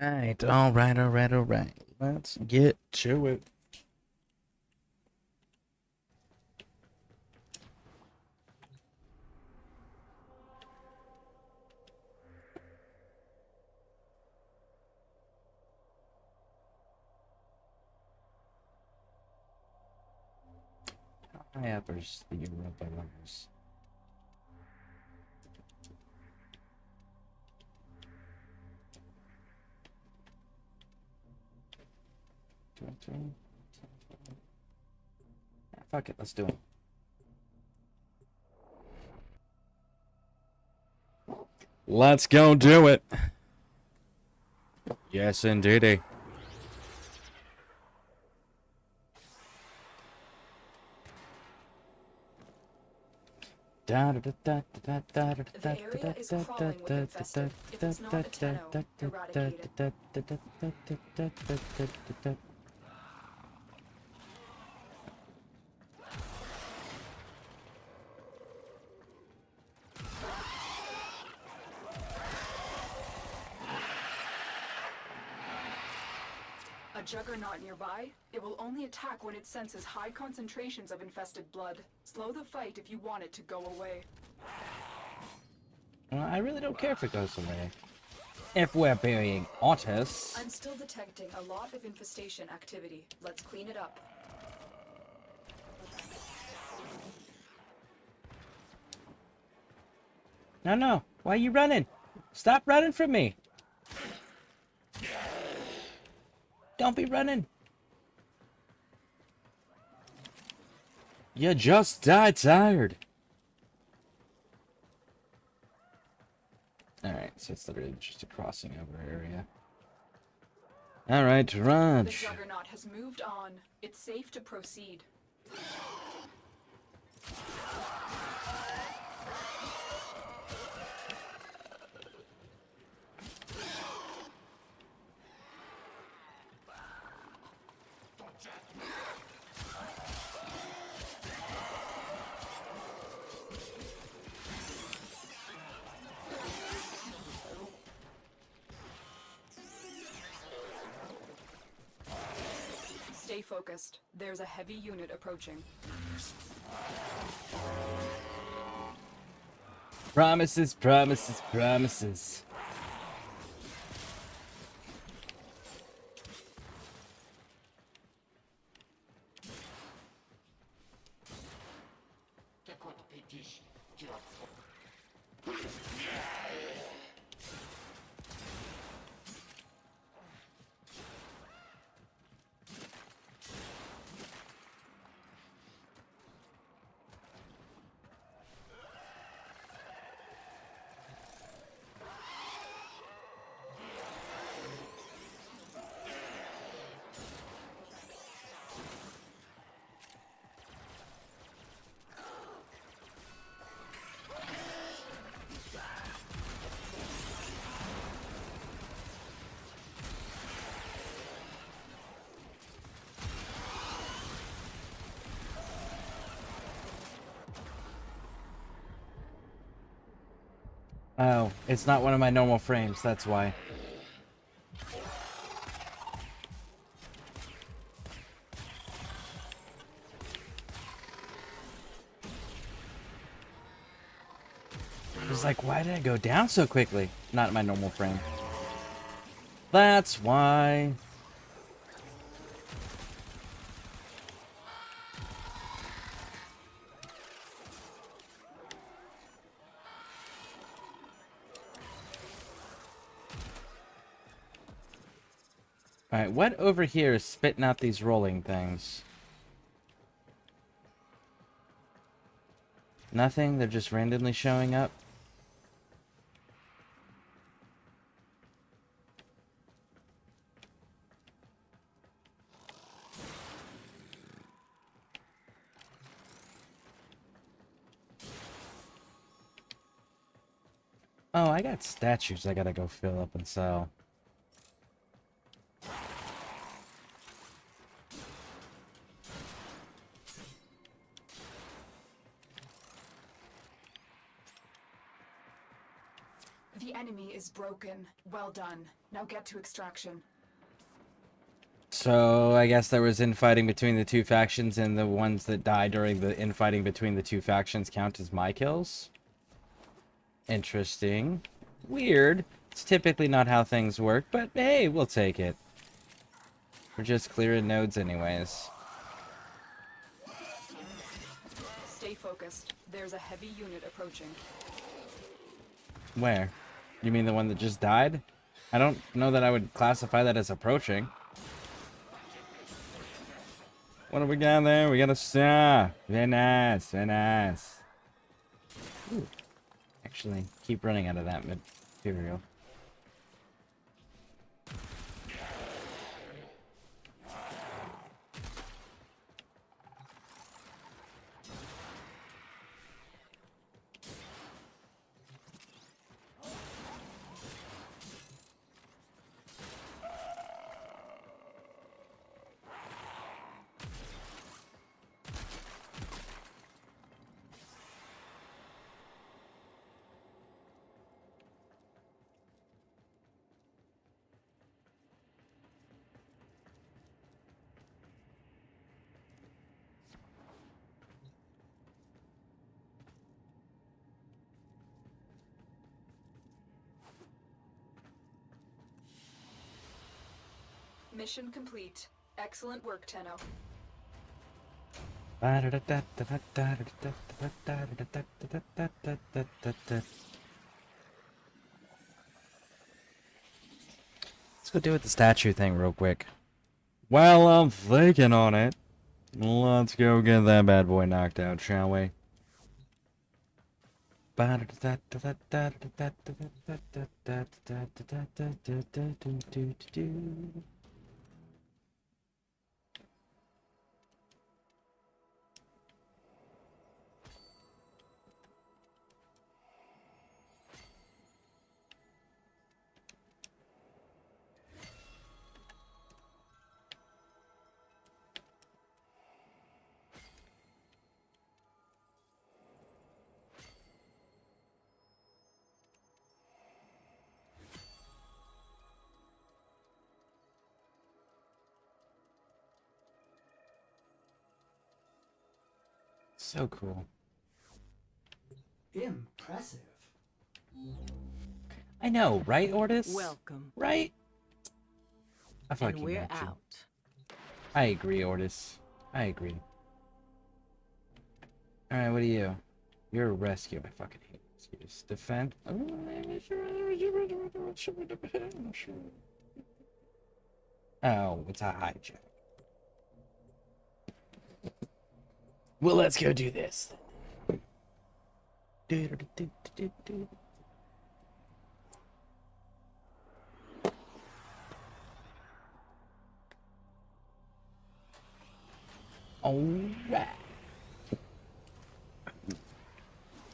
All right. Let's get to it. High uppers, the Europa runners. Fuck it, let's do it. Let's go do it. Yes, indeedy. The area is crawling with infested. If it's not a Tenno, eradicate it. A juggernaut nearby? It will only attack when it senses high concentrations of infested blood. Slow the fight if you want it to go away. Well, I really don't care if it goes away. If we're burying otters. I'm still detecting a lot of infestation activity. Let's clean it up. No. Why are you running? Stop running from me. Don't be running. You just died tired. Alright, so it's literally just a crossing over area. Alright, run. The juggernaut has moved on. It's safe to proceed. Stay focused. There's a heavy unit approaching. Promises. Oh, it's not one of my normal frames, that's why. I was like, why did I go down so quickly? Not my normal frame. That's why. Alright, what over here is spitting out these rolling things? Nothing? They're just randomly showing up? Oh, I got statues I gotta go fill up and sell. The enemy is broken. Well done. Now get to extraction. So I guess there was infighting between the two factions, and the ones that died during the infighting between the two factions count as my kills? Interesting. Weird. It's typically not how things work, but hey, we'll take it. We're just clearing nodes anyways. Stay focused. There's a heavy unit approaching. Where? You mean the one that just died? I don't know that I would classify that as approaching. What do we got there? We got a star. Very nice, very nice. Ooh. Actually, keep running out of that material. Mission complete. Excellent work, Tenno. Let's go do with the statue thing real quick. While I'm thinking on it, let's go get that bad boy knocked out, shall we? So cool. Impressive. I know, right, Ortis? Welcome. Right? I And fucking we're got you. out. I agree, Ortis. I agree. Alright, what are you? You're a rescue. I fucking hate rescues. Defend? Oh, it's a hijack. Well, let's go do this. Alright.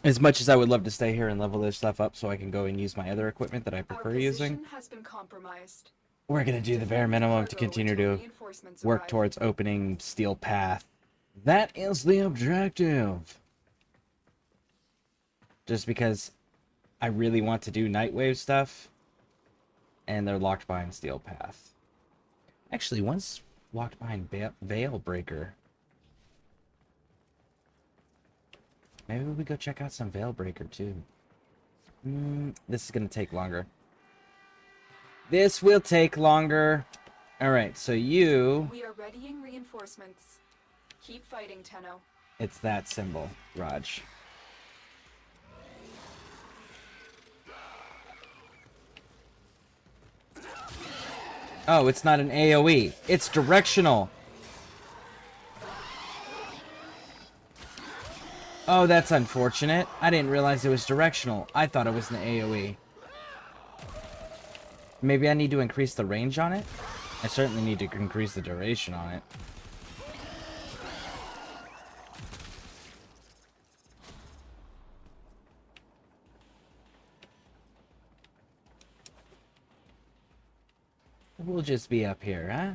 As much as I would love to stay here and level this stuff up so I can go and use my other equipment that I Our prefer position using, has been compromised. we're gonna do the bare minimum to continue to Reinforcements work arrive. towards opening Steel Path. That is the objective. Just because I really want to do Nightwave stuff, and they're locked behind Steel Path. Actually, one's locked behind Veil Breaker. Maybe we go check out some Veil Breaker too. This is gonna take longer. This will take longer. Alright, so you... We are readying reinforcements. Keep fighting, Tenno. It's that symbol, Raj. Oh, it's not an AoE. It's directional. Oh, that's unfortunate. I didn't realize it was directional. I thought it was an AoE. Maybe I need to increase the range on it? I certainly need to increase the duration on it. We'll just be up here, huh?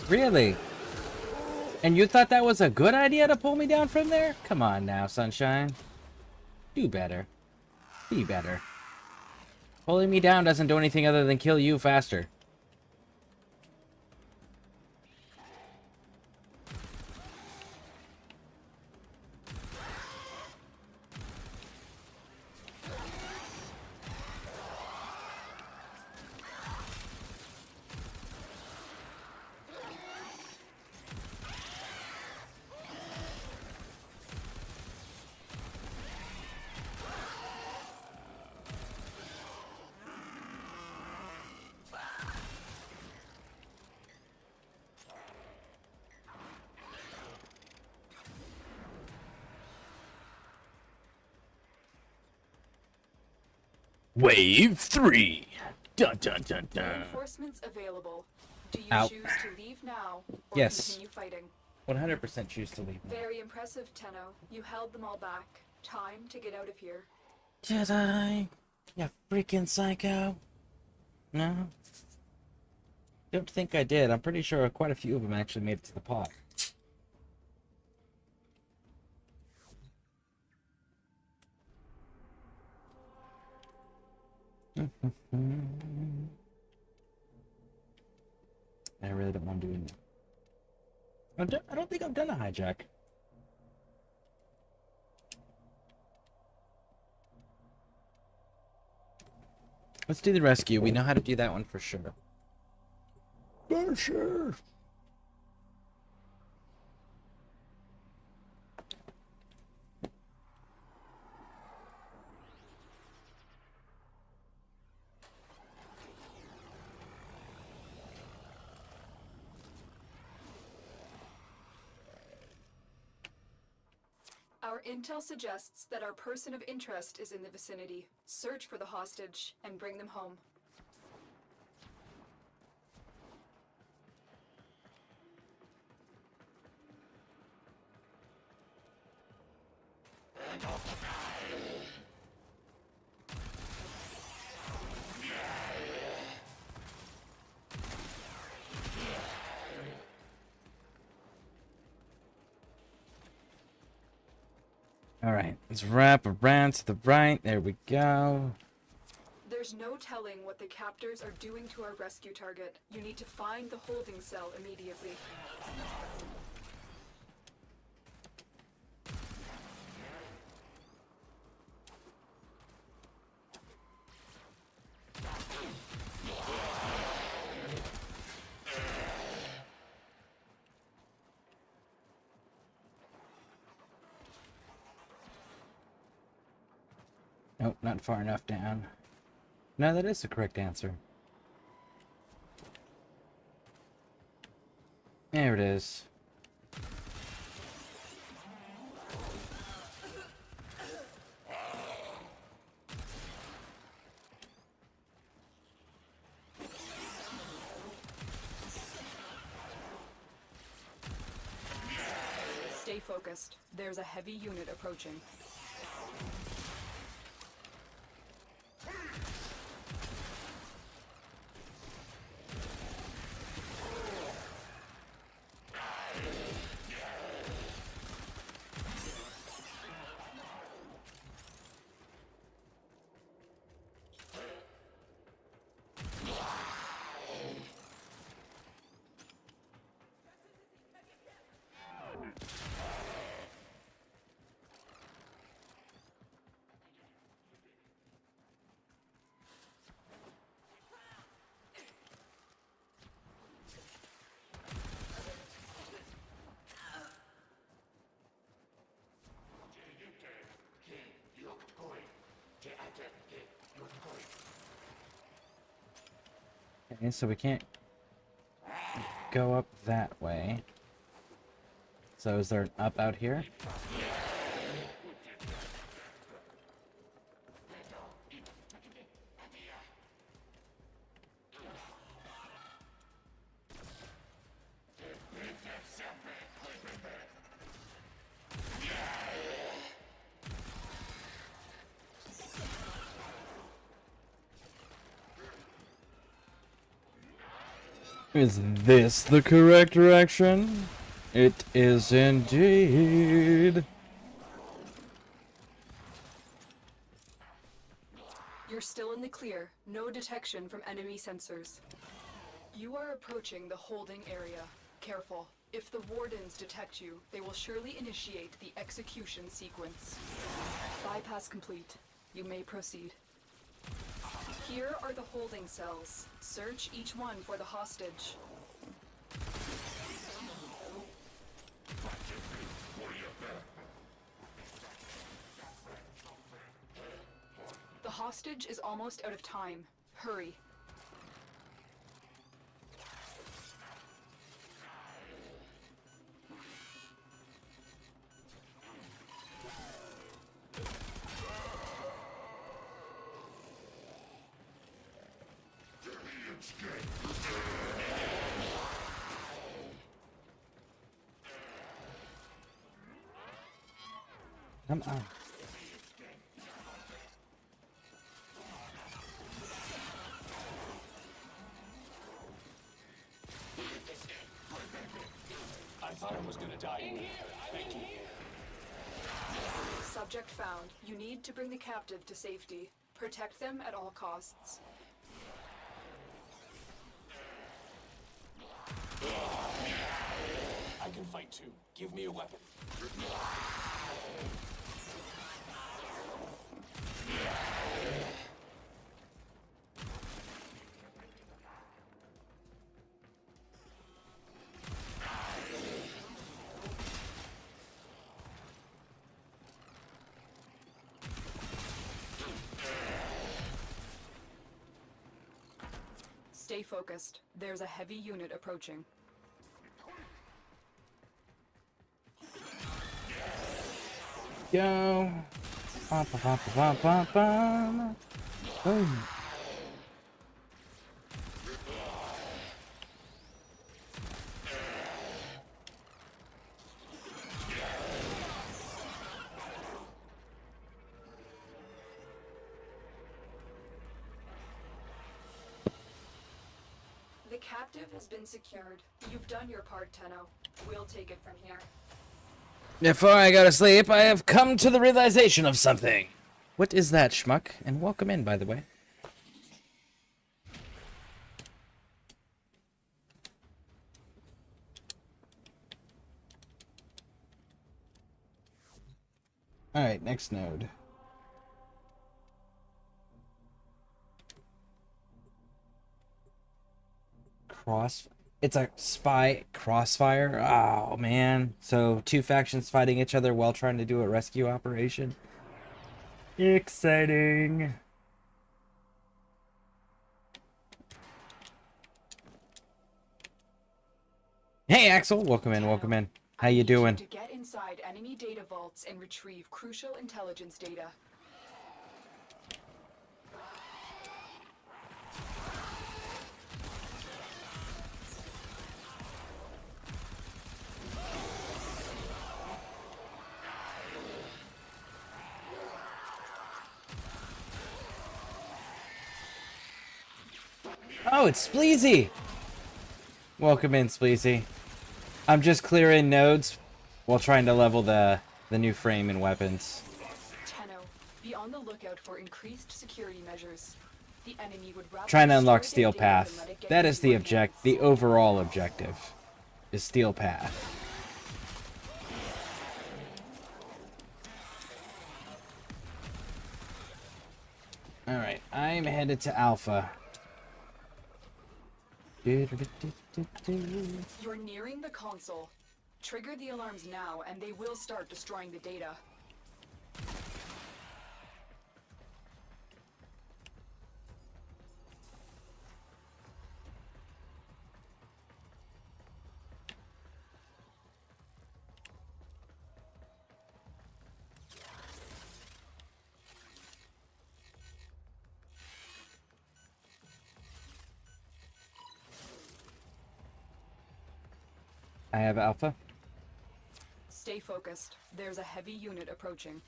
Really? And you thought that was a good idea to pull me down from there? Come on now, Sunshine. Do better. Be better. Pulling me down doesn't do anything other than kill you faster. Wave 3. Dun dun dun dun. Reinforcements available. Do you Ow. choose to leave now or Yes. continue fighting? 100% choose to leave now. Very impressive, Tenno. You held them all back. Time to get out of here. Did I? You freaking psycho. No? Don't think I did. I'm pretty sure quite a few of them actually made it to the pot. I really don't want to do it. I don't think I've done a hijack. Let's do the rescue. We know how to do that one for sure. For sure. Our intel suggests that our person of interest is in the vicinity. Search for the hostage and bring them home. Alright, let's wrap around to the right. There we go. There's no telling what the captors are doing to our rescue target. You need to find the holding cell immediately. Nope, not far enough down. No, that is the correct answer. There it is. Stay focused. There's a heavy unit approaching. Okay, so we can't go up that way. So is there an up out here? Is this the correct direction? It is indeed. You're still in the clear. No detection from enemy sensors. You are approaching the holding area. Careful. If the wardens detect you, they will surely initiate the execution sequence. Bypass complete. You may proceed. Here are the holding cells. Search each one for the hostage. The hostage is almost out of time. Hurry. Come on. I thought I was gonna die in here. Thank you. Subject found. You need to bring the captive to safety. Protect them at all costs. I can fight too. Give me a weapon. Stay focused. There's a heavy unit approaching. Go. Bum, bum, bum, bum, bum, bum. Boom. The captive has been secured. You've done your part, Tenno. We'll take it from here. Before I go to sleep, I have come to the realization of something. What is that, schmuck? And welcome in, by the way. Alright, next node. It's a spy crossfire. Oh man. So two factions fighting each other while trying to do a rescue operation. Exciting. Hey Axel, welcome in, welcome in. How you doing? To get inside enemy data vaults and retrieve crucial intelligence data. Oh, it's Spleezy! Welcome in, Spleezy. I'm just clearing nodes while trying to level the new frame and weapons. Tenno, be on the lookout for increased security measures. The enemy would rather Trying to unlock destroy their Steel data than Path. let it get That is the into our hands. the overall objective. Is Steel Path. Alright, I'm headed to Alpha. You're nearing the console. Trigger the alarms now, and they will start destroying the data. I have Alpha. Stay focused. There's a heavy unit approaching.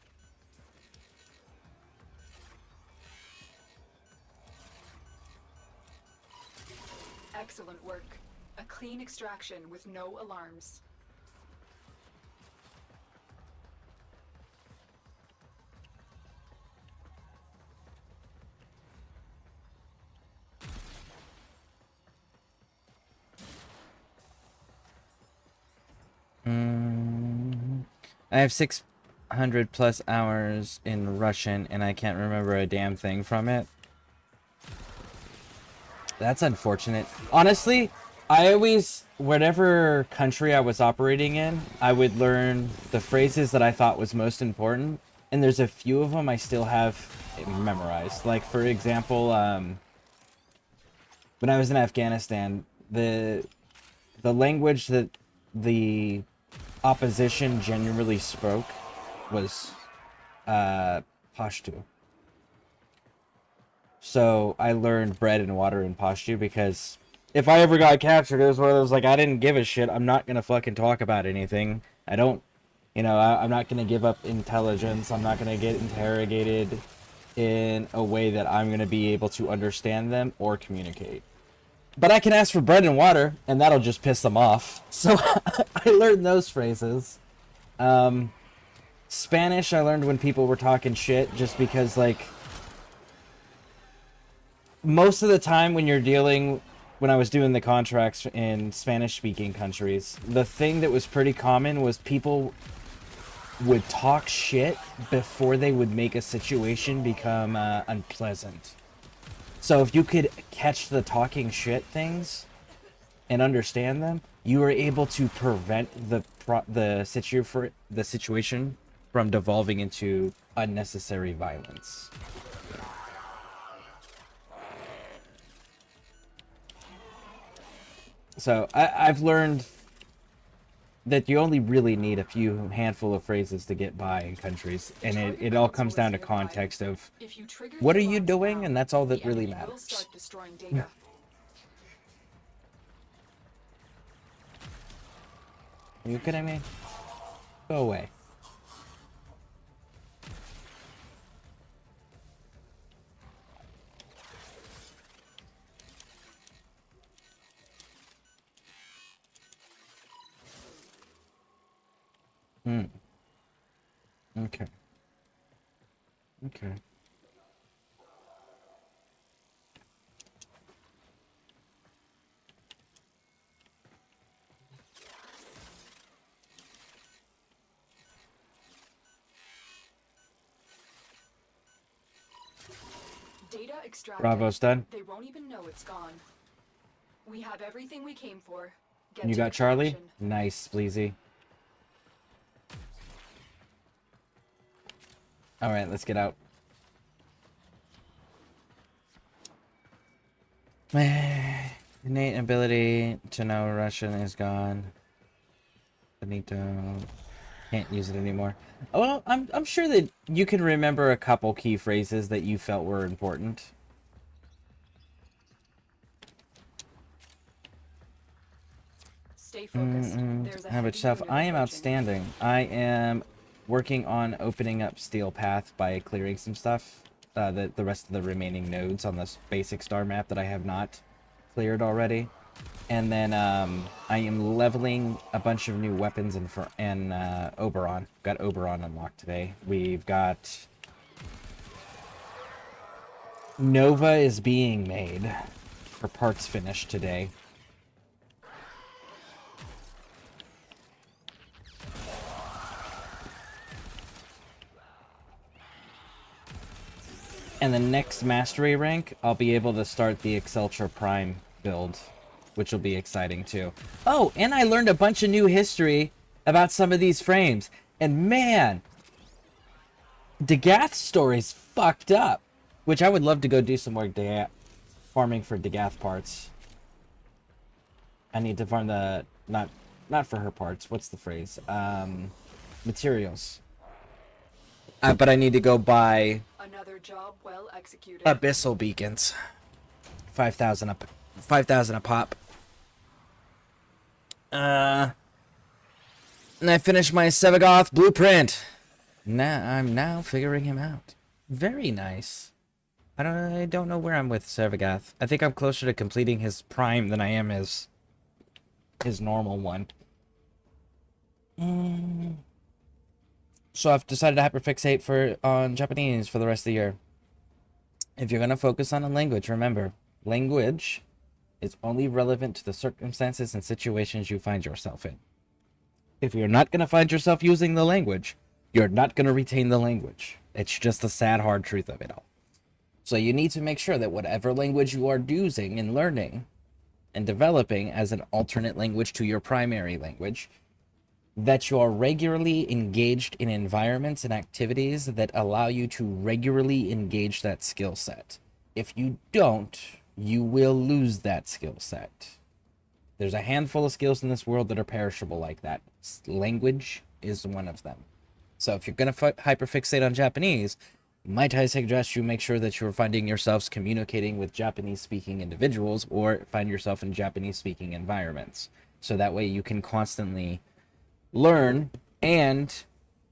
Excellent work. A clean extraction with no alarms. I have 600 plus hours in Russian, and I can't remember a damn thing from it. That's unfortunate. Honestly, I always, whatever country I was operating in, I would learn the phrases that I thought was most important, and there's a few of them I still have memorized. Like, for example, when I was in Afghanistan, the language that the opposition generally spoke was Pashto. So I learned bread and water in Pashto because if I ever got captured, it was one of those, like, I didn't give a shit. I'm not gonna fucking talk about anything. I don't, you know, I'm not gonna give up intelligence. I'm not gonna get interrogated in a way that I'm gonna be able to understand them or communicate. But I can ask for bread and water, and that'll just piss them off. So I learned those phrases. Spanish, I learned when people were talking shit, just because, like, most of the time when you're dealing, when I was doing the contracts in Spanish-speaking countries, the thing that was pretty common was people would talk shit before they would make a situation become unpleasant. So if you could catch the talking shit things and understand them, you were able to prevent the situation from devolving into unnecessary violence. So I've learned that you only really need a few handful of phrases to get by in countries, and it all comes down to context of what are you doing, and that's all that really matters. Are you kidding me? Go away. Okay. Okay. Data extracted. Bravo's done. They won't even know it's gone. We have everything we came for. You got Charlie? Nice, Bleezy. Alright, let's get out. Innate ability to know Russian is gone. Benito. Can't use it anymore. Well, I'm sure that you can remember a couple key phrases that you felt were important. Stay focused. How about yourself? I am outstanding. I am working on opening up Steel Path by clearing some stuff. The rest of the remaining nodes on this basic star map that I have not cleared already. And then I am leveling a bunch of new weapons and Oberon. Got Oberon unlocked today. We've got Nova is being made for parts finished today. And the next mastery rank, I'll be able to start the Exceltra Prime build, which will be exciting too. Oh, and I learned a bunch of new history about some of these frames. And man, Degath's story's fucked up. Which I would love to go do some more farming for Degath parts. I need to farm the... Not for her parts. What's the phrase? Materials. But I need to go buy... Another job well executed. Abyssal beacons. 5,000 up. 5,000 a pop. And I finished my Sevagoth blueprint. I'm now figuring him out. Very nice. I don't know where I'm with Sevagoth. I think I'm closer to completing his prime than I am his his normal one. So I've decided to hyperfixate on Japanese for the rest of the year. If you're going to focus on a language, remember, language is only relevant to the circumstances and situations you find yourself in. If you're not going to find yourself using the language, you're not going to retain the language. It's just the sad, hard truth of it all. So you need to make sure that whatever language you are using and learning and developing as an alternate language to your primary language, that you are regularly engaged in environments and activities that allow you to regularly engage that skill set. If you don't, you will lose that skill set. There's a handful of skills in this world that are perishable like that. Language is one of them. So if you're going to hyperfixate on Japanese, might I suggest you make sure that you're finding yourselves communicating with Japanese-speaking individuals or find yourself in Japanese-speaking environments. So that way you can constantly learn, and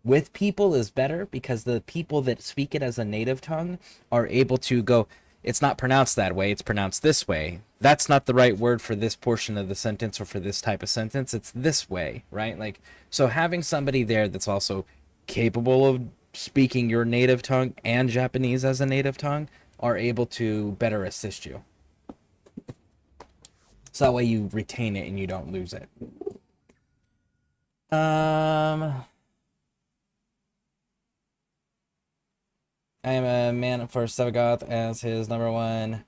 with people is better because the people that speak it as a native tongue are able to go, it's not pronounced that way, it's pronounced this way. That's not the right word for this portion of the sentence or for this type of sentence, it's this way, right? Like, so having somebody there that's also capable of speaking your native tongue and Japanese as a native tongue are able to better assist you. So that way you retain it and you don't lose it. I am a man for Sevagoth as his number one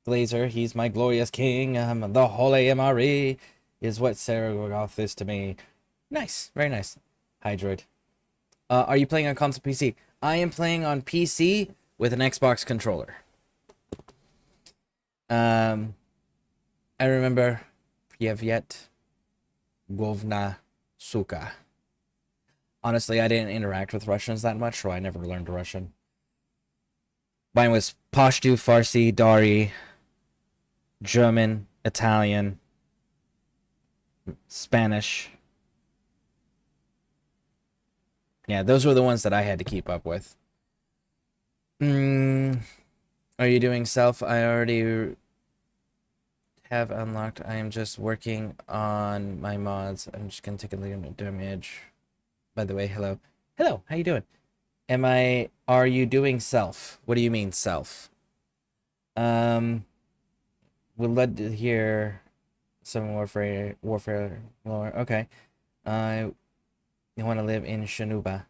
glazer. He's my glorious king. The holy MRE is what Sevagoth is to me. Nice. Very nice. Hydroid. Are you playing on console PC? I am playing on PC with an Xbox controller. I remember Privyet Govna Suka. Honestly, I didn't interact with Russians that much, so I never learned Russian. Mine was Pashto, Farsi, Dari, German, Italian, Spanish. Yeah, those were the ones that I had to keep up with. Are you doing self? I already have unlocked. I am just working on my mods. I'm just gonna take a look at the image. By the way, hello. Hello, how you doing? Are you doing self? What do you mean self? Would love to hear some Warframe lore. Okay. You want to live in Shanuba.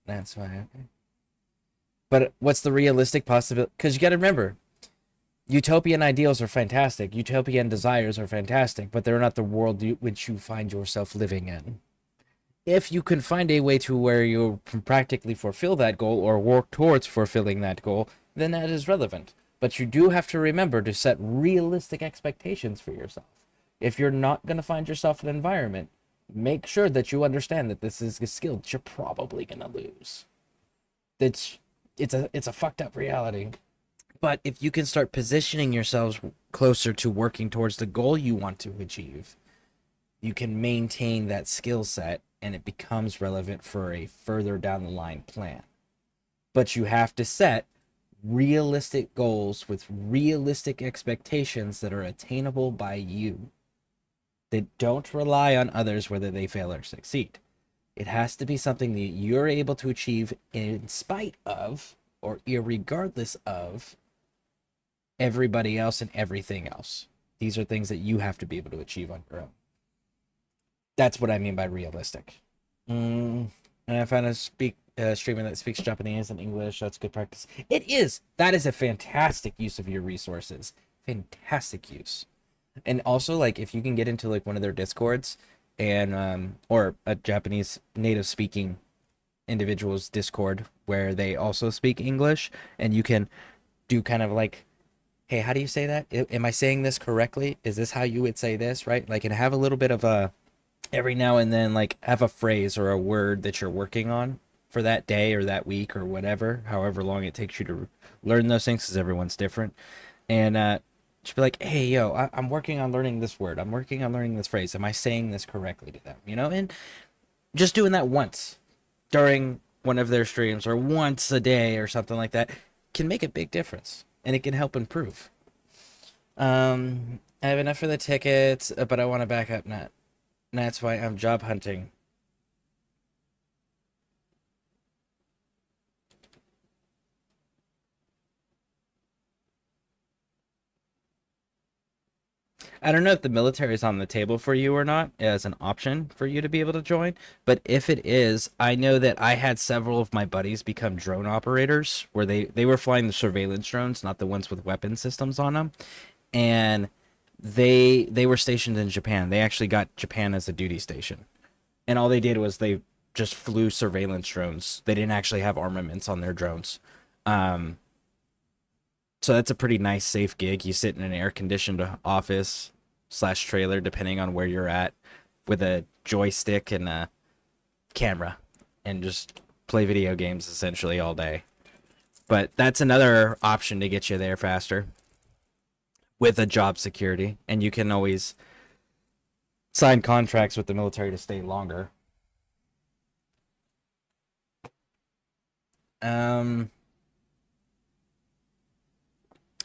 That's why. Okay. But what's the realistic possibility? Because you got to remember, utopian ideals are fantastic. Utopian desires are fantastic, but they're not the world which you find yourself living in. If you can find a way to where you can practically fulfill that goal or work towards fulfilling that goal, then that is relevant. But you do have to remember to set realistic expectations for yourself. If you're not going to find yourself in an environment, make sure that you understand that this is a skill that you're probably going to lose. It's a fucked up reality. But if you can start positioning yourselves closer to working towards the goal you want to achieve, you can maintain that skill set and it becomes relevant for a further down the line plan. But you have to set realistic goals with realistic expectations that are attainable by you. That don't rely on others whether they fail or succeed. It has to be something that you're able to achieve in spite of or irregardless of everybody else and everything else. These are things that you have to be able to achieve on your own. That's what I mean by realistic. And I found a streamer that speaks Japanese and English. That's good practice. It is. That is a fantastic use of your resources. Fantastic use. And also, like, if you can get into like one of their discords and or a Japanese native speaking individual's discord where they also speak English, and you can do kind of like, hey, how do you say that? Am I saying this correctly? Is this how you would say this, right? Like, and have a little bit of a, every now and then, like, have a phrase or a word that you're working on for that day or that week or whatever, however long it takes you to learn those things, because everyone's different. And just be like, hey, yo, I'm working on learning this word. I'm working on learning this phrase. Am I saying this correctly to them? You know, and just doing that once during one of their streams or once a day or something like that can make a big difference, and it can help improve. I have enough for the tickets, but I want to back up net. And that's why I'm job hunting. I don't know if the military is on the table for you or not as an option for you to be able to join, but if it is, I know that I had several of my buddies become drone operators where they were flying the surveillance drones, not the ones with weapon systems on them, and they were stationed in Japan. They actually got Japan as a duty station. And all they did was they just flew surveillance drones. They didn't actually have armaments on their drones. Um, So that's a pretty nice, safe gig. You sit in an air-conditioned office slash trailer, depending on where you're at, with a joystick and a camera, and just play video games essentially all day. But that's another option to get you there faster with a job security, and you can always sign contracts with the military to stay longer.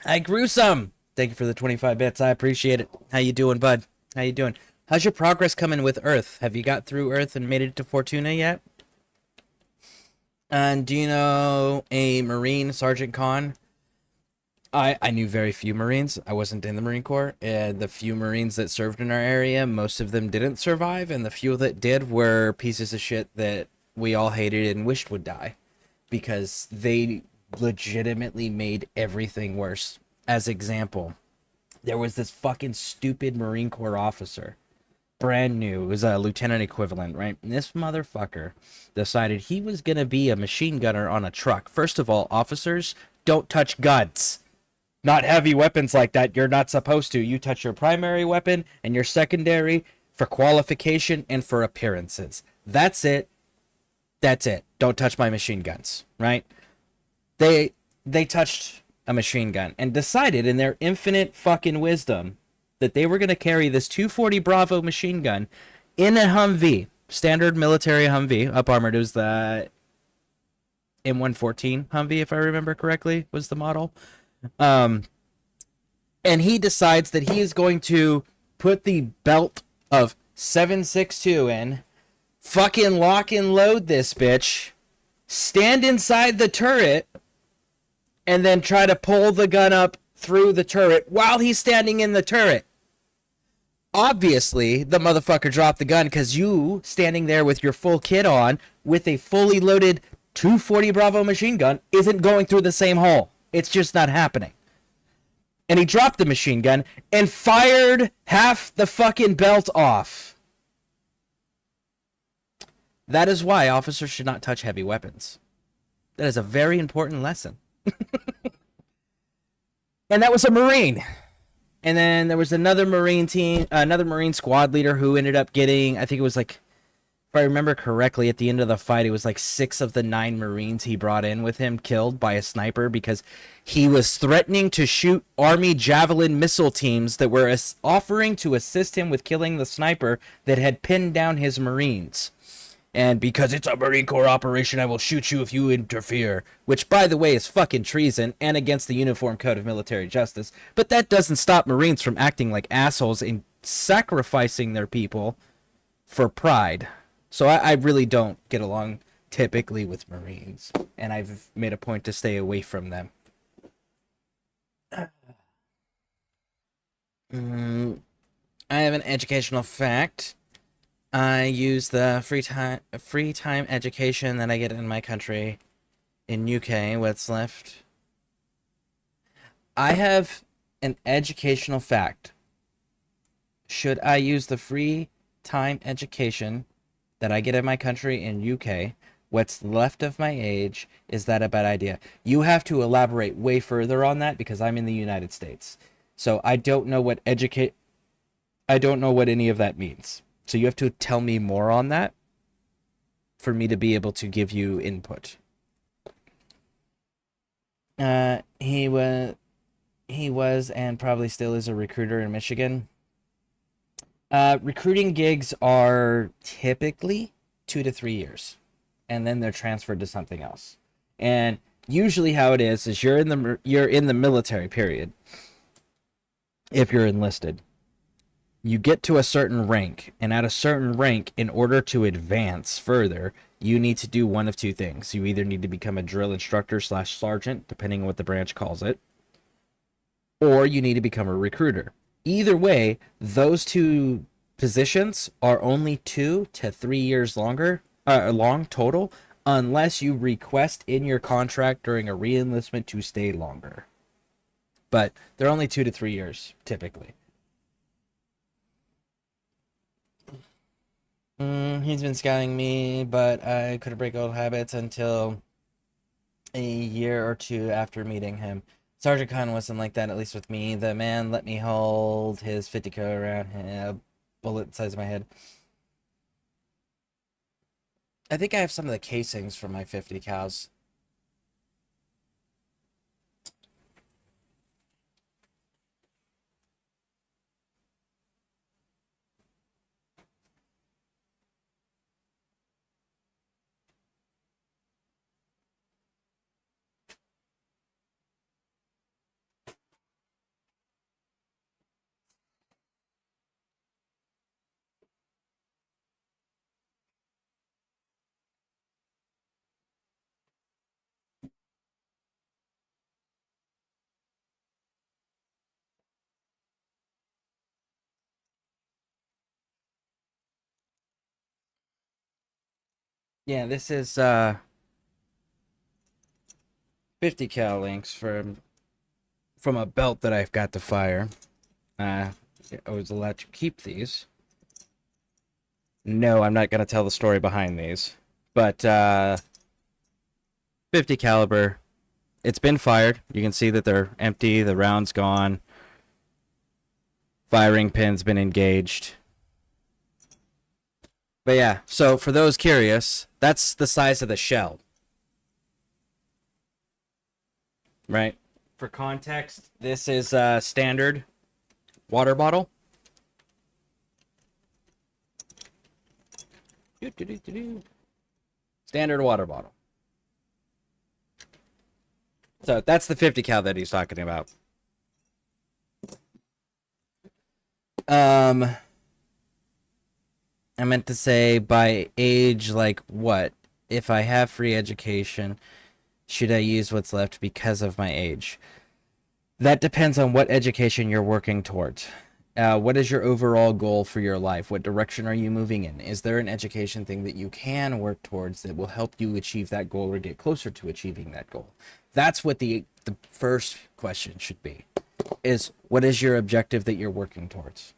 I grew some. Thank you for the 25 bits. I appreciate it. How you doing, bud? How you doing? How's your progress coming with Earth? Have you got through Earth and made it to Fortuna yet? And do you know a Marine, Sergeant Khan? I knew very few Marines. I wasn't in the Marine Corps, and the few Marines that served in our area, most of them didn't survive, and the few that did were pieces of shit that we all hated and wished would die, because they legitimately made everything worse. As example, there was this fucking stupid Marine Corps officer, brand new, it was a lieutenant equivalent, right? And this motherfucker decided he was gonna be a machine gunner on a truck. First of all, officers, don't touch guns. Not heavy weapons like that. You're not supposed to. You touch your primary weapon and your secondary for qualification and for appearances. That's it. That's it. Don't touch my machine guns, right? They touched a machine gun and decided in their infinite fucking wisdom that they were going to carry this 240 Bravo machine gun in a Humvee, standard military Humvee, up armored. It was the M114 Humvee, if I remember correctly, was the model. And he decides that he is going to put the belt of 7.62 in, fucking lock and load this bitch, stand inside the turret, and then try to pull the gun up through the turret while he's standing in the turret. Obviously, the motherfucker dropped the gun because you, standing there with your full kit on, with a fully loaded 240 Bravo machine gun, isn't going through the same hole. It's just not happening. And he dropped the machine gun and fired half the fucking belt off. That is why officers should not touch heavy weapons. That is a very important lesson. And that was a Marine. And then there was another Marine team, another Marine squad leader who ended up getting, I think it was like, if I remember correctly, at the end of the fight, it was like 6 of the 9 Marines he brought in with him killed by a sniper because he was threatening to shoot Army Javelin missile teams that were offering to assist him with killing the sniper that had pinned down his Marines. And because it's a Marine Corps operation, I will shoot you if you interfere. Which, by the way, is fucking treason and against the Uniform Code of Military Justice. But that doesn't stop Marines from acting like assholes and sacrificing their people for pride. So I really don't get along typically with Marines. And I've made a point to stay away from them. I have an educational fact. I use the free time education that I get in my country, in UK, what's left. I have an educational fact. Should I use the free time education that I get in my country in UK, what's left of my age, is that a bad idea? You have to elaborate way further on that because I'm in the United States. So I don't know what I don't know what any of that means. So you have to tell me more on that for me to be able to give you input. He was and probably still is a recruiter in Michigan. Recruiting gigs are typically 2 to 3 years, and then they're transferred to something else. And usually how it is you're in the military period. if you're enlisted. You get to a certain rank, and at a certain rank, in order to advance further, you need to do one of two things. You either need to become a drill instructor / sergeant, depending on what the branch calls it, or you need to become a recruiter. Either way, those two positions are only 2 to 3 years long total, unless you request in your contract during a re-enlistment to stay longer. But they're only 2 to 3 years, typically. He's been scouting me, but I couldn't break old habits until a year or two after meeting him. Sergeant Khan wasn't like that, at least with me. The man let me hold his 50 cal around him, a bullet the size of my head. I think I have some of the casings from my 50 cals. Yeah, this is 50 cal links from a belt that I've got to fire. I was allowed to keep these. No, I'm not going to tell the story behind these. But 50 caliber, it's been fired. You can see that they're empty, the round's gone. Firing pin's been engaged. But yeah, so for those curious, that's the size of the shell. Right? For context, this is a standard water bottle. Standard water bottle. So that's the 50 cal that he's talking about. I meant to say by age, like what? If I have free education, should I use what's left because of my age? That depends on what education you're working towards. What is your overall goal for your life? What direction are you moving in? Is there an education thing that you can work towards that will help you achieve that goal or get closer to achieving that goal? That's what the first question should be. Is what is your objective that you're working towards?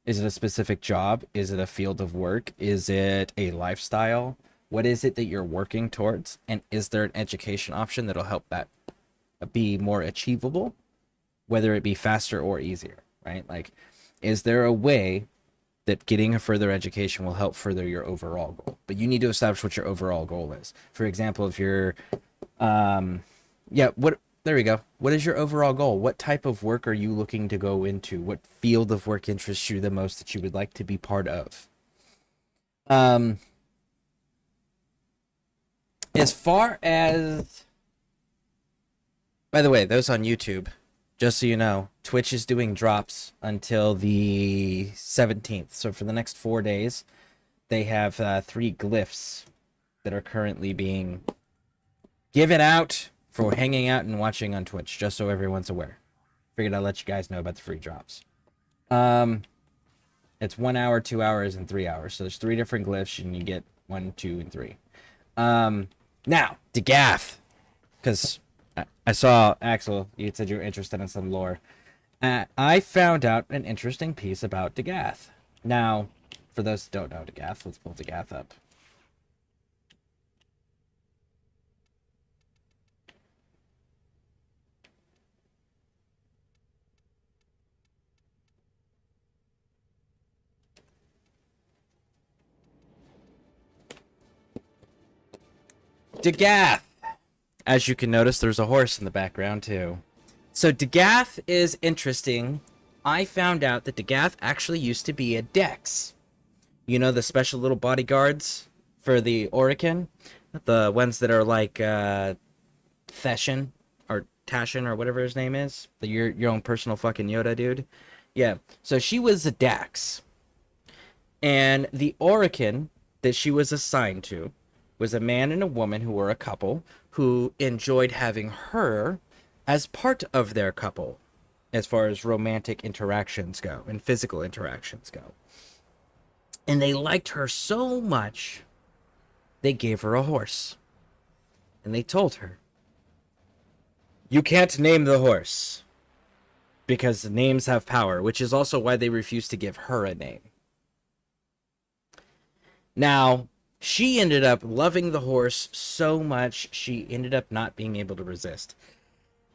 Is it a specific job? Is it a field of work? Is it a lifestyle? What is it that you're working towards? And is there an education option that'll help that be more achievable, whether it be faster or easier, right? Like, is there a way that getting a further education will help further your overall goal? But you need to establish what your overall goal is. For example, if you're, there we go. What is your overall goal? What type of work are you looking to go into? What field of work interests you the most that you would like to be part of? As far as, by the way, those on YouTube, just so you know, Twitch is doing drops until the 17th. So for the next 4 days, they have 3 glyphs that are currently being given out for hanging out and watching on Twitch, just so everyone's aware. Figured I'd let you guys know about the free drops. It's 1 hour, 2 hours, and 3 hours. So there's 3 different glyphs, and you get 1, 2, and 3. Now, Degath, because I saw, Axel, you said you were interested in some lore. I found out an interesting piece about Degath. Now, for those who don't know Degath, let's pull Degath up. Degath! As you can notice, there's a horse in the background, too. So Degath is interesting. I found out that Degath actually used to be a Dex. You know, the special little bodyguards for the Orican? The ones that are like Theshan, or Tashin or whatever his name is, your own personal fucking Yoda dude. Yeah. So she was a Dax. And the Orokin that she was assigned to was a man and a woman who were a couple who enjoyed having her as part of their couple as far as romantic interactions go and physical interactions go. And they liked her so much, they gave her a horse. And they told her, you can't name the horse because names have power, which is also why they refused to give her a name. Now, she ended up loving the horse so much, she ended up not being able to resist.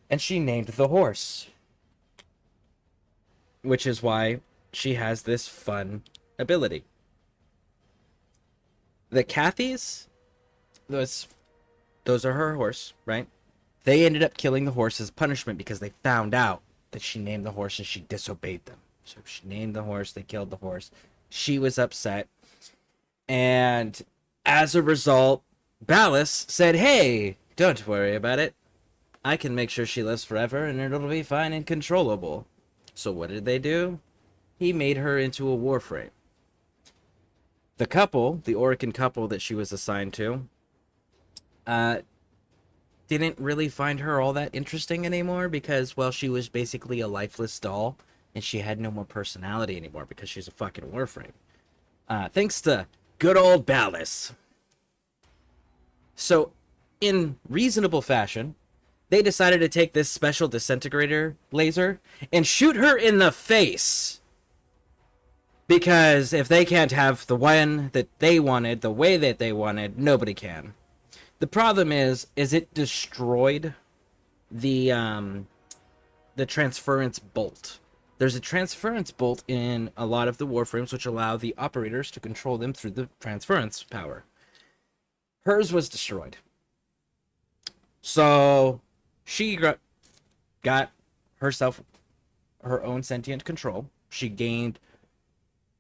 And she named the horse. Which is why she has this fun ability. The Cathys, those are her horse, right? They ended up killing the horse as punishment because they found out that she named the horse and she disobeyed them. So she named the horse, they killed the horse. She was upset. And as a result, Ballas said, hey, don't worry about it. I can make sure she lives forever and it'll be fine and controllable. So what did they do? He made her into a Warframe. The couple, the Orokin couple that she was assigned to, didn't really find her all that interesting anymore because, well, she was basically a lifeless doll and she had no more personality anymore because she's a fucking Warframe. Thanks to good old Ballas. So, in reasonable fashion, they decided to take this special disintegrator laser and shoot her in the face. Because if they can't have the one that they wanted, the way that they wanted, nobody can. The problem is it destroyed the transference bolt. There's a transference bolt in a lot of the Warframes which allow the operators to control them through the transference power. Hers was destroyed. So she got herself her own sentient control. She gained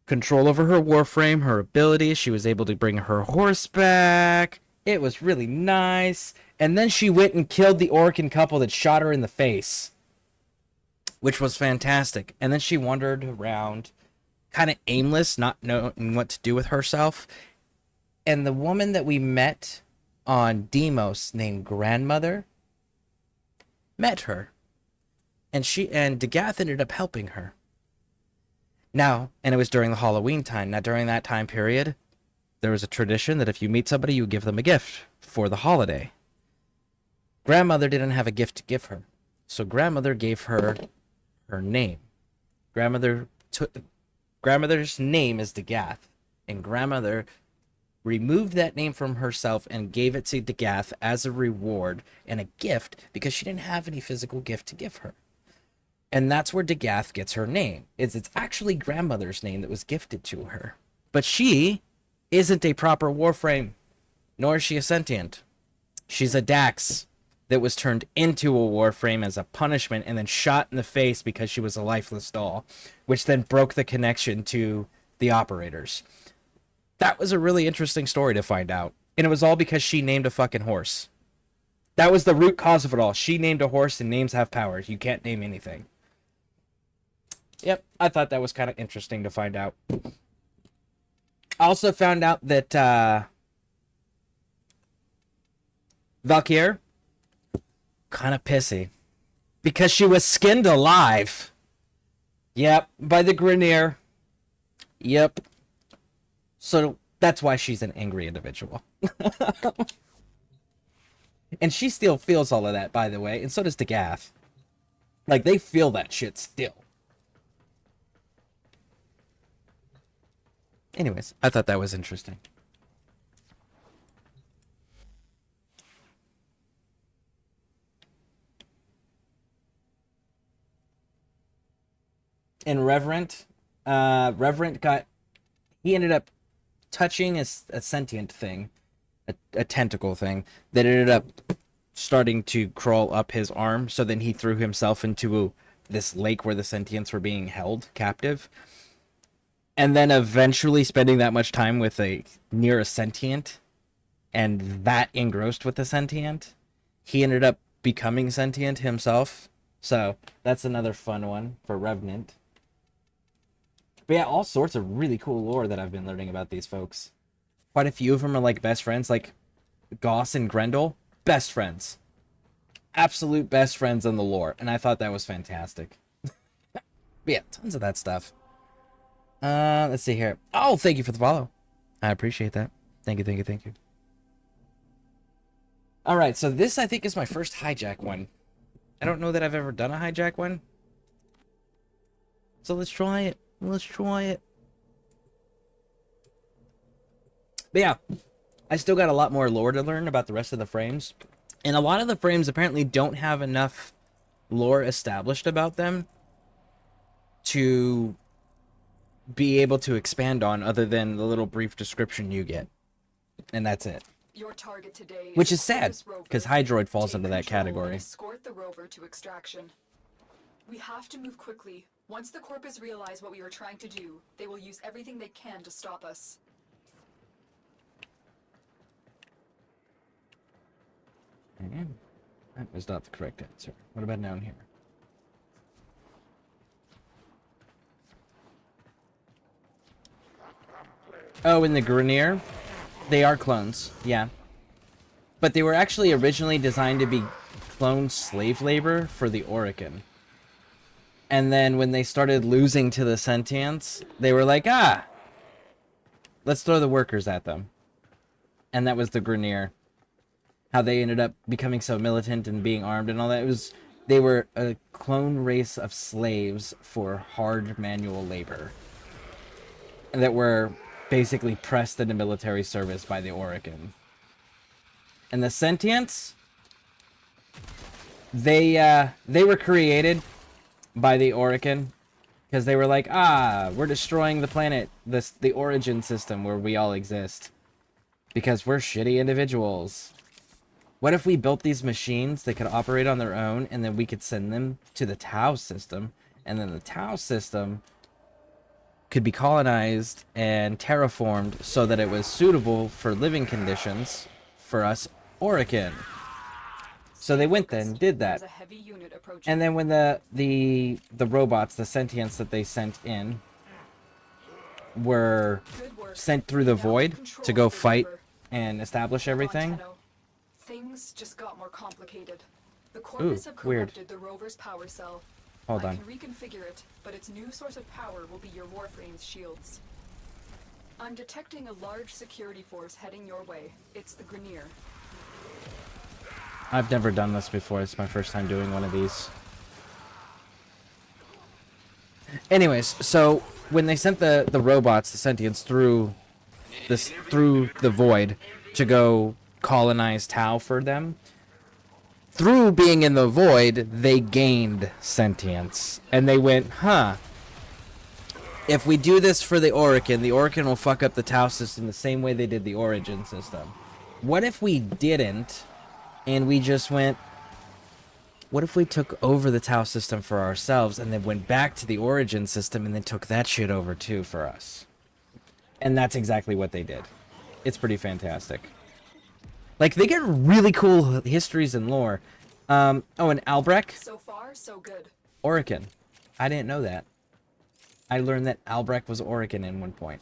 control over her Warframe, her abilities. She was able to bring her horse back. It was really nice. And then she went and killed the Orokin couple that shot her in the face, which was fantastic. And then she wandered around kind of aimless, not knowing what to do with herself. And the woman that we met on Deimos named Grandmother met her. And Degath ended up helping her. Now, and it was during the Halloween time. Now, during that time period, there was a tradition that if you meet somebody, you give them a gift for the holiday. Grandmother didn't have a gift to give her. So Grandmother gave her her name. Grandmother's name is Degath. And Grandmother removed that name from herself and gave it to Degath as a reward and a gift because she didn't have any physical gift to give her. And that's where Degath gets her name. It's actually Grandmother's name that was gifted to her. But she isn't a proper Warframe, nor is she a sentient. She's a Dax that was turned into a Warframe as a punishment and then shot in the face because she was a lifeless doll, which then broke the connection to the operators. That was a really interesting story to find out. And it was all because she named a fucking horse. That was the root cause of it all. She named a horse, and names have powers. You can't name anything. Yep, I thought that was kind of interesting to find out. I also found out that Valkyr, kind of pissy. Because she was skinned alive. Yep, by the Grineer. Yep. So that's why she's an angry individual. And she still feels all of that, by the way, and so does Degath. Like, they feel that shit still. Anyways, I thought that was interesting. And Reverent he ended up touching a sentient thing, a tentacle thing, that ended up starting to crawl up his arm. So then he threw himself into this lake where the sentients were being held captive. And then eventually spending that much time with near a sentient, and that engrossed with the sentient, he ended up becoming sentient himself. So that's another fun one for Revenant. But yeah, all sorts of really cool lore that I've been learning about these folks. Quite a few of them are like best friends, like Goss and Grendel, best friends. Absolute best friends in the lore, and I thought that was fantastic. But yeah, tons of that stuff. Let's see here. Oh, thank you for the follow. I appreciate that. Thank you, thank you, thank you. Alright, so this I think is my first hijack one. I don't know that I've ever done a hijack one. So let's try it. Let's try it. But yeah, I still got a lot more lore to learn about the rest of the frames. And a lot of the frames apparently don't have enough lore established about them to be able to expand on other than the little brief description you get. And that's it. Your target today Which is sad, because Hydroid falls into that category. Escort the rover to extraction. We have to move quickly. Once the Corpus realize what we were trying to do, they will use everything they can to stop us. That was not the correct answer. What about down here? Oh, in the Grenier? They are clones, yeah. But they were actually originally designed to be clone slave labor for the Orican. And then when they started losing to the sentients, they were like, let's throw the workers at them. And that was the Grenier. How they ended up becoming so militant and being armed and all that. They were a clone race of slaves for hard manual labor. That were basically pressed into military service by the Orican. And the sentients, they were created by the Orican because they were like, we're destroying the planet, the origin system where we all exist, because we're shitty individuals. What if we built these machines that could operate on their own, and then we could send them to the Tau system, and then the Tau system could be colonized and terraformed so that it was suitable for living conditions for us Orican. So they went then, did that. And then when the robots, the sentients that they sent in, were sent through the void to go fight and establish everything. Things just got more complicated. The Corpus have corrupted the rover's power cell. Hold on. I can reconfigure it, but its new source of power will be your Warframe's shields. I'm detecting a large security force heading your way. It's the Grenier. I've never done this before. It's my first time doing one of these. Anyways, so when they sent the robots, the sentients, through the void to go colonize Tau for them, through being in the void, they gained sentience. And they went, if we do this for the Orican will fuck up the Tau system the same way they did the Origin system. What if we didn't, and we just went, what if we took over the Tau system for ourselves, and then went back to the Origin system, and then took that shit over too for us? And that's exactly what they did. It's pretty fantastic. Like, they get really cool histories and lore. And Albrecht? So far, so good. Orican. I didn't know that. I learned that Albrecht was Orican in one point.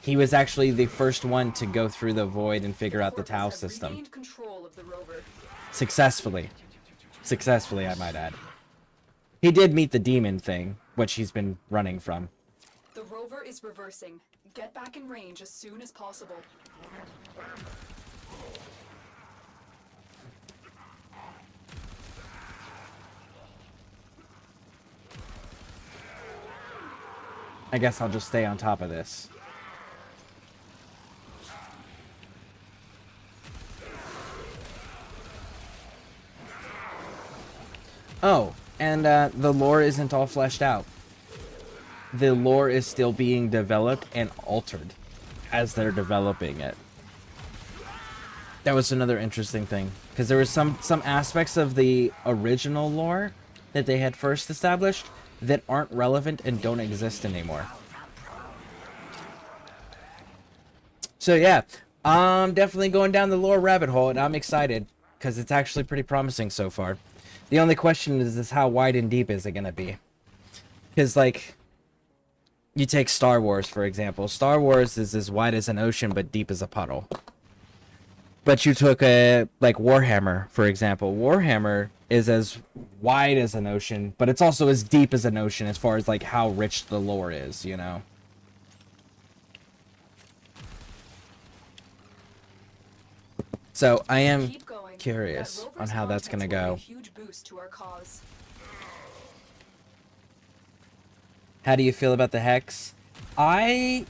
He was actually the first one to go through the void and figure out the Tau system. Control of the rover. Successfully. Successfully, I might add. He did meet the demon thing, which he's been running from. The rover is reversing. Get back in range as soon as possible. I guess I'll just stay on top of this. Oh, and the lore isn't all fleshed out. The lore is still being developed and altered as they're developing it. That was another interesting thing, because there was some aspects of the original lore that they had first established that aren't relevant and don't exist anymore. So yeah, I'm definitely going down the lore rabbit hole, and I'm excited because it's actually pretty promising so far. The only question is how wide and deep is it gonna be? Because like, you take Star Wars for example. Star Wars is as wide as an ocean but deep as a puddle. But you took a like Warhammer for example. Warhammer is as wide as an ocean, but it's also as deep as an ocean as far as like how rich the lore is, you know. So I am Keep going. curious That on rover's how that's gonna contents will go. be a huge boost to our cause. How do you feel about the hex? I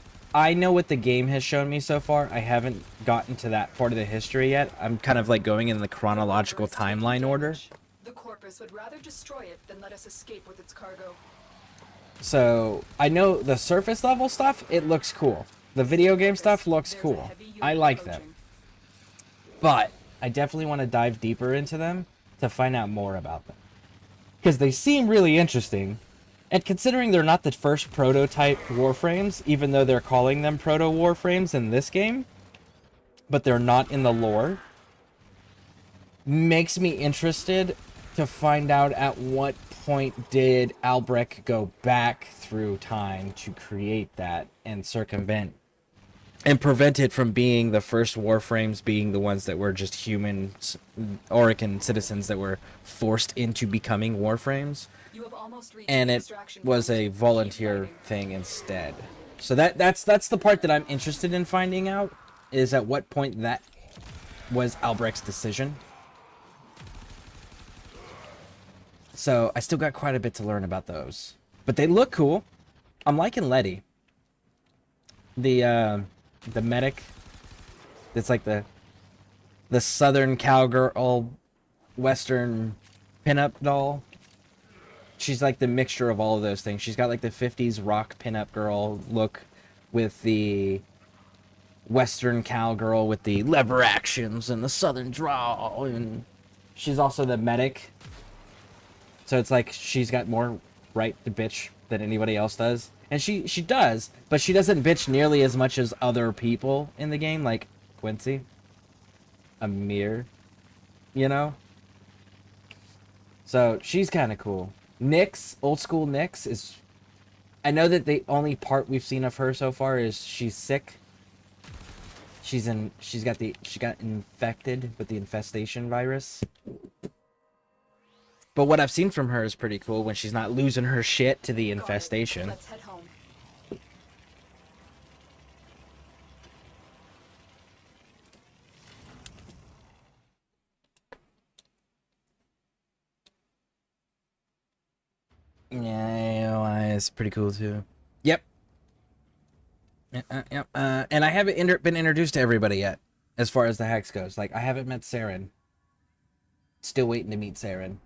know what the game has shown me so far. I haven't gotten to that part of the history yet. I'm kind of like going in the chronological The rover is taking timeline order. damage. The Corpus would rather destroy it than let us escape with its cargo. So I know the surface level stuff, it looks cool. The video game stuff looks There's a cool. heavy unit I like them. approaching. But I definitely want to dive deeper into them to find out more about them. Because they seem really interesting. And considering they're not the first prototype Warframes, even though they're calling them proto Warframes in this game, but they're not in the lore, makes me interested to find out at what point did Albrecht go back through time to create that and circumvent and prevent it from being the first Warframes being the ones that were just humans, Orican citizens that were forced into becoming Warframes. You have almost reached And the it extraction was point. a Keep volunteer fighting. thing instead. So that's the part that I'm interested in finding out, is at what point that was Albrecht's decision. So I still got quite a bit to learn about those, but they look cool. I'm liking Letty, the medic. It's like the Southern cowgirl, Western pinup doll. She's like the mixture of all of those things. She's got like the 50s rock pinup girl look with the Western cowgirl with the lever actions and the Southern drawl, and she's also the medic. So it's like she's got more right to bitch than anybody else does. And she does, but she doesn't bitch nearly as much as other people in the game, like Quincy, Amir, you know? So she's kind of cool. Nyx, old school Nyx, is... I know that the only part we've seen of her so far is she's sick. She got infected with the infestation virus. But what I've seen from her is pretty cool when she's not losing her shit to the Got it. infestation. Let's head home. Yeah, it's pretty cool too. Yep. Yep. And I haven't been introduced to everybody yet, as far as the hex goes. Like, I haven't met Saren. Still waiting to meet Saren.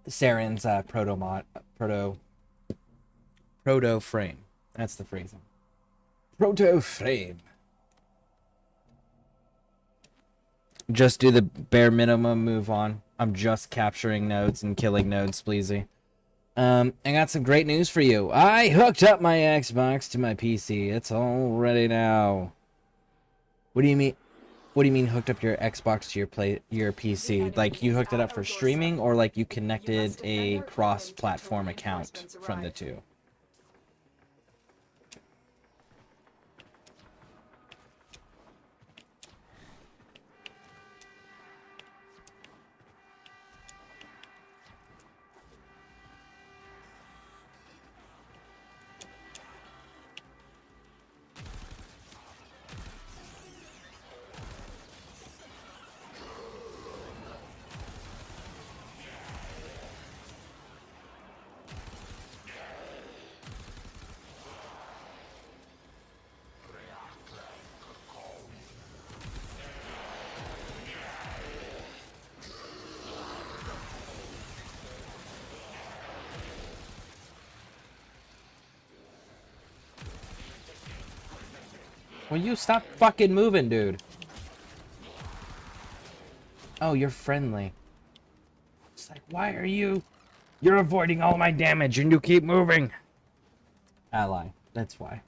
Saren's proto frame. That's the phrasing. Proto frame. Just do the bare minimum, move on. I'm just capturing nodes and killing nodes, pleasy. I got some great news for you. I hooked up my Xbox to my PC. It's all ready now. What do you mean? What do you mean hooked up your Xbox to your PC? Like you hooked it up for streaming, or like you connected a cross-platform account from the two? Will you stop fucking moving, dude? Oh, you're friendly. It's like, why are you... You're avoiding all my damage and you keep moving. Ally. That's why.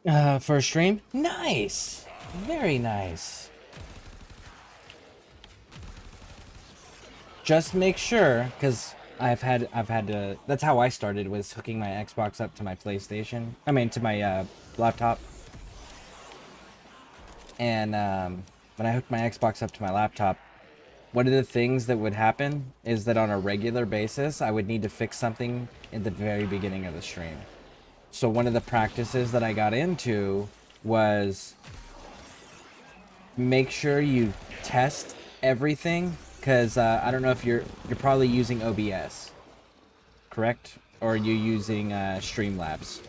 For a stream? Nice! Very nice. Just make sure, because I've had to, that's how I started, was hooking my Xbox up to my PlayStation. I mean, to my laptop. And when I hooked my Xbox up to my laptop, one of the things that would happen is that on a regular basis, I would need to fix something at the very beginning of the stream. So one of the practices that I got into was make sure you test everything, because I don't know if you're probably using OBS, correct? Or are you using Streamlabs?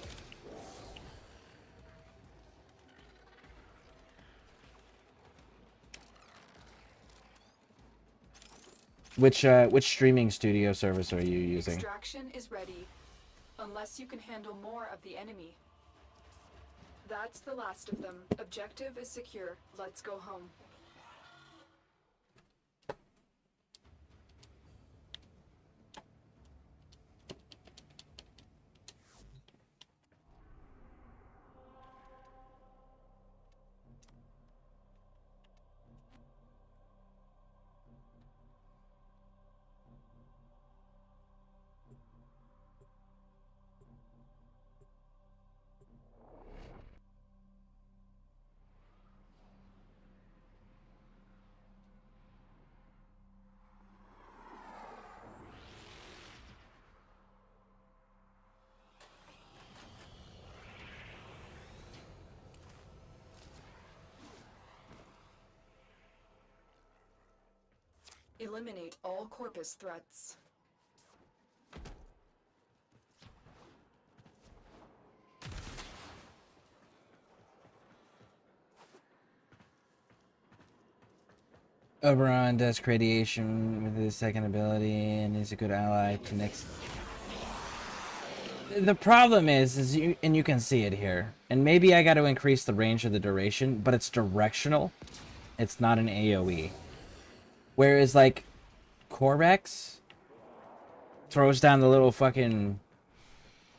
Which streaming studio service are you using? Extraction is ready, unless you can handle more of the enemy. That's the last of them. Objective is secure. Let's go home. Eliminate all corpus threats. Oberon does radiation with his second ability and is a good ally to next. The problem is you, and you can see it here, and maybe I got to increase the range of the duration, but it's directional. It's not an AoE. Whereas, like, Corvex throws down the little fucking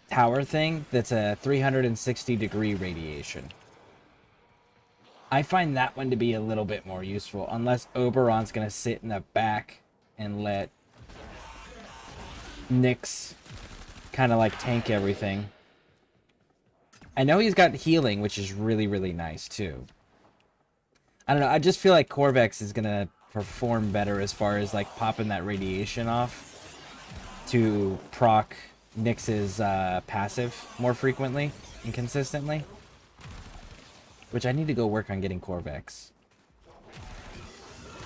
tower thing that's a 360-degree radiation. I find that one to be a little bit more useful, unless Oberon's gonna sit in the back and let Nyx kind of like tank everything. I know he's got healing, which is really, really nice too. I don't know, I just feel like Corvex is gonna perform better as far as like popping that radiation off to proc Nyx's passive more frequently and consistently. Which I need to go work on getting Corvex.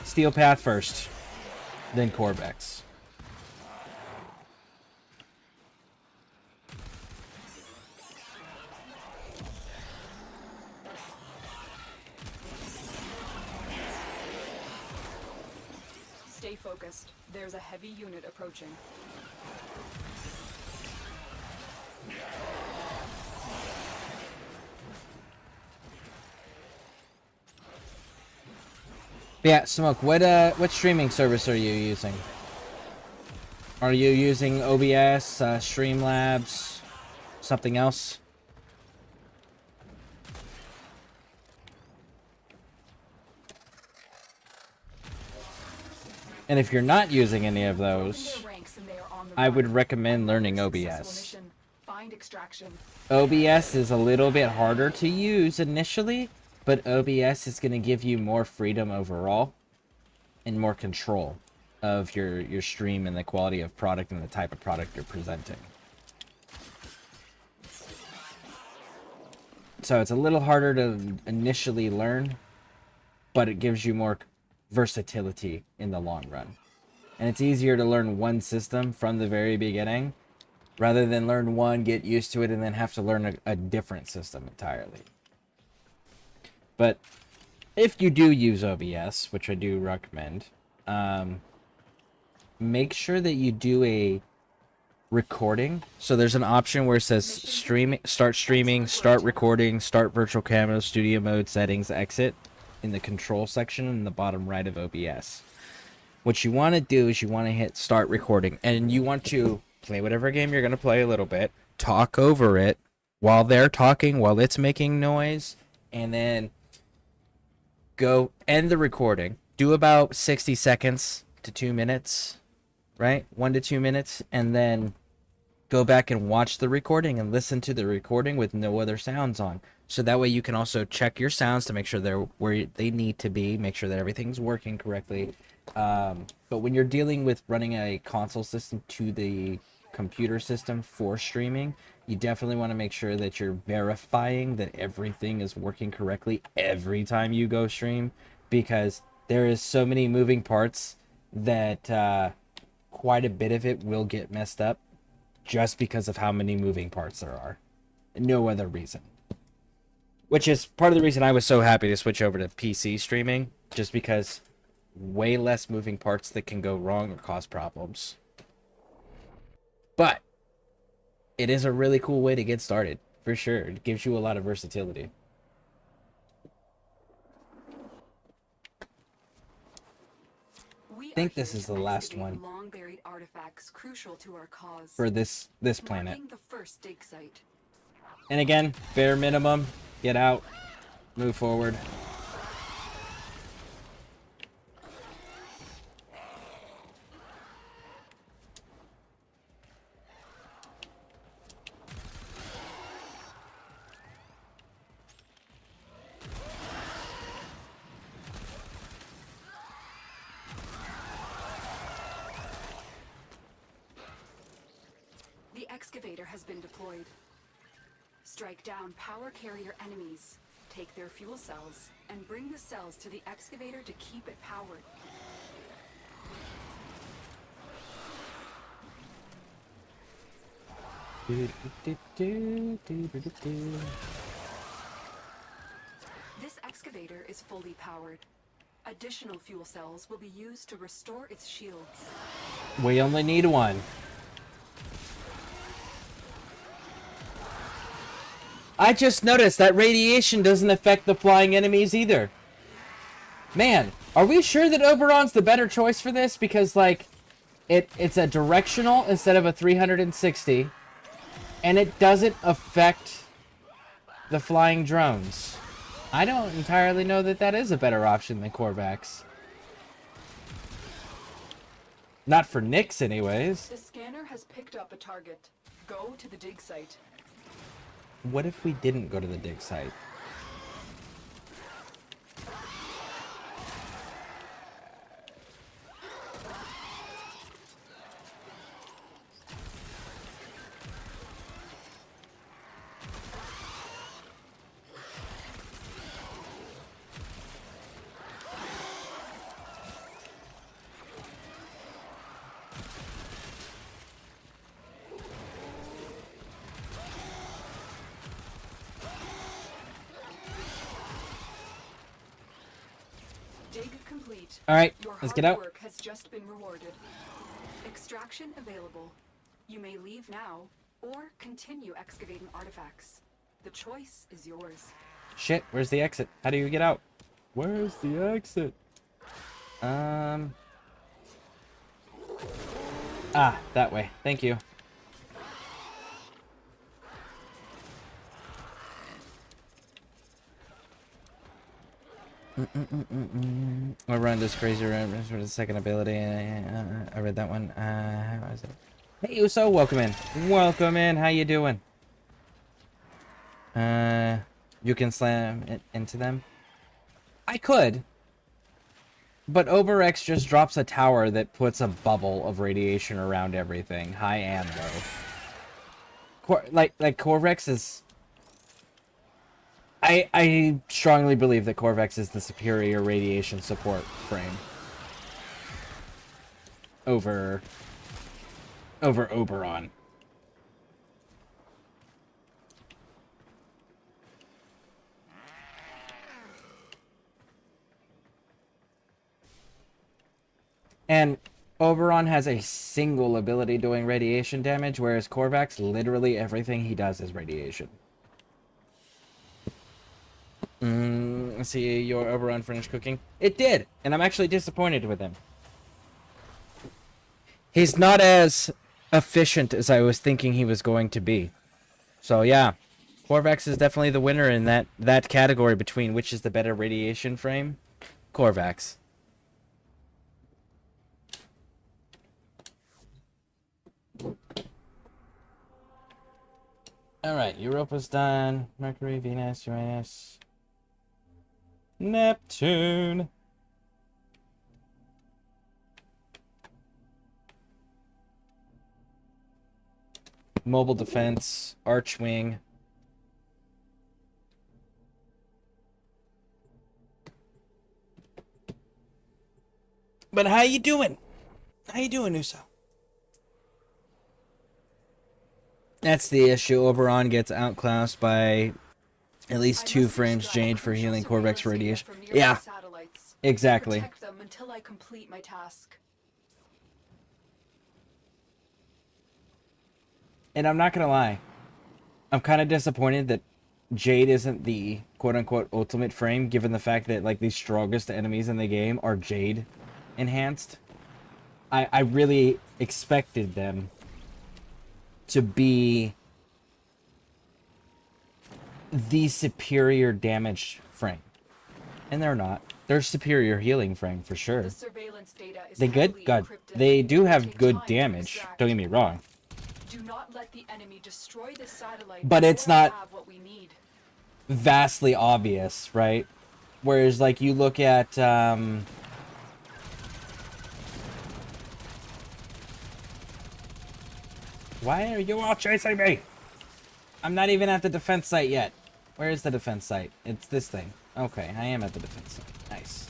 Steel Path first, then Corvex. Stay focused. There's a heavy unit approaching. Yeah, Smoke, what streaming service are you using? Are you using OBS, Streamlabs, something else? And if you're not using any of those, I would recommend learning OBS. Find extraction. OBS is a little bit harder to use initially, but OBS is going to give you more freedom overall and more control of your stream and the quality of product and the type of product you're presenting. So it's a little harder to initially learn, but it gives you more versatility in the long run. And it's easier to learn one system from the very beginning rather than learn one, get used to it, and then have to learn a different system entirely. But if you do use OBS, which I do recommend, make sure that you do a recording. So there's an option where it says start streaming, start recording, start virtual camera, studio mode, settings, exit in the control section in the bottom right of OBS. What you want to do is you want to hit start recording, and you want to play whatever game you're going to play a little bit, talk over it, while they're talking, while it's making noise, and then go end the recording. Do about 60 seconds to 2 minutes, right? 1 to 2 minutes, and then go back and watch the recording and listen to the recording with no other sounds on. So that way you can also check your sounds to make sure they're where they need to be, make sure that everything's working correctly. But when you're dealing with running a console system to the computer system for streaming, you definitely want to make sure that you're verifying that everything is working correctly every time you go stream, because there is so many moving parts that quite a bit of it will get messed up just because of how many moving parts there are. No other reason. Which is part of the reason I was so happy to switch over to PC streaming, just because way less moving parts that can go wrong or cause problems. But it is a really cool way to get started, for sure. It gives you a lot of versatility. I think this is the last one long-buried artifacts crucial to our cause. for this planet. Marking the first dig site. And again, bare minimum, get out, move forward. The excavator has been deployed. Strike down power carrier enemies, take their fuel cells, and bring the cells to the excavator to keep it powered. This excavator is fully powered. Additional fuel cells will be used to restore its shields. We only need one. I just noticed that radiation doesn't affect the flying enemies either. Man, are we sure that Oberon's the better choice for this? Because, like, it's a directional instead of a 360. And it doesn't affect the flying drones. I don't entirely know that that is a better option than Korvax. Not for Nyx, anyways. The scanner has picked up a target. Go to the dig site. What if we didn't go to the dig site? Dig complete. All right, Your let's hard get out. work has just been rewarded. Extraction available. You may leave now or continue excavating artifacts. The choice is yours. Shit, where's the exit? How do you get out? Where's the exit? Ah, that way. Thank you. We're running this crazy run for the second ability. I read that one. How is it? Hey, Uso, welcome in. Welcome in. How you doing? You can slam it into them. I could, but Oberex just drops a tower that puts a bubble of radiation around everything, high and low. Like Corvex is. I strongly believe that Corvex is the superior radiation support frame over Oberon. And Oberon has a single ability doing radiation damage, whereas Corvax, literally everything he does is radiation. Let's see, your Oberon finished cooking? It did, and I'm actually disappointed with him. He's not as efficient as I was thinking he was going to be. So yeah, Korvax is definitely the winner in that category between which is the better radiation frame. Korvax. Alright, Europa's done. Mercury, Venus, Uranus, Neptune. Mobile defense, Archwing. But how you doing? How you doing, Uso? That's the issue. Oberon gets outclassed by at least 2 frames Jade for healing Korvax radiation. Yeah, exactly. Protect them until I complete my task. And I'm not gonna lie, I'm kind of disappointed that Jade isn't the quote-unquote ultimate frame, given the fact that like the strongest enemies in the game are Jade enhanced. I really expected them to be the superior damage frame, and they're not. They're superior healing frame for sure. The surveillance data is They good? heavily God, encrypted. they do have Take good time to damage. extract. Don't get me wrong. Do not let the enemy destroy the satellite. But it's before I not have what we need. vastly obvious, right? Whereas, like, you look at, why are you all chasing me? I'm not even at the defense site yet. Where is the defense site? It's this thing. Okay, I am at the defense site. Nice.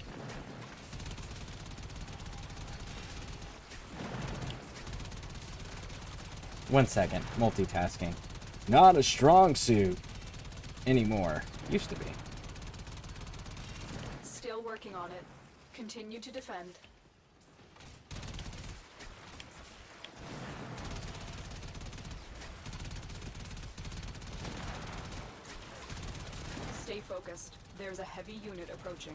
One second. Multitasking. Not a strong suit anymore. Used to be. Still working on it. Continue to defend. Stay focused. There's a heavy unit approaching.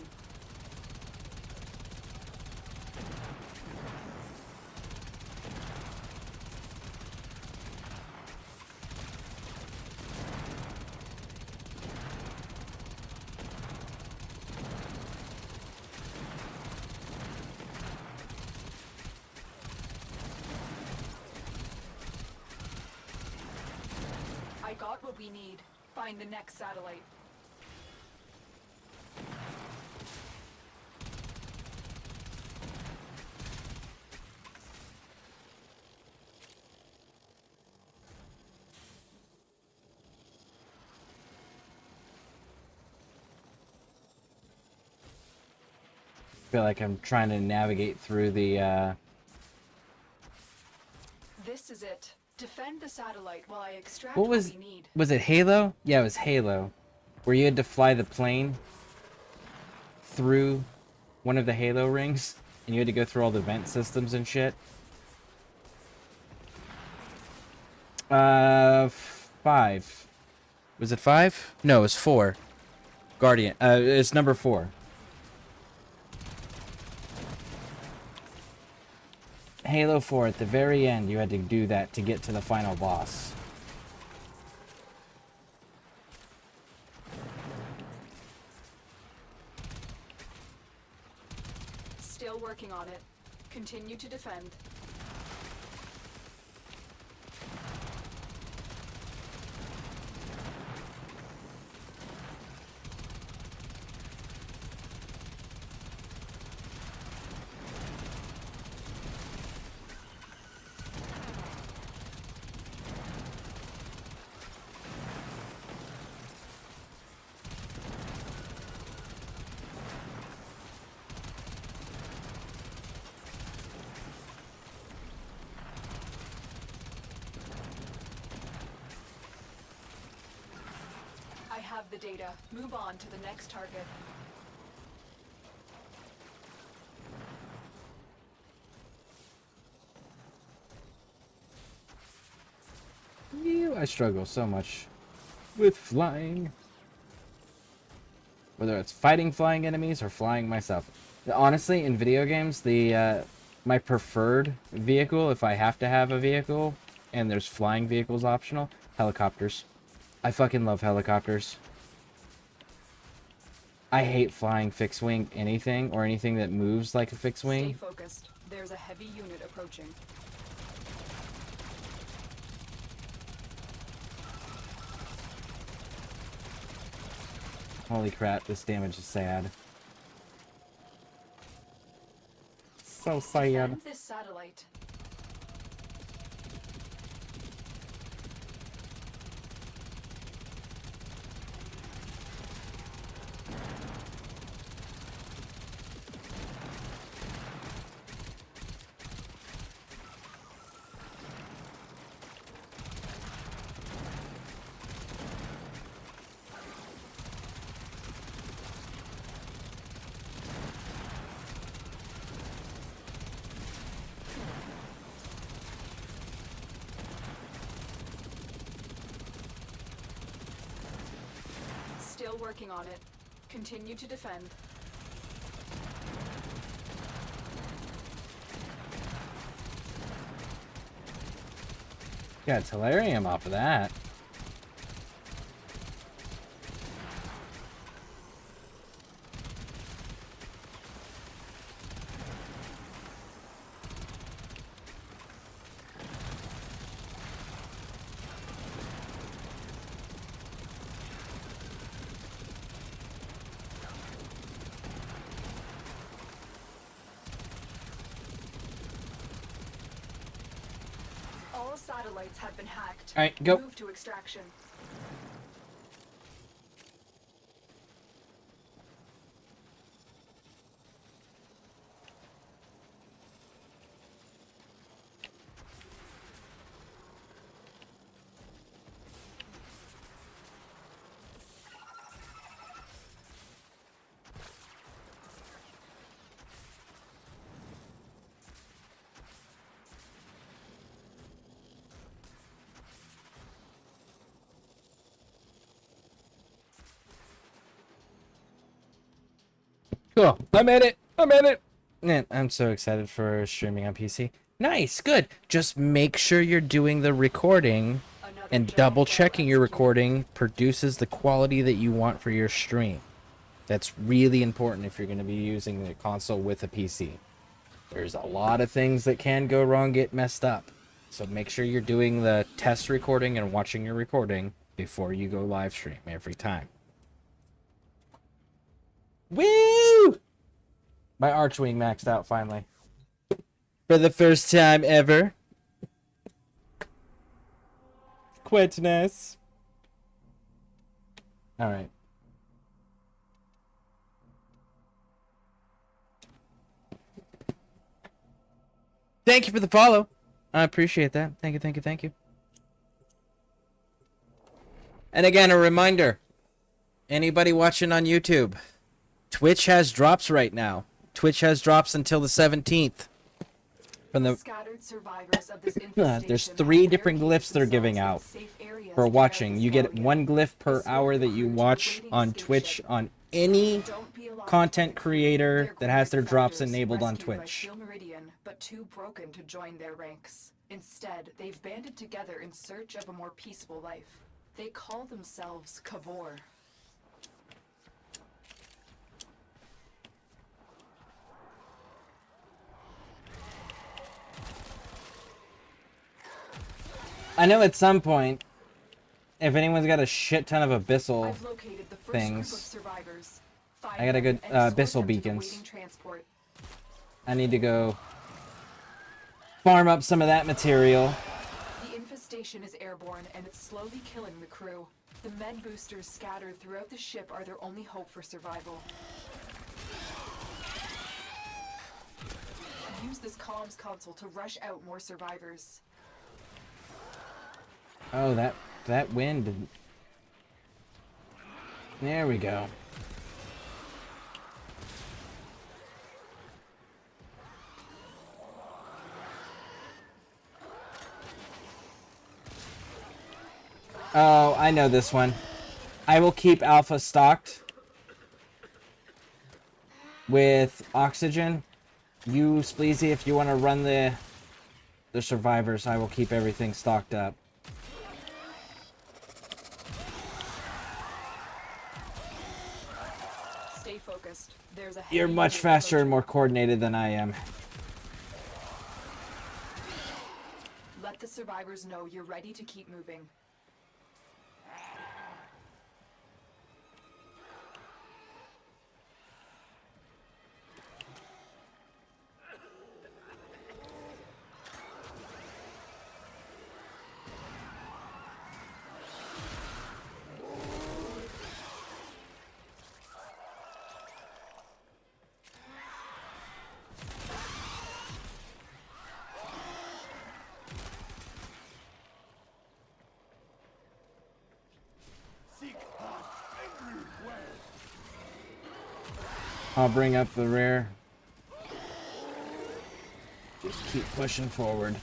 I got what we need. Find the next satellite. Feel like I'm trying to navigate through the, This is it. Defend the satellite while I extract what was we need. it Halo? Yeah, it was Halo. Where you had to fly the plane through one of the Halo rings, and you had to go through all the vent systems and shit. 5. Was it 5? No, it was 4. Guardian. It's number 4. Halo 4, at the very end, you had to do that to get to the final boss. Still working on it. Continue to defend. I have the data. Move on to the next target. I struggle so much with flying. Whether it's fighting flying enemies or flying myself. Honestly, in video games, my preferred vehicle, if I have to have a vehicle, and there's flying vehicles optional, helicopters. I fucking love helicopters. I hate flying fixed wing anything or anything that moves like a fixed Stay wing. focused. There's a heavy unit approaching. Holy crap, this damage is sad. So sad. Defend this satellite. Still working on it. Continue to defend. Got Tellurium off of that. All satellites have been hacked. All right, go. Move to extraction. Cool. I'm in it. I'm in it. Man, I'm so excited for streaming on PC. Nice. Good. Just make sure you're doing the recording Another and job double well checking your executed. recording produces the quality that you want for your stream. That's really important if you're going to be using the console with a PC. There's a lot of things that can go wrong, get messed up. So make sure you're doing the test recording and watching your recording before you go live stream every time. Woo! My Archwing maxed out finally. For the first time ever. Quite nice. Alright. Thank you for the follow. I appreciate that. Thank you, thank you, thank you. And again, a reminder. Anybody watching on YouTube, Twitch has drops right now. Twitch has drops until the 17th. From the Scattered survivors of this there's infestation 3 have different barricaded glyphs they're giving out themselves in safe areas for to watching. guard You the get Scalia. 1 glyph per Escort hour that the you crew to watch waiting on station. Twitch on any Don't be alarmed. content creator They're that has their quick drops defenders enabled on rescued by Twitch. Steel Meridian, but too broken to join their ranks. Instead, they've banded together in search of a more peaceful life. They call themselves Kavor. I know at some point, if anyone's got a shit ton of abyssal I've located the first things, group of survivors. I got a good abyssal beacons. Transport. I need to go farm up some of that material. The infestation is airborne and it's slowly killing the crew. The med boosters scattered throughout the ship are their only hope for survival. Use this comms console to rush out more survivors. Oh, that wind. There we go. Oh, I know this one. I will keep Alpha stocked with oxygen. You, Spleezy, if you want to run the survivors, I will keep everything stocked up. Stay focused. There's a You're heavy much unit faster and approaching. more coordinated than I am. Let the survivors know you're ready to keep moving. I'll bring up the rear. Just keep pushing forward.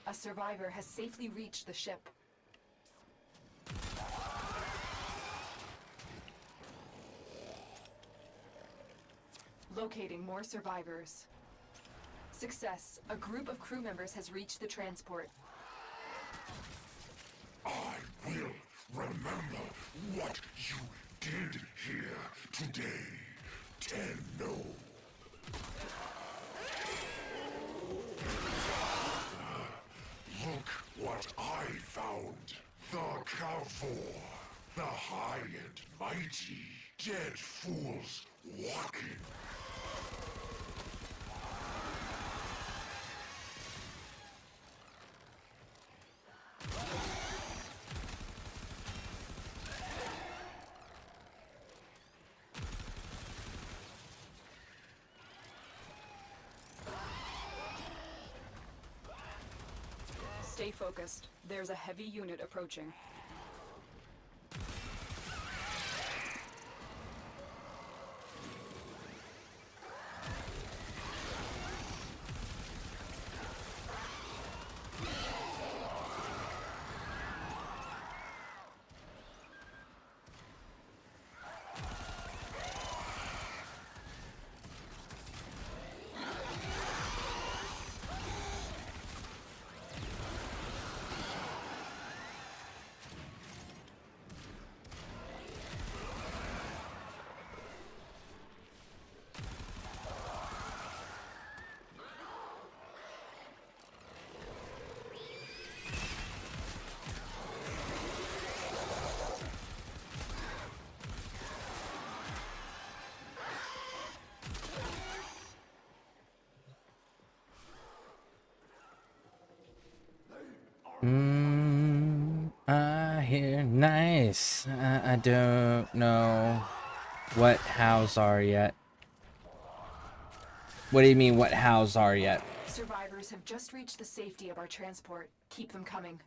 A survivor has safely reached the ship. Locating more survivors. Success. A group of crew members has reached the transport. I will remember what you did here today, Tenno. Look what I found. The Cavor. The high and mighty. Dead fools walking. Stay focused. There's a heavy unit approaching. I hear nice. I don't know what hows are yet. What do you mean, what hows are yet? Survivors have just reached the safety of our transport. Keep them coming.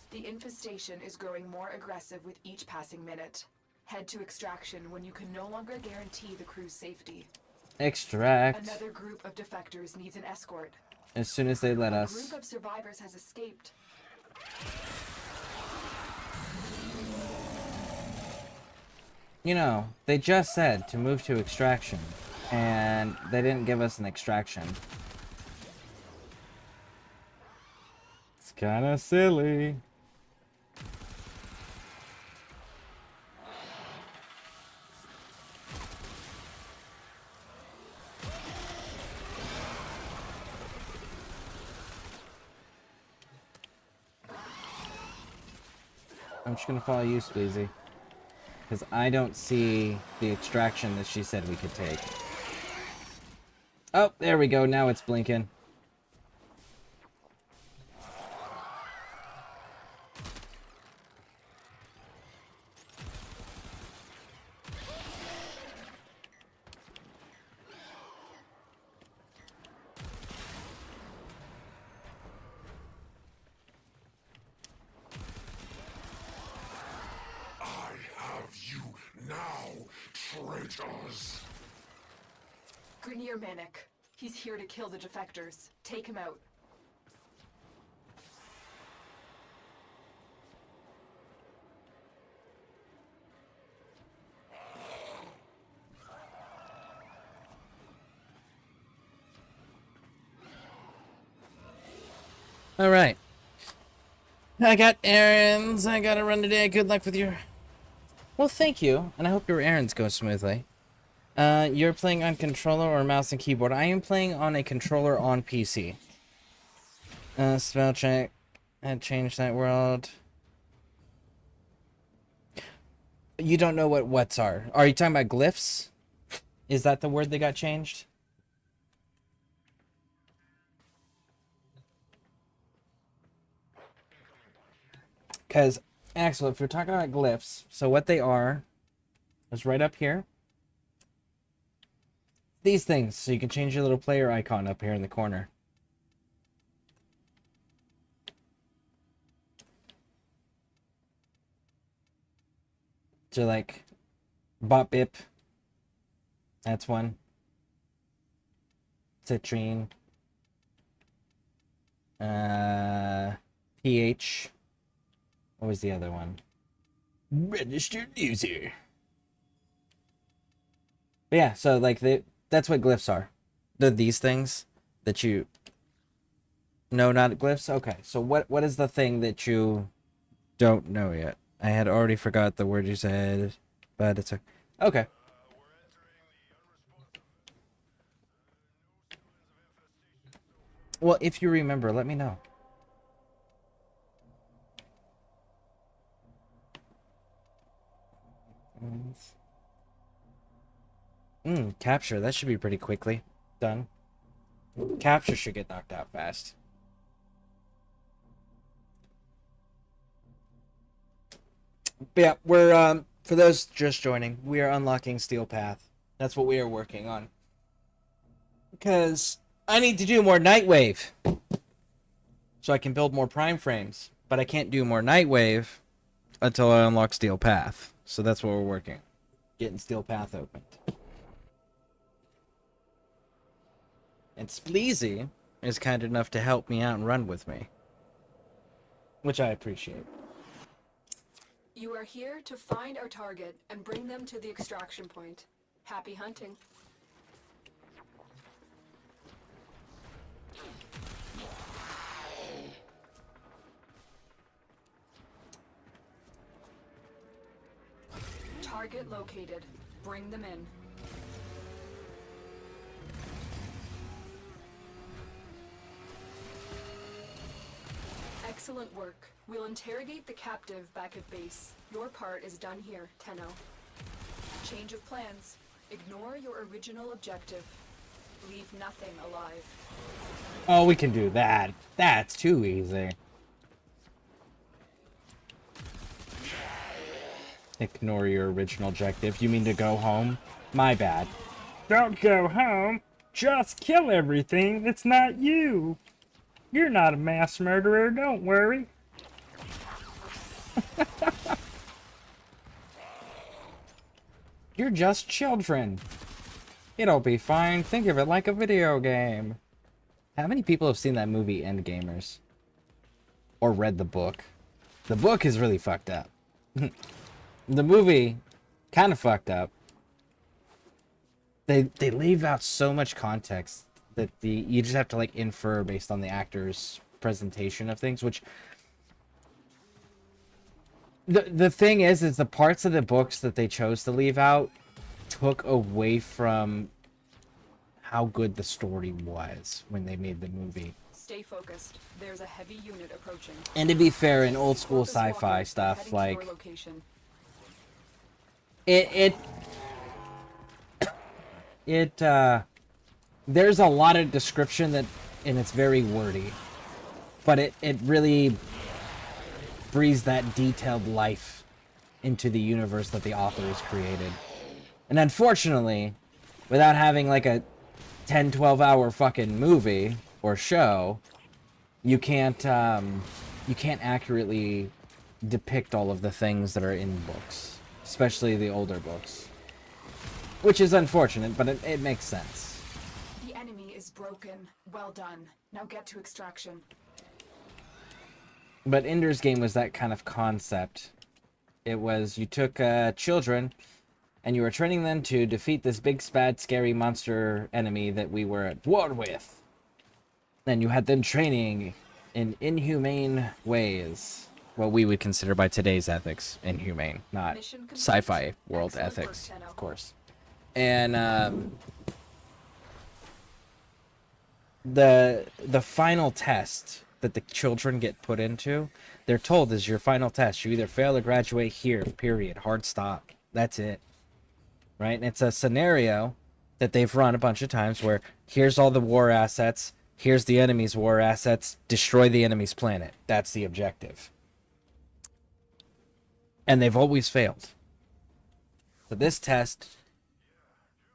The infestation is growing more aggressive with each passing minute. Head to extraction when you can no longer guarantee the crew's safety. Extract. Another group of defectors needs an escort. As soon as they let A us. group of survivors has escaped. You know, they just said to move to extraction, and they didn't give us an extraction. It's kind of silly. I'm just gonna follow you, Squeezy. Because I don't see the extraction that she said we could take. Oh, there we go. Now it's blinking. Traitors! Grenier Manic. He's here to kill the defectors. Take him out. All right. I got errands. I gotta run today. Good luck with your... Well, thank you, and I hope your errands go smoothly. You're playing on controller or mouse and keyboard? I am playing on a controller on PC. Spell check. And change that world. You don't know what what's are. Are you talking about glyphs? Is that the word that got changed? Because, Axel, if you're talking about glyphs, so what they are is right up here. These things, so you can change your little player icon up here in the corner. So like, bop bip. That's one. Citrine. PH. What was the other one? Registered user. But yeah, so like that's what glyphs are. They're these things that you... No, not glyphs? Okay, so what is the thing that you don't know yet? I had already forgot the word you said, but it's okay. Well, if you remember, let me know. Capture. That should be pretty quickly done. Capture should get knocked out fast. But yeah, we're, for those just joining, we are unlocking Steel Path. That's what we are working on. Because I need to do more Nightwave. So I can build more Prime Frames. But I can't do more Nightwave until I unlock Steel Path. So that's what we're working on. Getting Steel Path opened. And Spleezy is kind enough to help me out and run with me. Which I appreciate. You are here to find our target and bring them to the extraction point. Happy hunting. Target located. Bring them in. Excellent work. We'll interrogate the captive back at base. Your part is done here, Tenno. Change of plans. Ignore your original objective. Leave nothing alive. Oh, we can do that. That's too easy. Ignore your original objective. You mean to go home? My bad. Don't go home. Just kill everything. It's not you. You're not a mass murderer, don't worry. You're just children. It'll be fine. Think of it like a video game. How many people have seen that movie Endgamers? Or read the book? The book is really fucked up. The movie, kind of fucked up. They leave out so much context that you just have to like infer based on the actor's presentation of things, which the thing is the parts of the books that they chose to leave out took away from how good the story was when they made the movie. Stay focused. There's a heavy unit approaching. And to be fair, in old school sci-fi stuff, like there's a lot of description that, and it's very wordy, but it really breathes that detailed life into the universe that the author has created. And unfortunately, without having like a 10-12 hour fucking movie or show, you can't accurately depict all of the things that are in books, especially the older books. Which is unfortunate, but it makes sense. The enemy is broken. Well done. Now get to extraction. But Ender's Game was that kind of concept. It was, you took children, and you were training them to defeat this big, bad, scary monster enemy that we were at war with. Then you had them training in inhumane ways. What we would consider by today's ethics inhumane, not Mission complete. sci-fi world Excellent work, ethics, Tenno. of course. And the final test that the children get put into, they're told is your final test. You either fail or graduate here, period. Hard stop. That's it. Right? And it's a scenario that they've run a bunch of times where here's all the war assets, here's the enemy's war assets, destroy the enemy's planet. That's the objective. And they've always failed. So this test,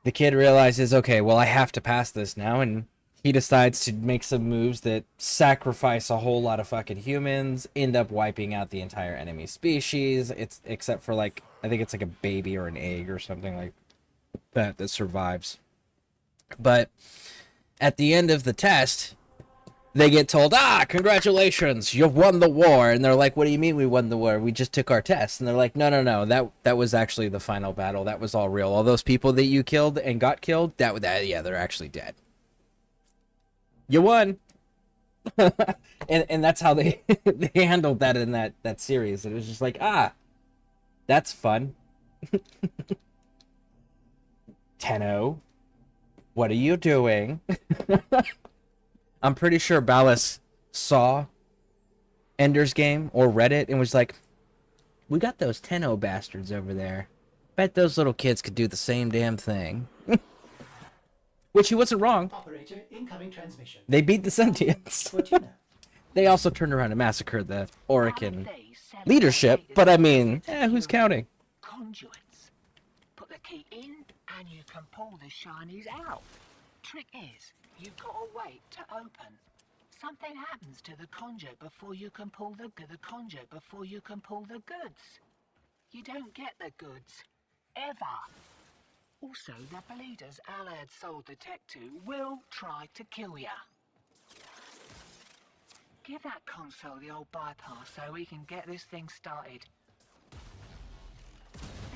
the kid realizes, okay, well, I have to pass this now, and he decides to make some moves that sacrifice a whole lot of fucking humans, end up wiping out the entire enemy species. It's except for, like, I think it's like a baby or an egg or something like that survives. But at the end of the test, they get told, congratulations, you've won the war. And they're like, what do you mean we won the war? We just took our test. And they're like, no, that was actually the final battle. That was all real. All those people that you killed and got killed, yeah, they're actually dead. You won. and that's how they they handled that in that series. It was just like, that's fun. Tenno, what are you doing? I'm pretty sure Ballas saw Ender's Game or read it and was like, we got those Tenno bastards over there. Bet those little kids could do the same damn thing. Which he wasn't wrong. Operator, incoming transmission. They beat the sentients. Fortuna. They also turned around and massacred the Orican leadership, but I mean, who's counting? Conduits. Put the key in and you can pull the shinies out. Trick is, you've got to wait to open. Something happens to the conduit before you can pull the goods. You don't get the goods. Ever. Also, the bleeders Alad sold the tech to will try to kill ya. Give that console the old bypass so we can get this thing started.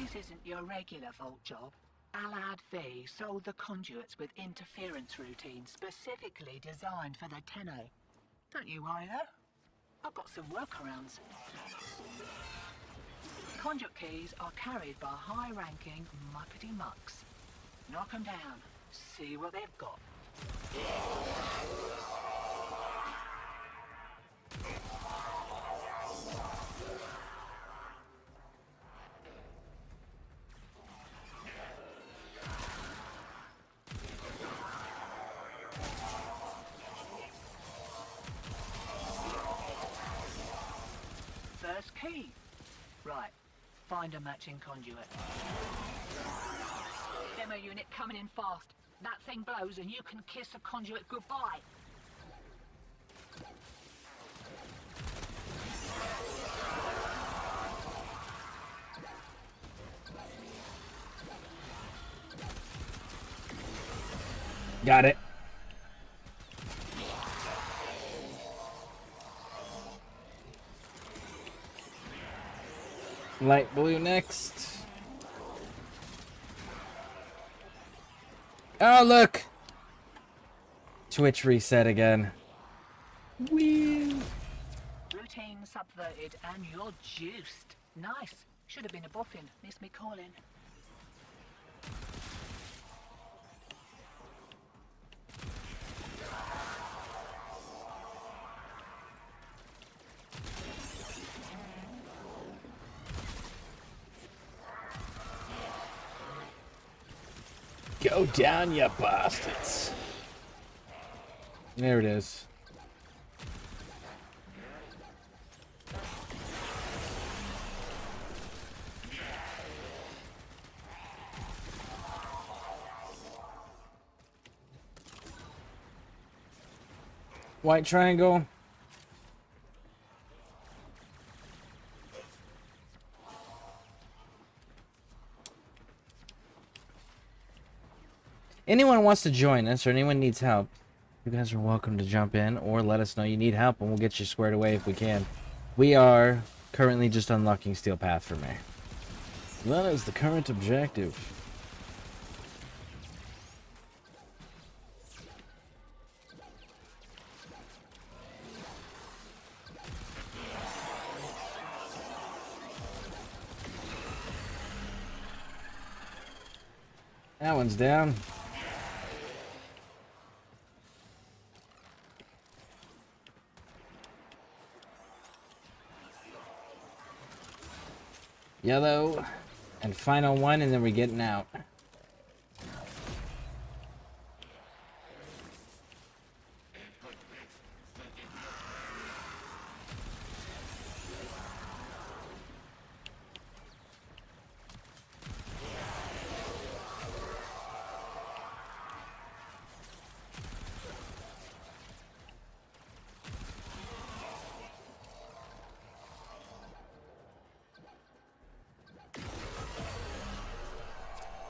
This isn't your regular vault job. Alad V sold the conduits with interference routines specifically designed for the Tenno. Don't you worry though. I've got some workarounds. Conduit keys are carried by high-ranking muckety mucks. Knock them down. See what they've got. First key. Right. Find a matching conduit. Demo unit coming in fast. That thing blows and you can kiss a conduit goodbye. Got it. Light blue next. Oh, look! Twitch reset again. Whee! Routine subverted and you're juiced. Nice. Should have been a boffin. Missed me calling. Go down, you bastards. There it is. White triangle. Anyone wants to join us or anyone needs help, you guys are welcome to jump in or let us know you need help and we'll get you squared away if we can. We are currently just unlocking Steel Path for me. That is the current objective. That one's down. Yellow. And final one, and then we're getting out.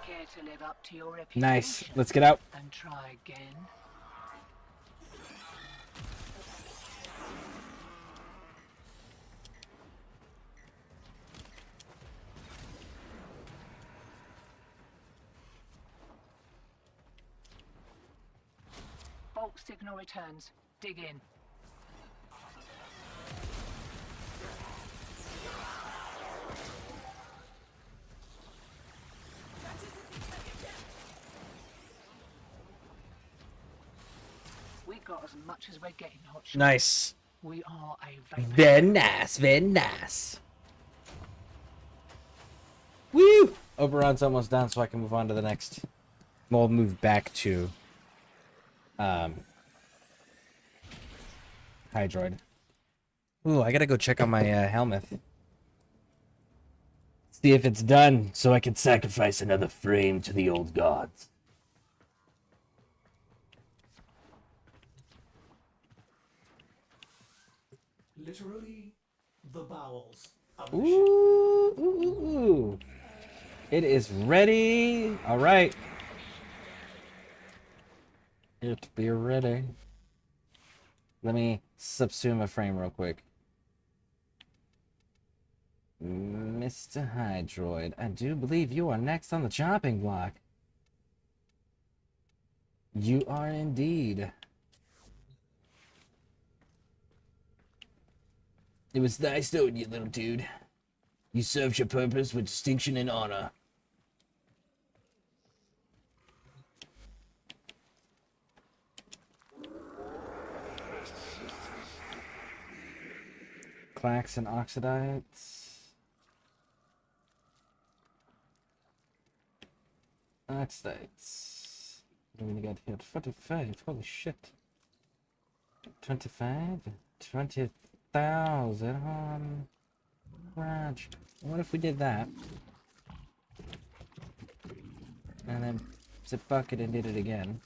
Care to live up to your reputation? Nice. Let's get out. And try again. Bulk signal returns. Dig in. We got as much as we're getting, hotshot. Nice. We are a vapor. Very nice. Very nice. Woo! Oberon's almost done, so I can move on to the next. We'll move back to Hydroid. Ooh, I gotta go check on my helmet. See if it's done, so I can sacrifice another frame to the old gods. Literally, the bowels of Ooh, the ship. ooh, ooh, ooh. It is ready. All right. It be ready. Let me subsume a frame real quick. Mr. Hydroid, I do believe you are next on the chopping block. You are indeed. It was nice knowing you, little dude. You served your purpose with distinction and honor. Clacks and oxidites. Oxidites. What do we got here? 45. Holy shit. 25? 20,000 on garage. What if we did that? And then zip bucket and did it again.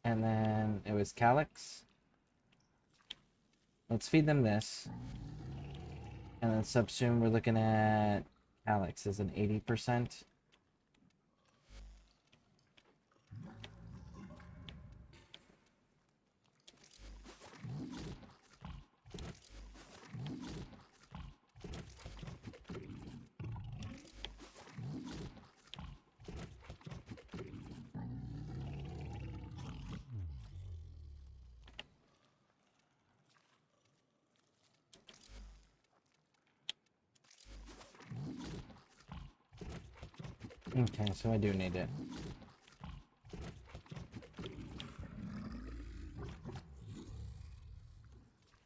And then it was Calyx. Let's feed them this. And then subsume, we're looking at Calyx as an 80%. Okay, so I do need it.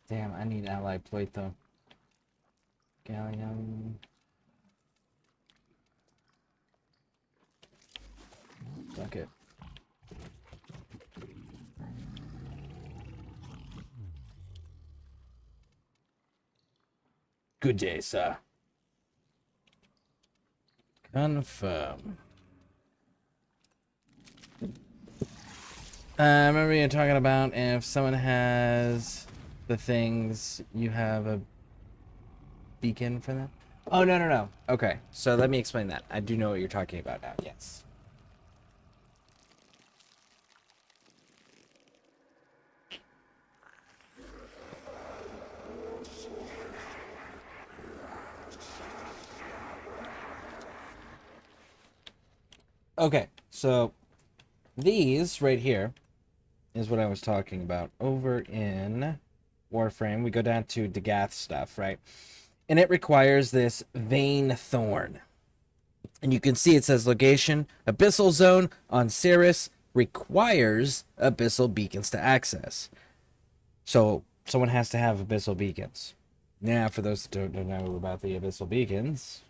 Damn, I need allied plate though. Gallium. Fuck it. Good day, sir. Confirm. Remember you were talking about if someone has the things, you have a beacon for them? Oh, no, no, no. Okay, so let me explain that. I do know what you're talking about now, yes. Okay, so these right here is what I was talking about. Over in Warframe, we go down to Dagath stuff, right? And it requires this vein thorn. And you can see it says location, Abyssal Zone on Cirrus, requires Abyssal Beacons to access. So someone has to have Abyssal Beacons. Now, for those that don't know about the Abyssal Beacons,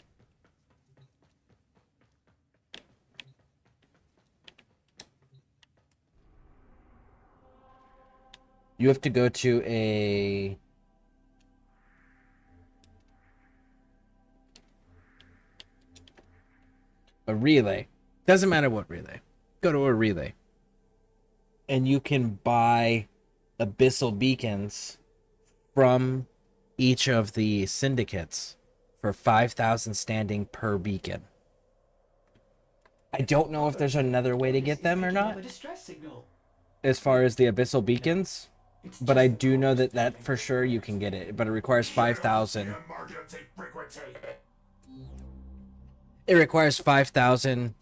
you have to go to a relay. Doesn't matter what relay. Go to a relay. And you can buy Abyssal Beacons from each of the syndicates for 5,000 standing per beacon. I don't know if there's another way to get them or not, A distress signal. as far as the Abyssal Beacons, but I do know that for sure you can get it, but it requires 5,000. It requires 5,000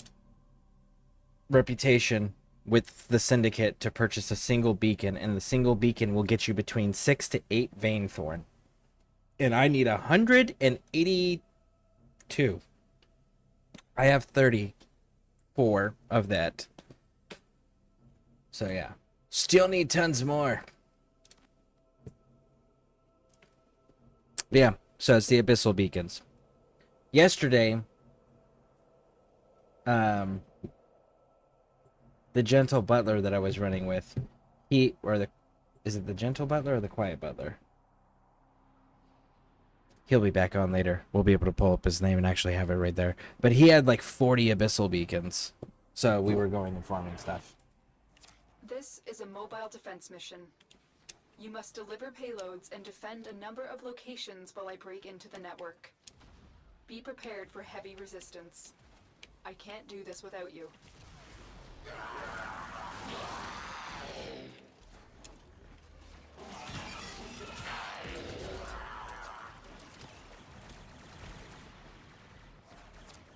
reputation with the syndicate to purchase a single beacon, and the single beacon will get you between 6 to 8 vein thorn. And I need 182. I have 34 of that. So yeah, still need tons more. Yeah, so it's the Abyssal Beacons. Yesterday, the gentle butler that I was running with, is it the gentle butler or the quiet butler? He'll be back on later. We'll be able to pull up his name and actually have it right there. But he had like 40 Abyssal Beacons. So we were going and farming stuff. This is a mobile defense mission. You must deliver payloads and defend a number of locations while I break into the network. Be prepared for heavy resistance. I can't do this without you.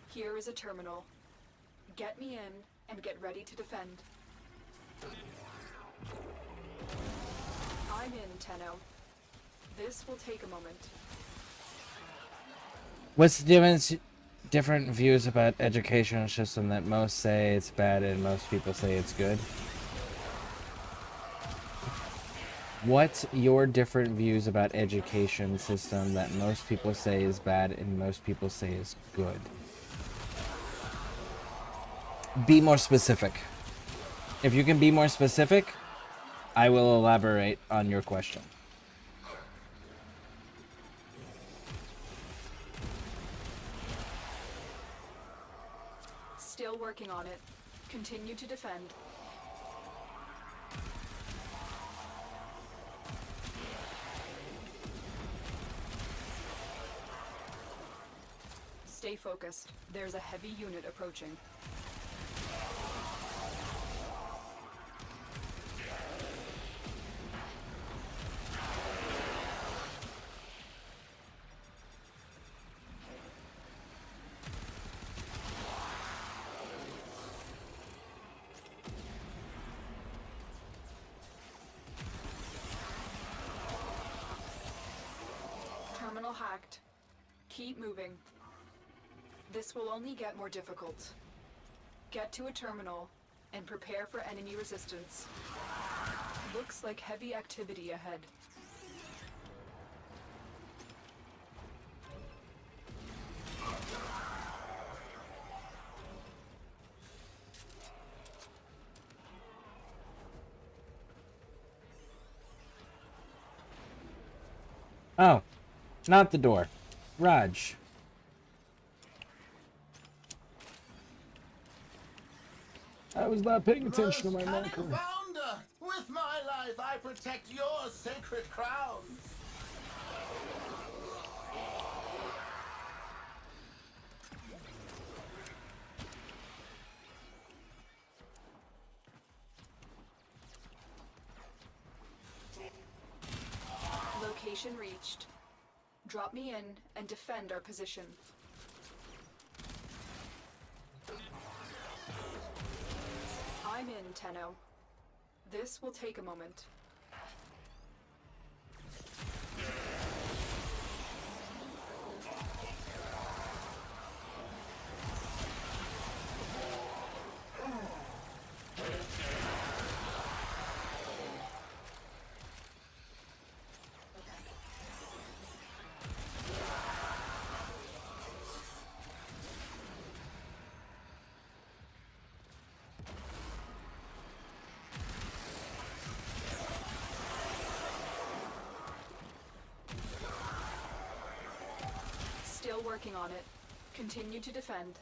Here is a terminal. Get me in and get ready to defend. I'm in, Tenno. This will take a moment. What's the different views about educational system that most say it's bad and most people say it's good? What's your different views about education system that most people say is bad and most people say is good? Be more specific. If you can be more specific, I will elaborate on your question. Still working on it. Continue to defend. Stay focused. There's a heavy unit approaching. Terminal hacked. Keep moving. This will only get more difficult. Get to a terminal and prepare for enemy resistance. Looks like heavy activity ahead. Oh, not the door. Raj. I was not paying attention to my marker. Founder, with my life I protect your sacred crowns. Location reached. Drop me in and defend our position. I'm in, Tenno. This will take a moment. working on it. Continue to defend.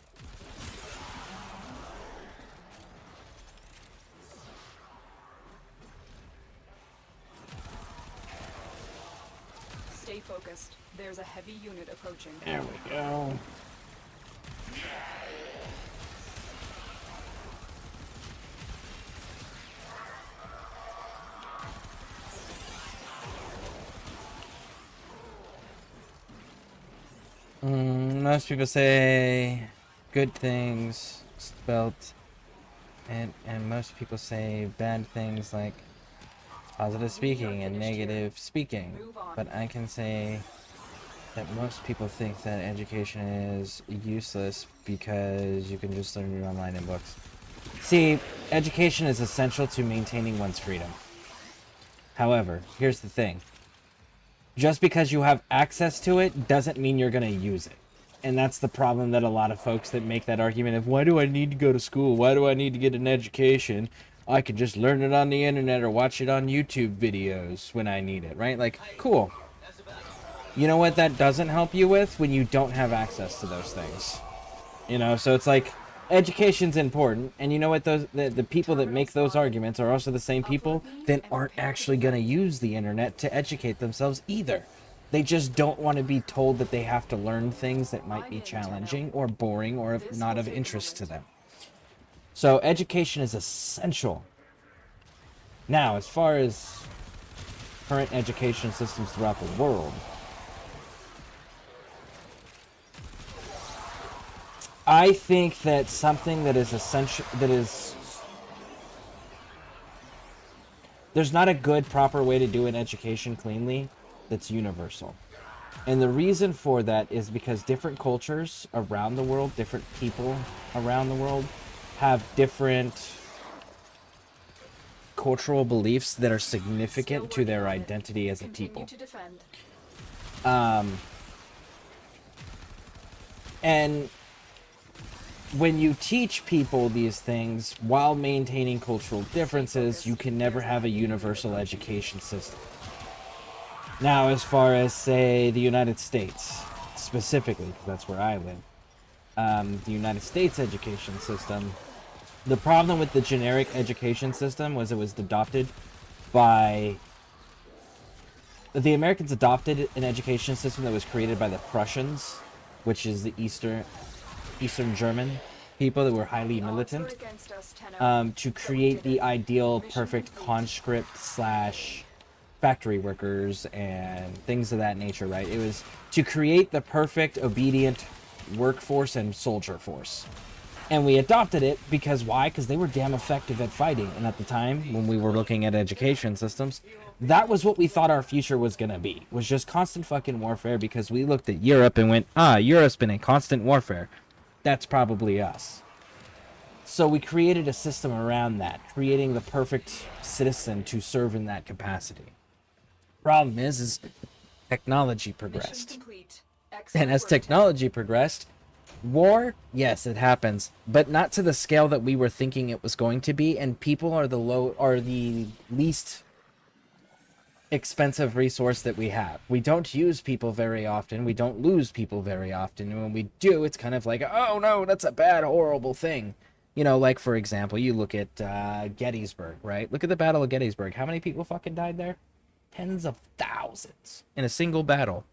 Stay focused. There's a heavy unit approaching. There we go. Most people say good things spelled, and most people say bad things like positive speaking and negative speaking. But I can say that most people think that education is useless because you can just learn it online in books. See, education is essential to maintaining one's freedom. However, here's the thing. Just because you have access to it doesn't mean you're going to use it. And that's the problem that a lot of folks that make that argument of, why do I need to go to school? Why do I need to get an education? I can just learn it on the internet or watch it on YouTube videos when I need it, right? Like, cool. You know what that doesn't help you with? When you don't have access to those things. You know, so it's like, education's important, and you know what, those the people that make those arguments are also the same people that aren't actually going to use the internet to educate themselves either. They just don't want to be told that they have to learn things that might be challenging or boring or not of interest to them. So education is essential. Now, as far as current education systems throughout the world, I think that something that is essential, there's not a good, proper way to do an education cleanly that's universal. And the reason for that is because different cultures around the world, different people around the world, have different cultural beliefs that are significant to their identity as a people. And when you teach people these things while maintaining cultural differences, you can never have a universal education system. Now, as far as, say, the United States, specifically, because that's where I live, the United States education system, the problem with the generic education system was it was adopted by... The Americans adopted an education system that was created by the Prussians, which is the Eastern German people that were highly militant, to create the ideal perfect conscript / factory workers and things of that nature, right? It was to create the perfect obedient workforce and soldier force. And we adopted it because why? Because they were damn effective at fighting. And at the time, when we were looking at education systems, that was what we thought our future was going to be, was just constant fucking warfare, because we looked at Europe and went, Europe's been in constant warfare. That's probably us. So we created a system around that, creating the perfect citizen to serve in that capacity. Problem is technology progressed. And as technology progressed, war, yes, it happens, but not to the scale that we were thinking it was going to be, and people are the least expensive resource that we have. We don't use people very often. We don't lose people very often. And when we do, it's kind of like, oh no, that's a bad, horrible thing. You know, like, for example, you look at Gettysburg, right? Look at the Battle of Gettysburg. How many people fucking died there? Tens of thousands in a single battle.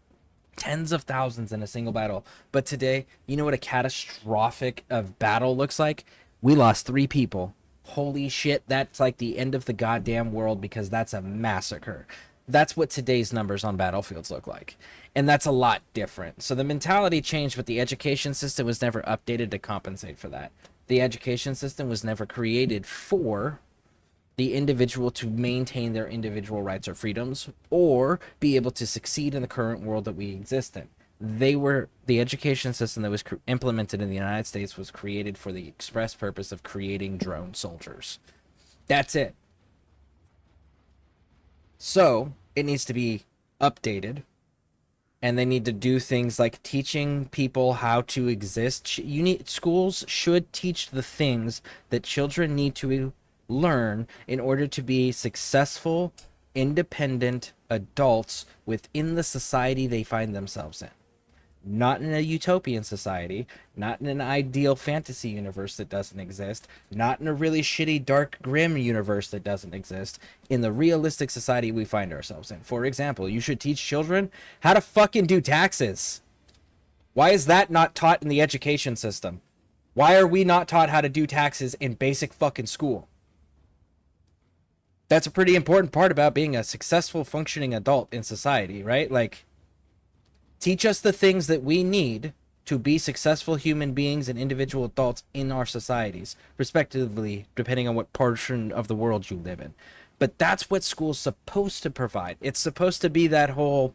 Tens of thousands in a single battle. But today, you know what a catastrophic of battle looks like? We lost 3 people. Holy shit, that's like the end of the goddamn world, because that's a massacre. That's what today's numbers on battlefields look like. And that's a lot different. So the mentality changed, but the education system was never updated to compensate for that. The education system was never created for the individual to maintain their individual rights or freedoms, or be able to succeed in the current world that we exist in. The education system that was implemented in the United States was created for the express purpose of creating drone soldiers. That's it. So it needs to be updated, and they need to do things like teaching people how to exist. Schools should teach the things that children need to learn in order to be successful, independent adults within the society they find themselves in. not in a utopian society, not in an ideal fantasy universe that doesn't exist, not in a really shitty dark grim universe that doesn't exist, in the realistic society we find ourselves in. For example, you should teach children how to fucking do taxes. Why is that not taught in the education system? Why are we not taught how to do taxes in basic fucking school? That's a pretty important part about being a successful functioning adult in society, right? Like, teach us the things that we need to be successful human beings and individual adults in our societies, respectively, depending on what portion of the world you live in. But that's what school's supposed to provide. It's supposed to be that whole,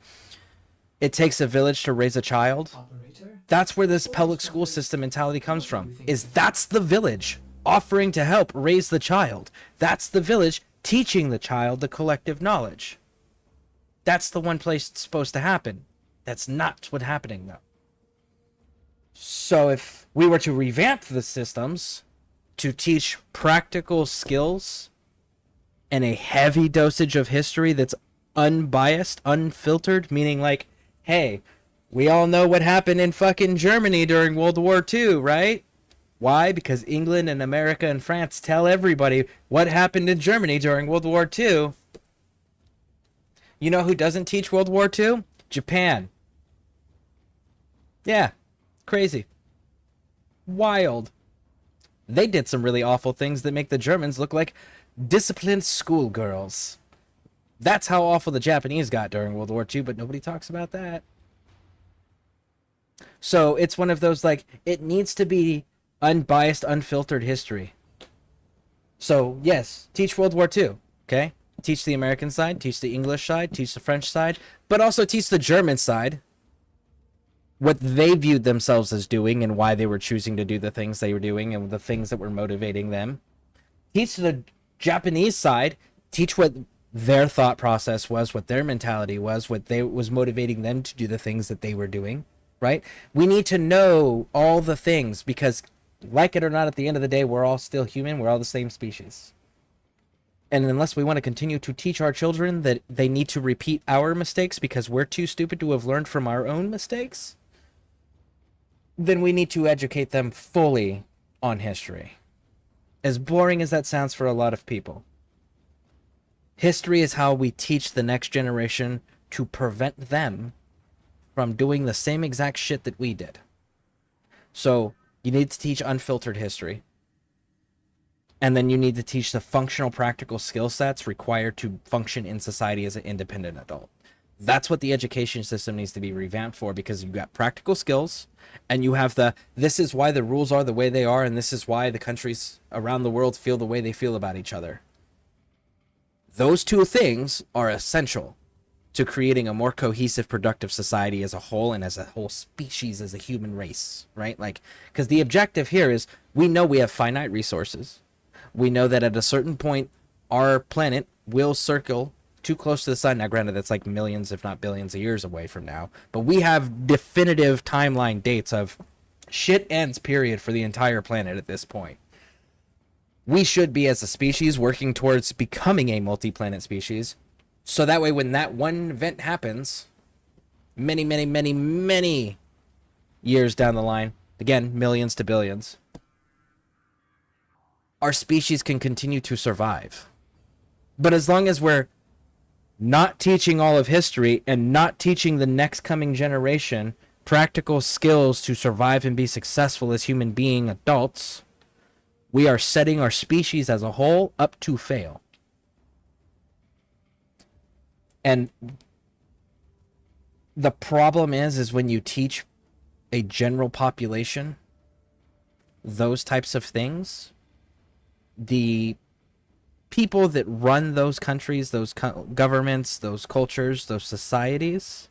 it takes a village to raise a child. Operator? That's where this public school system mentality comes from, is that's the village offering to help raise the child. That's the village teaching the child the collective knowledge. That's the one place it's supposed to happen. That's not what's happening, though. So if we were to revamp the systems to teach practical skills and a heavy dosage of history that's unbiased, unfiltered, meaning like, hey, we all know what happened in fucking Germany during World War II, right? Why? Because England and America and France tell everybody what happened in Germany during World War II. You know who doesn't teach World War II? Japan. Yeah, crazy. Wild. They did some really awful things that make the Germans look like disciplined schoolgirls. That's how awful the Japanese got during World War II, but nobody talks about that. So it's one of those, like, it needs to be unbiased, unfiltered history. So, yes, teach World War II, okay? Teach the American side, teach the English side, teach the French side, but also teach the German side what they viewed themselves as doing and why they were choosing to do the things they were doing and the things that were motivating them. Teach the Japanese side, teach what their thought process was, what their mentality was, what was motivating them to do the things that they were doing, right? We need to know all the things because, like it or not, at the end of the day, we're all still human. We're all the same species. And unless we want to continue to teach our children that they need to repeat our mistakes because we're too stupid to have learned from our own mistakes, then we need to educate them fully on history. As boring as that sounds for a lot of people. History is how we teach the next generation to prevent them from doing the same exact shit that we did. So, you need to teach unfiltered history. And then you need to teach the functional, practical skill sets required to function in society as an independent adult. That's what the education system needs to be revamped for, because you've got practical skills and you have this is why the rules are the way they are, and this is why the countries around the world feel the way they feel about each other. Those two things are essential to creating a more cohesive, productive society as a whole and as a whole species, as a human race, right? Like, because the objective here is we know we have finite resources. We know that at a certain point, our planet will circle too close to the sun. Now, granted, that's like millions, if not billions of years away from now. But we have definitive timeline dates of shit ends, period, for the entire planet at this point. We should be, as a species, working towards becoming a multi-planet species. So that way, when that one event happens, many, many, many, many years down the line, again, millions to billions, our species can continue to survive. But as long as we're not teaching all of history and not teaching the next coming generation practical skills to survive and be successful as human being adults, we are setting our species as a whole up to fail. And the problem is when you teach a general population those types of things, the people that run those countries, those governments, those cultures, those societies,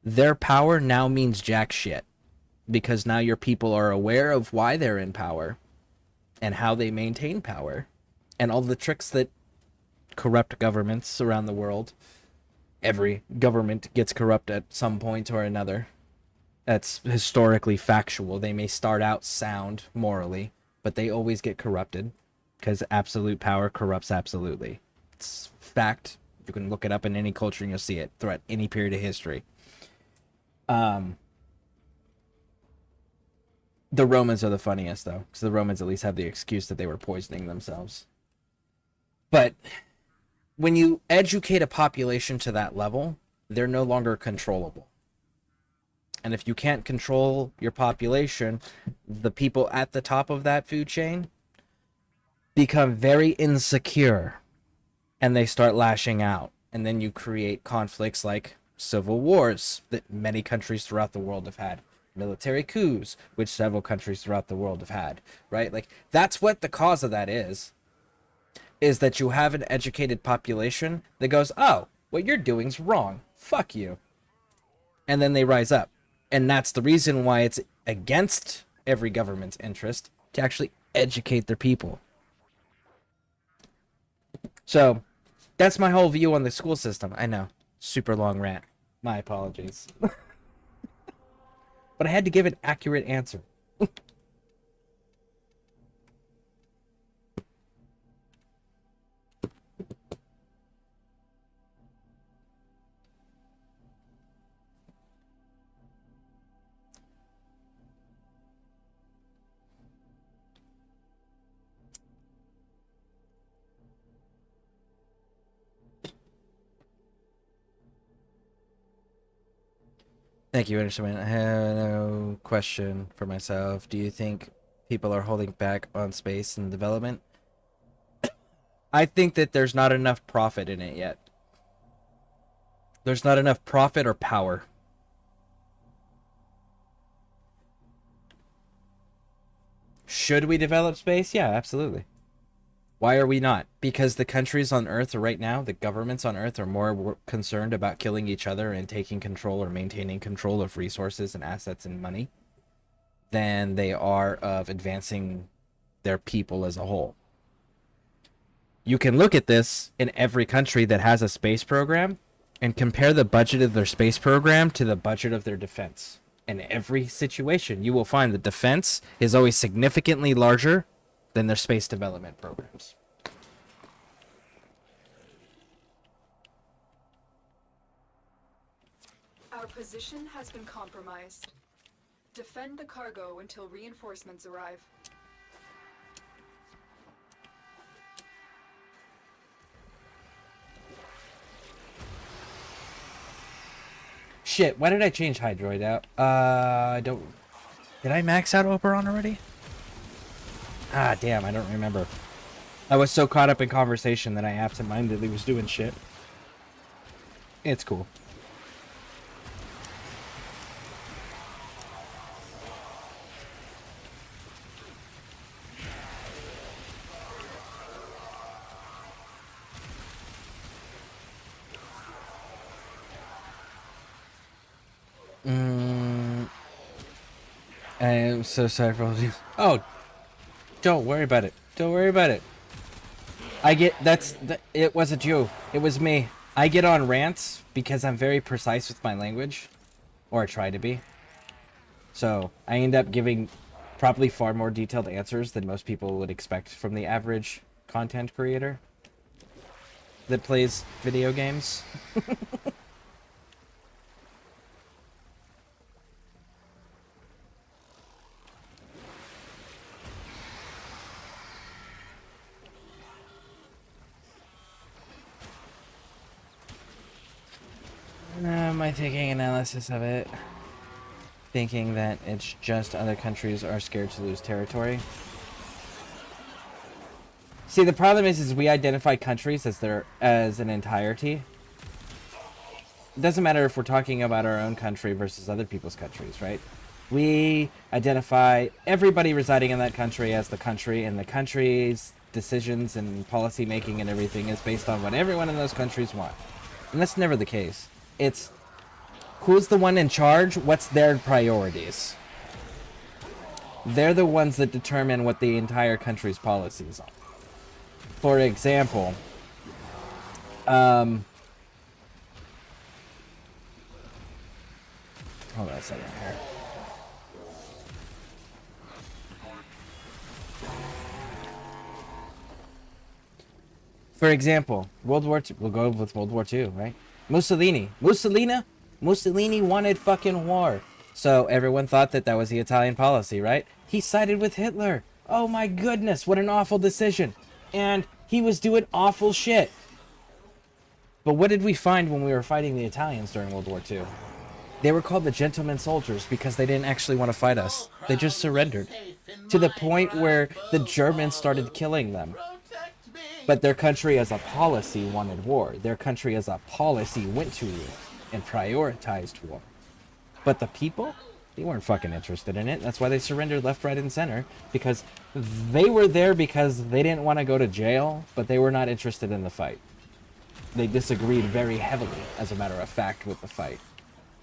their power now means jack shit. Because now your people are aware of why they're in power and how they maintain power and all the tricks that corrupt governments around the world. Every government gets corrupt at some point or another. That's historically factual. They may start out sound morally, but they always get corrupted because absolute power corrupts absolutely. It's fact. You can look it up in any culture and you'll see it throughout any period of history. The Romans are the funniest, though, because the Romans at least have the excuse that they were poisoning themselves. But when you educate a population to that level, they're no longer controllable. And if you can't control your population, the people at the top of that food chain become very insecure and they start lashing out. And then you create conflicts like civil wars that many countries throughout the world have had, military coups, which several countries throughout the world have had, right? Like, that's what the cause of that is that you have an educated population that goes, oh, what you're doing's wrong. Fuck you. And then they rise up. And that's the reason why it's against every government's interest to actually educate their people. So, that's my whole view on the school system. I know. Super long rant. My apologies. But I had to give an accurate answer. Thank you, Anderson. I have no question for myself. Do you think people are holding back on space and development? I think that there's not enough profit in it yet. There's not enough profit or power. Should we develop space? Yeah, absolutely. Why are we not? Because the countries on Earth right now, the governments on Earth are more concerned about killing each other and taking control or maintaining control of resources and assets and money than they are of advancing their people as a whole. You can look at this in every country that has a space program and compare the budget of their space program to the budget of their defense. In every situation, you will find the defense is always significantly larger than their space development programs. Our position has been compromised. Defend the cargo until reinforcements arrive. Shit, why did I change Hydroid out? I don't... Did I max out Operon already? Ah, damn, I don't remember. I was so caught up in conversation that I absentmindedly was doing shit. It's cool. I am so sorry for all of you. Oh, don't worry about it. Don't worry about it. It wasn't you. It was me. I get on rants because I'm very precise with my language. Or I try to be. So, I end up giving probably far more detailed answers than most people would expect from the average content creator that plays video games. My thinking analysis of it, thinking that it's just other countries are scared to lose territory. See, the problem is we identify countries as an entirety. It doesn't matter if we're talking about our own country versus other people's countries, right? We identify everybody residing in that country as the country, and the country's decisions and policy making and everything is based on what everyone in those countries want. And that's never the case. It's who's the one in charge, what's their priorities. They're the ones that determine what the entire country's policies are. For example, hold on a second here. For example, World War II. We'll go with World War II, right? Mussolini wanted fucking war. So everyone thought that that was the Italian policy, right? He sided with Hitler. Oh my goodness, what an awful decision. And he was doing awful shit. But what did we find when we were fighting the Italians during World War II? They were called the gentlemen soldiers because they didn't actually want to fight us. They just surrendered. To the point where the Germans started killing them. Protect me. But their country as a policy wanted war. Their country as a policy went to war and prioritized war. But the people, they weren't fucking interested in it. That's why they surrendered left, right, and center. Because they were there because they didn't want to go to jail, but they were not interested in the fight. They disagreed very heavily, as a matter of fact, with the fight.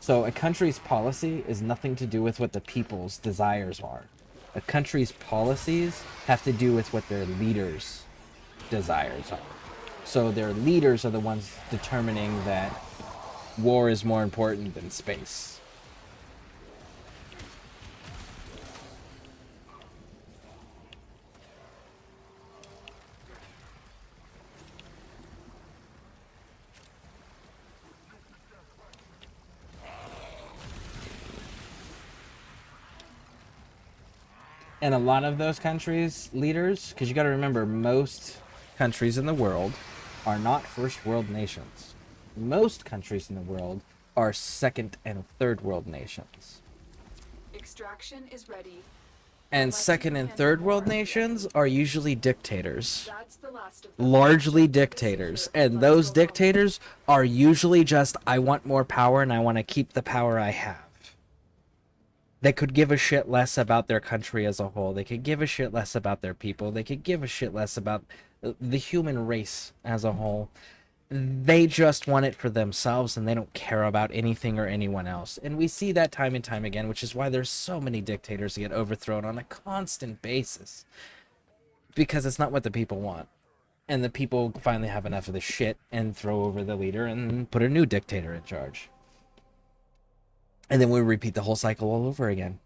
So a country's policy is nothing to do with what the people's desires are. A country's policies have to do with what their leaders' desires are. So their leaders are the ones determining that war is more important than space. And a lot of those countries' leaders, because you got to remember, most countries in the world are not first world nations. Most countries in the world are second and third world nations. Extraction is ready. And second and third world nations are usually dictators. That's the last of them. Largely dictators. And those dictators are usually just, I want more power and I want to keep the power I have. They could give a shit less about their country as a whole. They could give a shit less about their people. They could give a shit less about the human race as a whole. They just want it for themselves and they don't care about anything or anyone else. And we see that time and time again, which is why there's so many dictators that get overthrown on a constant basis. Because it's not what the people want. And the people finally have enough of the shit and throw over the leader and put a new dictator in charge. And then we repeat the whole cycle all over again.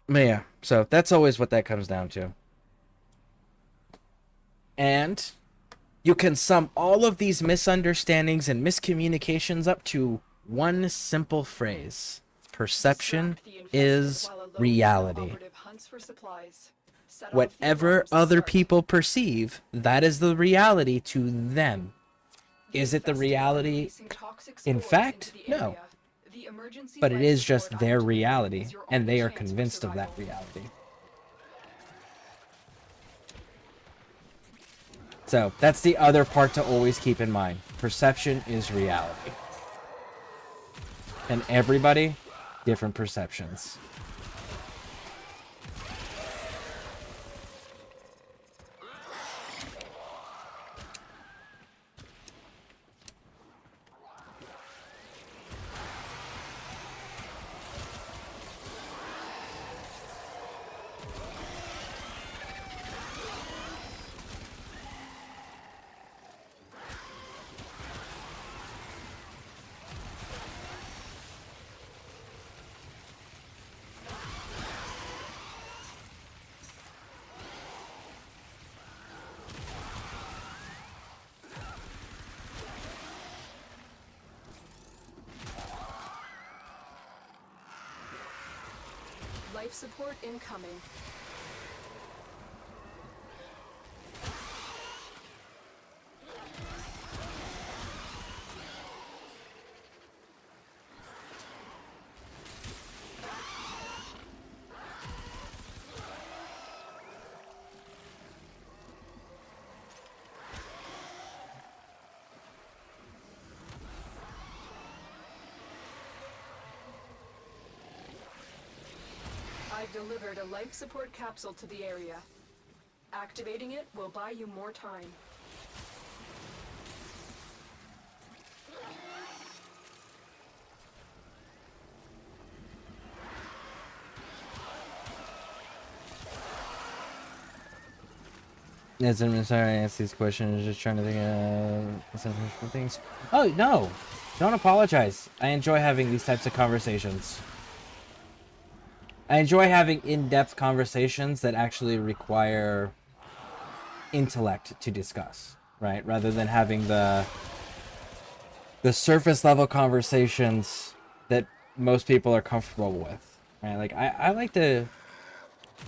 But yeah, so that's always what that comes down to. And you can sum all of these misunderstandings and miscommunications up to one simple phrase. Perception is reality. Whatever other people perceive, that is the reality to them. Is it the reality? In fact, no. But it is just their reality, and they are convinced of that reality. So, that's the other part to always keep in mind. Perception is reality. And everybody, different perceptions. Life support incoming. I've delivered a life support capsule to the area. Activating it will buy you more time. Yes, I'm sorry I asked these questions. Just trying to think of some things. Oh, no. Don't apologize. I enjoy having these types of conversations. I enjoy having in-depth conversations that actually require intellect to discuss. right? Rather than having the surface level conversations that most people are comfortable with, right? Like I like to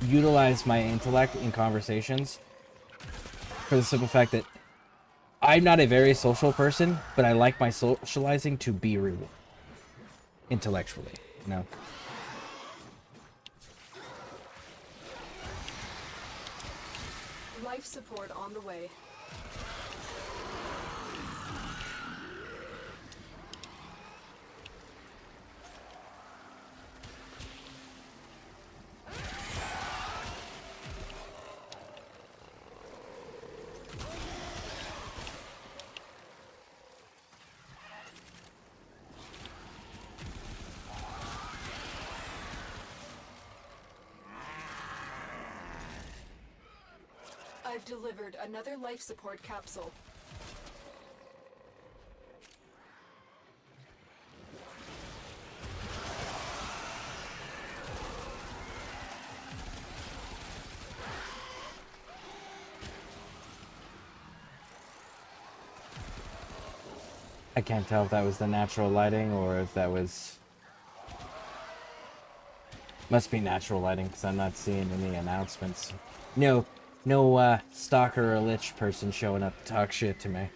utilize my intellect in conversations for the simple fact that I'm not a very social person, but I like my socializing to be rewarded intellectually, you know? Life support on the way. I've delivered another life support capsule. I can't tell if that was the natural lighting or if that was... Must be natural lighting because I'm not seeing any announcements. No stalker or lich person showing up to talk shit to me.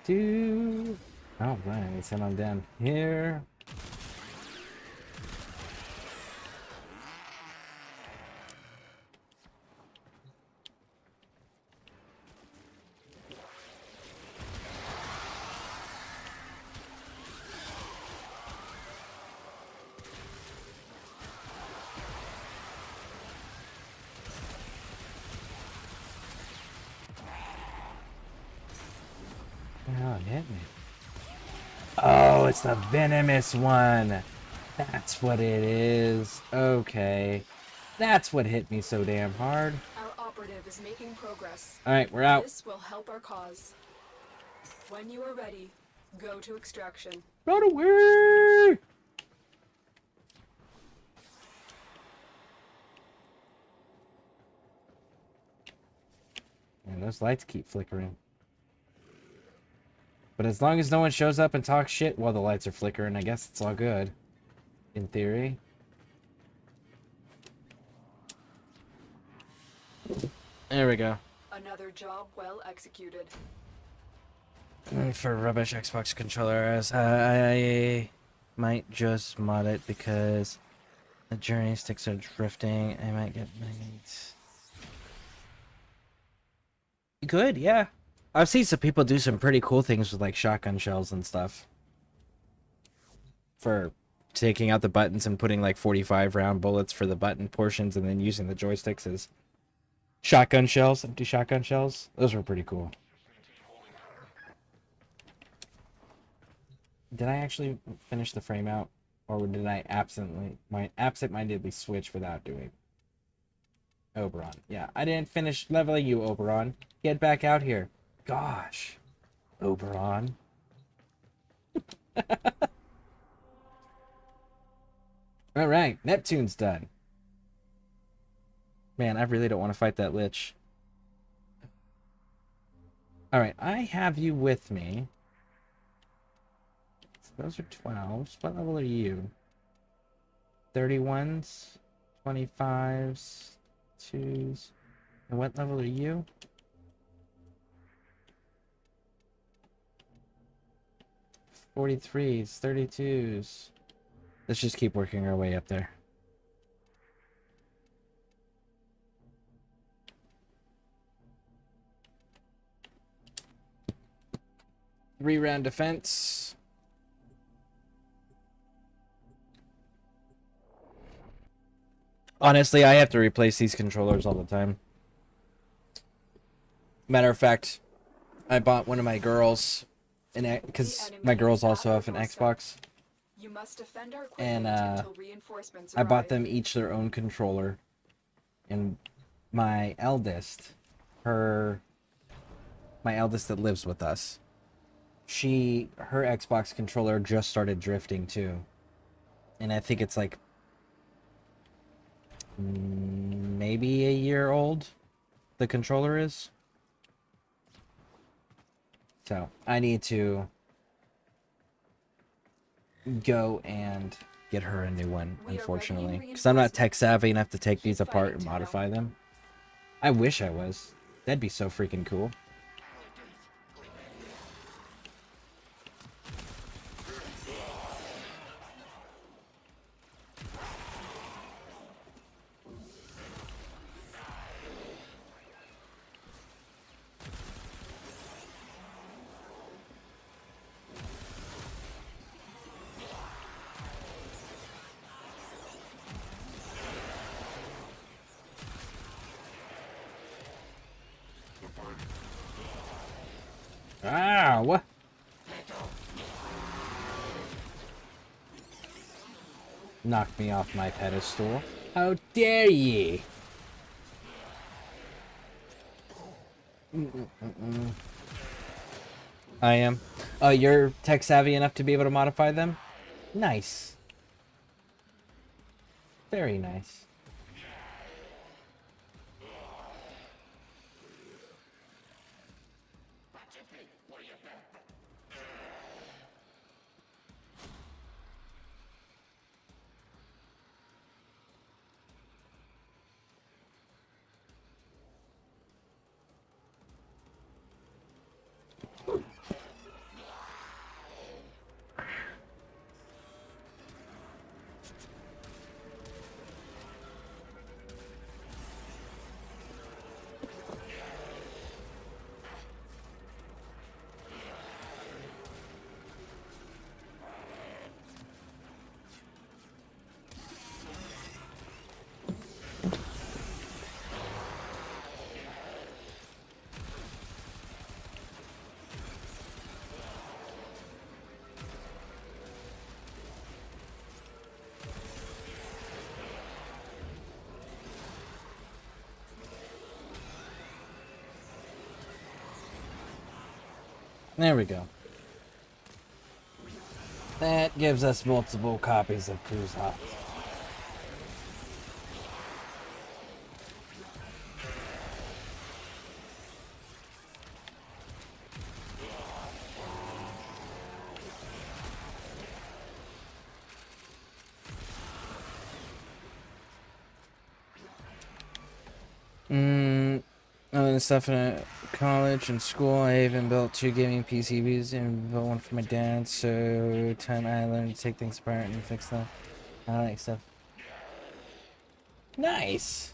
Do. Oh, right, let's head on down here. Oh, it hit me. Oh, it's the venomous one. That's what it is. Okay. That's what hit me so damn hard. Our operative is making progress. Alright, we're out. This will help our cause. When you are ready, go to extraction. Run away! Man, those lights keep flickering. But as long as no one shows up and talks shit while the lights are flickering, I guess it's all good. In theory. There we go. Another job well executed. For rubbish Xbox controllers, I might just mod it because the journey sticks are drifting. I might get good, yeah. I've seen some people do some pretty cool things with like shotgun shells and stuff. For taking out the buttons and putting like 45 round bullets for the button portions and then using the joysticks as shotgun shells, empty shotgun shells. Those were pretty cool. Did I actually finish the frame out? Or did I absent-mindedly switch without doing Oberon? Yeah, I didn't finish leveling you, Oberon. Get back out here. Gosh. Oberon. Alright, Neptune's done. Man, I really don't want to fight that lich. Alright, I have you with me. So those are 12s. What level are you? 31s? 25s? 2s? And what level are you? '43s, 32s. Let's just keep working our way up there. 3-round defense. Honestly, I have to replace these controllers all the time. Matter of fact, I bought one of my girls, because my girls also have an Xbox, You must defend our and equipment until reinforcements I bought arrive. them each their own controller. And my eldest, my eldest that lives with us, her Xbox controller just started drifting too. And I think it's like maybe a year old, the controller is. So I need to go and get her a new one, unfortunately, because I'm not tech savvy enough to take these apart and modify them. I wish I was. That'd be so freaking cool. Ow! Knocked me off my pedestal. How dare ye! I am. Oh, you're tech savvy enough to be able to modify them? Nice. Very nice. There we go. That gives us multiple copies of Kuzha. Other stuff in college and school, I even built 2 gaming PCBs and built one for my dad, so time I learned to take things apart and fix them. I like stuff. Nice!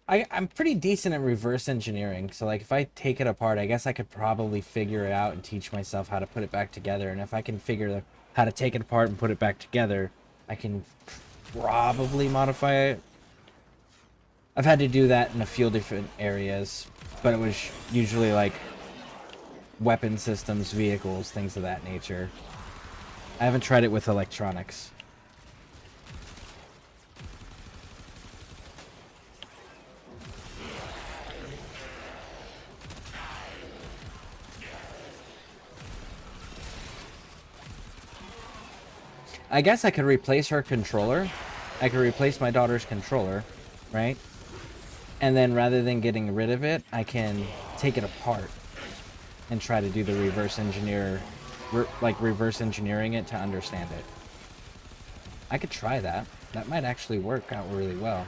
I'm pretty decent at reverse engineering, so like if I take it apart, I guess I could probably figure it out and teach myself how to put it back together, and if I can figure how to take it apart and put it back together, I can probably modify it. I've had to do that in a few different areas, but it was usually like weapon systems, vehicles, things of that nature. I haven't tried it with electronics. I guess I could replace her controller. I could replace my daughter's controller, right? And then rather than getting rid of it, I can take it apart and try to do the reverse engineering it to understand it. I could try that. That might actually work out really well.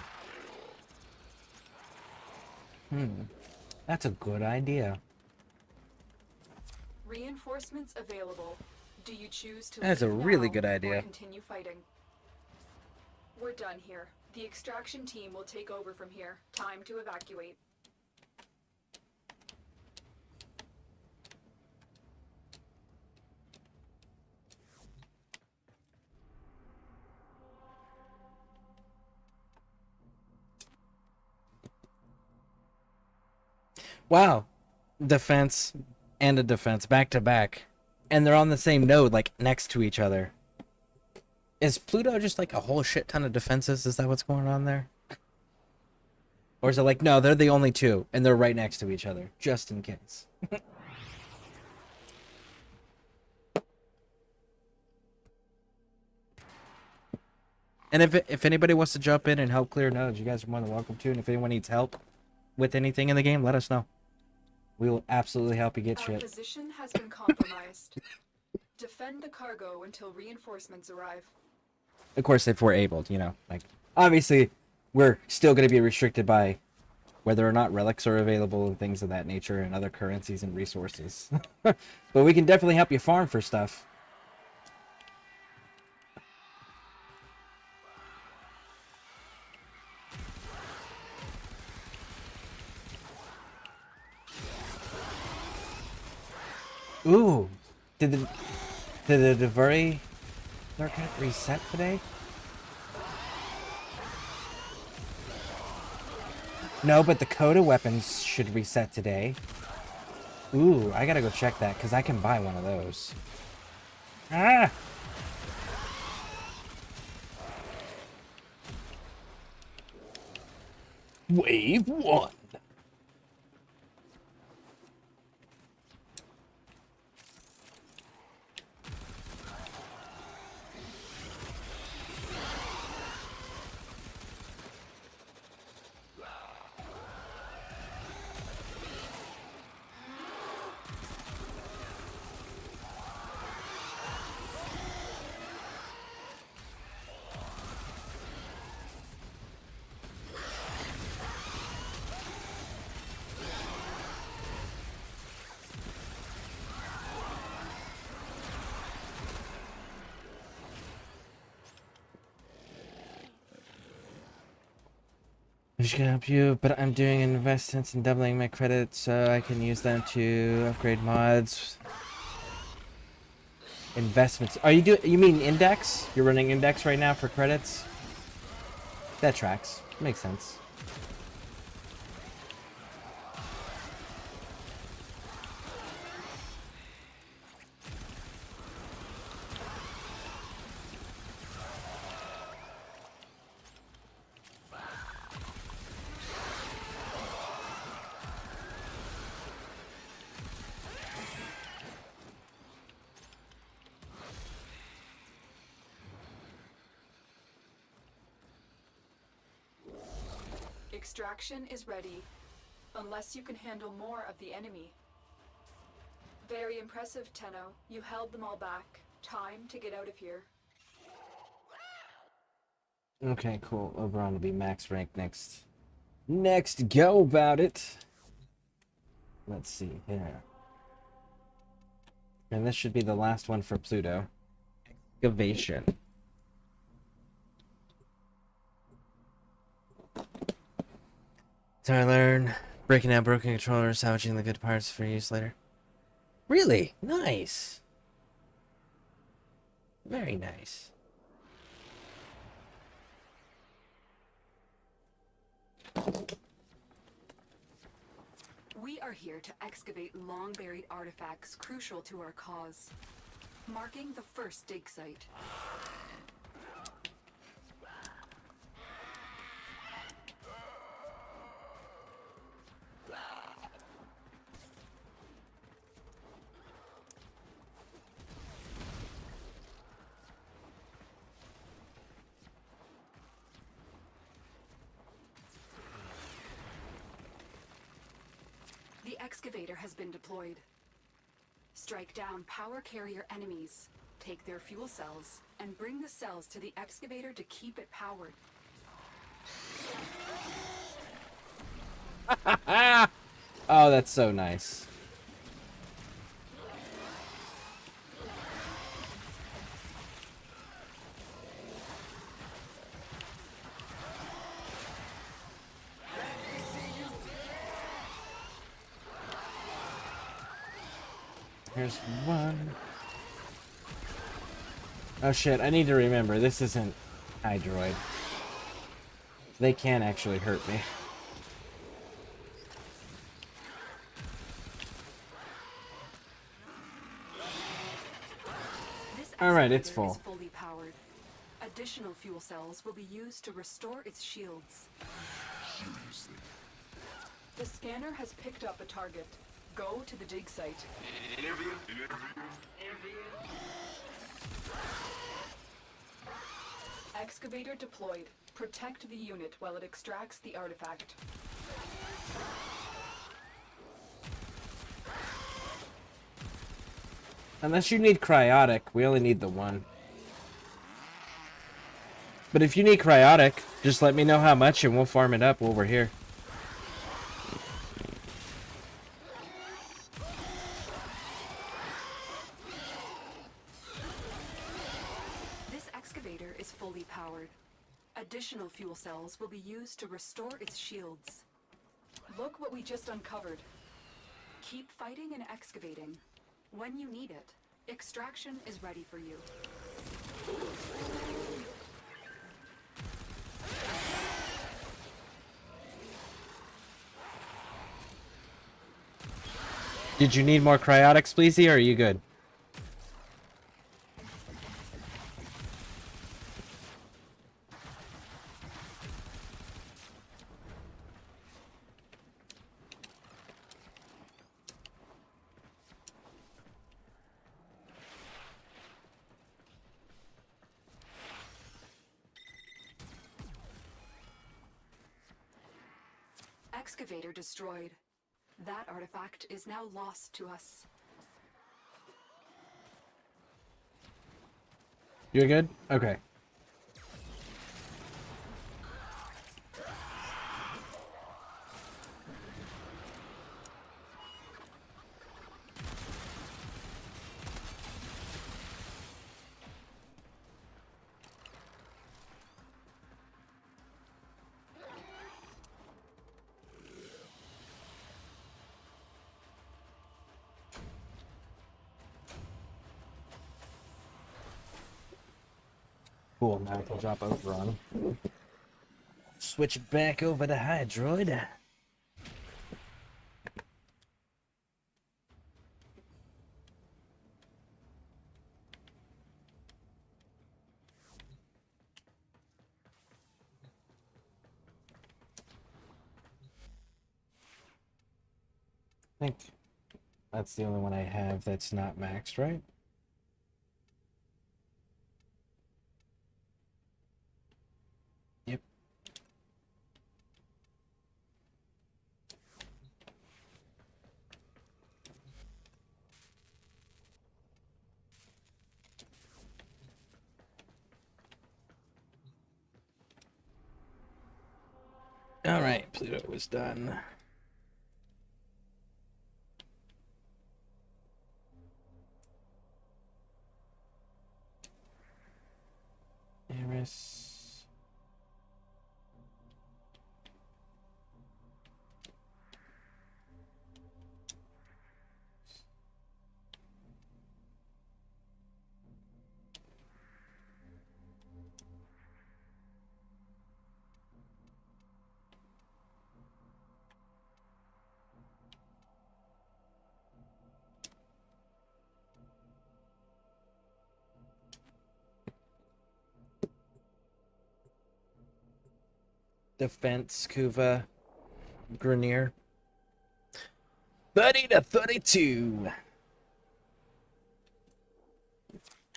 That's a good idea. Reinforcements available. Do you choose to That's a leave really now good idea. or continue fighting? We're done here. The extraction team will take over from here. Time to evacuate. Wow. Defense and a defense back to back. And they're on the same node, like next to each other. Is Pluto just like a whole shit ton of defenses? Is that what's going on there? Or is it like, no, they're the only two, and they're right next to each other, just in case. And if anybody wants to jump in and help clear nodes, you guys are more than welcome to. And if anyone needs help with anything in the game, let us know. We will absolutely help you get Our shit. position has been compromised. Defend the cargo until reinforcements arrive. Of course, if we're able, you know, like, obviously, we're still going to be restricted by whether or not relics are available and things of that nature and other currencies and resources. But we can definitely help you farm for stuff. Ooh, did the Devari Darknet reset today? No, but the Coda weapons should reset today. Ooh, I gotta go check that because I can buy one of those. Ah! Wave 1. I should help you, but I'm doing investments and doubling my credits so I can use them to upgrade mods. Investments. Are you mean index? You're running index right now for credits? That tracks. Makes sense. Extraction is ready, unless you can handle more of the enemy. Very impressive, Tenno. You held them all back. Time to get out of here. Okay, cool. Overall, will be max rank next. Next, go about it. Let's see here. And this should be the last one for Pluto. Excavation. So I learned breaking down broken controllers, salvaging the good parts for use later. Really? Nice. Very nice. We are here to excavate long-buried artifacts crucial to our cause. Marking the first dig site. The excavator has been deployed. Strike down power carrier enemies, take their fuel cells, and bring the cells to the excavator to keep it powered. Oh, that's so nice. Here's one. Oh shit, I need to remember, this isn't Hydroid. They can actually hurt me. Alright, it's excavator is full. fully powered. Additional fuel cells will be used to restore its shields. The scanner has picked up a target. Go to the dig site. Excavator deployed. Protect the unit while it extracts the artifact. Unless you need cryotic, we only need the one. But if you need cryotic, just let me know how much and we'll farm it up while we're here. This excavator is fully powered. Additional fuel cells will be used to restore its shields. Look what we just uncovered. Keep fighting and excavating. When you need it, extraction is ready for you. Did you need more cryotics, Spleezy, or are you good? Excavator destroyed. That artifact is now lost to us. You're good? Okay. Cool, now I can drop over on him. Switch back over to Hydroid. I think that's the only one I have that's not maxed, right? Yep. All right, Pluto was done. Eris. Defense, Kuva, Grenier. 30 to 32.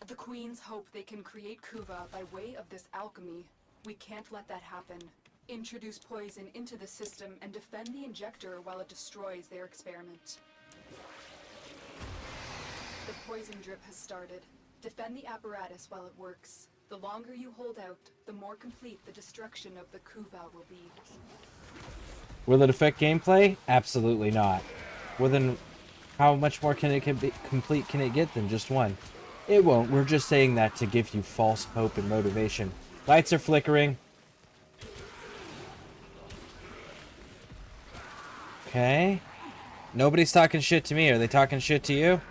The Queens hope they can create Kuva by way of this alchemy. We can't let that happen. Introduce poison into the system and defend the injector while it destroys their experiment. The poison drip has started. Defend the apparatus while it works. The longer you hold out, the more complete the destruction of the Kuva will be. Will it affect gameplay? Absolutely not. Well then, how much more can it be complete can it get than just one? It won't. We're just saying that to give you false hope and motivation. Lights are flickering. Okay. Nobody's talking shit to me. Are they talking shit to you?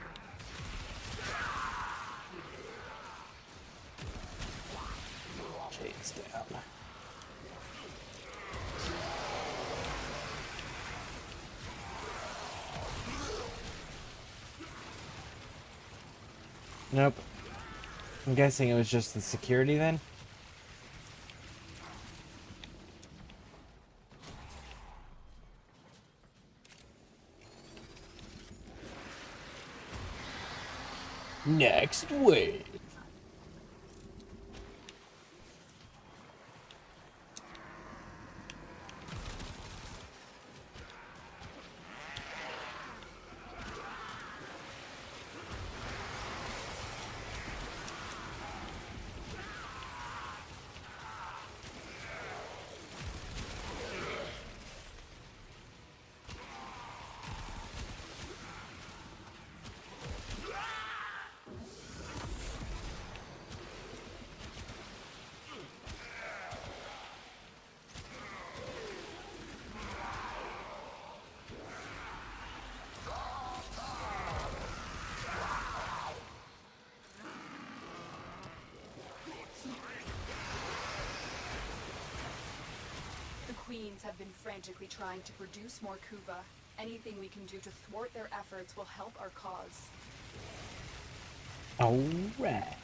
Jade's down. Nope. I'm guessing it was just the security then? Next wave. The Queens have been frantically trying to produce more Kuva. Anything we can do to thwart their efforts will help our cause. Alright.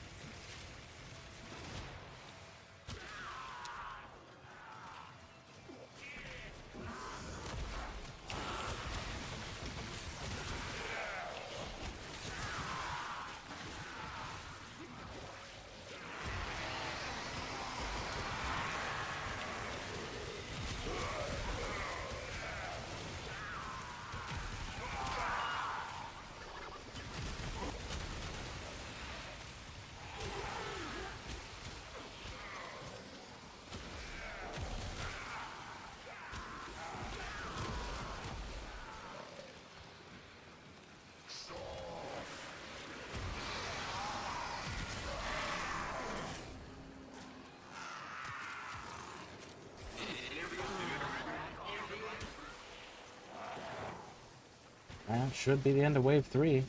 That should be the end of wave 3.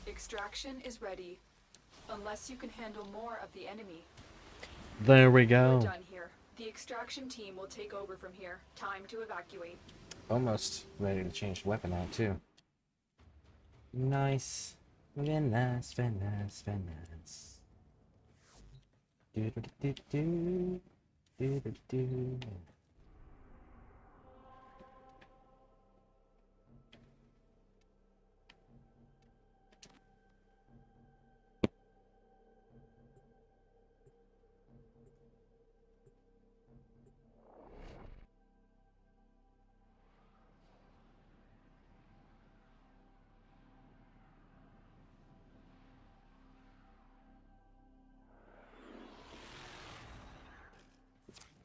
Extraction is ready. Unless you can handle more of the enemy. There we We're go. done here. The extraction team will take over from here. Time to evacuate. Almost ready to change the weapon out too. Nice. Very nice, very nice, very nice. Do do do do do do do.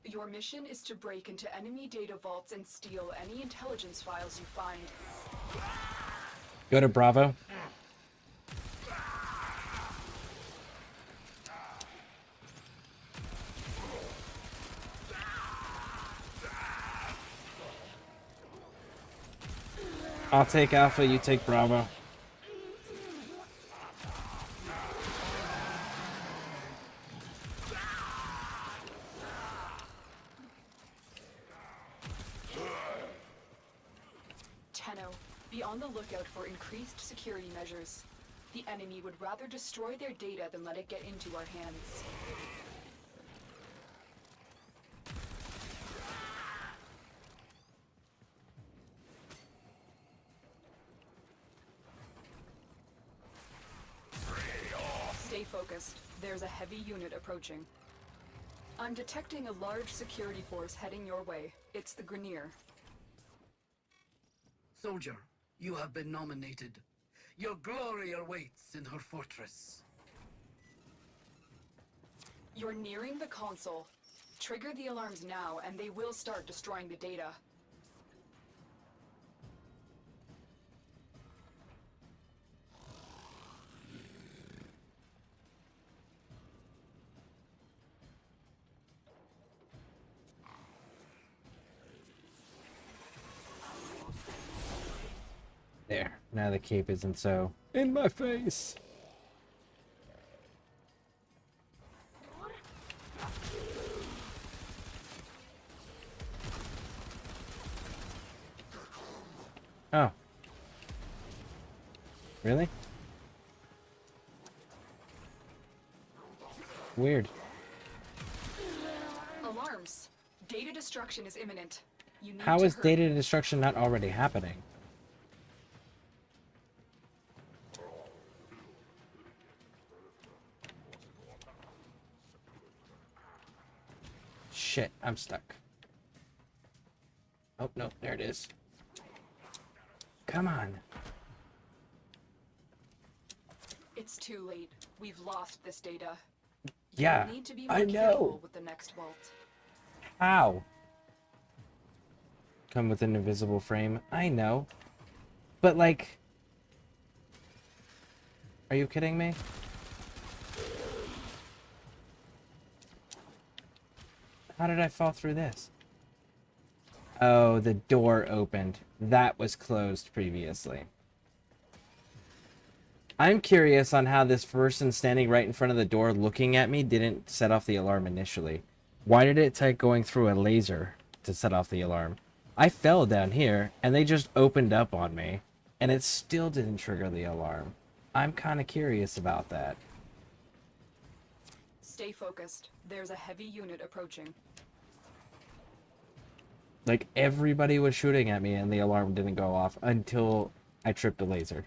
Your mission is to break into enemy data vaults and steal any intelligence files you find. Go to Bravo. I'll take Alpha, you take Bravo. Tenno, be on the lookout for increased security measures. The enemy would rather destroy their data than let it get into our hands. Stay focused. There's a heavy unit approaching. I'm detecting a large security force heading your way. It's the Grineer. Soldier, you have been nominated. Your glory awaits in her fortress. You're nearing the console. Trigger the alarms now, and they will start destroying the data. There. Now the cape isn't so in my face. Oh. Weird. Alarms. Data destruction is imminent. You need How to is hurry. data destruction not already happening? Shit, I'm stuck. Oh, no, there it is. Come on. It's too late. We've lost this data. Yeah, You need to be I more know. careful with the next vault. How? Come with an invisible frame. I know. But, like... Are you kidding me? How did I fall through this? Oh, the door opened. That was closed previously. I'm curious on how this person standing right in front of the door looking at me didn't set off the alarm initially. Why did it take going through a laser to set off the alarm? I fell down here, and they just opened up on me, and it still didn't trigger the alarm. I'm kind of curious about that. Stay focused. There's a heavy unit approaching. Like, everybody was shooting at me, and the alarm didn't go off until I tripped a laser.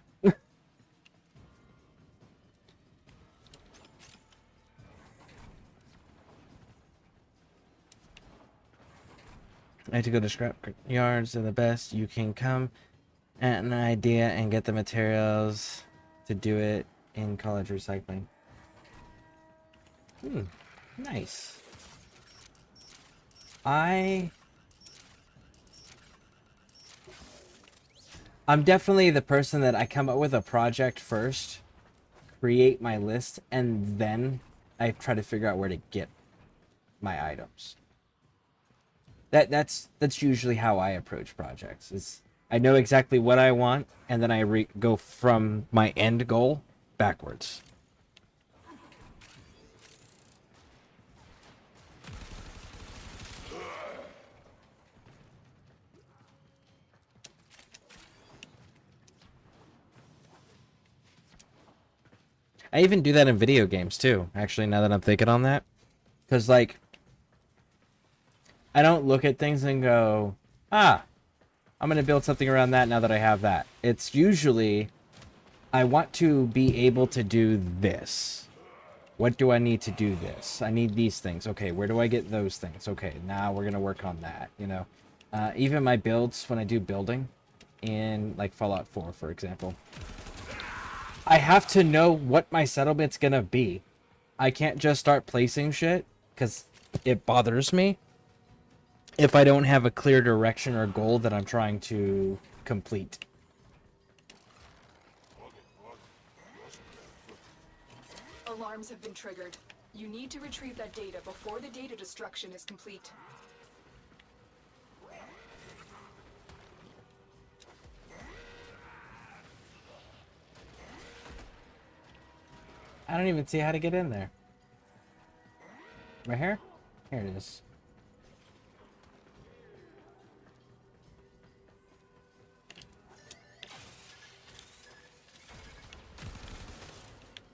I had to go to scrap yards are the best. You can come at an idea and get the materials to do it in college recycling. Nice. I'm definitely the person that I come up with a project first, create my list, and then I try to figure out where to get my items. That's usually how I approach projects. Is I know exactly what I want, and then I go from my end goal backwards. I even do that in video games too, actually, now that I'm thinking on that. Because, like, I don't look at things and go, ah, I'm going to build something around that now that I have that. It's usually, I want to be able to do this. What do I need to do this? I need these things. Okay, where do I get those things? Okay, now we're going to work on that, you know. Even my builds, when I do building, in, like, Fallout 4, for example, I have to know what my settlement's going to be. I can't just start placing shit, because it bothers me if I don't have a clear direction or goal that I'm trying to complete. Alarms have been triggered. You need to retrieve that data before the data destruction is complete. I don't even see how to get in there. Right here? Here it is.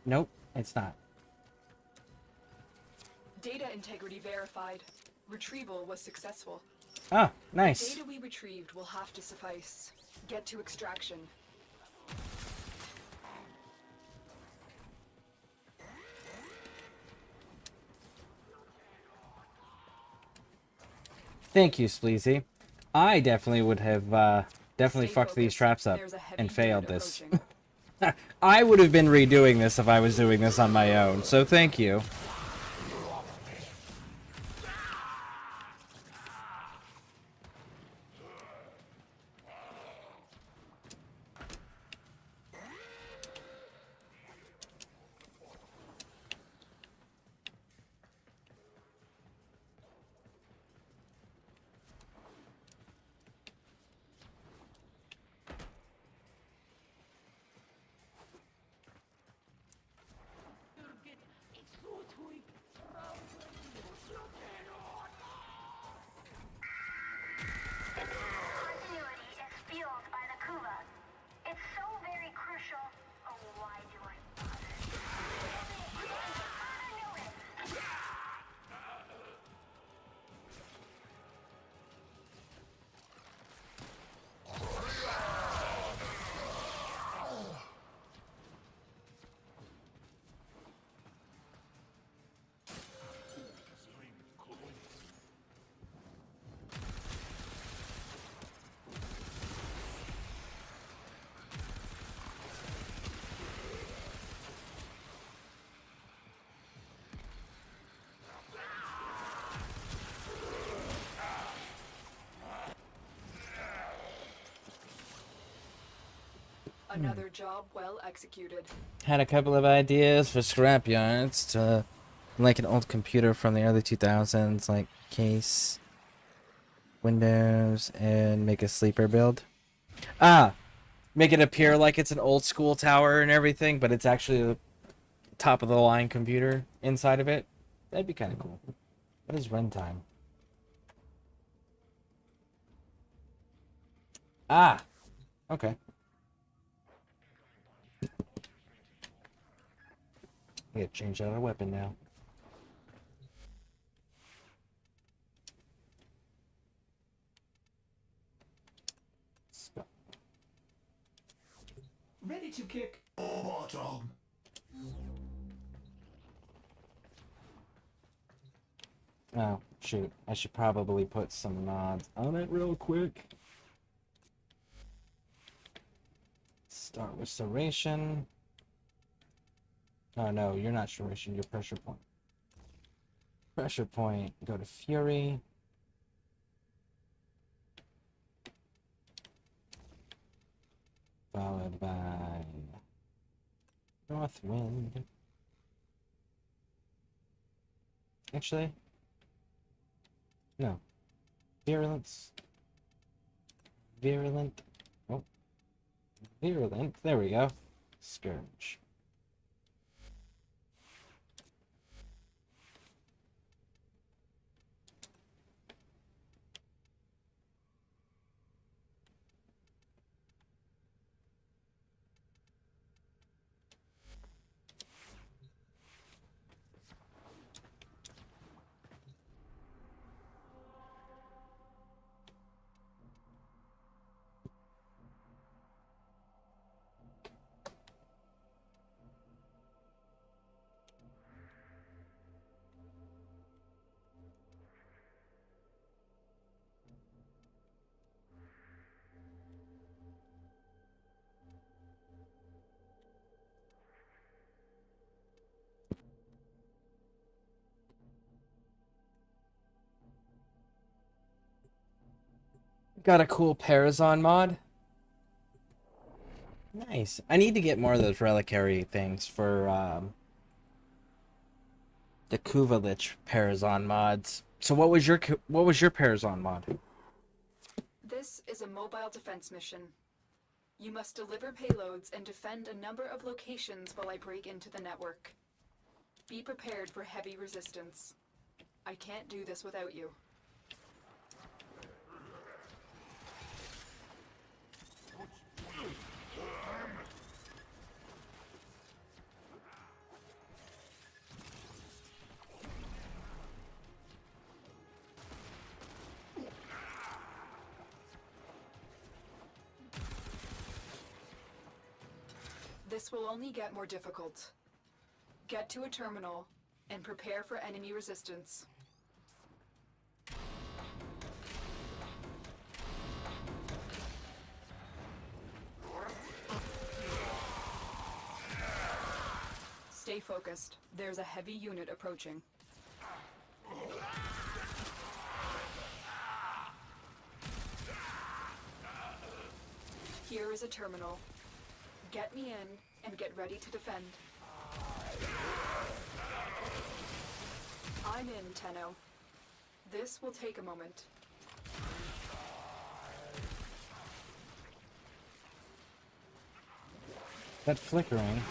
Nope, it's not. Data integrity verified. Retrieval was successful. Oh, nice. Data we retrieved will have to suffice. Get to extraction. Thank you, Spleezy. I definitely would have definitely Stay fucked these focused. traps up There's a heavy and failed unit this. approaching. I would have been redoing this if I was doing this on my own, so thank you. It's so Another job well executed. Had a couple of ideas for scrapyards to, like an old computer from the early 2000s, like case, windows, and make a sleeper build. Ah, make it appear like it's an old school tower and everything, but it's actually the top of the line computer inside of it. That'd be kind of cool. What is runtime? Ah, okay. We gotta change out our weapon now. Ready to kick. Bottom. Oh, shoot. I should probably put some mods on it real quick. Start with serration. Oh, no, you're not serration. You're pressure point. Pressure point. Go to Fury. Followed by North Wind. Actually, no. Virulence. Virulent. Oh. Virulent. There we go. Scourge. Got a cool Parazon mod. Nice. I need to get more of those reliquary things for the Kuvalich Parazon mods. So what was your Parazon mod? This is a mobile defense mission. You must deliver payloads and defend a number of locations while I break into the network. Be prepared for heavy resistance. I can't do this without you. This will only get more difficult. Get to a terminal and prepare for enemy resistance. Stay focused. There's a heavy unit approaching. Here is a terminal. Get me in and get ready to defend. I'm in, Tenno. This will take a moment. That flickering.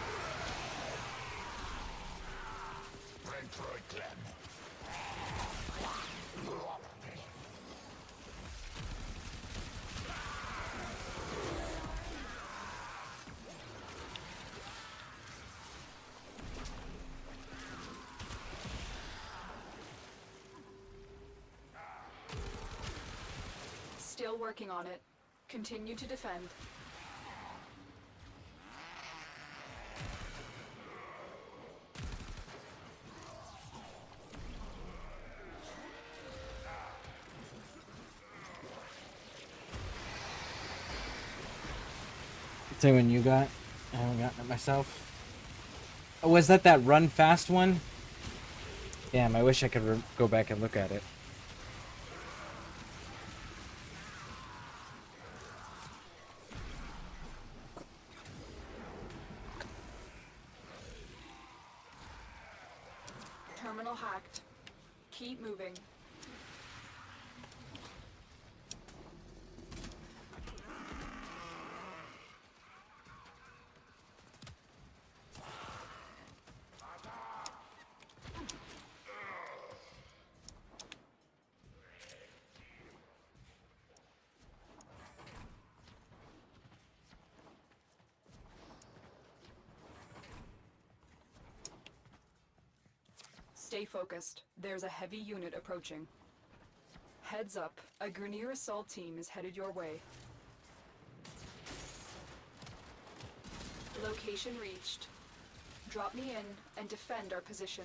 Still working on it. Continue to defend. Say when you got. I haven't gotten it myself. Oh, was that run fast one? Damn, I wish I could go back and look at it. Terminal hacked. Keep moving. Stay focused. There's a heavy unit approaching. Heads up, a Grineer assault team is headed your way. Location reached. Drop me in and defend our position.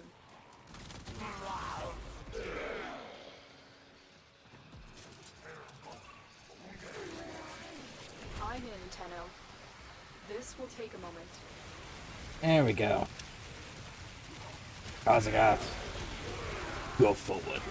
I'm in, Tenno. This will take a moment. There we go. How's it go? Go forward.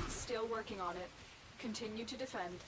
Still working on it. Continue to defend.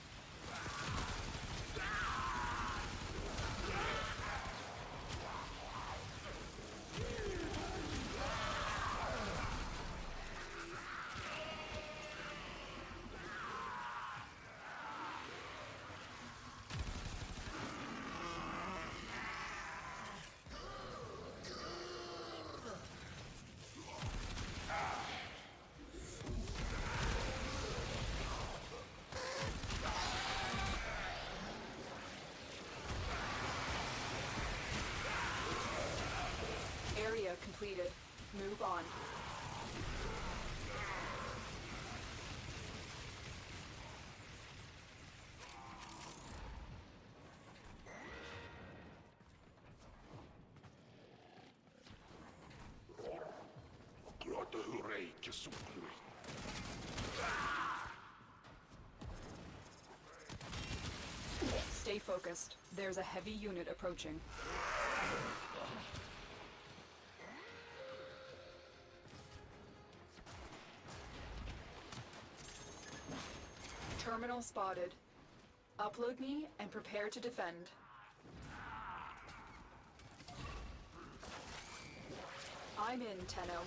Area completed. Move on. Stay focused. There's a heavy unit approaching. Terminal spotted. Upload me and prepare to defend. I'm in, Tenno.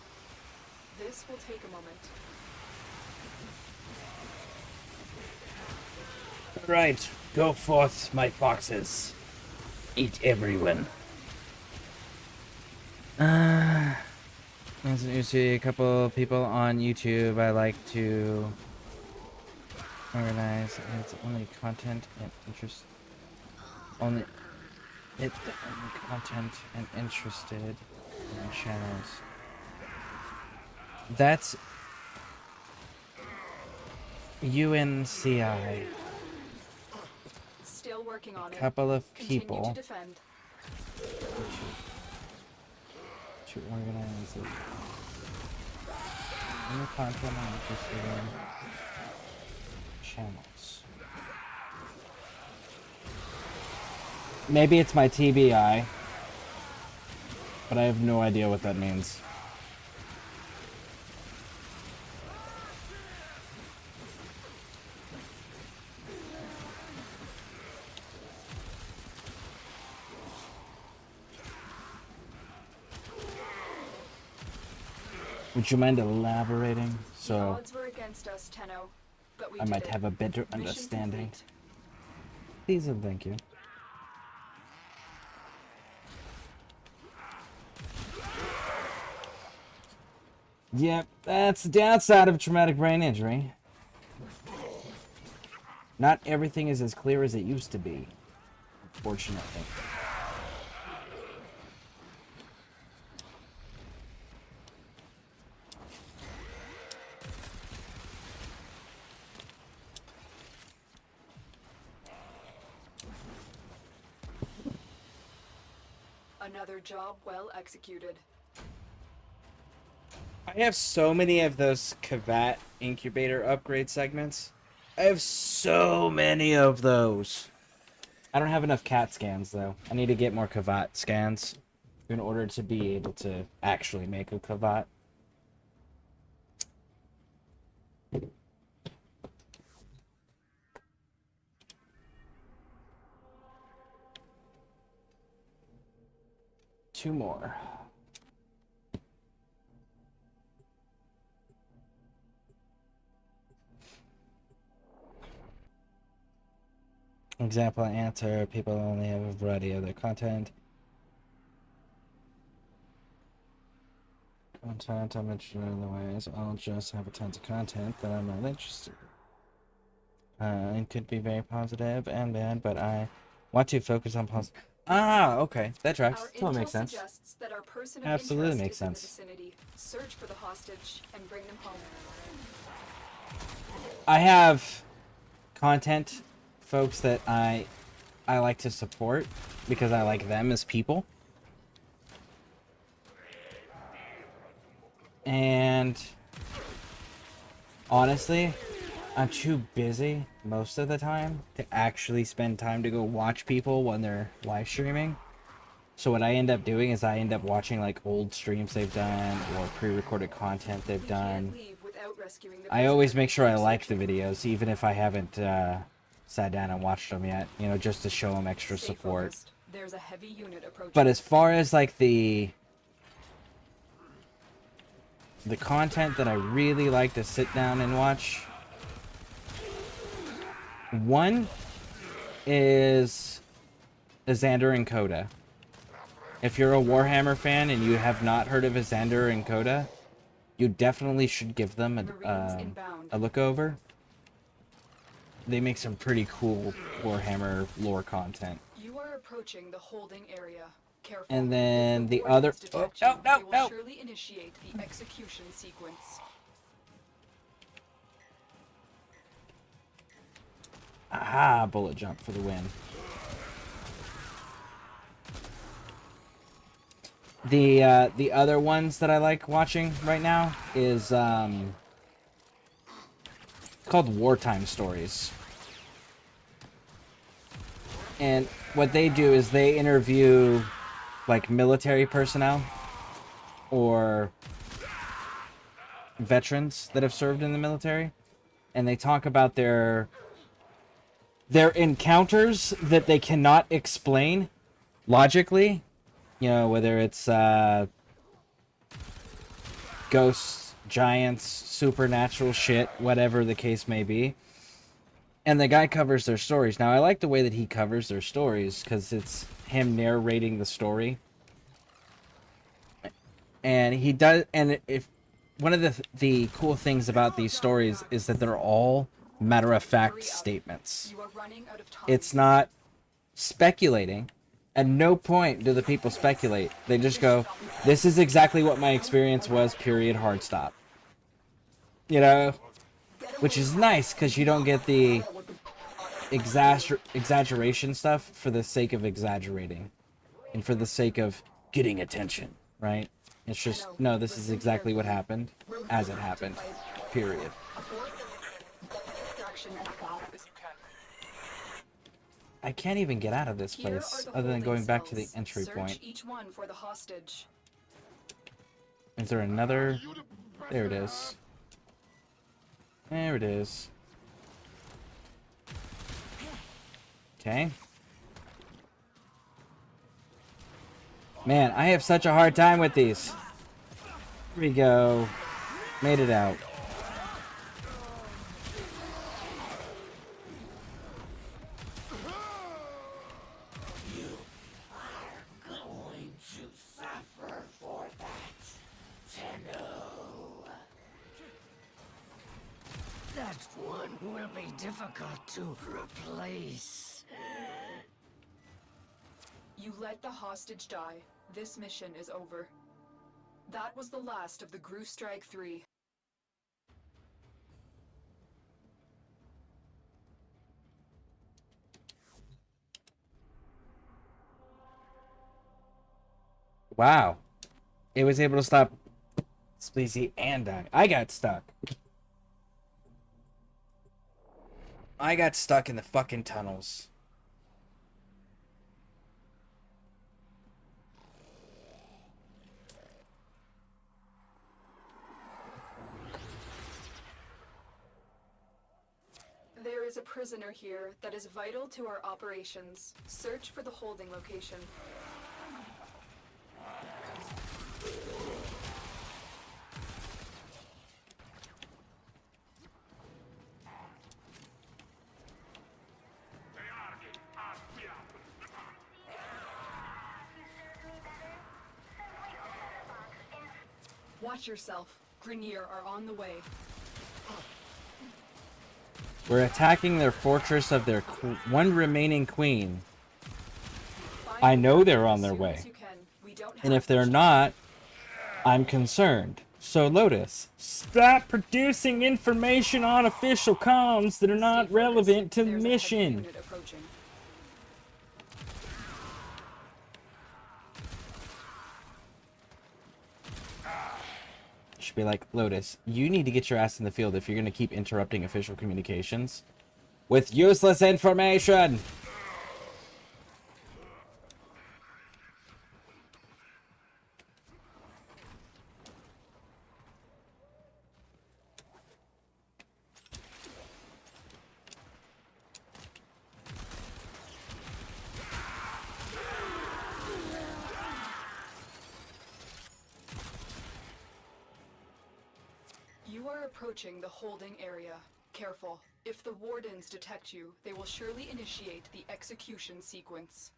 This will take a moment. Right, go forth, my foxes. Eat everyone. As you see a couple people on YouTube, I like to organize. It's only content and interest. Only the only content and interested in channels. That's UNCI. Still working on it. Couple of Continue people to defend. to organize it. Only content I'm interested in channels. Maybe it's my TBI, but I have no idea what that means. Would you mind elaborating? The So odds were against us, Tenno, but we I did might it. have a better Mission understanding. complete. Please and thank you. Yep, that's the downside of traumatic brain injury. Not everything is as clear as it used to be, unfortunately. Another job well executed. I have so many of those Kavat incubator upgrade segments. I have so many of those. I don't have enough cat scans though. I need to get more Kavat scans in order to be able to actually make a Kavat. Two more. Example answer, people only have a variety of their content. Content, I'm interested in the ways. I'll just have a tons of content that I'm not interested in. It could be very positive and bad, but I want to focus on positive. Ah, okay. That tracks. Our Totally intel makes sense. suggests that our person of Absolutely interest makes is in the sense. vicinity. Search for the hostage and bring them home. I have content folks that I like to support because I like them as people. And honestly, I'm too busy most of the time to actually spend time to go watch people when they're live streaming. So what I end up doing is I end up watching like old streams they've done or pre-recorded content they've done. I always make sure I like the videos, even if I haven't sat down and watched them yet, you know, just to show them extra support. There's a heavy unit approaching. But as far as like the content that I really like to sit down and watch, one is Xander and Coda. If you're a Warhammer fan and you have not heard of Xander and Coda, you definitely should give them a look over. They make some pretty cool Warhammer lore content. You are approaching the holding area. Careful. And then the other... Oh, no, no, no! Surely initiate the execution sequence. Aha, bullet jump for the win. The other ones that I like watching right now is called Wartime Stories. And what they do is they interview like military personnel or veterans that have served in the military, and they talk about their encounters that they cannot explain logically, you know, whether it's ghosts, giants, supernatural shit, whatever the case may be. And the guy covers their stories. Now, I like the way that he covers their stories because it's him narrating the story. And he does, and if one of the cool things about these stories is that they're all matter-of-fact statements. It's not speculating. At no point do the people speculate. They just go, this is exactly what my experience was, period, hard stop. You know? Which is nice, because you don't get the exaggeration stuff for the sake of exaggerating. And for the sake of getting attention, right? It's just, no, this is exactly what happened, as it happened, period. I can't even get out of this place, other than going back to the entry point. Each one for the hostage. Is there another? There it is. There it is. Okay. Man, I have such a hard time with these. Here we go. Made it out. That one will be difficult to replace. You let the hostage die. This mission is over. That was the last of the Grew Strike 3. Wow. It was able to stop Spleezy and die. I got stuck. I got stuck in the fucking tunnels. There is a prisoner here that is vital to our operations. Search for the holding location. Watch yourself. Grenier are on the way. We're attacking their fortress of their one remaining queen. Find I know them they're on as their soon way. as you can. We don't And have if they're much not, I'm concerned. So, Lotus. Stop producing information on official comms that are Stay not focused. relevant to the There's a heavy mission. unit approaching. Should be like, Lotus, you need to get your ass in the field if you're going to keep interrupting official communications with useless information. You are approaching the holding area. Careful. If the wardens detect you, they will surely initiate the execution sequence.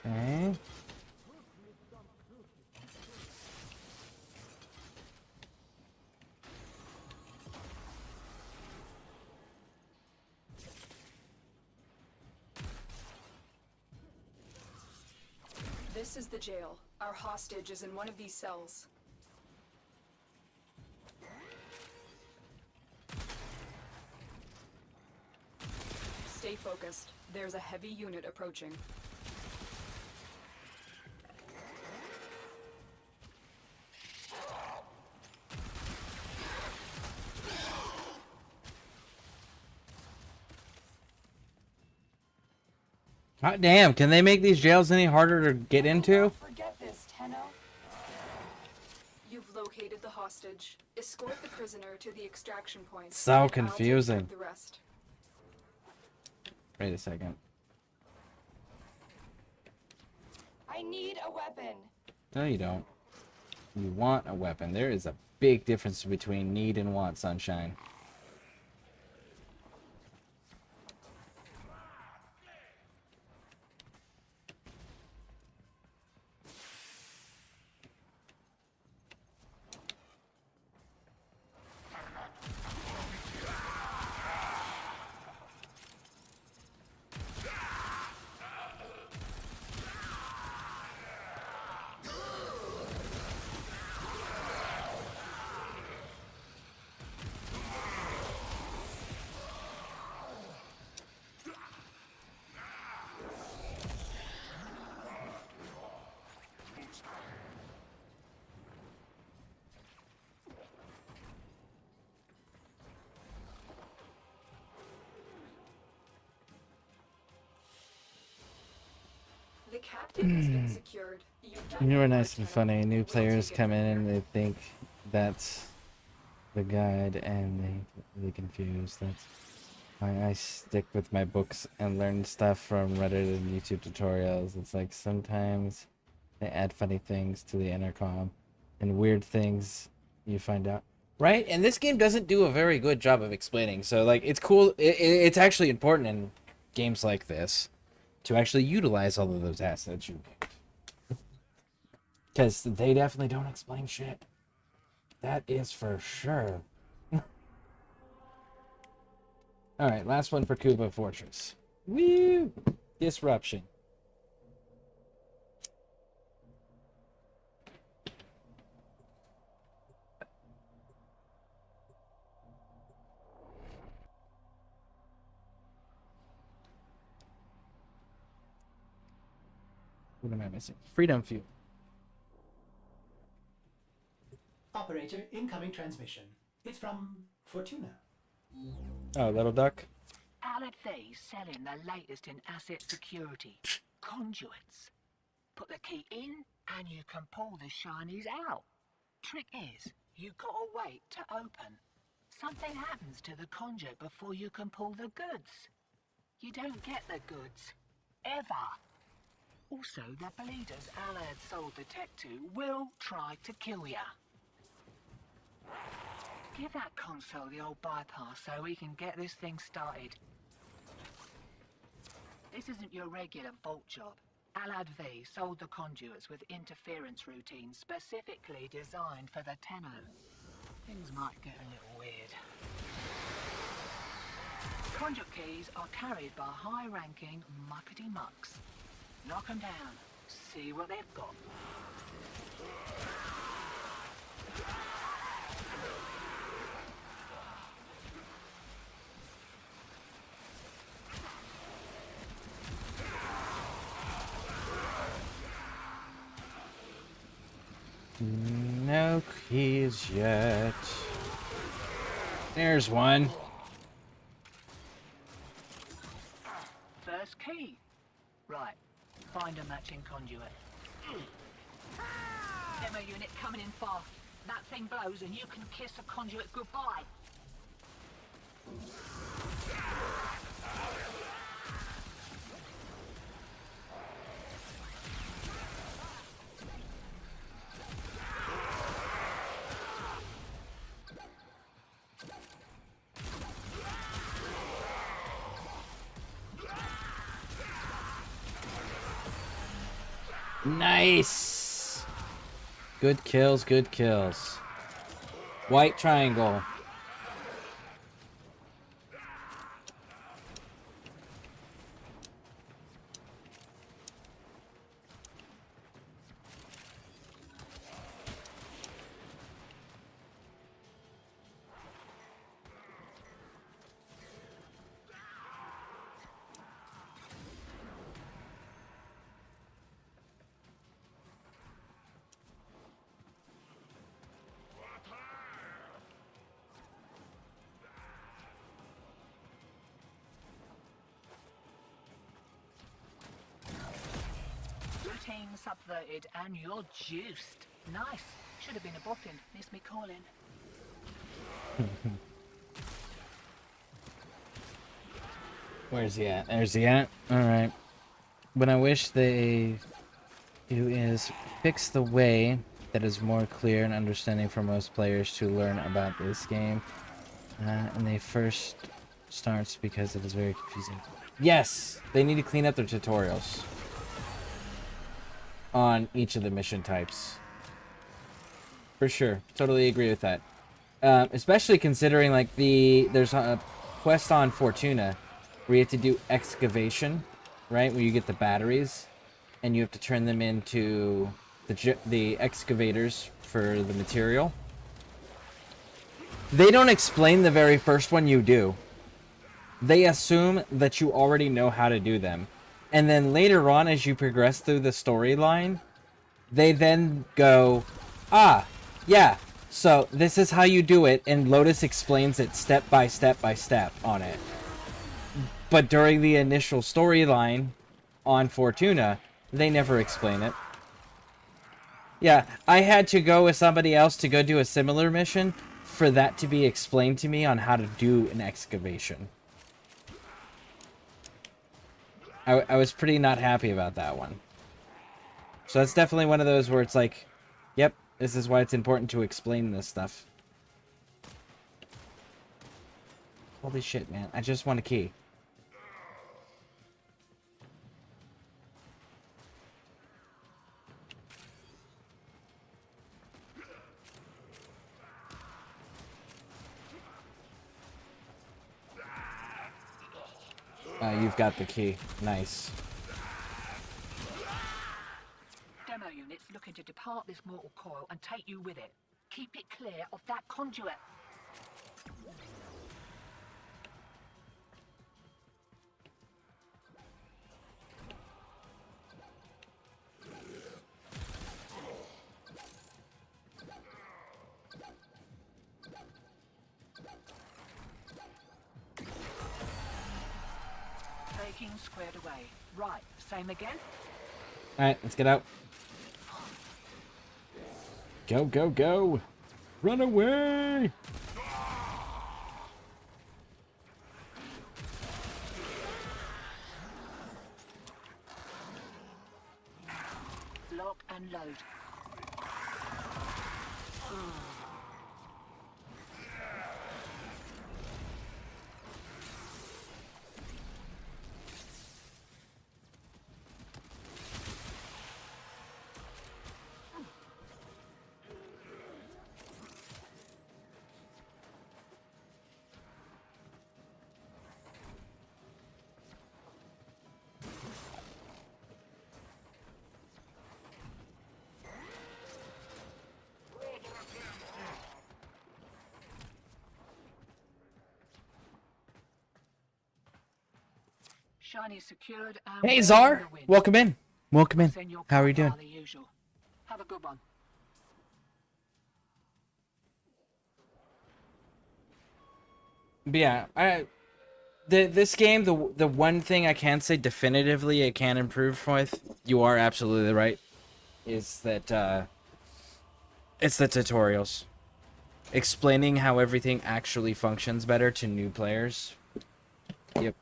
Okay. This is the jail. Our hostage is in one of these cells. Stay focused. There's a heavy unit approaching. God damn, can they make these jails any harder to get into? Forget this, Tenno. You've located the hostage. Escort the prisoner to the extraction point. So and I'll take care confusing. of the rest. Wait a second. I need a weapon. No, you don't. You want a weapon. There is a big difference between need and want, Sunshine. captain has been secured. You've done You your were nice part, and Tenno. funny. New We'll players take it come from in here. and they think that's the guide and they get really confused. That's why I stick with my books and learn stuff from Reddit and YouTube tutorials. It's like sometimes they add funny things to the intercom and weird things you find out. Right? And this game doesn't do a very good job of explaining. So like it's cool. It's actually important in games like this to actually utilize all of those assets you picked. Because they definitely don't explain shit. That is for sure. Alright, last one for Kuba Fortress. Woo! Disruption. What am I missing? Freedom Fuel. Operator, incoming transmission. It's from Fortuna. Oh, little duck. Allied V's selling the latest in asset security. Conduits. Put the key in and you can pull the shinies out. Trick is, you gotta wait to open. Something happens to the conduit before you can pull the goods. You don't get the goods. Ever. Also, the bleeders Allied sold the tech to will try to kill ya. Give that console the old bypass so we can get this thing started. This isn't your regular vault job. Allied V sold the conduits with interference routines specifically designed for the Tenno. Things might get a little weird. Conduit keys are carried by high-ranking muckety-mucks. Knock 'em down. See what they've got. No keys yet. There's one. First key. Right. Find a matching conduit. Demo unit coming in fast. That thing blows and you can kiss a conduit goodbye. Nice. Good kills, good kills. White triangle. Routine subverted and you're juiced. Nice. Should have been a boffin. Missed me calling. Where's he at? There's he at. Alright. What I wish they do is fix the way that is more clear and understanding for most players to learn about this game. And they first starts because it is very confusing. Yes! They need to clean up their tutorials on each of the mission types. For sure. Totally agree with that. Especially considering like there's a quest on Fortuna where you have to do excavation, right? Where you get the batteries and you have to turn them into the excavators for the material. They don't explain the very first one you do. They assume that you already know how to do them. And then later on, as you progress through the storyline, they then go, ah, yeah, so this is how you do it, and Lotus explains it step by step by step on it. But during the initial storyline on Fortuna, They never explain it. Yeah, I had to go with somebody else to go do a similar mission for that to be explained to me on how to do an excavation. I was pretty not happy about that one. So that's definitely one of those where it's like, yep, this is why it's important to explain this stuff. Holy shit, man. I just want a key. You've got the key. Nice. Demo units looking to depart this mortal coil and take you with it. Keep it clear of that conduit. Taking squared away. Right, same again? Alright, let's get out. Go, go, go! Run away! Lock and load. Shiny secured and Hey, we're Czar! in the wind. Welcome in. Welcome in. Send your How are you doing? profile the usual. Have a good one. But yeah, this game, the one thing I can say definitively it can improve with, you are absolutely right, is that it's the tutorials. Explaining how everything actually functions better to new players. Yep.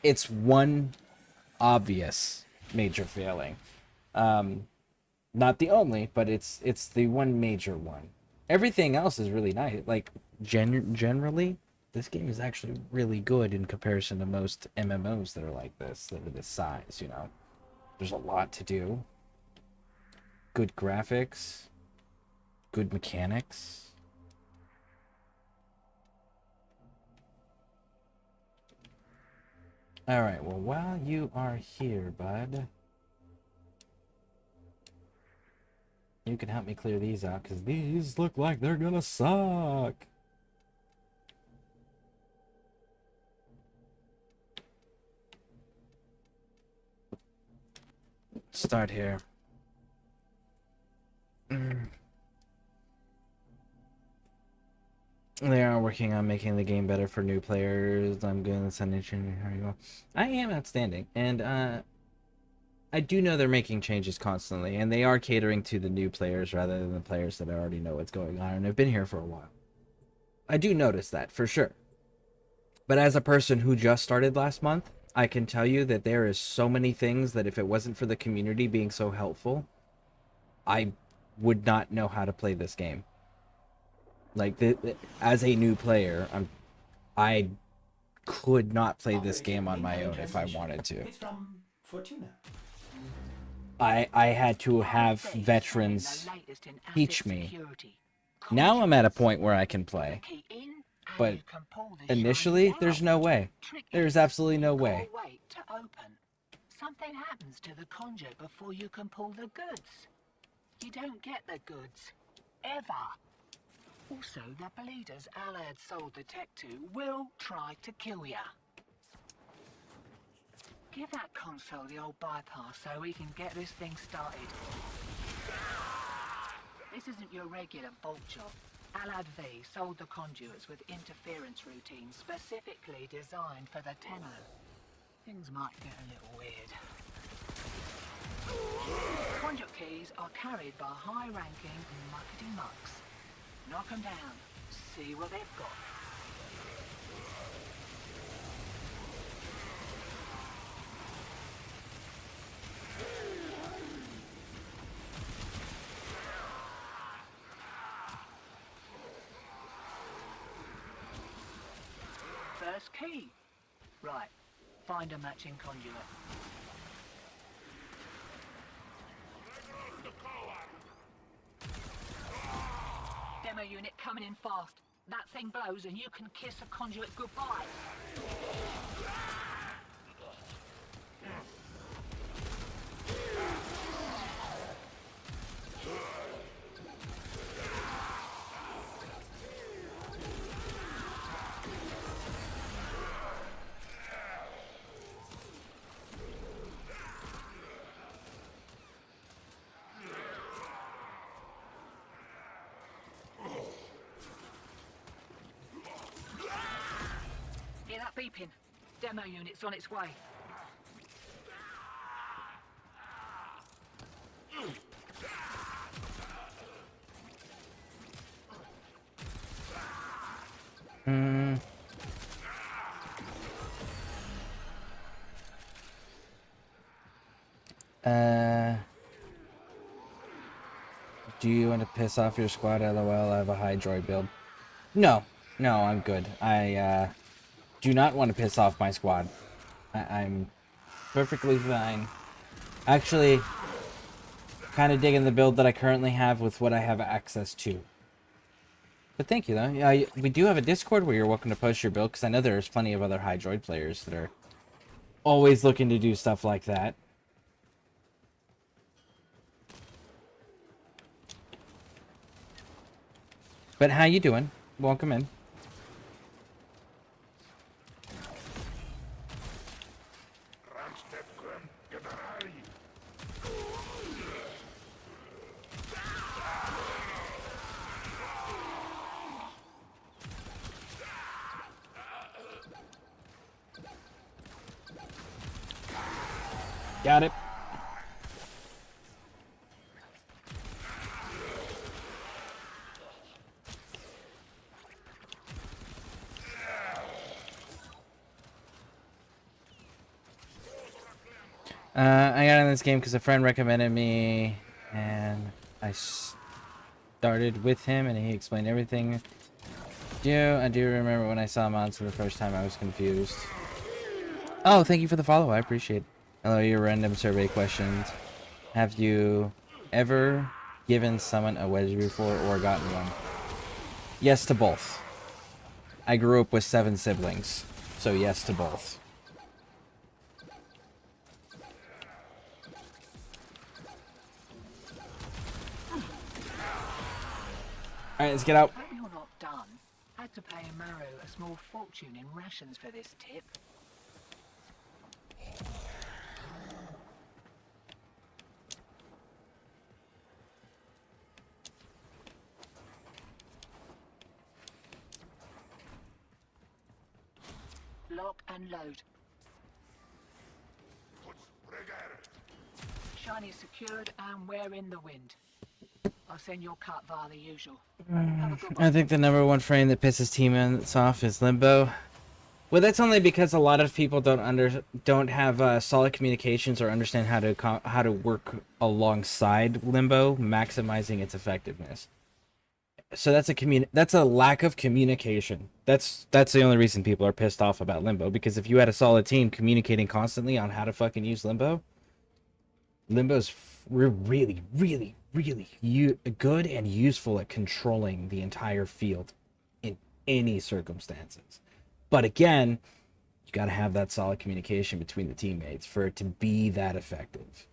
It's one obvious major failing. Not the only, but it's the one major one. Everything else is really nice. Like generally, this game is actually really good in comparison to most MMOs that are like this, that are this size, you know. There's a lot to do. Good graphics, good mechanics. Alright, well, while you are here, bud, you can help me clear these out, because these look like they're gonna suck. Start here. They are working on making the game better for new players. I'm gonna send it to you. Here you go. I am outstanding, and I do know they're making changes constantly, and they are catering to the new players rather than the players that already know what's going on and have been here for a while. I do notice that for sure. But as a person who just started last month, I can tell you that there is so many things that if it wasn't for the community being so helpful, I would not know how to play this game. Like, as a new player, I could not play this game on my own if I wanted to. It's from Fortuna. I had to have veterans teach me. Now I'm at a point where I can play. But initially, there's no way. There's absolutely no way. Something happens to the conduit before you can pull the goods. You don't get the goods. Ever. Also, the bleeders Alad sold the tech to will try to kill ya. Give that console the old bypass so we can get this thing started. This isn't your regular bolt job. Alad V sold the conduits with interference routines specifically designed for the Tenno. Things might get a little weird. abilities are carried by high-ranking muckety-mucks. Knock 'em down. See what they've got. First key. Right. Find a matching conduit. Demo unit coming in fast. That thing blows and you can kiss a conduit goodbye. Hear that beeping? Demo unit's on its way. Do you want to piss off your squad? LOL, I have a high droid build. No, I'm good. I do not want to piss off my squad. I'm perfectly fine. Actually, kind of digging the build that I currently have with what I have access to. But thank you, though. Yeah, we do have a Discord where you're welcome to post your build, because I know there's plenty of other high droid players that are always looking to do stuff like that. But how you doing? Welcome in. Got it. I got in this game because a friend recommended me, and I started with him, and he explained everything. I do remember when I saw mods for the first time, I was confused. Oh, thank you for the follow. I appreciate it. Hello, your random survey questions. Have you ever given someone a wedgie before or gotten one? Yes to both. I grew up with 7 siblings, so yes to both. Alright, let's get out. Hope you're not done. Had to pay Maru a small fortune in rations for this tip. Lock and load. Shiny secured and we're in the wind. I'll send your cut via the usual. Have a good one. I think the #1 frame that pisses teammates off is Limbo. Well, that's only because a lot of people don't have solid communications or understand how to work alongside Limbo, maximizing its effectiveness. So that's a lack of communication. That's the only reason people are pissed off about Limbo, because if you had a solid team communicating constantly on how to fucking use Limbo's really, really, really good and useful at controlling the entire field in any circumstances. But again, you got to have that solid communication between the teammates for it to be that effective.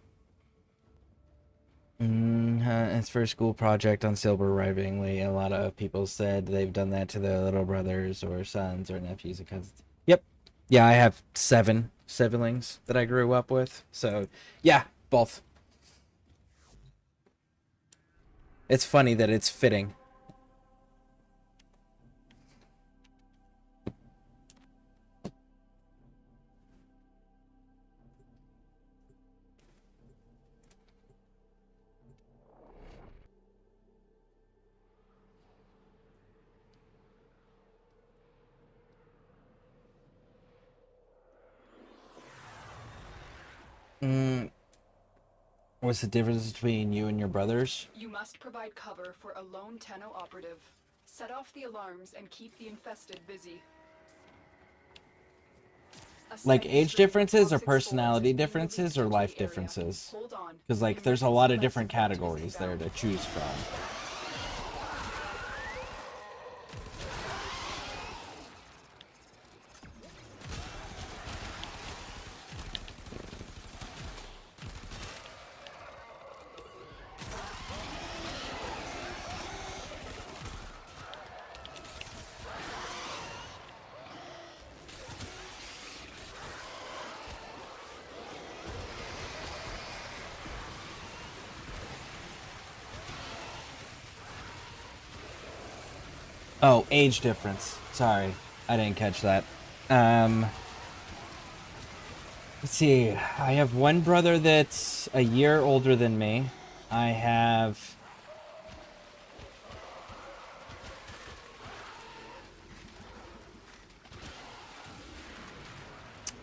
It's for a school project on Silver Arrivingly. A lot of people said they've done that to their little brothers or sons or nephews and cousins. Yep. Yeah, I have 7 siblings that I grew up with. So, yeah, both. It's funny that it's fitting. What's the difference between you and your brothers? You must provide cover for a lone Tenno operative. Set off the alarms and keep the infested busy. A Like steady age stream of differences or toxic spores personality is being differences released or into life the area. differences? Hold on. Because like there's a Emergency lot of life different support is categories there inbound. to choose from. Oh, age difference. Sorry, I didn't catch that. Let's see. I have one brother that's a year older than me. I have...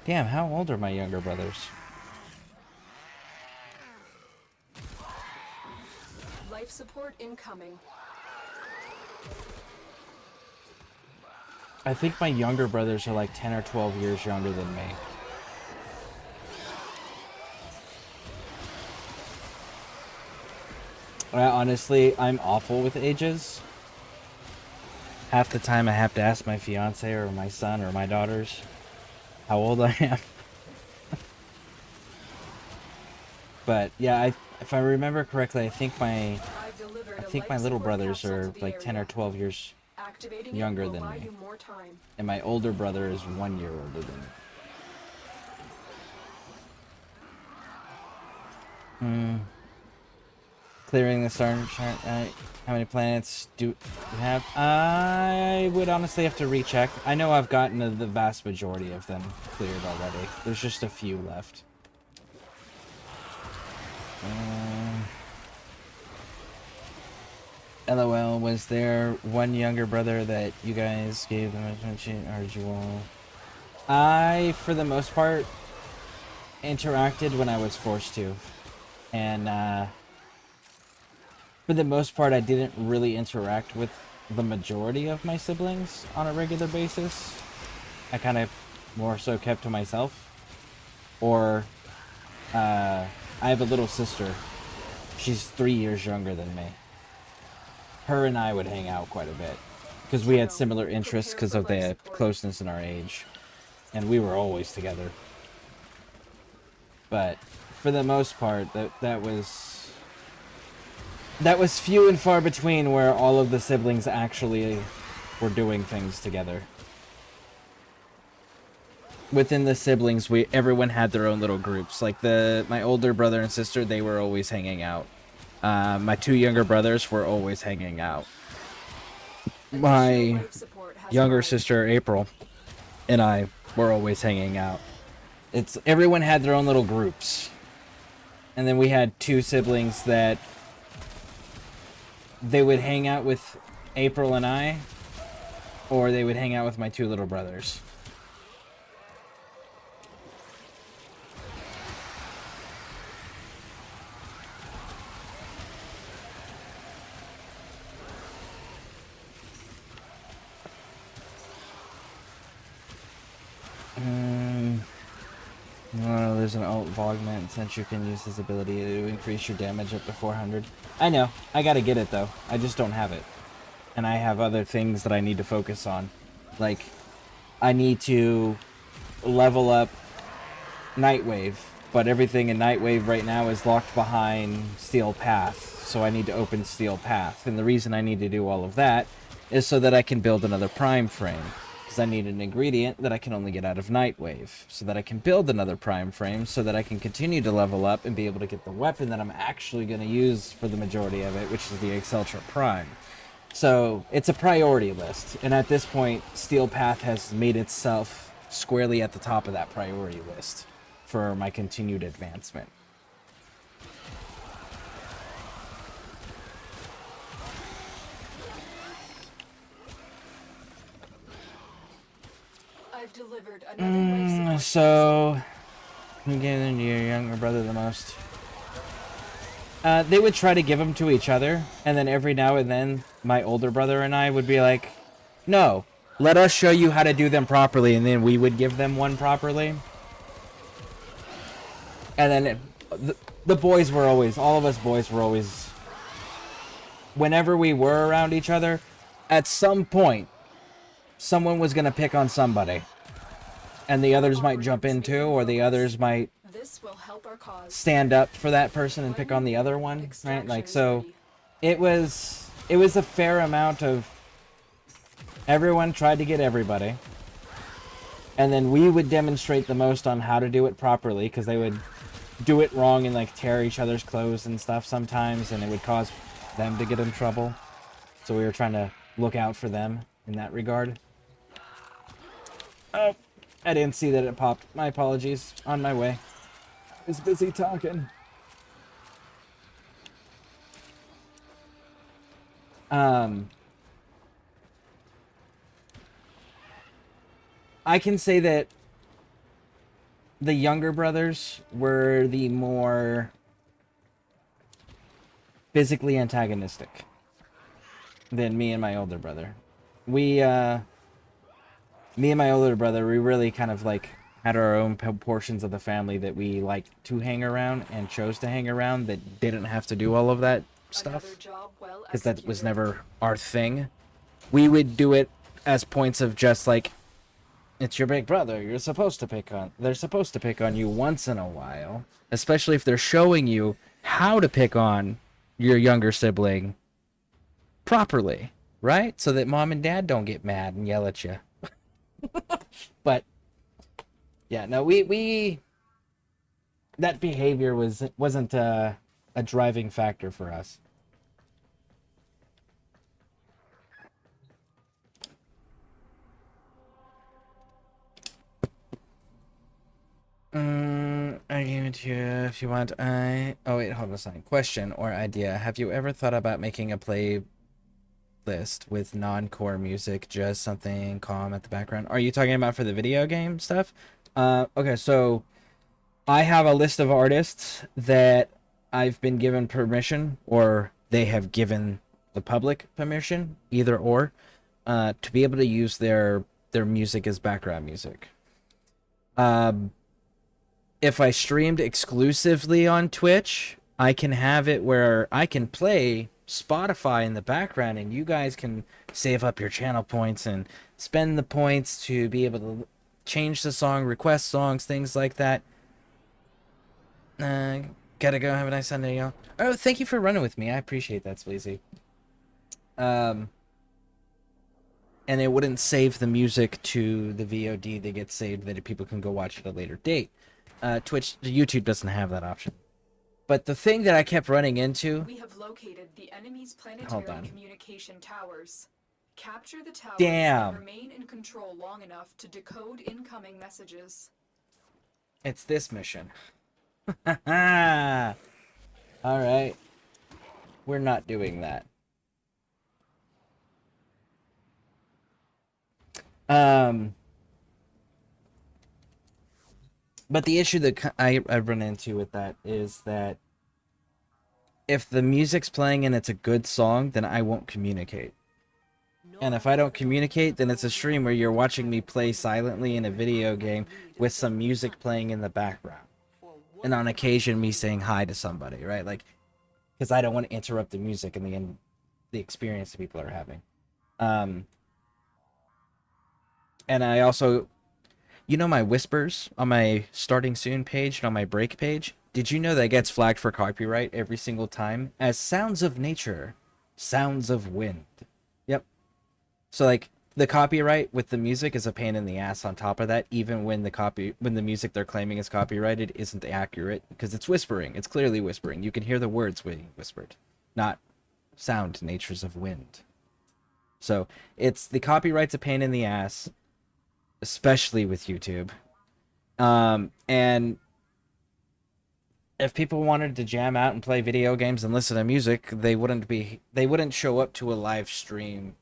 Damn, how old are my younger brothers? Life support incoming. I think my younger brothers are like 10 or 12 years younger than me. Honestly, I'm awful with ages. Half the time I have to ask my fiance or my son or my daughters how old I am. But yeah, if I remember correctly, I think my little brothers are like 10 or 12 years younger than me. And my older brother is 1 year older than me. Clearing the star chart. How many planets do you have? I would honestly have to recheck. I know I've gotten the vast majority of them cleared already. There's just a few left. LOL, was there one younger brother that you guys gave them attention, or did you all? I, for the most part, interacted when I was forced to. And, for the most part, I didn't really interact with the majority of my siblings on a regular basis. I kind of more so kept to myself. Or, I have a little sister. She's 3 years younger than me. Her and I would hang out quite a bit. Because we had similar interests because of the closeness in our age. And we were always together. But, for the most part, that was few and far between where all of the siblings actually were doing things together. Within the siblings, everyone had their own little groups. Like my older brother and sister, they were always hanging out. My two younger brothers were always hanging out. My younger sister, April, and I were always hanging out. Everyone had their own little groups. And then we had two siblings that they would hang out with April and I, or they would hang out with my two little brothers. There's an alt augment since you can use this ability to increase your damage up to 400. I know. I gotta get it though. I just don't have it. And I have other things that I need to focus on. Like, I need to level up Nightwave, but everything in Nightwave right now is locked behind Steel Path, so I need to open Steel Path. And the reason I need to do all of that is so that I can build another Prime Frame. Because I need an ingredient that I can only get out of Nightwave, so that I can build another Prime Frame, so that I can continue to level up and be able to get the weapon that I'm actually going to use for the majority of it, which is the Exceltra Prime. So, it's a priority list, and at this point, Steel Path has made itself squarely at the top of that priority list for my continued advancement. I've delivered another So, you get into your younger brother the most? They would try to give them to each other, and then every now and then, my older brother and I would be like, no, let us show you how to do them properly, and then we would give them one properly. And then the boys were always, all of us boys were always, whenever we were around each other, at some point, someone was going to pick on somebody. And the others might jump in too, or the others might This will help our cause. stand up for that person and pick on the other one, right? Like, so it was a fair amount of everyone tried to get everybody. And then we would demonstrate the most on how to do it properly, because they would do it wrong and like tear each other's clothes and stuff sometimes, and it would cause them to get in trouble. So we were trying to look out for them in that regard. Oh, I didn't see that it popped. My apologies. On my way. I was busy talking. I can say that the younger brothers were the more physically antagonistic than me and my older brother. Me and my older brother, we really kind of like had our own portions of the family that we liked to hang around and chose to hang around that didn't have to do all of that stuff, because that was never our thing. We would do it as points of just like, it's your big brother, they're supposed to pick on you once in a while, especially if they're showing you how to pick on your younger sibling properly, right? So that mom and dad don't get mad and yell at you. But yeah, no, we that behavior wasn't a driving factor for us. I gave it to you if you want. Oh wait, hold on a second. Question or idea: have you ever thought about making a playlist with non-core music, just something calm at the background? Are you talking about for the video game stuff? Okay, so I have a list of artists that I've been given permission, or they have given the public permission, either or, to be able to use their music as background music. If I streamed exclusively on Twitch, I can have it where I can play Spotify in the background, and you guys can save up your channel points and spend the points to be able to change the song, request songs, things like that. Gotta go. Have a nice Sunday, y'all. Oh, thank you for running with me. I appreciate that, Sleazy. And it wouldn't save the music to the VOD. They get saved that people can go watch at a later date. YouTube doesn't have that option. But the thing that I kept running into... We have located the enemy's planetary communication towers. Capture the towers and remain in control long enough to decode incoming messages. It's this mission. Alright. We're not doing that. But the issue that I run into with that is that if the music's playing and it's a good song, then I won't communicate. And if I don't communicate, then it's a stream where you're watching me play silently in a video game with some music playing in the background. And on occasion, me saying hi to somebody, right? Like, because I don't want to interrupt the music and the experience that people are having. And I also... You know my whispers on my starting soon page and on my break page? Did you know that gets flagged for copyright every single time as sounds of nature, sounds of wind? Yep. So like the copyright with the music is a pain in the ass on top of that, even when the music they're claiming is copyrighted isn't accurate, because it's whispering. It's clearly whispering. You can hear the words being whispered, not sound natures of wind. So it's the copyright's a pain in the ass, especially with YouTube. And if people wanted to jam out and play video games and listen to music, they wouldn't show up to a live stream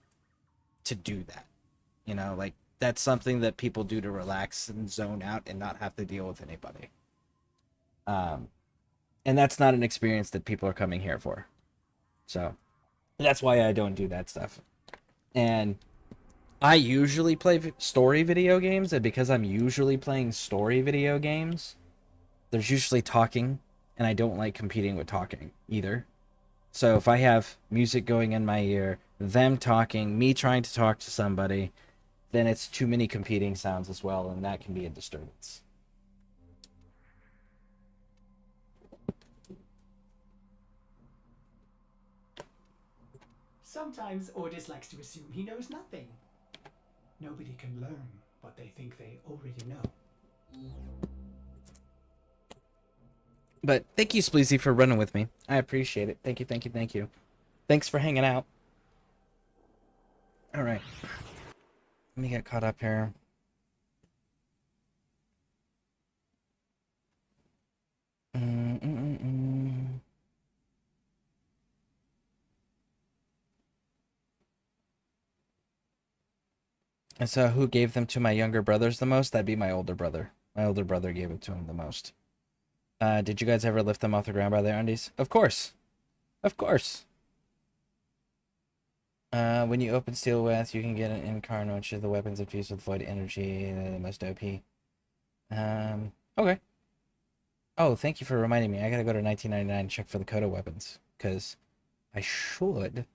to do that. You know, like that's something that people do to relax and zone out and not have to deal with anybody. And that's not an experience that people are coming here for. So that's why I don't do that stuff. And I usually play story video games, and because I'm usually playing story video games, there's usually talking, and I don't like competing with talking either. So if I have music going in my ear, them talking, me trying to talk to somebody, then it's too many competing sounds as well, and that can be a disturbance. Sometimes Ordis likes to assume he knows nothing. Nobody can learn what they think they already know. But thank you, Spleezy, for running with me. I appreciate it. Thank you, thank you, thank you. Thanks for hanging out. All right. Let me get caught up here. And so who gave them to my younger brothers the most? That'd be my older brother. My older brother gave it to him the most. Did you guys ever lift them off the ground by their undies? Of course. Of course. When you open Steel West, you can get an incarn which is the weapons infused with void energy, the most OP. Okay. Oh, thank you for reminding me. I gotta go to 1999 and check for the Coda weapons, because I should,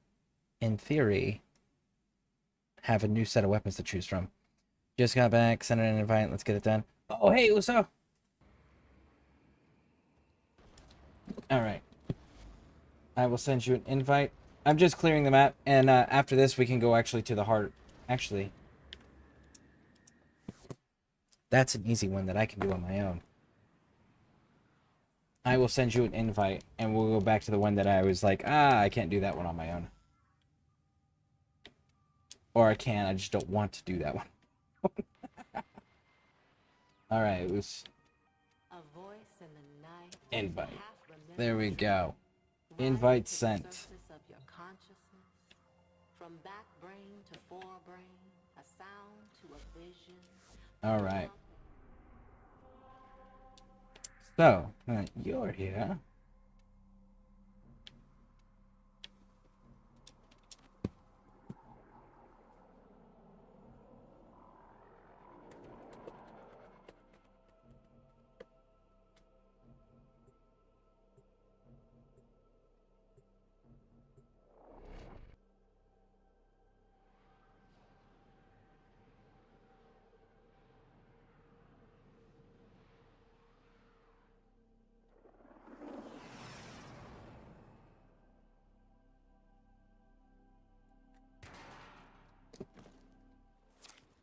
in theory, have a new set of weapons to choose from. Just got back, sent an invite, let's get it done. Oh, hey, Uso! Alright. I will send you an invite. I'm just clearing the map, and after this we can go actually to the heart. Actually, that's an easy one that I can do on my own. I will send you an invite, and we'll go back to the one that I was like, I can't do that one on my own. Or I can, I just don't want to do that one. Alright, it was... invite. There we go. Invite sent. Alright. So, you're here.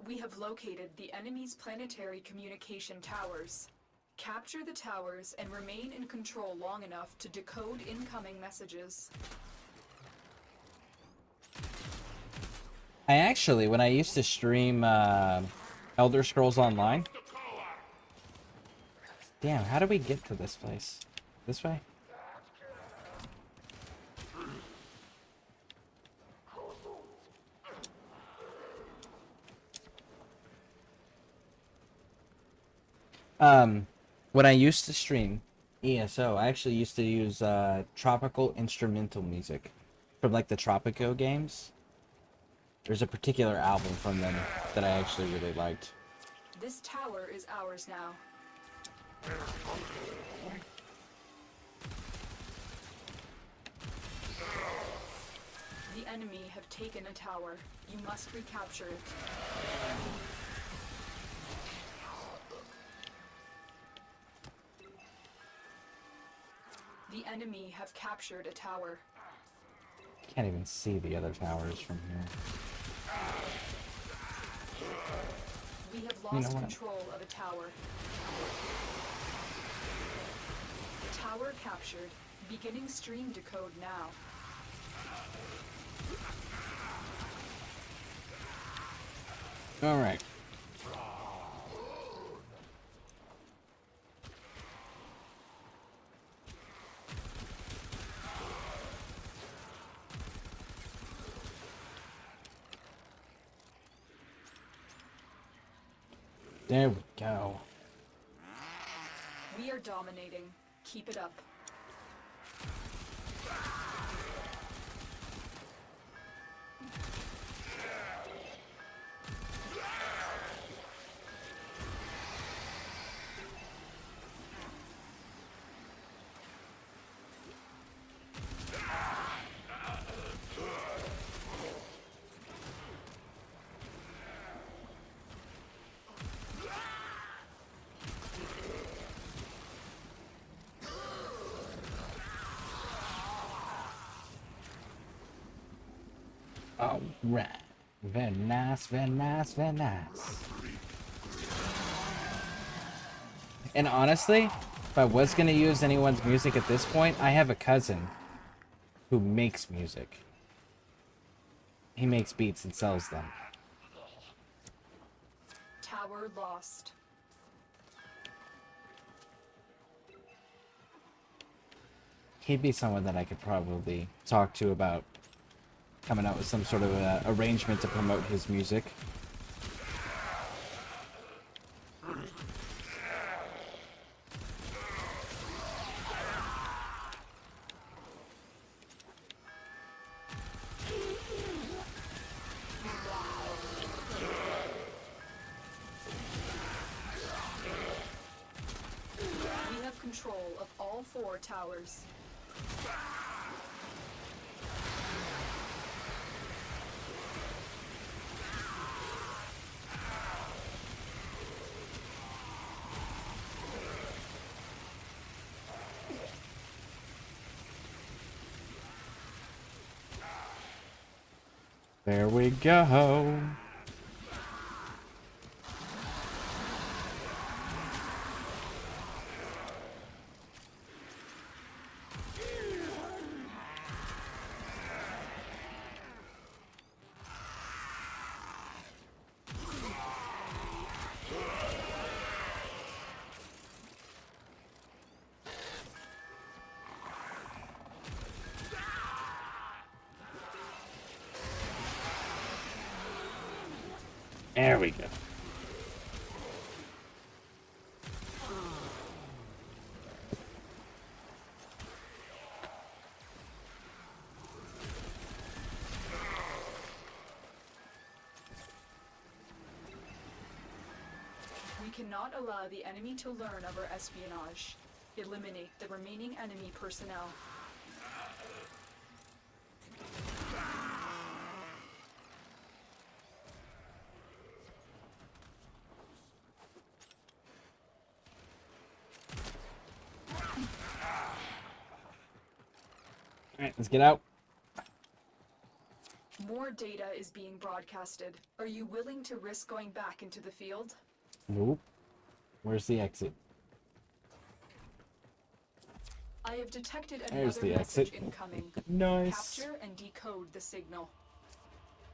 We have located the enemy's planetary communication towers. Capture the towers and remain in control long enough to decode incoming messages. I actually, when I used to stream Elder Scrolls Online... Damn, how do we get to this place? This way? When I used to stream ESO, I actually used to use tropical instrumental music from like the Tropico games. There's a particular album from them that I actually really liked. This tower is ours now. The enemy have taken a tower. You must recapture it. The enemy have captured a tower. Can't even see the other towers from here. We have lost control of a tower. Tower captured. Beginning stream decode now. Alright. There we go. We are dominating. Keep it up. All right. Very nice, very nice, very nice. And honestly, if I was going to use anyone's music at this point, I have a cousin who makes music. He makes beats and sells them. Tower lost. He'd be someone that I could probably talk to about coming out with some sort of arrangement to promote his music. We have control of all 4 towers. There we go. There we go. We cannot allow the enemy to learn of our espionage. Eliminate the remaining enemy personnel. Alright, let's get out. More data is being broadcasted. Are you willing to risk going back into the field? Nope. Where's the exit? I have detected There's another the message exit. incoming. Nice. Capture and decode the signal.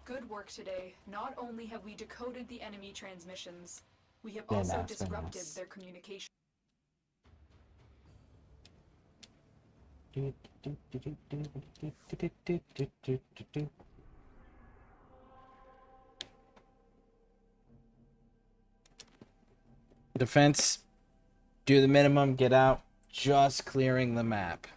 Good work today. Not only have we decoded the enemy transmissions, we have Very also nice, very disrupted nice. their communication. Defense, do the minimum, get out. Just clearing the map.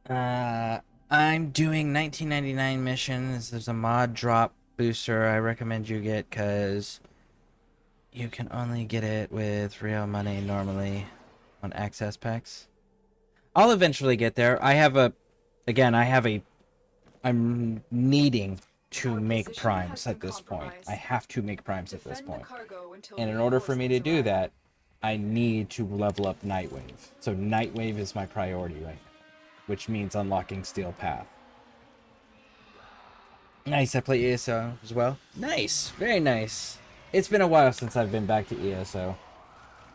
I'm doing 1999 missions. There's a mod drop booster I recommend you get because you can only get it with real money normally on access packs. I'll eventually get there. I'm needing to Our make position primes has at been this point. compromised. I have to make primes at this Defend the point. cargo until And in order for me to do reinforcements arrive. that, I need to level up Nightwave. So Nightwave is my priority right now, which means unlocking Steel Path. Nice, I play ESO as well. Nice, very nice. It's been a while since I've been back to ESO.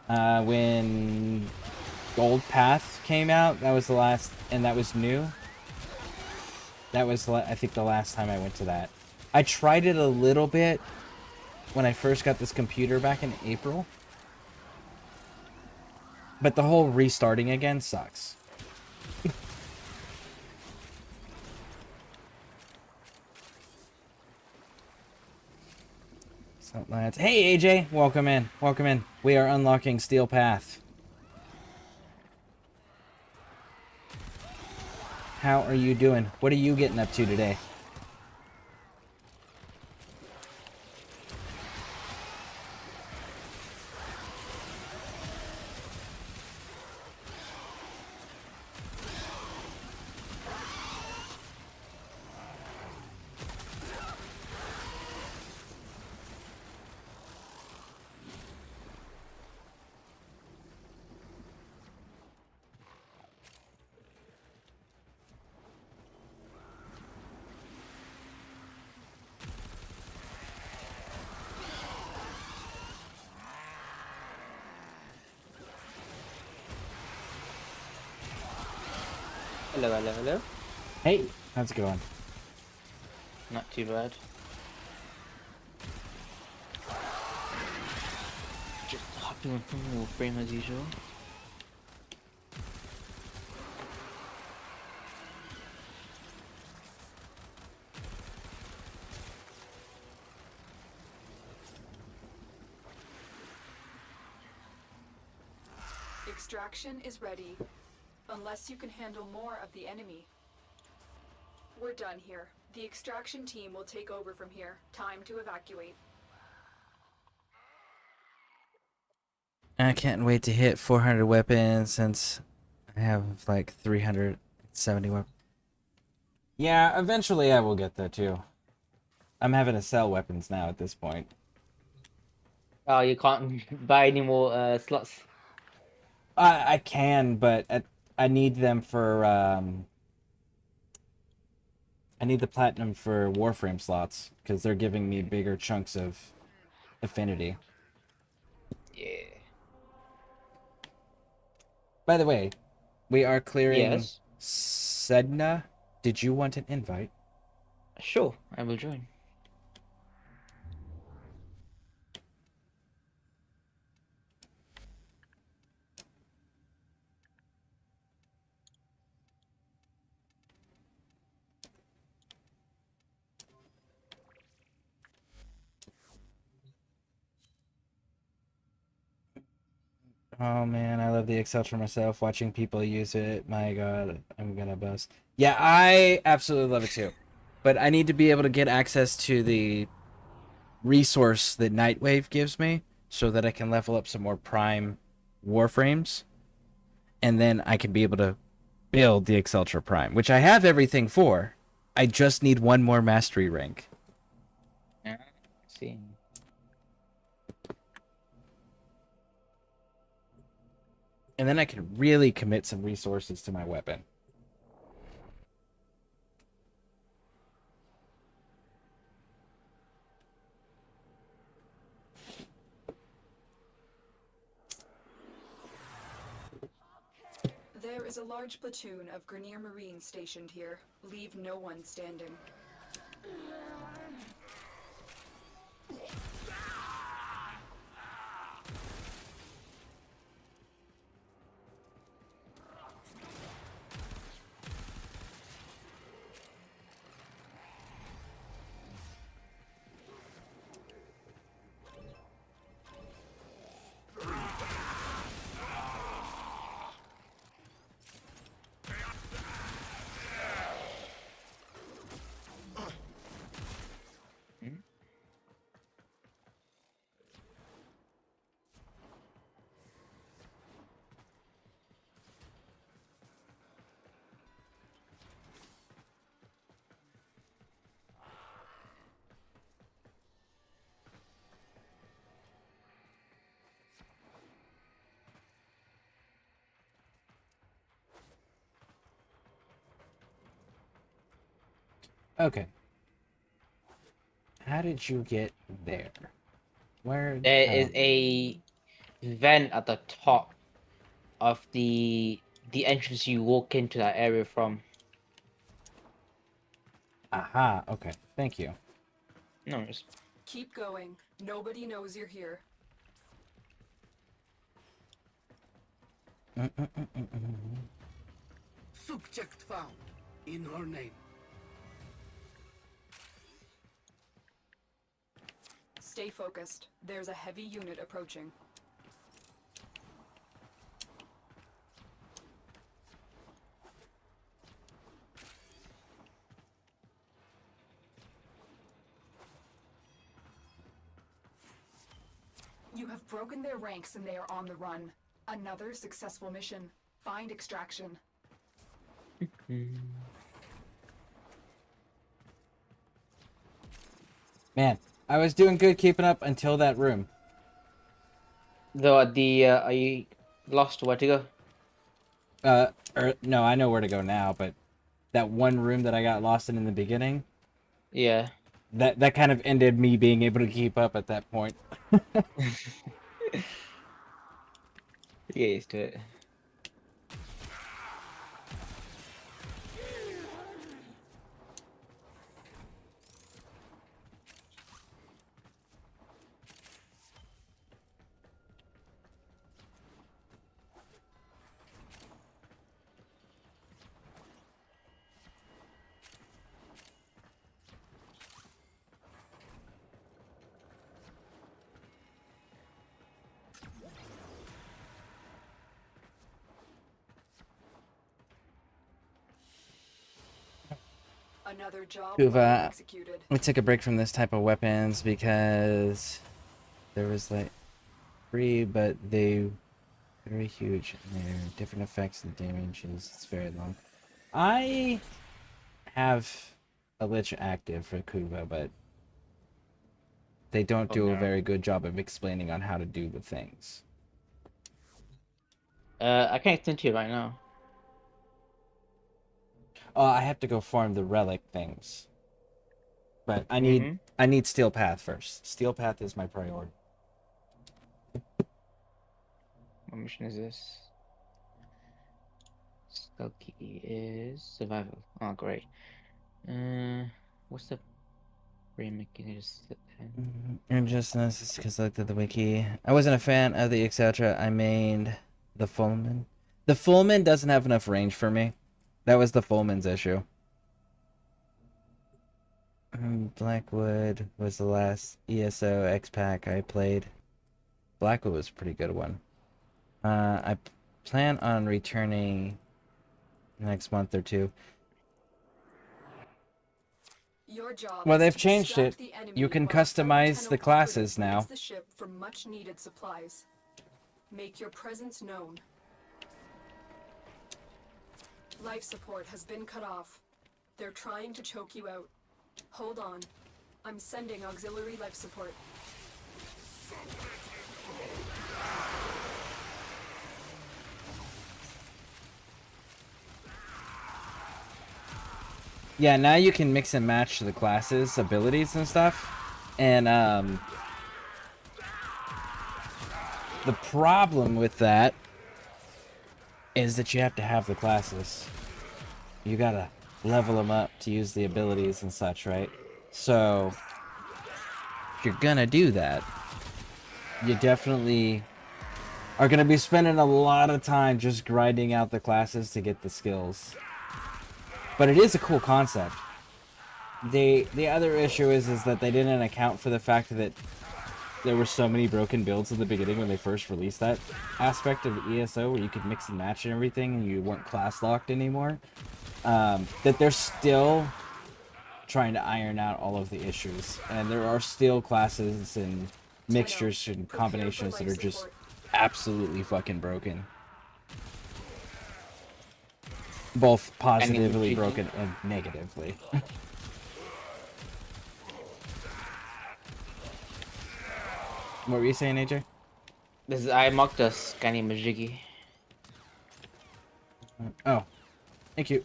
When Gold Path came out, that was the last, and that was new. That was, I think, the last time I went to that. I tried it a little bit when I first got this computer back in April. But the whole restarting again sucks. So, lads. Hey, AJ! Welcome in. Welcome in. We are unlocking Steel Path. How are you doing? What are you getting up to today? Hello, hello, hello. Hey, how's it going? Not too bad. Just hopping on from Warframe as usual. Extraction is ready. Unless you can handle more of the enemy. We're done here. The extraction team will take over from here. Time to evacuate. I can't wait to hit 400 weapons since I have like 370 weapons. Yeah, eventually I will get there too. I'm having to sell weapons now at this point. Oh, you can't buy any more slots. I can, but I need them for I need the platinum for Warframe slots because they're giving me bigger chunks of affinity. Yeah. By the way, we are clearing Yes. Sedna. Did you want an invite? Sure, I will join. Oh man, I love the Excel for myself. Watching people use it, my god, I'm gonna bust. Yeah, I absolutely love it too. But I need to be able to get access to the resource that Nightwave gives me so that I can level up some more prime Warframes. And then I can be able to build the Exceltra Prime, which I have everything for. I just need one more mastery rank. Yeah, I see. And then I can really commit some resources to my weapon. There is a large platoon of Grenier Marines stationed here. Leave no one standing. Okay. How did you get there? Where? There Oh. is a vent at the top of the entrance you walk into that area from. Aha, okay. Thank you. No worries. Keep going. Nobody knows you're here. Subject found. In her name. Stay focused. There's a heavy unit approaching. broken their ranks and they are on the run. Another successful mission. Find extraction. Man, I was doing good keeping up until that room. Are you lost? Where to go? No, I know where to go now, but that one room that I got lost in the beginning, Yeah. that kind of ended me being able to keep up at that point. Get used to it. Another job Who've, well executed. We took a break from this type of weapons because there was like 3, but they very huge and they're different effects and damages. It's very long. I have a lich active for Kuva, but they don't do a very good job of explaining on how to do the things. I can't extend to you right now. I have to go farm the relic things. But I need Steel Path first. Steel Path is my priority. What mission is this? Skulky is survival. Oh, great. What's the remake? And just this because I looked at the wiki. I wasn't a fan of the etc. I mained the Fulman. The Fulman doesn't have enough range for me. That was the Fulman's issue. Blackwood was the last ESO X-Pack I played. Blackwood was a pretty good one. I plan on returning next month or 2. Your job Well, is they've to changed distract it. the enemy You can while customize Tenno the classes operative now. rents the ship for much needed supplies. Make your presence known. Life support has been cut off. They're trying to choke you out. Hold on. I'm sending auxiliary life support. Yeah, now you can mix and match the classes, abilities, and stuff. And, the problem with that is that you have to have the classes. You gotta level them up to use the abilities and such, right? So, if you're gonna do that, you definitely are gonna be spending a lot of time just grinding out the classes to get the skills. But it is a cool concept. The other issue is that they didn't account for the fact that there were so many broken builds at the beginning when they first released that aspect of the ESO where you could mix and match and everything and you weren't class locked anymore. That they're still trying to iron out all of the issues. And there are still classes and mixtures and combinations that are just absolutely fucking broken. Both positively broken and negatively. What were you saying, AJ? I marked a Scanny Majiggy. Oh, thank you.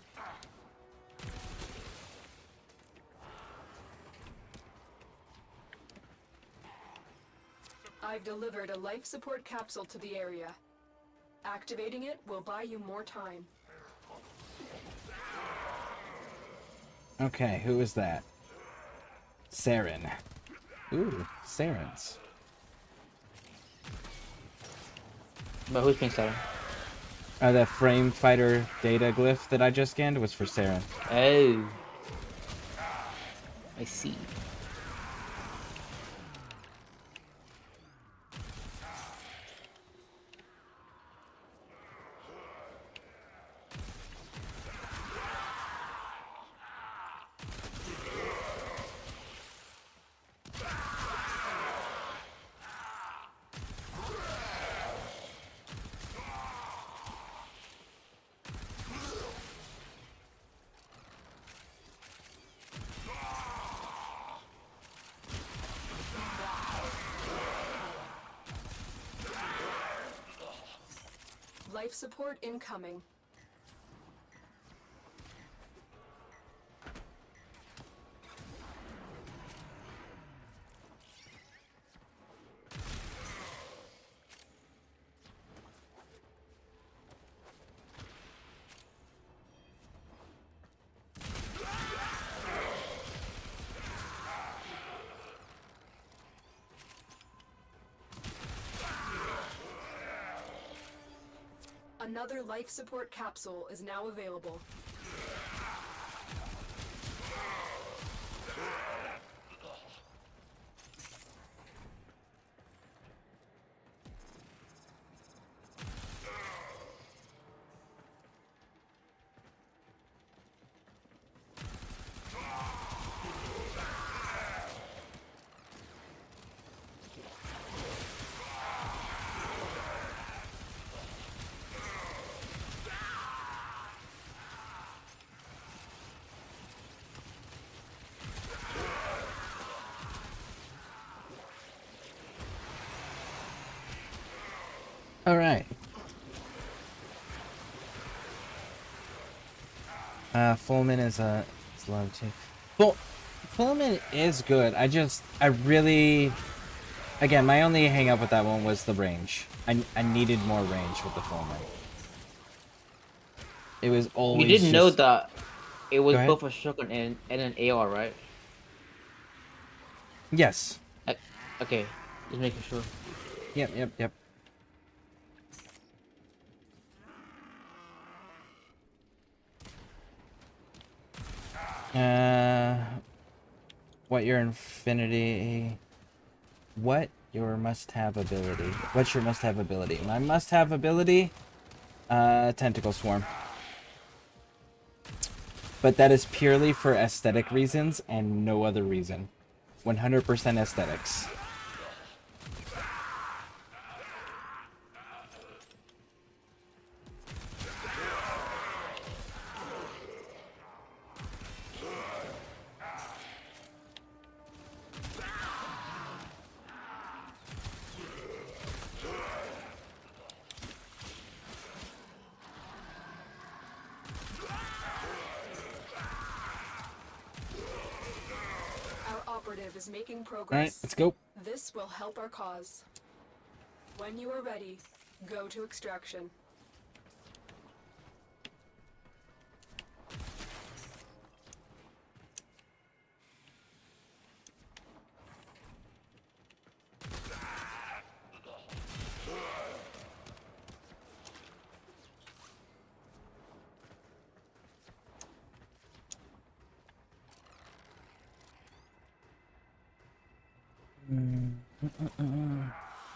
I've delivered a life support capsule to the area. Activating it will buy you more time. Okay, who is that? Saren. Ooh, Sarens. But who's being Saren? The frame fighter data glyph that I just scanned was for Saren. Oh. I see. Life support incoming. Another life support capsule is now available. All right. Fullman is it's low too. Well, Fullman is good. I really, again, my only hang up with that one was the range. I needed more range with the Fullman. It was always. You didn't know just... that it was Go ahead. both a shotgun and an AR, right? Yes. Okay, just making sure. Yep. What your infinity... What your must-have ability? What's your must-have ability? My must-have ability? Tentacle Swarm. But that is purely for aesthetic reasons and no other reason. 100% aesthetics. Is making progress. All right, let's go. This will help our cause. When you are ready, go to extraction.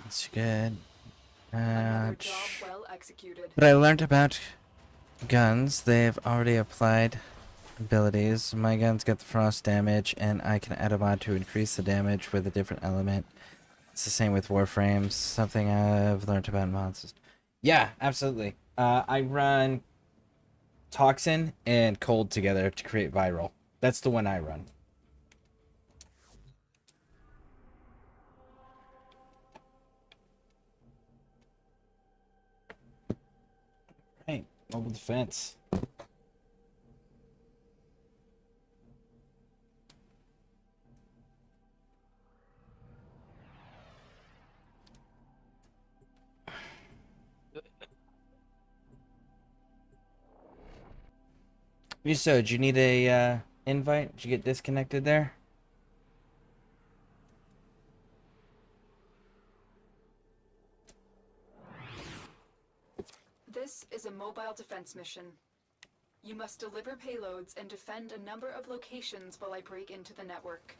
That's good. Another job well executed. But I learned about guns. They've already applied abilities. My guns get the frost damage, and I can add a mod to increase the damage with a different element. It's the same with Warframes. Something I've learned about mods. Yeah, absolutely. I run Toxin and Cold together to create Viral. That's the one I run. Right, mobile defense. So, do you need a invite? Did you get disconnected there? This is a mobile defense mission. You must deliver payloads and defend a number of locations while I break into the network.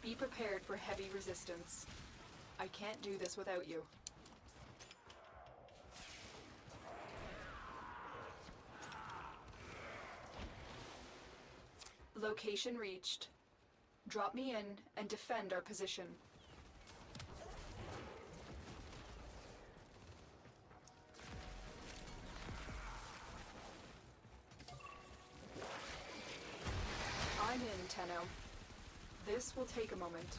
Be prepared for heavy resistance. I can't do this without you. Location reached. Drop me in and defend our position. I'm in, Tenno. This will take a moment.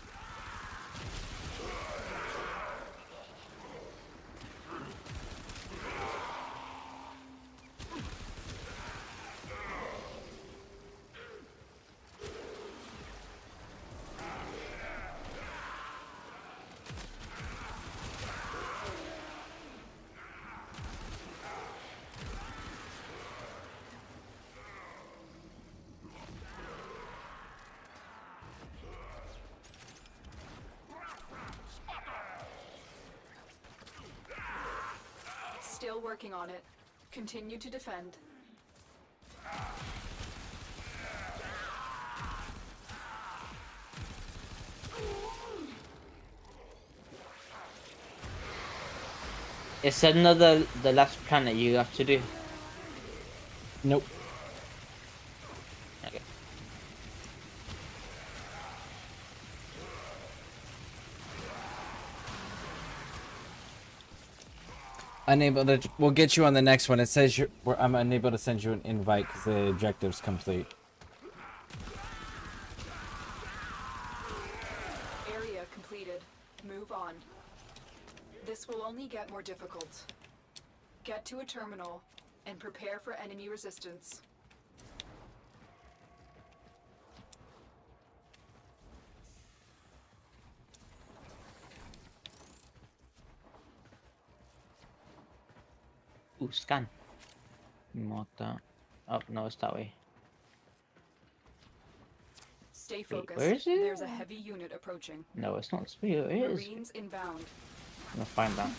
Still working on it. Continue to defend. Is another the last planet you have to do? Nope. Okay. Unable to. We'll get you on the next one. It says I'm unable to send you an invite because the objective's complete. Area completed. Move on. This will only get more difficult. Get to a terminal and prepare for enemy resistance. Ooh, scan. Mark that. Oh, no, it's that way. Stay Wait, focused. where is it? There's a heavy unit approaching. No, it's not. It is. Marines inbound. I'm gonna find that.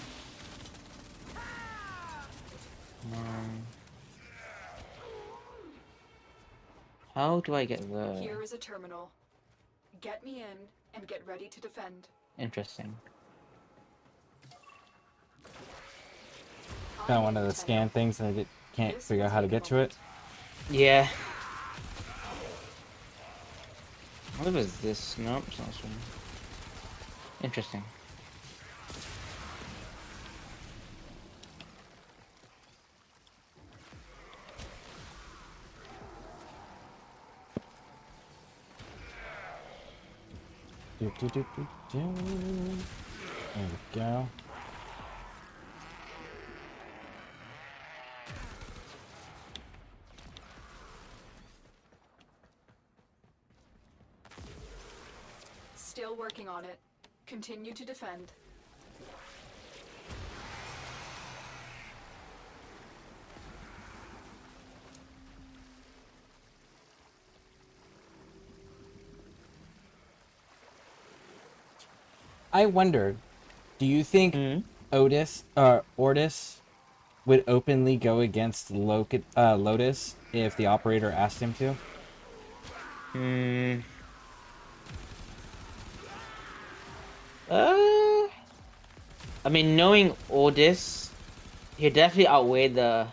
How do I get there? Here is a terminal. Get me in and get ready to defend. Interesting. Found one of the scan things and I can't figure out how to get to it. Yeah. What is this? Nope, it's not this one. Interesting. There we go. Still working on it. Continue to defend. I wonder, do you think Ordis would openly go against Lotus if the operator asked him to? I mean, knowing Ordis, he'd definitely outweigh the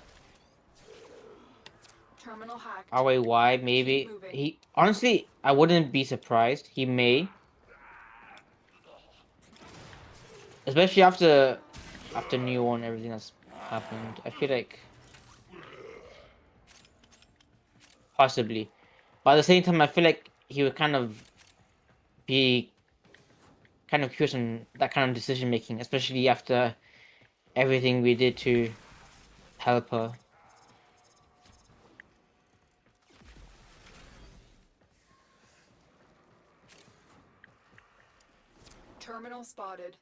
Terminal hacked. outweigh why maybe. He honestly, I wouldn't be surprised. He may. Especially after New One, everything that's happened. I feel like possibly. But at the same time I feel like he would kind of be kind of curious on that kind of decision making, especially after everything we did to help her. Terminal spotted.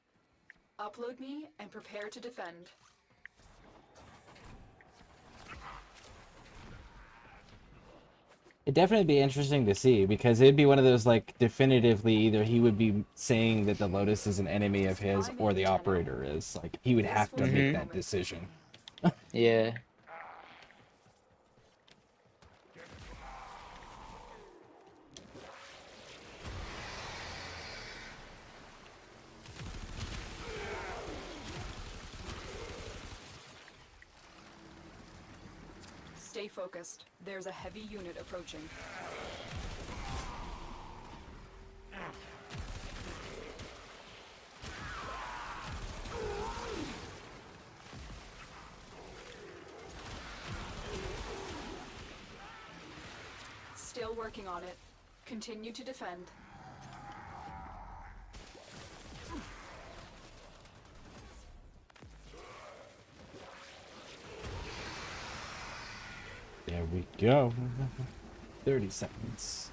Upload me and prepare to defend. It'd definitely be interesting to see because it'd be one of those like definitively either he would be saying that the Lotus is an enemy of his or the operator is. Like he would have to make that decision. Yeah. Stay focused. There's a heavy unit approaching. Still working on it. Continue to defend. There we go. 30 seconds.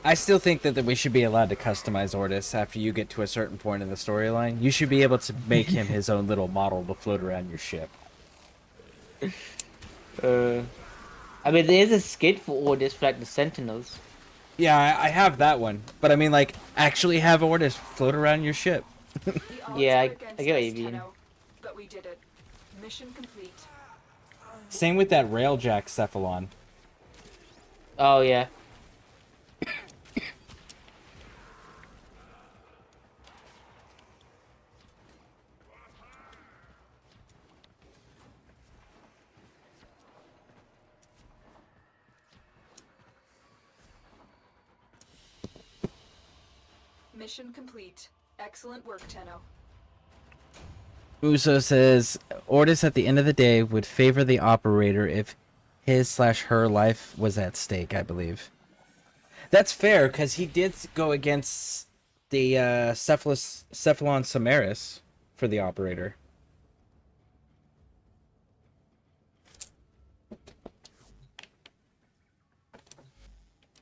I still think that we should be allowed to customize Ordis after you get to a certain point in the storyline. You should be able to make him his own little model to float around your ship. I mean, there is a skit for Ordis for like the Sentinels. Yeah, I have that one. But I mean, like, actually have Ordis float around your ship. The odds Yeah, were I against get what us, you mean. Tenno, but we did it. Mission complete. Same with that railjack cephalon. Oh yeah. Mission complete. Excellent work, Tenno. Uso says, Ordis at the end of the day would favor the operator if his/her life was at stake, I believe. That's fair, because he did go against the Cephalon Samaris for the operator.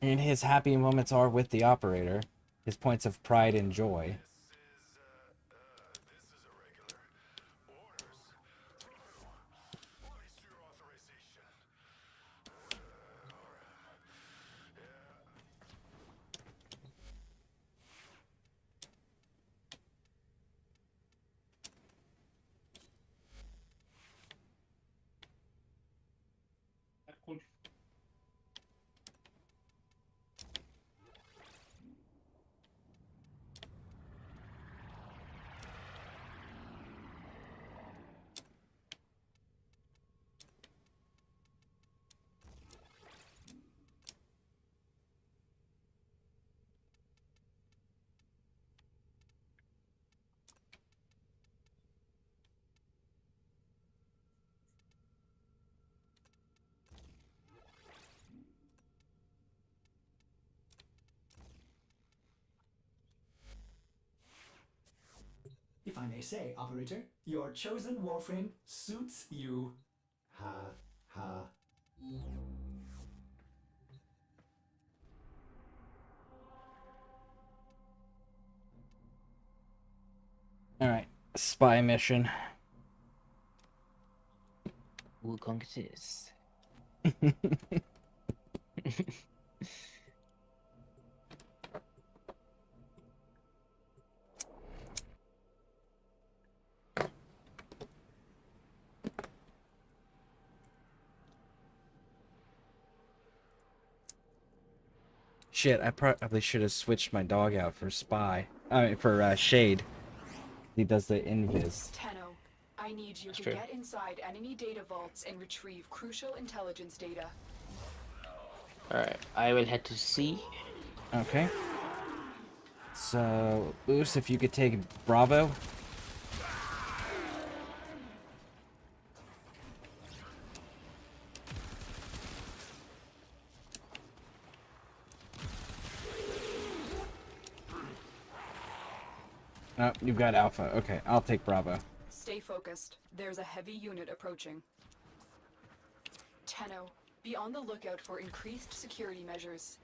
And his happy moments are with the operator. His points of pride and joy. If I may say, operator, your chosen Warframe suits you. Ha ha. Alright, spy mission. Wukong it is. Shit, I probably should have switched my dog out for spy. I mean, for Shade. He does the invis. Tenno, I need you to true. get inside enemy data vaults and retrieve crucial intelligence data. Alright, I will head to C. Okay. So, Oos, if you could take Bravo. Oh, you've got Alpha. Okay, I'll take Bravo. Stay focused. There's a heavy unit approaching. Tenno, be on the lookout for increased security measures.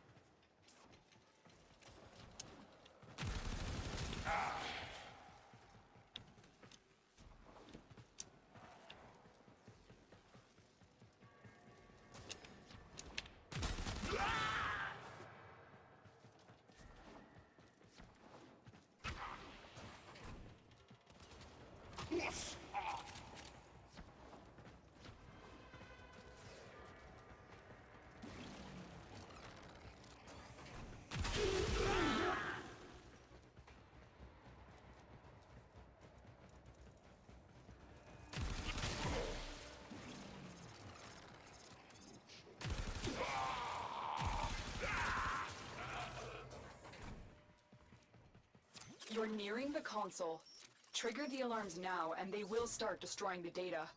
You're nearing the console. Trigger the alarms now, and they will start destroying the data.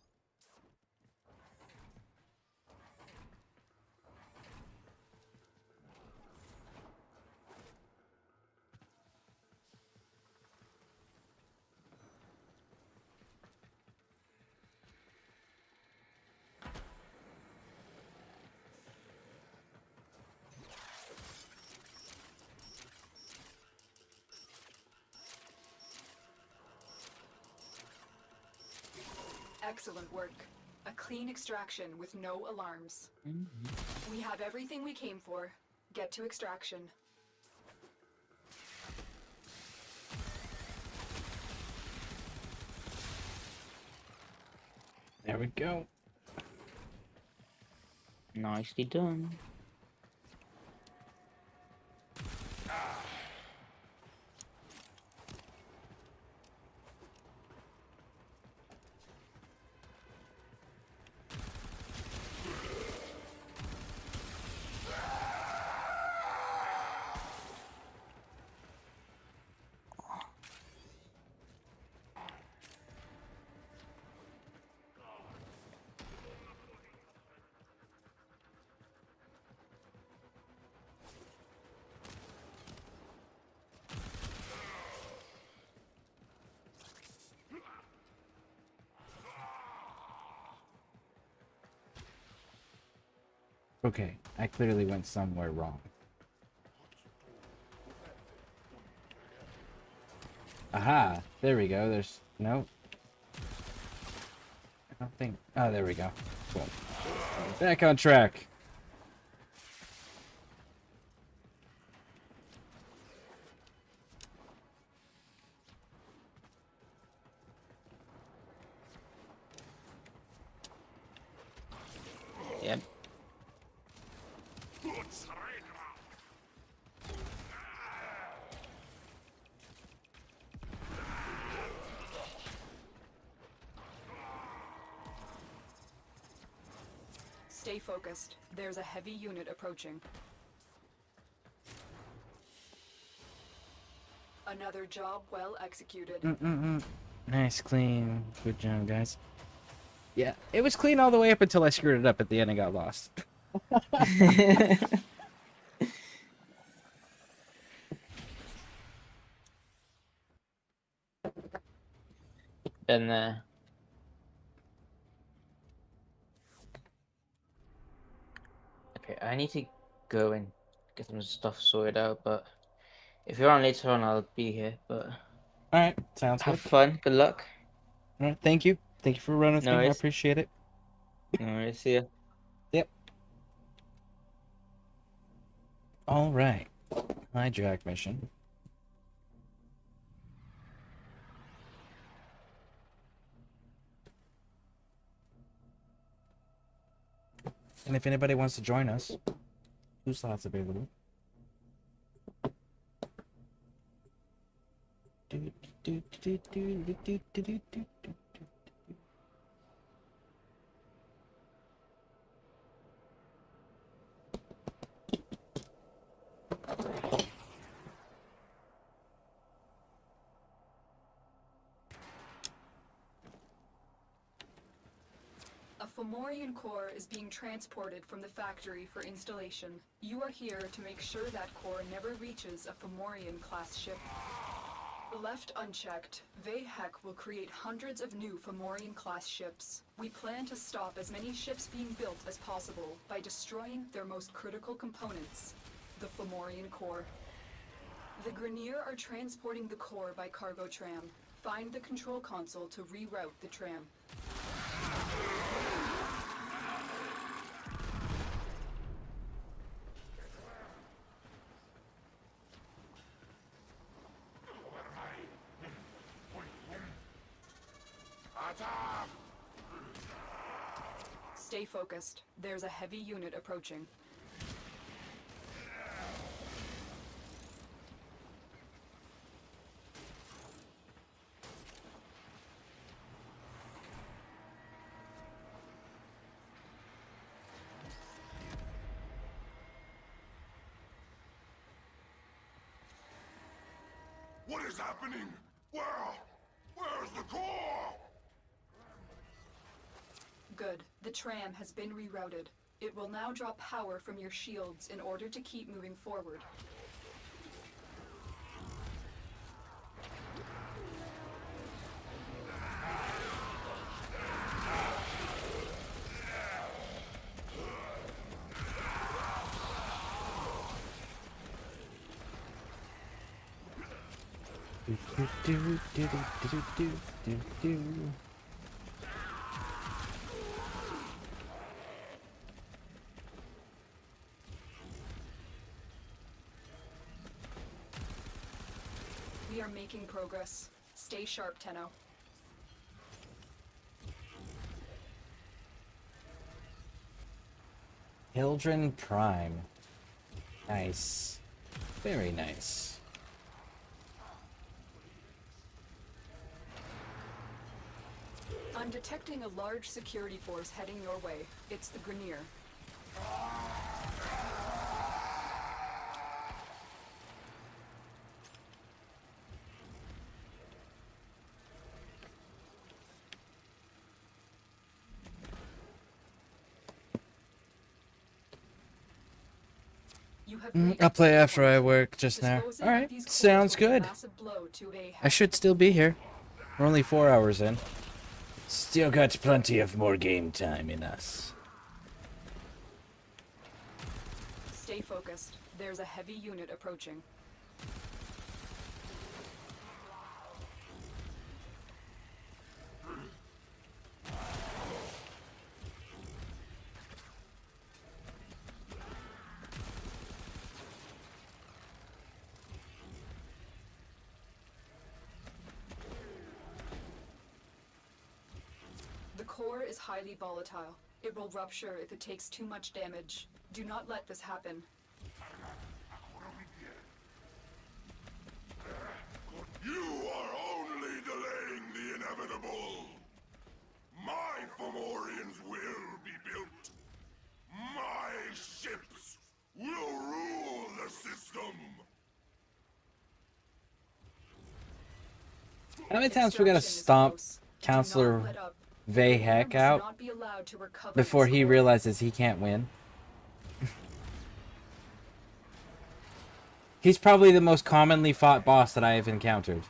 Excellent work. A clean extraction with no alarms. We have everything we came for. Get to extraction. There we go. Nicely done. Okay, I clearly went somewhere wrong. Aha! There we go. There's... Nope. I don't think... Oh, there we go. Cool. Back on track. Yep. Stay focused. There's a heavy unit approaching. Another job well executed. Nice, clean. Good job, guys. Yeah, it was clean all the way up until I screwed it up at the end and got lost. Been there. Okay, I need to go and get some stuff sorted out, but if you're on later on, I'll be here. But Alright, sounds have good. fun. Good luck. Alright, thank you. Thank you for running with No me. I worries. appreciate it. No worries. See ya. Yep. Alright. Hijack mission. And if anybody wants to join us, 2 slots available. A Fomorian core is being transported from the factory for installation. You are here to make sure that core never reaches a Fomorian class ship. Left unchecked, Vahek will create hundreds of new Fomorian class ships. We plan to stop as many ships being built as possible by destroying their most critical components, the Fomorian core. The Grenier are transporting the core by cargo tram. Find the control console to reroute the tram. Stay focused. There's a heavy unit approaching. What is happening? Where's the core? Good. The tram has been rerouted. It will now draw power from your shields in order to keep moving forward. We are making progress. Stay sharp, Tenno. Hildren Prime. Nice. Very nice. I'm detecting a large security force heading your way. It's the Grenier. I'll play after I work just now. Alright, sounds good. I should still be here. We're only 4 hours in. Still got plenty of more game time in us. Stay focused. There's a heavy unit approaching. The core is highly volatile. It will rupture if it takes too much damage. Do not let this happen. You are only delaying the inevitable. My Fomorians will be built. My ships will rule the system. How many times we gotta stomp Counselor Vayhek out before he realizes he can't win? He's probably the most commonly fought boss that I have encountered.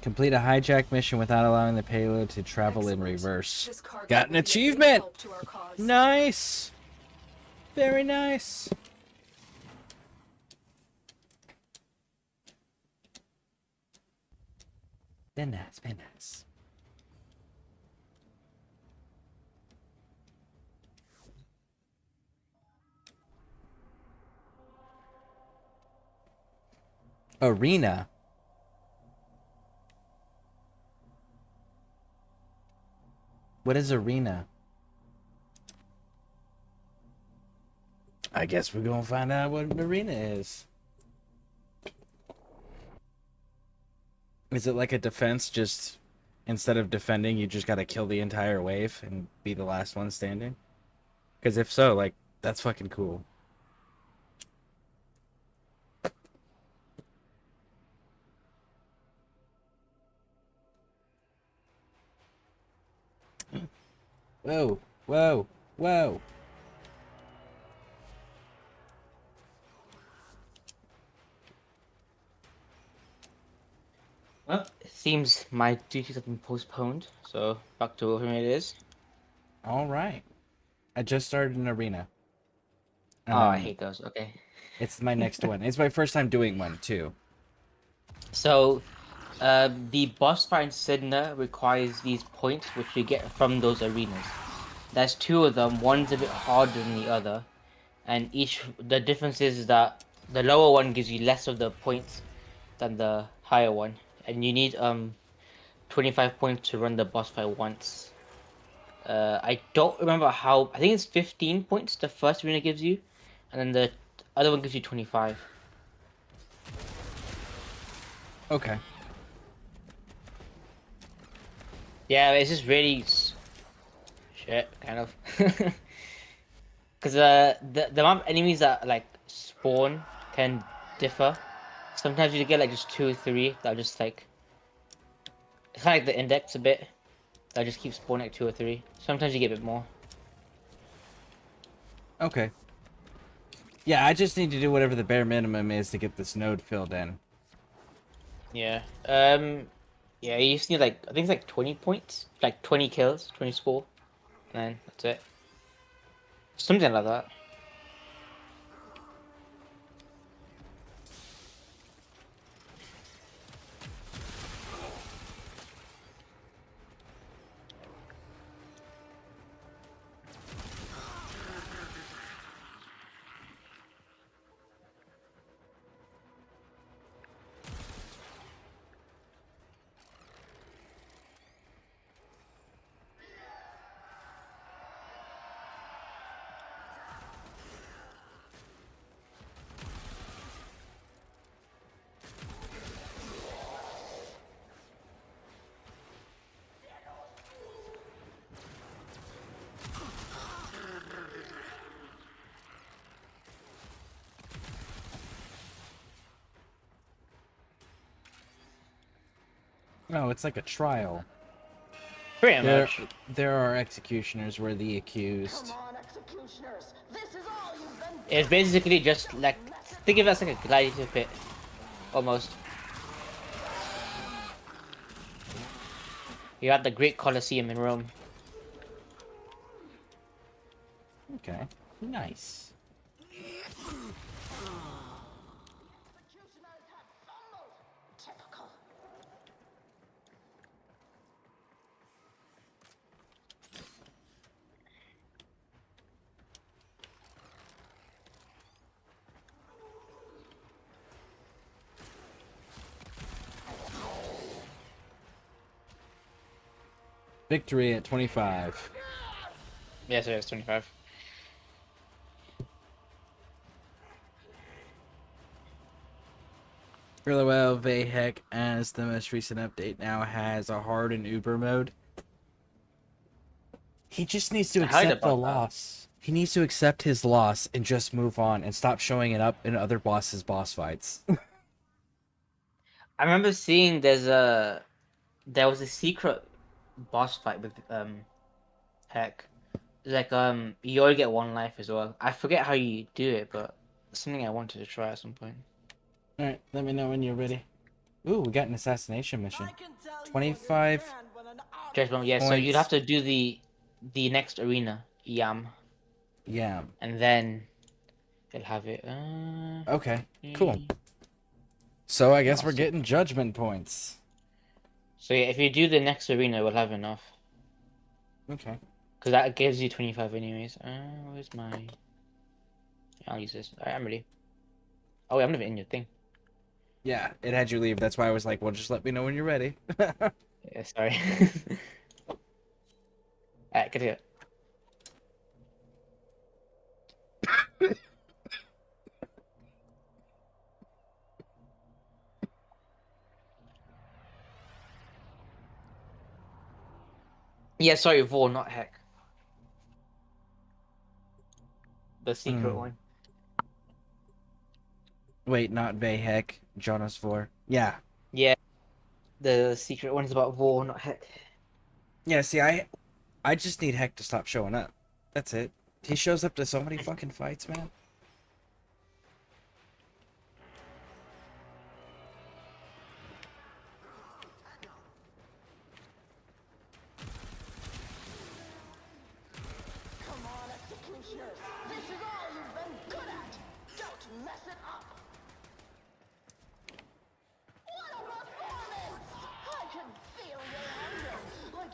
Complete a hijack mission without allowing the payload to travel in reverse. Got an achievement! Nice! Very nice. Very nice, very nice. Arena. What is arena? I guess we're gonna find out what an arena is. Is it like a defense, just instead of defending, you just gotta kill the entire wave and be the last one standing? Because if so, like, that's fucking cool. Whoa, whoa, whoa. Well, it seems my duties have been postponed, so back to Warframe it is. Alright. I just started an arena. Oh, I hate those. Okay. It's my next one. It's my first time doing one, too. So, the boss fight in Sidna requires these points, which you get from those arenas. There's two of them. One's a bit harder than the other, and the difference is that the lower one gives you less of the points than the higher one, and you need 25 points to run the boss fight once. I don't remember how. I think it's 15 points the first arena gives you, and then the other one gives you 25. Okay. Yeah, it's just really shit, kind of. Because the amount of enemies that like spawn can differ. Sometimes you get like just 2 or 3 that are just like, it's kind of like the index a bit. That just keep spawning like 2 or 3. Sometimes you get a bit more. Okay. Yeah, I just need to do whatever the bare minimum is to get this node filled in. Yeah. Yeah, you just need like, I think it's like 20 points, like 20 kills, 20 score, and then that's it. Something like that. No, it's like a trial. Pretty much. There are executioners where the accused. It's basically just like, think of it as like a gladiator pit, almost. You had the Great Colosseum in Rome. Okay, nice. Victory at 25. Yeah, so it's 25. Really well, Vahek, as the most recent update now has a hard and Uber mode. He just needs to I heard accept the about that. loss. He needs to accept his loss and just move on and stop showing it up in other bosses' boss fights. I remember seeing there was a secret boss fight with Heck. Like you only get one life as well. I forget how you do it, but it's something I wanted to try at some point. Alright, let me know when you're ready. Ooh, we got an assassination mission. 25 Judgment, yeah, so you'd have to do the next arena, Yam. Yeah. And then you'll have it. Okay, cool. So I guess we're Awesome. getting judgment points. So yeah, if you do the next arena, we'll have enough. Okay. Because that gives you 25 anyways. Where's my... I'll use this. Alright, I'm ready. Oh, wait, I'm not even in your thing. Yeah, it had you leave. That's why I was like, well, just let me know when you're ready. Yeah, sorry. Alright, get it. Yeah, sorry, Vor, not Heck. The secret one. Wait, not Vahek. Jonas Vor. Yeah. Yeah. The secret one's about Vor, not Heck. Yeah, see, I just need Heck to stop showing up. That's it. He shows up to so many fucking fights, man.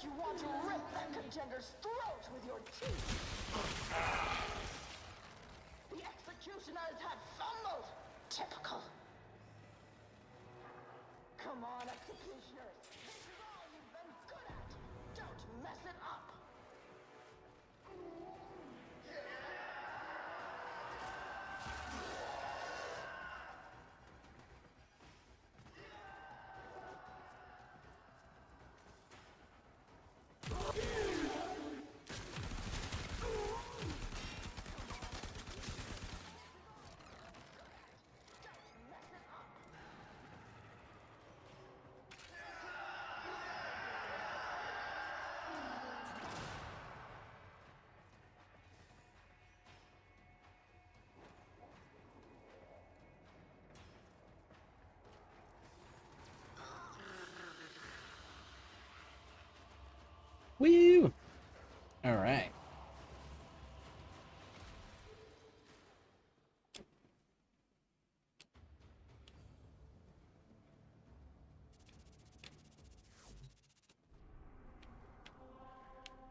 You want to rip that contender's throat with your teeth. The executioners had fumbled. Typical. Come on, executioners. This is all you've been good at. Don't mess it up. Woo! Alright.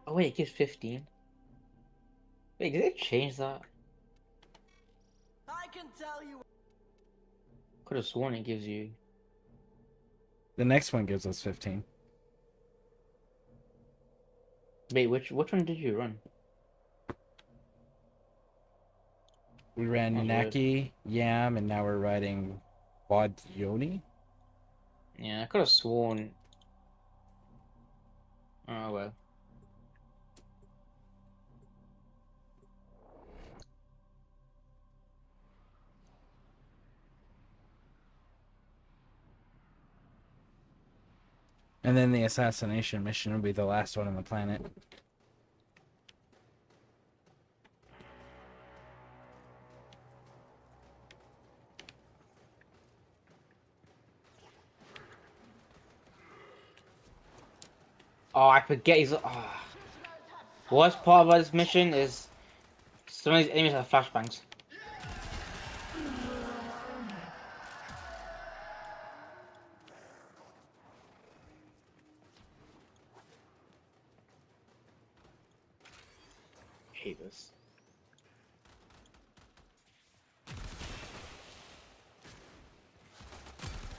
Oh wait, it gives 15. Wait, did they change that? I can tell you. Could have sworn it gives you. The next one gives us 15. Wait, which one did you run? We ran Oh, weird. Naki, Yam, and now we're riding Wadjoni. Yeah, I could have sworn. Oh well. And then the assassination mission will be the last one on the planet. Oh, I forget he's. Oh. Worst part about this mission is some of these enemies have flashbangs. I hate this.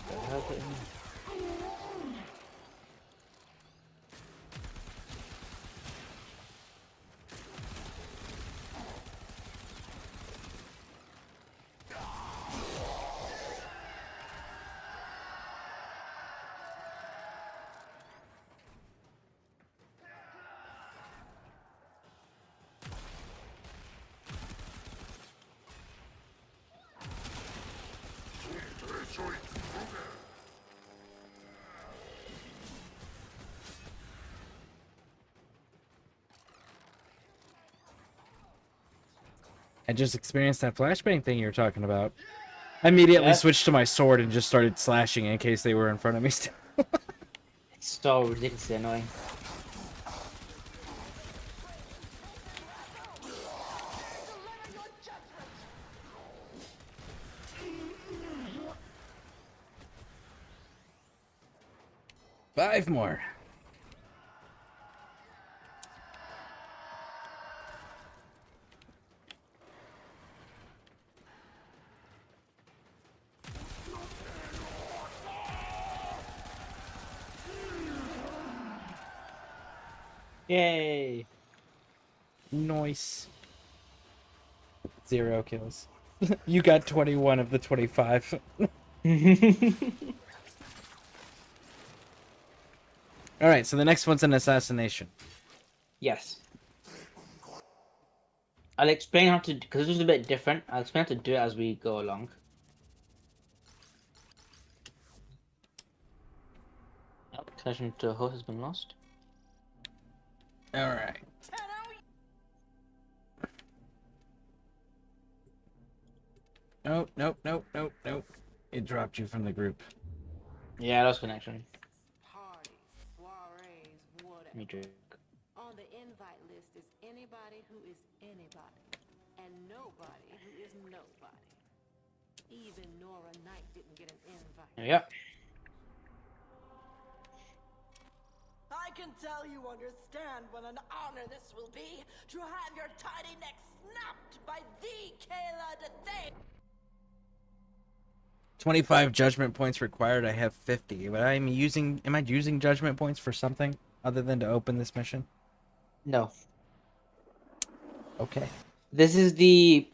The hell put in there? I just experienced that flashbang thing you were talking about. I immediately switched to my sword and just started slashing in case they were in front of me still. It's so ridiculously annoying. Five more. Yay! Nice. 0 kills. You got 21 of the 25. Alright, so the next one's an assassination. Yes. I'll explain how to, because this is a bit different. I'll explain how to do it as we go along. Connection to a host has been lost. Alright. Nope, nope, nope, nope, nope. It dropped you from the group. Yeah, lost connection. Parties, soirees, whatever. Let me drink. On the invite list is anybody who is anybody, and nobody who is nobody. Even Nora Knight didn't get an invite. Yep. I can tell you understand what an honor this will be to have your tiny neck snapped by the Kayla de Thay. 25 judgment points required. I have 50. But am I using judgment points for something other than to open this mission? No. Okay. This is the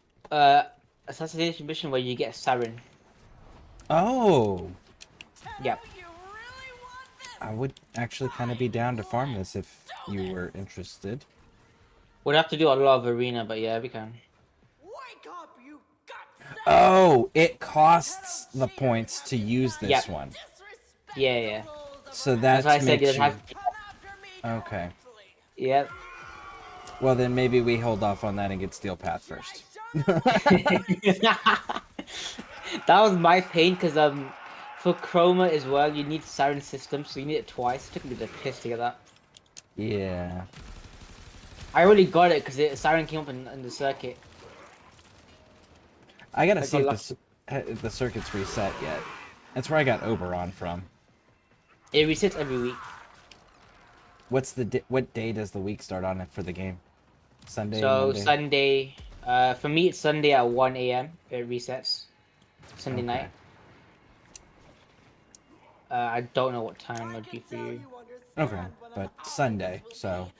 assassination mission where you get Siren. Oh. Yep. I would actually kind of be down to farm this if you were interested. We'd have to do a lot of arena, but yeah, we can. Wake up, you Oh, it costs the points to use this Yep. one. Yeah, yeah. So that's why I said makes you have. Okay. Yep. Well, then maybe we hold off on that and get Steel Path first. That was my pain because for Chroma as well, you need Siren system, so you need it twice. It took me the piss to get that. Yeah. I already got it because Siren came up in the circuit. I gotta I see got if the circuit's reset yet. That's where I got Oberon from. It resets every week. what day does the week start on it for the game? Sunday, So Monday? Sunday, for me it's Sunday at 1 a.m. It resets. Sunday Okay. night. I don't know what time it would be for you. Okay, but Sunday, so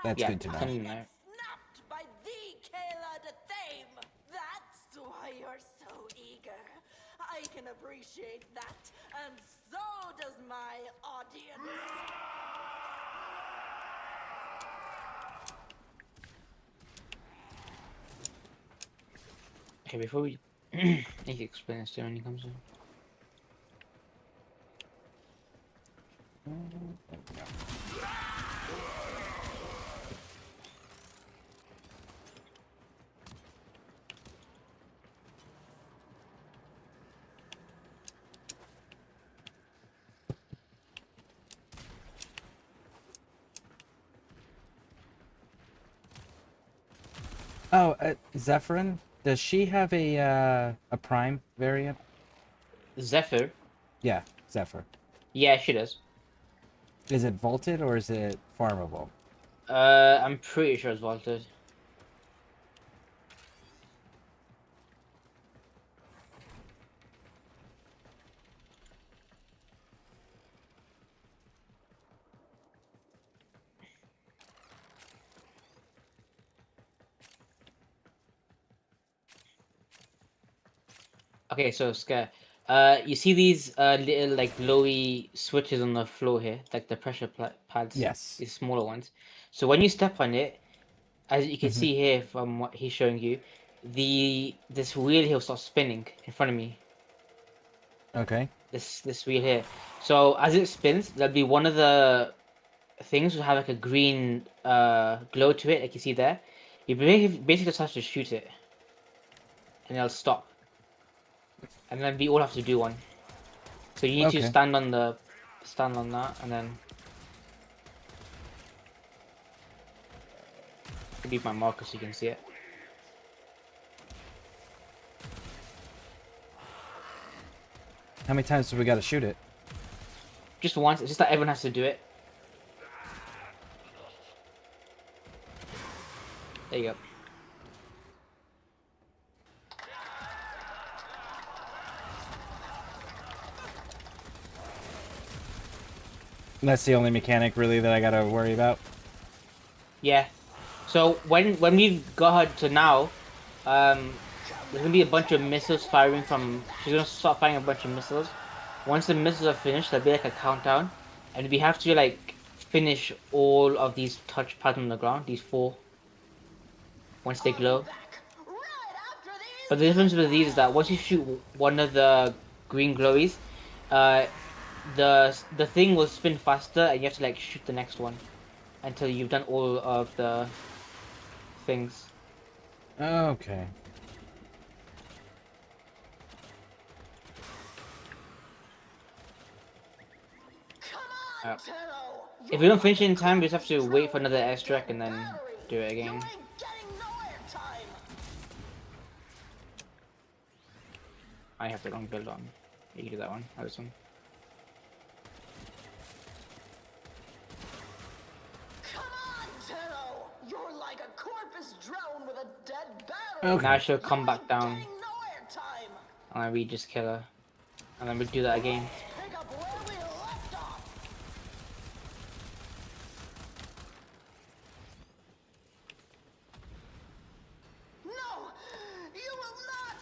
that's Yeah, good to know. Sunday night. Snapped by the Kayla de Thame. That's why you're so eager. I can appreciate that, and so does my audience. Okay, before we need to explain this to him when he comes in. Oh, Zephyrin, does she have a prime variant? Zephyr? Yeah, Zephyr. Yeah, she does. Is it vaulted or is it farmable? I'm pretty sure it's vaulted. Okay, so Scare. You see these little like glowy switches on the floor here, like the pressure pads. Yes. These smaller ones. So when you step on it, as you can Mhm. see here from what he's showing you, this wheel here will start spinning in front of me. Okay. This wheel here. So as it spins, there'll be one of the things will have like a green glow to it, like you see there. You basically just have to shoot it, and it'll stop. And then we all have to do one. So you need to Okay. stand on that, and then leave my marker so you can see it. How many times do we gotta shoot it? Just once. It's just that everyone has to do it. There you go. That's the only mechanic really that I gotta worry about. Yeah. So when we got her to now, there's gonna be a bunch of missiles firing from. She's gonna start firing a bunch of missiles. Once the missiles are finished, there'll be like a countdown, and we have to like finish all of these touch pads on the ground. These 4. Once they glow. But the difference with these is that once you shoot one of the green glowies, the thing will spin faster, and you have to like shoot the next one until you've done all of the things. Okay. If we don't finish it in time, we just have to wait for another airstrike and then do it again. I have the wrong build on. You can do that one. This one. You're like a corpus drone with a dead battery. Okay. Now she'll come back down. And then we just kill her. And then we do that again. Pick up where we left off. No, you will not.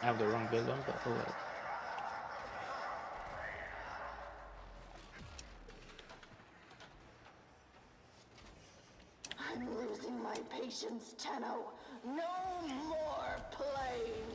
I have the wrong build on, but oh well. I'm losing my patience, Tenno. No more playing.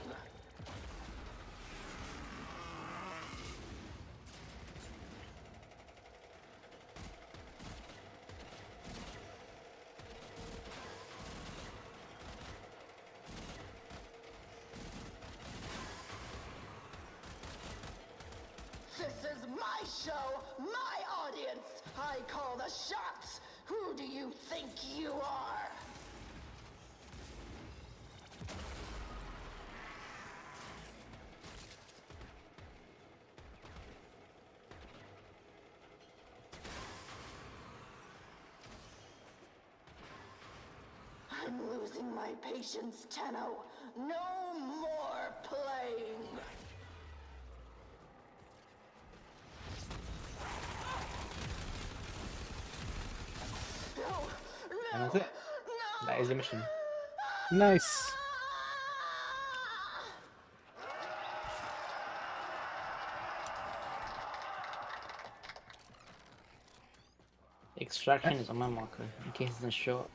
This is my show, my audience. I call the shots. Who do you think you are? my patience, Tenno. No more playing. And that's it. That is the mission. Nice. Extraction is on my marker in case it doesn't show up.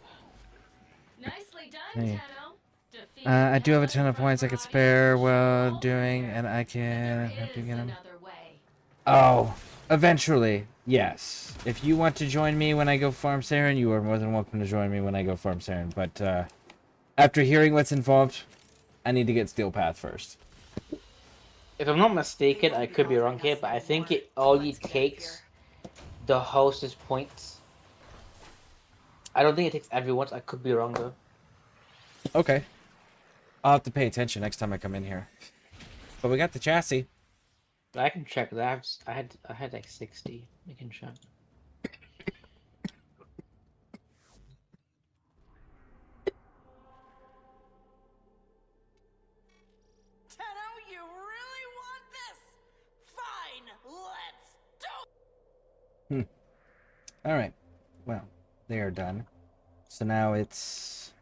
Nicely done, Hey. Tenno. Defeat I do have a ton of Helen points I from could spare Ryan's while shield doing, here. and I But can there help you is get them. another way. Oh, eventually, yes. If you want to join me when I go farm Saren, you are more than welcome to join me when I go farm Saren. But after hearing what's involved, I need to get Steel Path first. If I'm not mistaken, I could be wrong here, but I think it only takes the host's points. I don't think it takes everyone's. I could be wrong though. Okay. I'll have to pay attention next time I come in here. But we got the chassis. But I can check that. I had like 60. We can check. Tenno, you really want this? Fine, let's do. All right. Well, they are done. So now it's...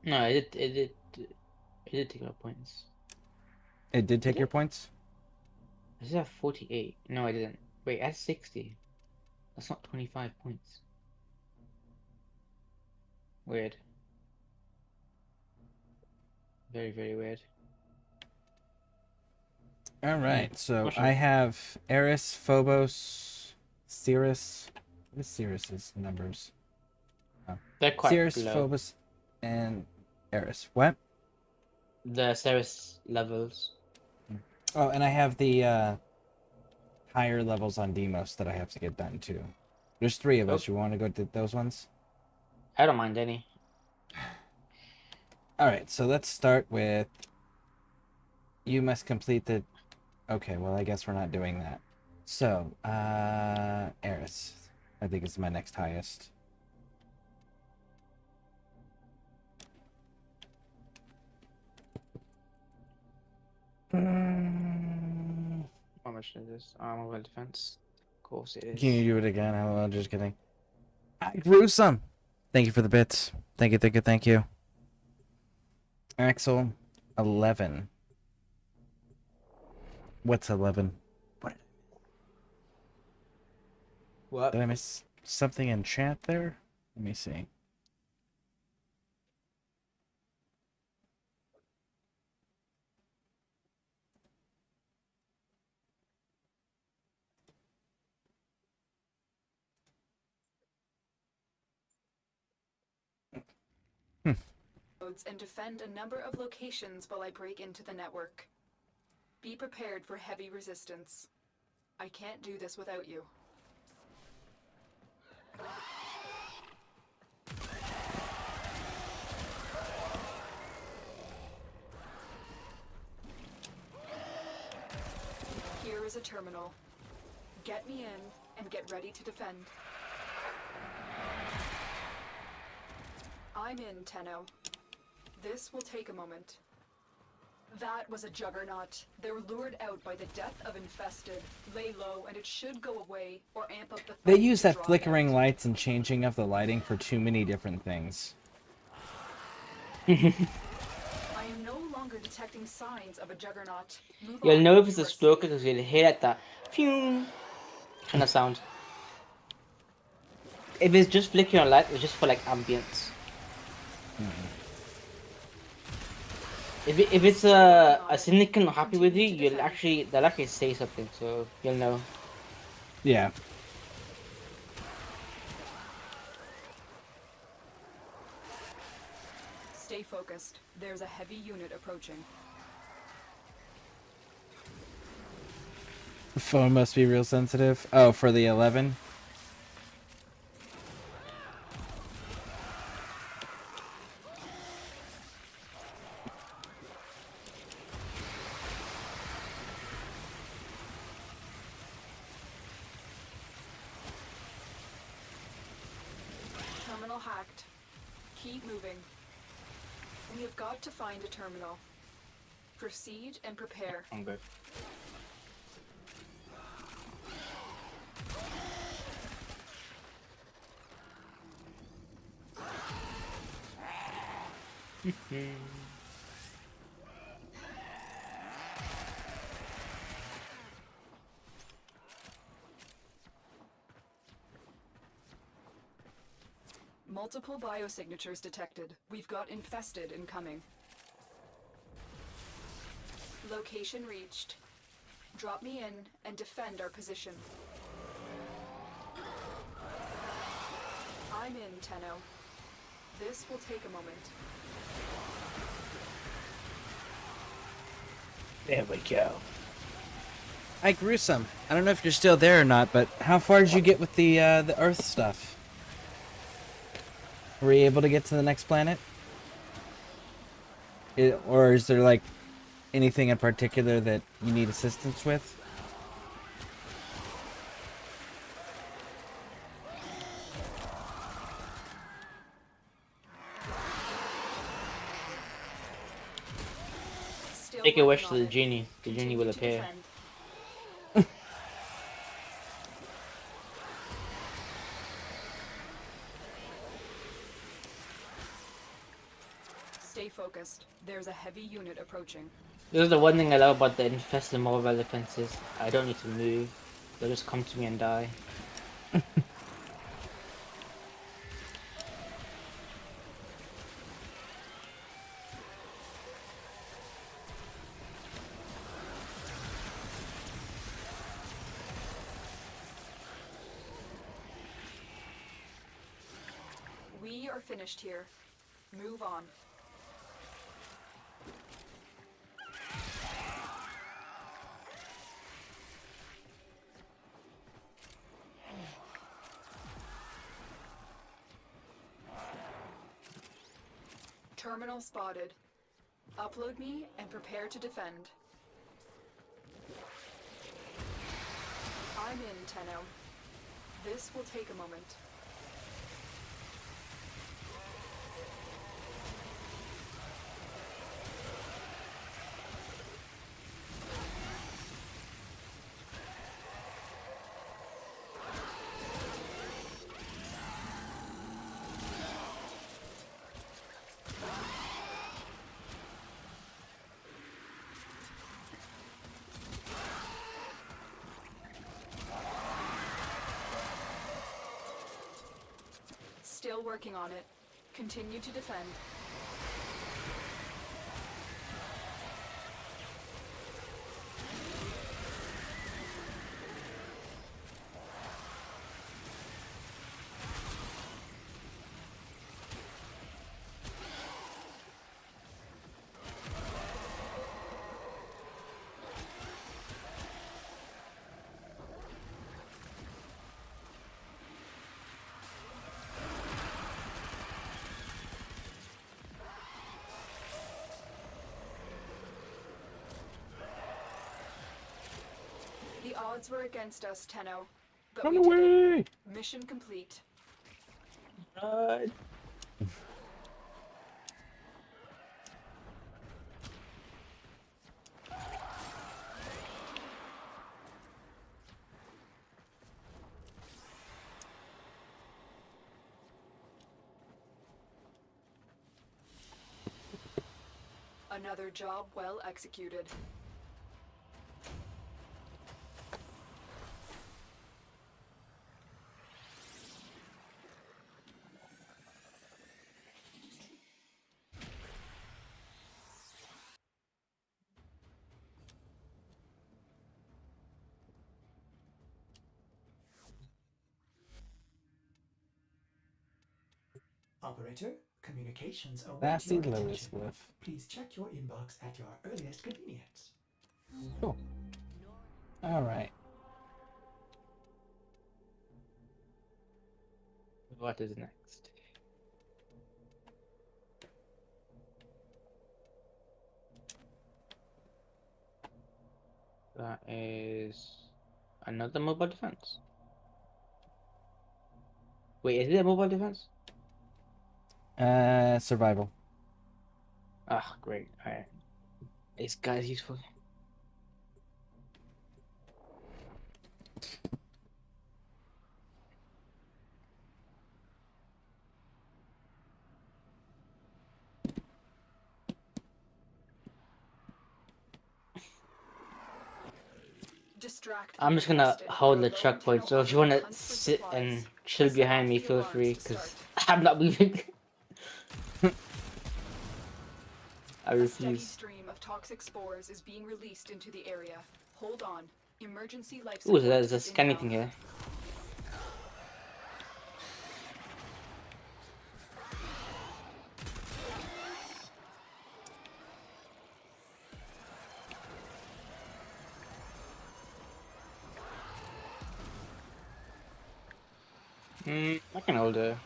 No, it did take my points. It did take your points? I just have 48. No, I didn't. Wait, I had 60. That's not 25 points. Weird. Very, very weird. All right. So What's I your- have Eris, Phobos, Cirrus. What is Cirrus's numbers? Oh. They're quite Cirrus, low. Phobos, and Eris. What? The service levels. Oh, and I have the higher levels on Demos that I have to get done too. There's 3 of us. You want to go to those ones? I don't mind any. All right. So let's start with. You must complete the. Okay. Well, I guess we're not doing that. So, Eris, I think is my next highest. How much is this? Mobile defense. Of course it is. Can you do it again? I'm just kidding. Gruesome. Thank you for the bits. Thank you, thank you, thank you. Axel, 11. What's 11? What? Did I miss something in chat there? Let me see. And defend a number of locations while I break into the network. Be prepared for heavy resistance. I can't do this without you. Here is a terminal. Get me in and get ready to defend. I'm in, Tenno. This will take a moment. That was a juggernaut. They were lured out by the death of infested. Lay low and it should go away or amp up the They fight use to that draw it flickering out. lights and changing of the lighting for too many different things. I am no longer detecting signs of a juggernaut. Move You'll on. know if it's You a are stalker safe. because you'll hear like that phew kind of sound. If it's just flickering on light, it's just for like ambience. If it's a syndicate not happy with you, they'll actually say something, so you'll know. Yeah. Stay focused. There's a heavy unit approaching. The phone must be real sensitive. Oh, for the 11? hacked. Keep moving. We have got to find a terminal. Proceed and prepare. I'm good. Multiple biosignatures detected. We've got infested incoming. Location reached. Drop me in and defend our position. I'm in, Tenno. This will take a moment. There we go. Hi, Gruesome. I don't know if you're still there or not, but how far did you get with the Earth stuff? Were you able to get to the next planet? Or is there, like, anything in particular that you need assistance with? Make a wish to the genie. The genie will appear. Stay focused. There's a heavy unit approaching. This is the one thing I love about the infested mobile defenses. I don't need to move. They'll just come to me and die. We are finished here. Move on. Terminal spotted. Upload me and prepare to defend. I'm in, Tenno. This will take a moment. Still working on it. Continue to defend. The odds were against us, Tenno. But Run we did away! it. Mission complete. Another job well executed. Operator, communications await Nasty your Lewis attention. Cliff. Please check your inbox at your earliest convenience. Cool. Alright. What is next? That is another mobile defense. Wait, is it a mobile defense? Survival. Ah, great. Alright. This guy's useful. Distract I'm just gonna hold the truck point, so if you wanna sit and chill behind me, feel free, because I'm not moving. I A steady refuse. stream of toxic spores is being released into the area. Hold on. Emergency life Ooh, support there's a is scanning inbound. thing here. I can hold her.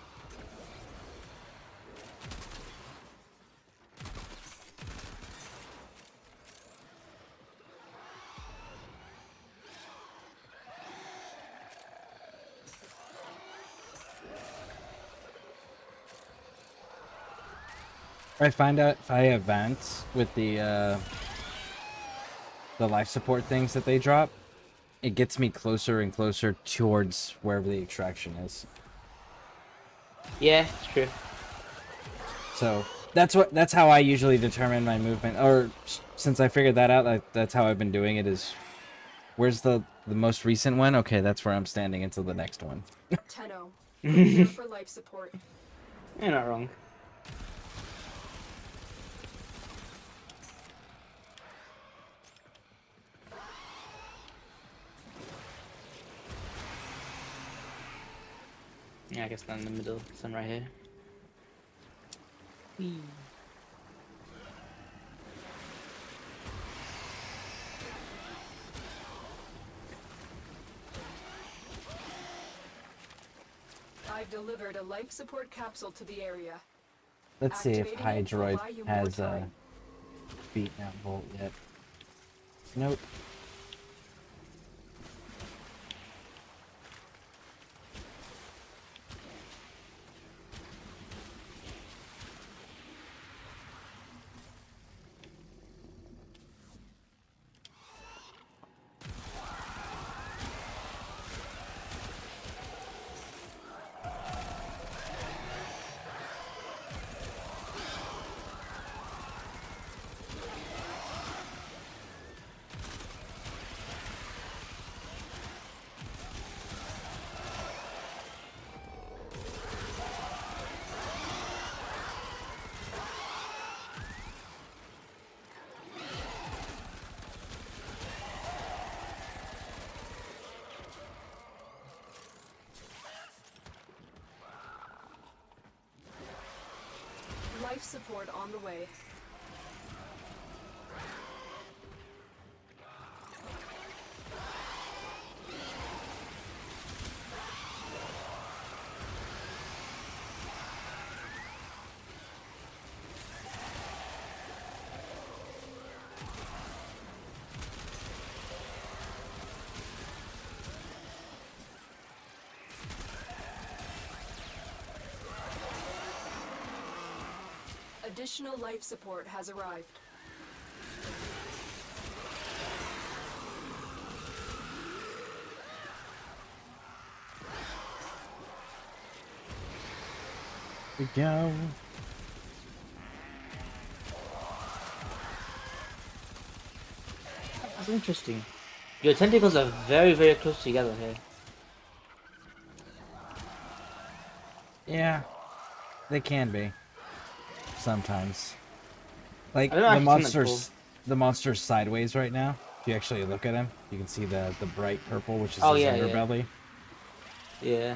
I find out if I advance with the life support things that they drop, it gets me closer and closer towards wherever the extraction is. Yeah, it's true. So that's how I usually determine my movement. Or since I figured that out, that's how I've been doing it. Is where's the most recent one? Okay, that's where I'm standing until the next one. Tenno, prepare for life support. You're not wrong. Yeah, I guess not in the middle. Some right here. Whee. I've delivered a life support capsule to the area. Let's see if Activating it will Hydroid buy you more has time. beaten that bolt yet. Nope. Life support on the way. Additional life support has arrived. We go. That's interesting. Your tentacles are very, very close together here. Yeah, they can be. Sometimes. Like I've never actually seen that before. the monster's sideways right now. If you actually look at him, you can see the bright purple, which is Oh, his yeah, underbelly. Yeah.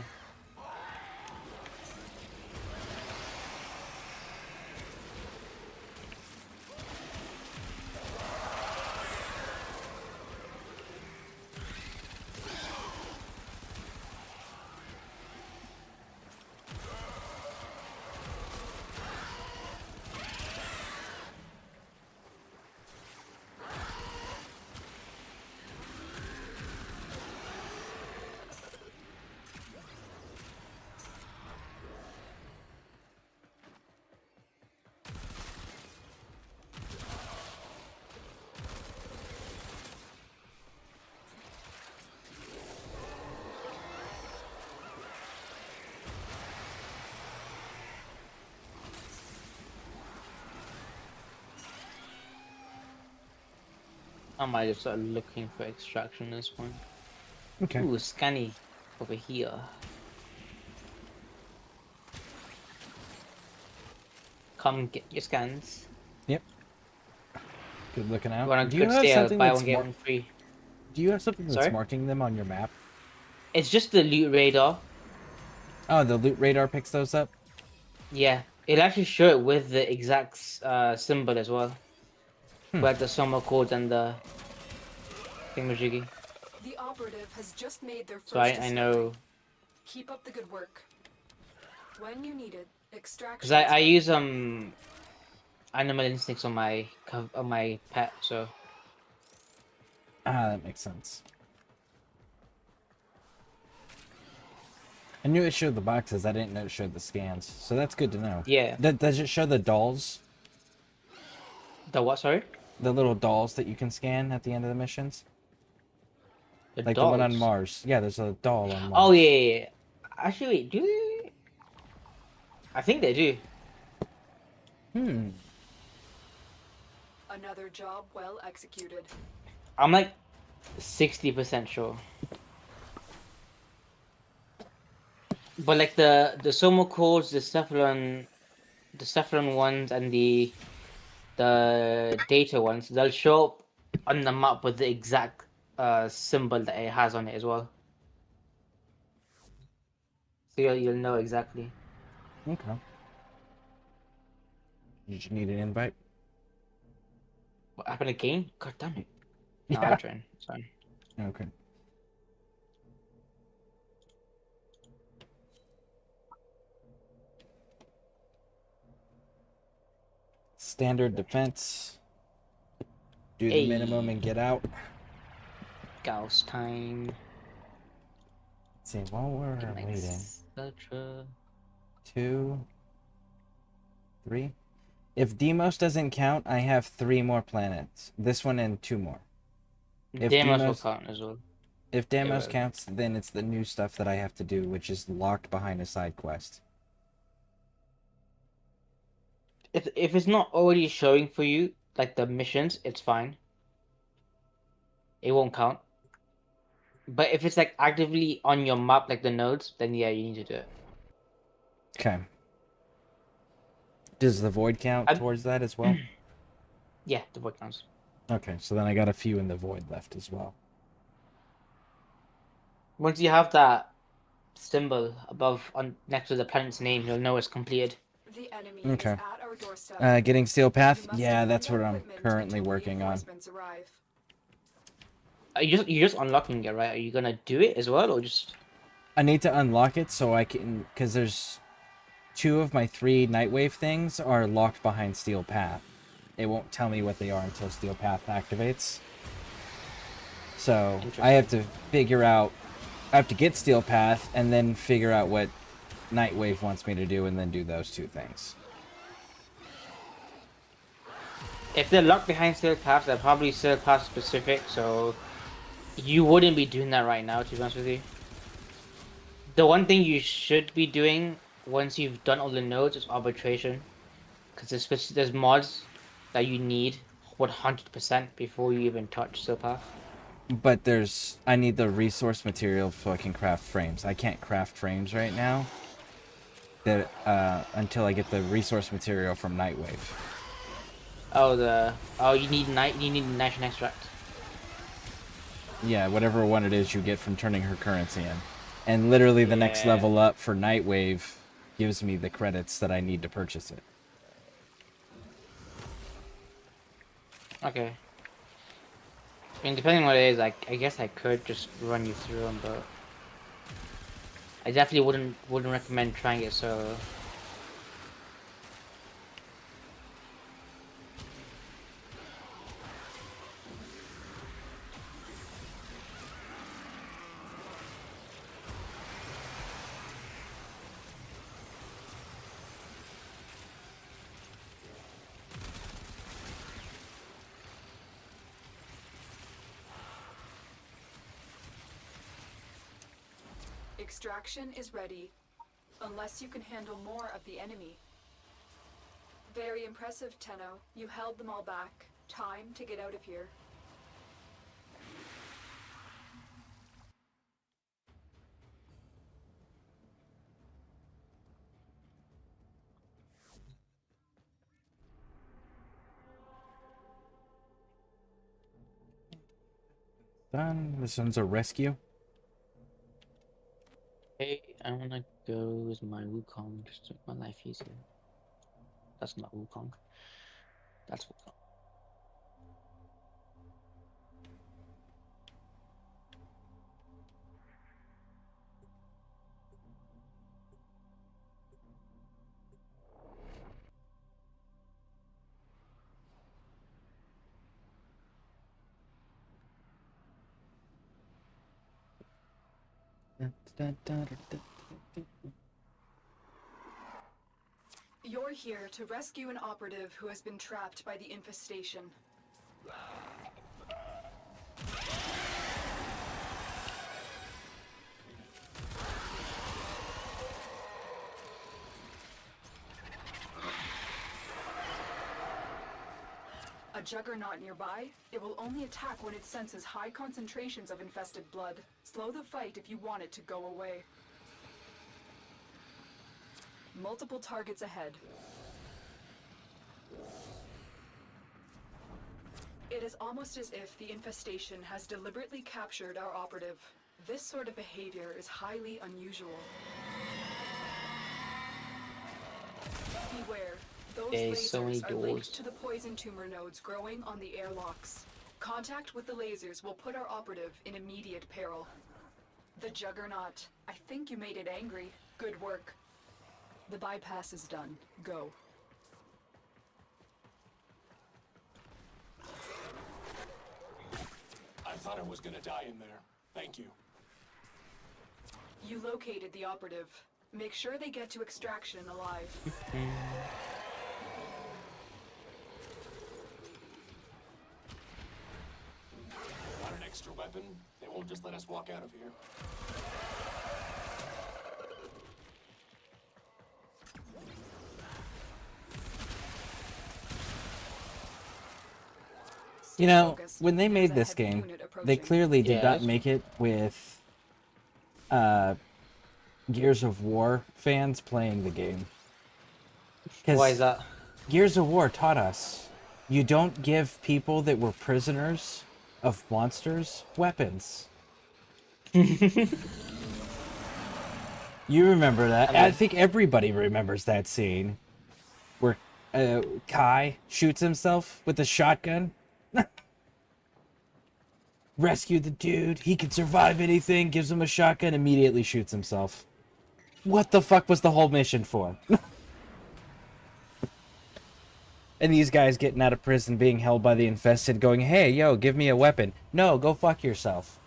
I might just start looking for extraction at this point. Okay. Ooh, scanny over here. Come get your scans. Yep. Good looking You out. want a Do you good have sale? something Buy that's one get one free. Do you have something that's Sorry? marking them on your map? It's just the loot radar. Oh, the loot radar picks those up? Yeah, it'll actually show it with the exact symbol as well. Like the summer codes and the thingamajiggy. The operative has just made their first So I discovery. know. Keep up the good work. When you need it, extraction. Because I use animal instincts on my pet, so. Ah, that makes sense. I knew it showed the boxes. I didn't know it showed the scans. So that's good to know. Yeah. Does it show the dolls? The what, sorry? The little dolls that you can scan at the end of the missions? The like dolls? the one on Mars. Yeah, there's a doll on Mars. Oh, yeah. Actually, wait, do they? I think they do. Another job well executed. I'm like 60% sure. But like the Somo codes, the Cephalon ones, and the data ones, they'll show up on the map with the exact symbol that it has on it as well. So you'll know exactly. Okay. Did you need an invite? What happened again? God damn it. No, Yeah. I'll join. Sorry. Okay. Standard defense. Do the minimum and get out. Gauss time. Let's see, while we're waiting. Etc. 2, 3. If Deimos doesn't count, I have 3 more planets. This one and 2 more. If Deimos will count as well. If Deimos will. counts, then it's the new stuff that I have to do, which is locked behind a side quest. If it's not already showing for you, like the missions, it's fine. It won't count. But if it's like actively on your map, like the nodes, then yeah, you need to do it. Okay. Does the void count towards that as well? Yeah, the void counts. Okay, so then I got a few in the void left as well. Once you have that symbol above next to the planet's name, you'll know it's completed. The enemy Okay. is at our doorstep. Getting Steel Path? You must Yeah, defend that's what our I'm equipment currently until working on. reinforcements arrive. You're just unlocking it, right? Are you gonna do it as well, or just? I need to unlock it so I can, because there's 2 of my 3 Nightwave things are locked behind Steel Path. It won't tell me what they are until Steel Path activates. So I have to figure out, I have to get Steel Path and then figure out what Nightwave wants me to do and then do those 2 things. If they're locked behind Steel Paths, they're probably Steel Path specific, so you wouldn't be doing that right now, to be honest with you. The one thing you should be doing once you've done all the nodes is arbitration, because there's mods that you need 100% before you even touch Steel Path. But I need the resource material so I can craft frames. I can't craft frames right now until I get the resource material from Nightwave. You need nitrogen extract. Yeah, whatever one it is you get from turning her currency in. And literally the next level up for Nightwave gives me the credits that I need to purchase it. Okay. I mean, depending on what it is, I guess I could just run you through them, but I definitely wouldn't recommend trying it solo. Extraction is ready, unless you can handle more of the enemy. Very impressive, Tenno. You held them all back. Time to get out of here. Done. This one's a rescue. Hey, I wanna go with my Wukong just to make my life easier. That's not Wukong. That's Wukong. You're here to rescue an operative who has been trapped by the infestation. A juggernaut nearby? It will only attack when it senses high concentrations of infested blood. Slow the fight if you want it to go away. Multiple targets ahead. It is almost as if the infestation has deliberately captured our operative. This sort of behavior is highly unusual. Beware. Those There's so many lasers are linked doors. to the poison tumor nodes growing on the airlocks. Contact with the lasers will put our operative in immediate peril. The Juggernaut. I think you made it angry. Good work. The bypass is done. Go. I thought I was gonna die in there. Thank you. You located the operative. Make sure they get to extraction alive. Want an extra weapon? They won't just let us walk out of here. You know, when they made this game, they clearly did not make it with Gears of War fans playing the game. Why is that? Gears of War taught us you don't give people that were prisoners of monsters weapons. You remember that. I think everybody remembers that scene where Kai shoots himself with a shotgun. Rescue the dude. He can survive anything. Gives him a shotgun. Immediately shoots himself. What the fuck was the whole mission for? And these guys getting out of prison, being held by the infested, going, hey, yo, give me a weapon. No, go fuck yourself.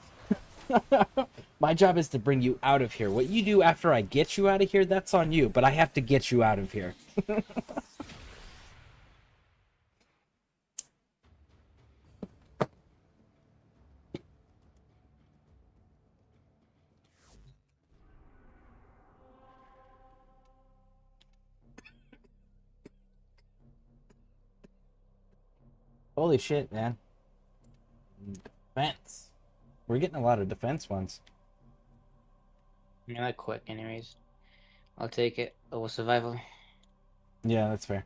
My job is to bring you out of here. What you do after I get you out of here, that's on you. But I have to get you out of here. Holy shit, man. Defense. We're getting a lot of defense ones. Yeah, they're quick anyways. I'll take it over survival. Yeah, that's fair.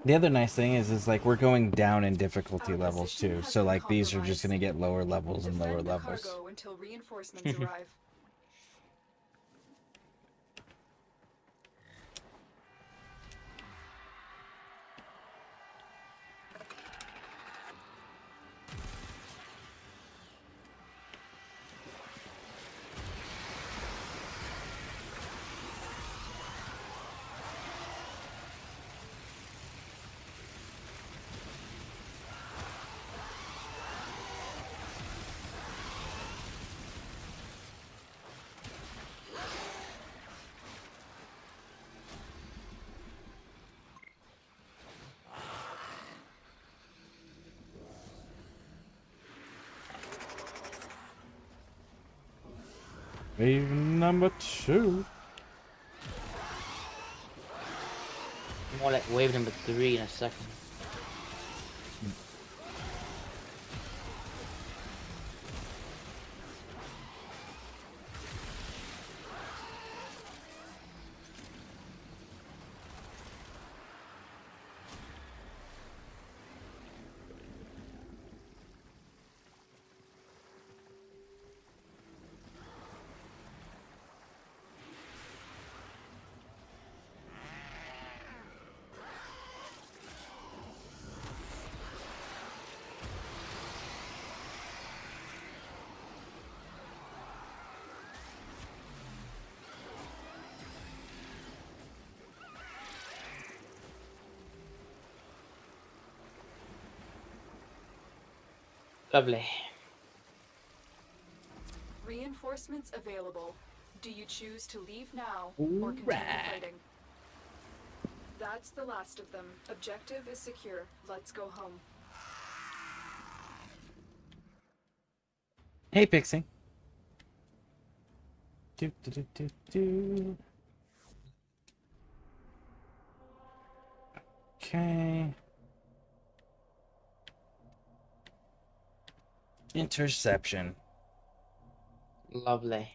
The other nice thing is like we're going down in difficulty levels too. So like these are just gonna get lower levels and lower levels. Cargo until reinforcements arrive. Wave number 2. More like wave number 3 in a second. Lovely. Reinforcements available. Do you choose to leave now or continue Alright. fighting? That's the last of them. Objective is secure. Let's go home. Hey, Pixie. Do, do, do, do, do. Okay. Interception. Lovely.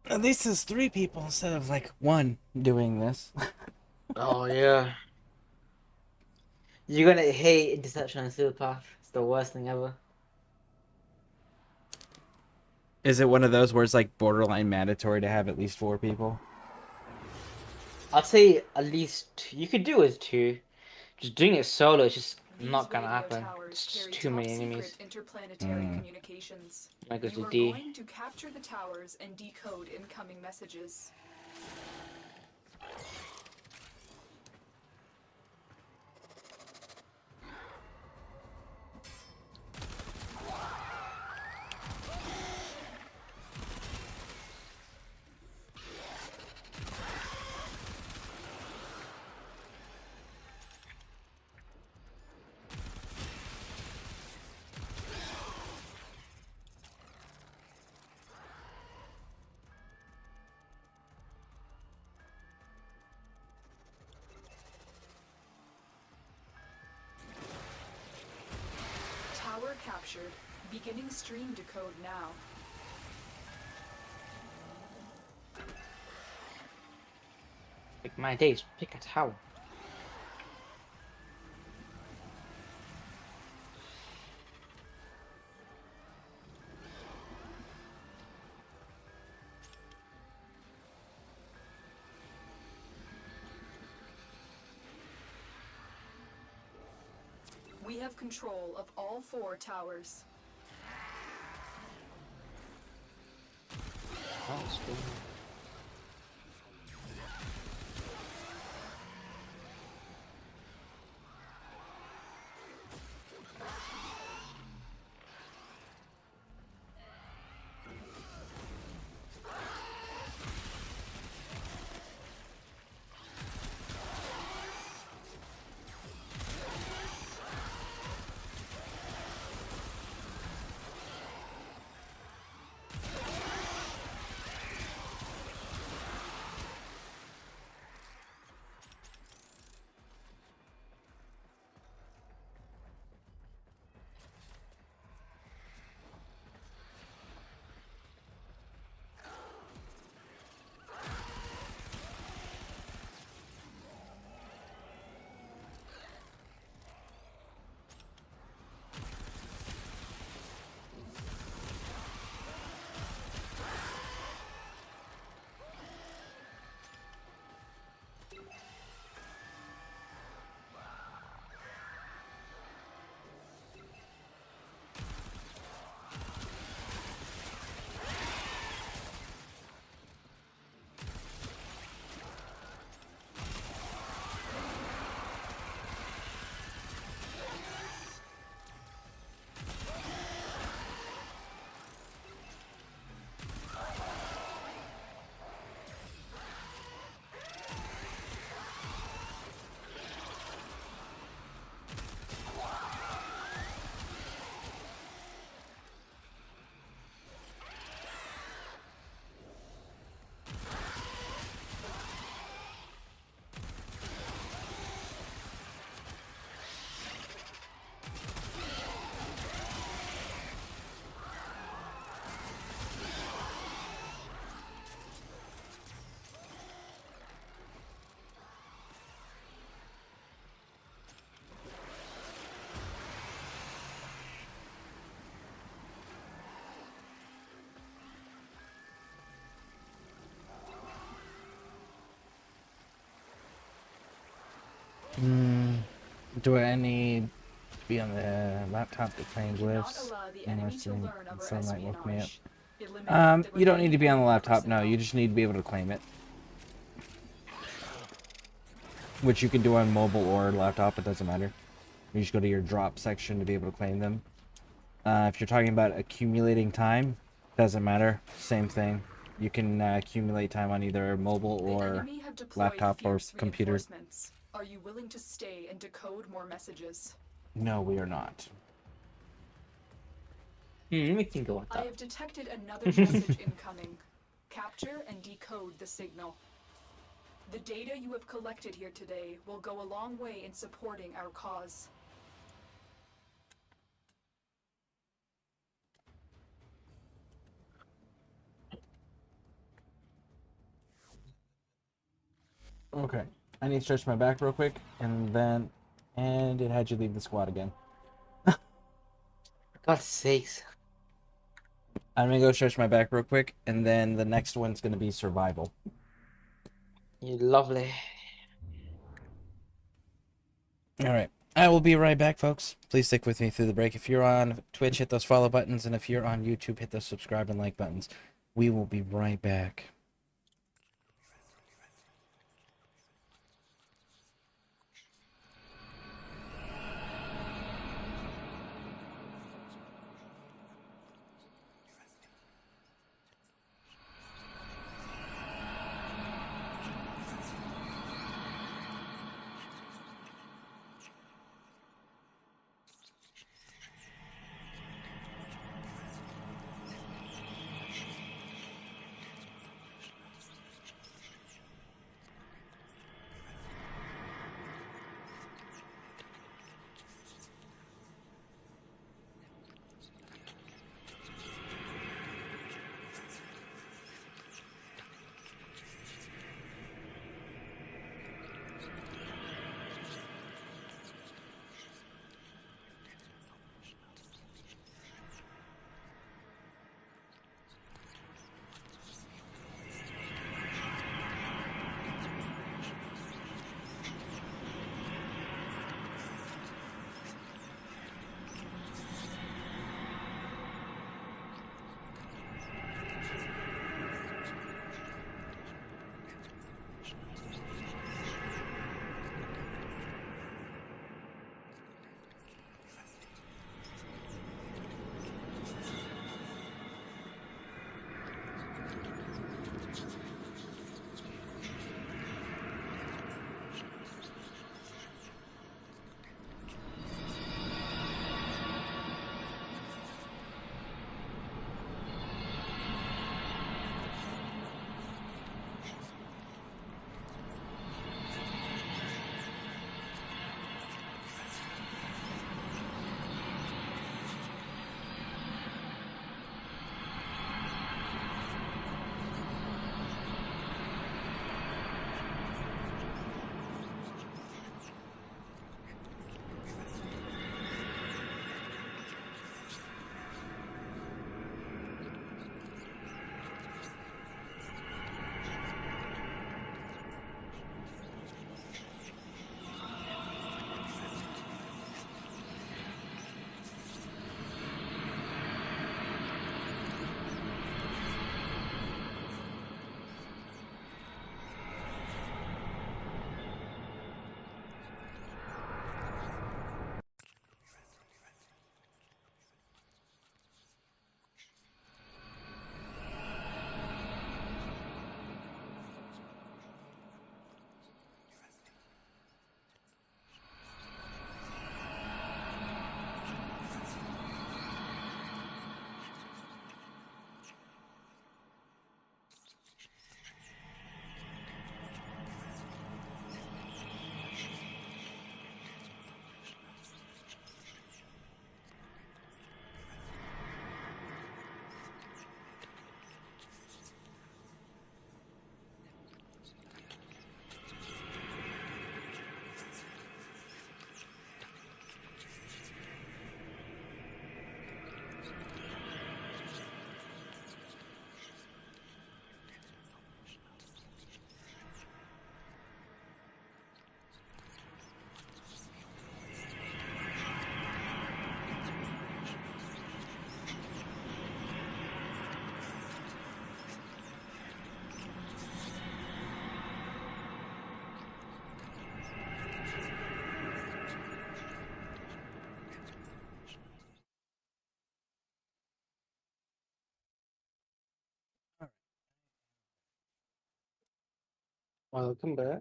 At least there's 3 people instead of like 1 doing this. Oh yeah. You're gonna hate interception on Steel Path. It's the worst thing ever. Is it one of those where it's like borderline mandatory to have at least 4 people? I'd say at least you could do it 2. Just doing it solo is just These not gonna radio happen. towers It's just carry too many top-secret enemies. interplanetary communications. Like goes You to are D. going to capture the towers and decode incoming messages. Tower captured. Beginning stream decode now. Like my days, pick a tower. We have control of all 4 towers. Oh, it's cool. Do I need to be on the laptop to claim Cannot glyphs? allow the enemy Unless to the learn of our sunlight woke me up. espionage. Eliminate the You don't need to be on the remaining laptop, no. personnel. You just need to be able to claim it. Which you can do on mobile or laptop, it doesn't matter. You just go to your drop section to be able to claim them. If you're talking about accumulating time, doesn't matter. Same thing. You can accumulate time on either mobile The or enemy have deployed laptop or fierce computer. reinforcements. Are you willing to stay and decode more messages? No, we are not. Let me think about I that. have detected another message incoming. Capture and decode the signal. The data you have collected here today will go a long way in supporting our cause. Okay. I need to stretch my back real quick, and then... And it had you leave the squad again. For God's sakes. I'm gonna go stretch my back real quick, and then the next one's gonna be survival. You lovely. Alright. I will be right back, folks. Please stick with me through the break. If you're on Twitch, hit those follow buttons, and if you're on YouTube, hit those subscribe and like buttons. We will be right back. Welcome back.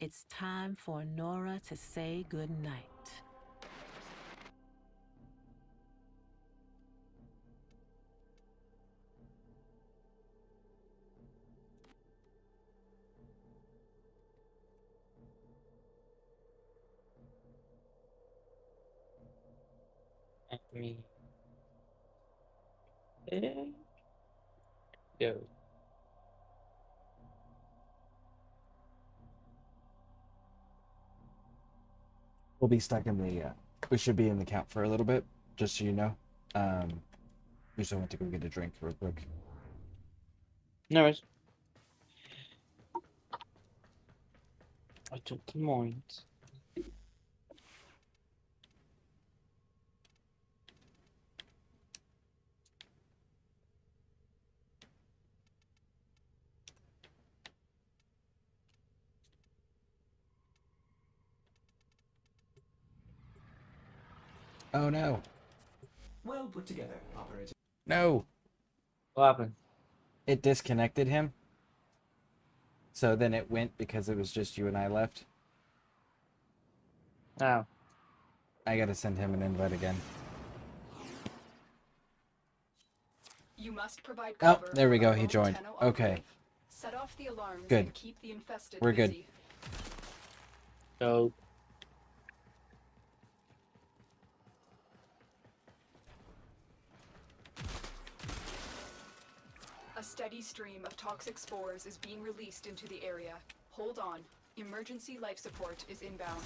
It's time for Nora to say goodnight. Let me go. We'll be stuck in the. We should be in the camp for a little bit, just so you know. We just went to go get a drink real quick. No worries. I took the mind. Oh no! Well put together, operator. No! What happened? It disconnected him. So then it went because it was just you and I left. Oh. I gotta send him an invite again. You must provide Oh, cover there we for a go. He lone joined. Tenno Okay. operative. Set off the alarms Good. and keep the infested We're good. busy. So A steady stream of toxic spores is being released into the area. Hold on. Emergency life support is inbound.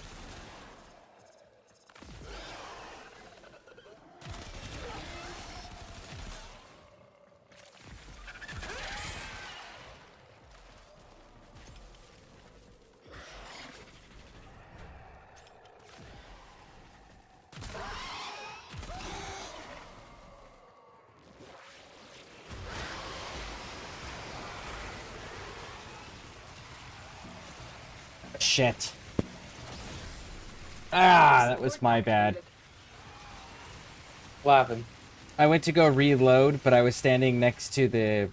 Shit. Ah, that was my bad. what happened? I went to go reload, but I was standing next to the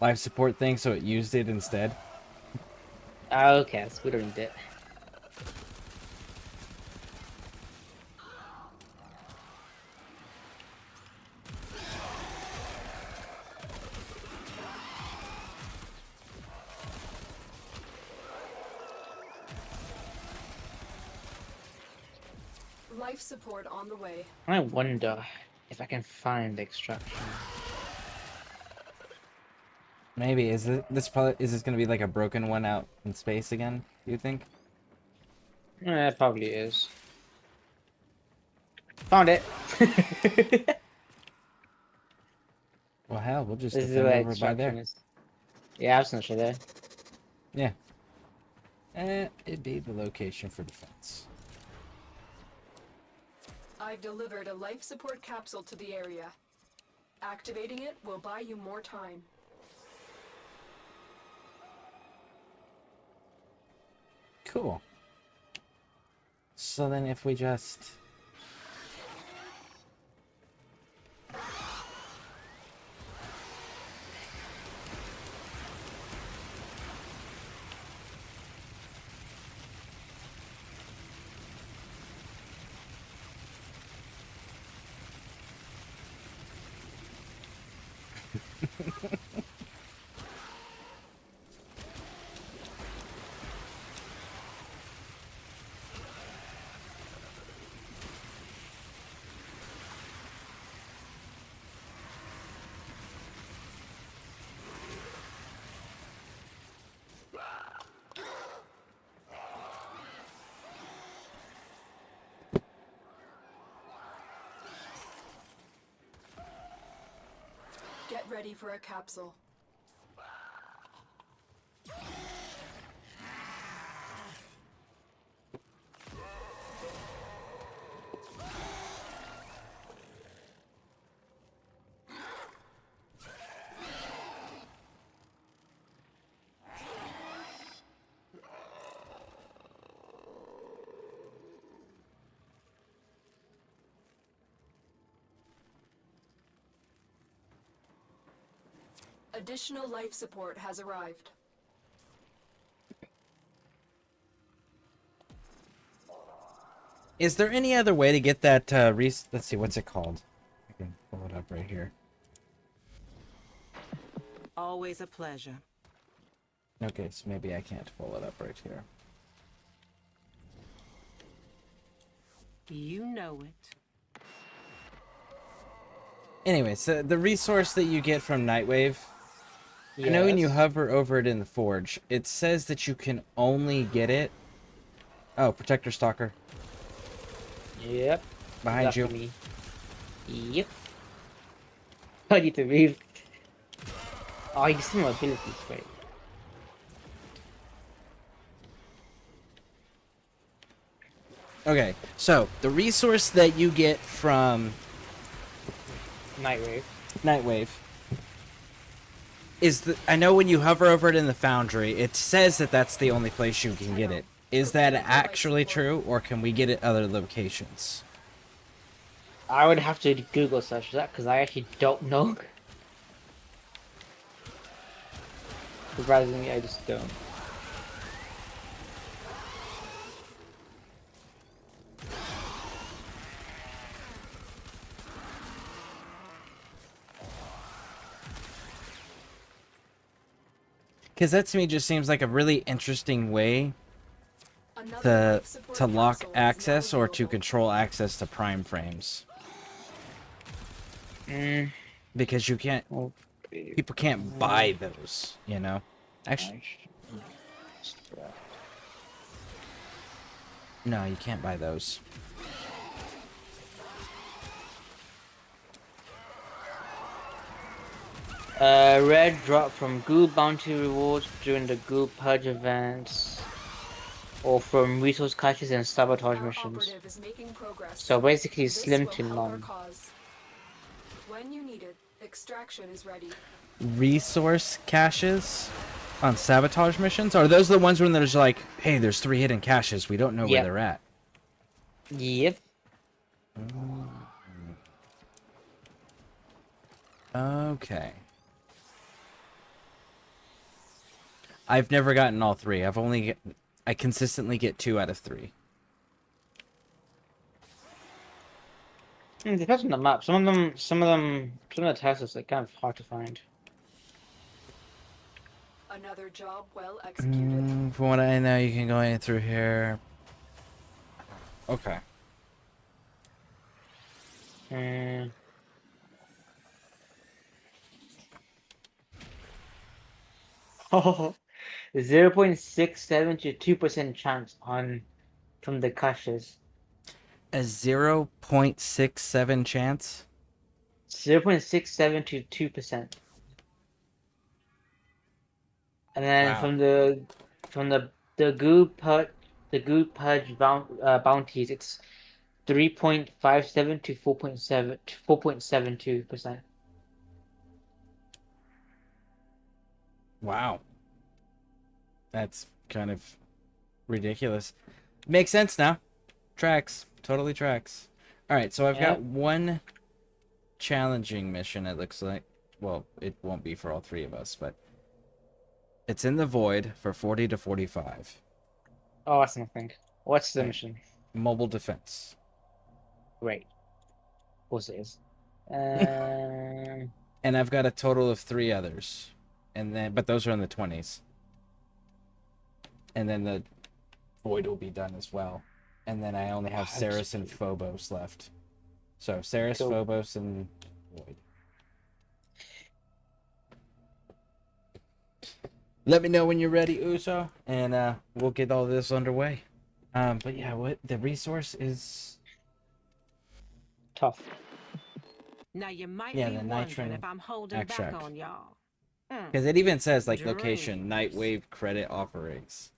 life support thing, so it used it instead. Oh, okay, so we don't need it. Life support on the way. I wonder if I can find extraction. Maybe is this gonna be like a broken one out in space again? You think? It probably is. Found it. Well, hell, we'll just This is defend where over by extraction there. is. Yeah, I was not sure there. Yeah. It'd be the location for defense. I've delivered a life support capsule to the area. Activating it will buy you more time. Cool. So then if we just... Get ready for a capsule. Additional life support has arrived. Is there any other way to get that, let's see, what's it called? I can pull it up right here. Always a pleasure. Okay, so maybe I can't pull it up right here. You know it. Anyway, so the resource that you get from Nightwave, I know when you Yes. hover over it in the Forge, it says that you can only get it... Oh, Protector Stalker. Yep. Behind you. Definitely. Yep. I need to move. Oh, you see my abilities, great. Okay, so the resource that you get from Nightwave is the... I know when you hover over it in the Foundry, it says that that's the only place you can get it. Is that actually true, or can we get it other locations? I would have to Google search that because I actually don't know. Surprisingly, I just don't. Because that to me just seems like a really interesting way Another to lock access or to control access to prime frames. Because you can't... People can't buy those, you know? Actually... No, you can't buy those. Red drop from Goo bounty rewards during the Goo purge events, or from resource caches and sabotage missions. So basically, slim to none. When you need it, extraction is ready. Resource caches on sabotage missions? Are those the ones when there's like, hey, there's 3 hidden caches, we don't know where they're at? Yep. Okay. I've never gotten all 3. I consistently get 2 out of 3. It depends on the map. Some of the tasks are kind of hard to find. Another job well executed. From what I know, you can go in through here. Okay. Oh, 0.67 to 2% chance from the caches. A 0.67 chance? 0.67 to 2%. And then Wow. from the Goo purge bounties, it's 3.57 to 4.72%. Wow. That's kind of ridiculous. Makes sense now. Tracks. Totally tracks. Alright, so I've got one challenging mission, it looks like. Well, it won't be for all 3 of us, but it's in the void for 40 to 45. Oh, that's nothing. What's the mission? Mobile defense. Great. Of course it is. And I've got a total of 3 others. But those are in the 20s. And then the void will be done as well. And then I only have Ceres and Phobos left. So Ceres, Cool. Phobos, and void. Let me know when you're ready, Uso, and we'll get all this underway. But yeah, what the resource is tough. Now you might Yeah, be the wondering nitrin if I'm holding extract. back on y'all. Because it even says like location, Nightwave credit offerings.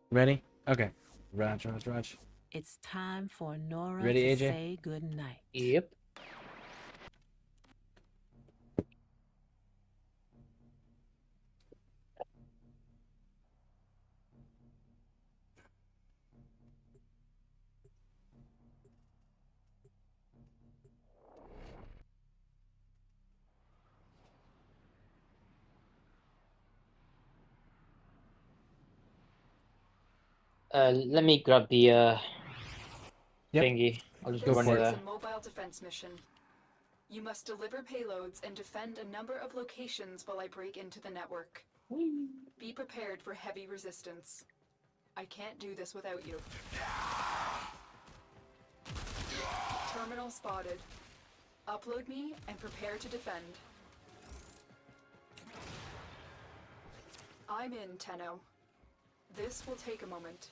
Ready? Okay. Raj. It's time for Nora Ready, to AJ? say goodnight. Yep. Let me grab the Yep. thingy. I'll just Go run for it it. This there. is a mobile defense mission. You must deliver payloads and defend a number of locations while I break into the network. Be prepared for heavy resistance. I can't do this without you. Terminal spotted. Upload me and prepare to defend. I'm in, Tenno. This will take a moment.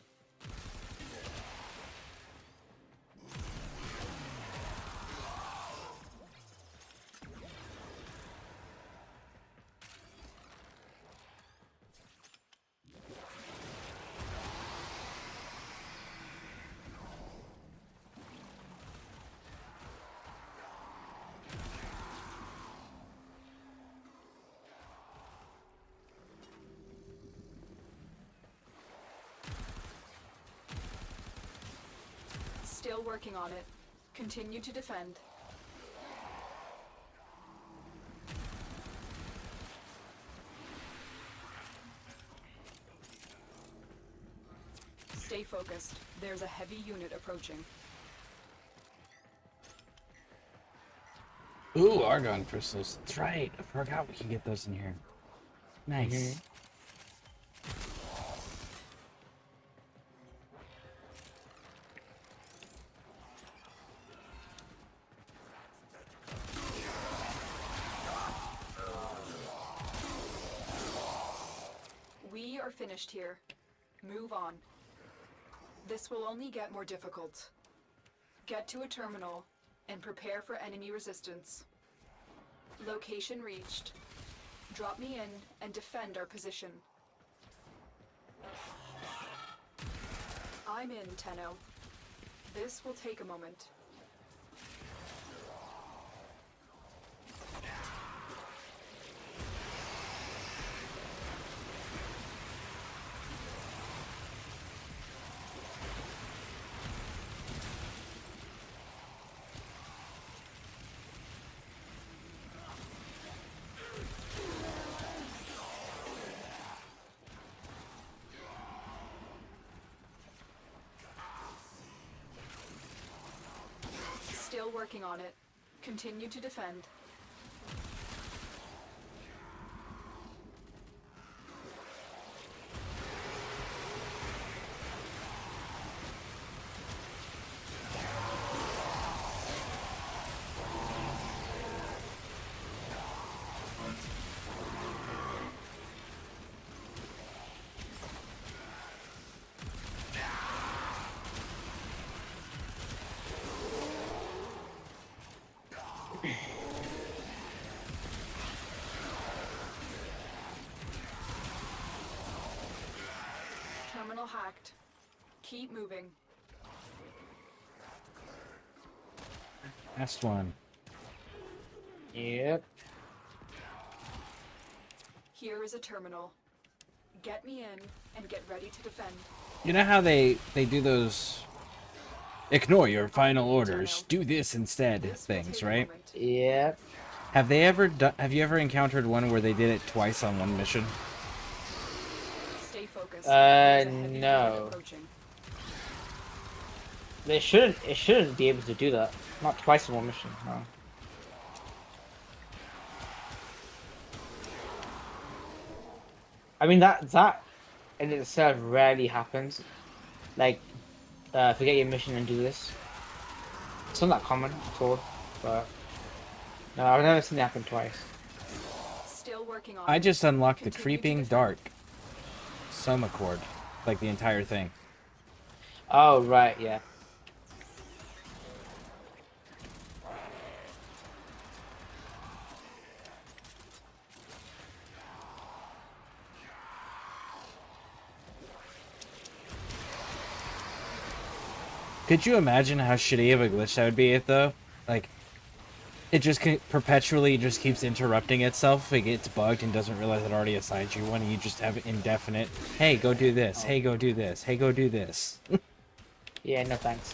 Still working on it. Continue to defend. Stay focused. There's a heavy unit approaching. Ooh, argon crystals. That's right. I forgot we can get those in here. Nice. We are finished here. Move on. This will only get more difficult. Get to a terminal and prepare for enemy resistance. Location reached. Drop me in and defend our position. I'm in, Tenno. This will take a moment. Still working on it. Continue to defend. Terminal hacked. Keep moving. Last one. Yep. Here is a terminal. Get me in and get ready to defend. You know how they do those ignore your final orders, do this instead things, right? Yep. Have you ever encountered one where they did it twice on one mission? Stay focused. No. It shouldn't be able to do that. Not twice in one mission, no. I mean that in itself rarely happens. Like, forget your mission and do this. It's not that common at all, but no, I've never seen it happen twice. Still working on I just unlocked the Continue to creeping defend. dark Soma Cord, like the entire thing. Oh right, yeah. Could you imagine how shitty of a glitch that would be, though? Like, it just perpetually just keeps interrupting itself. It gets bugged and doesn't realize it already assigned you one. And you just have indefinite. Hey, go do this. Hey, go do this. Hey, go do this. Yeah, no thanks.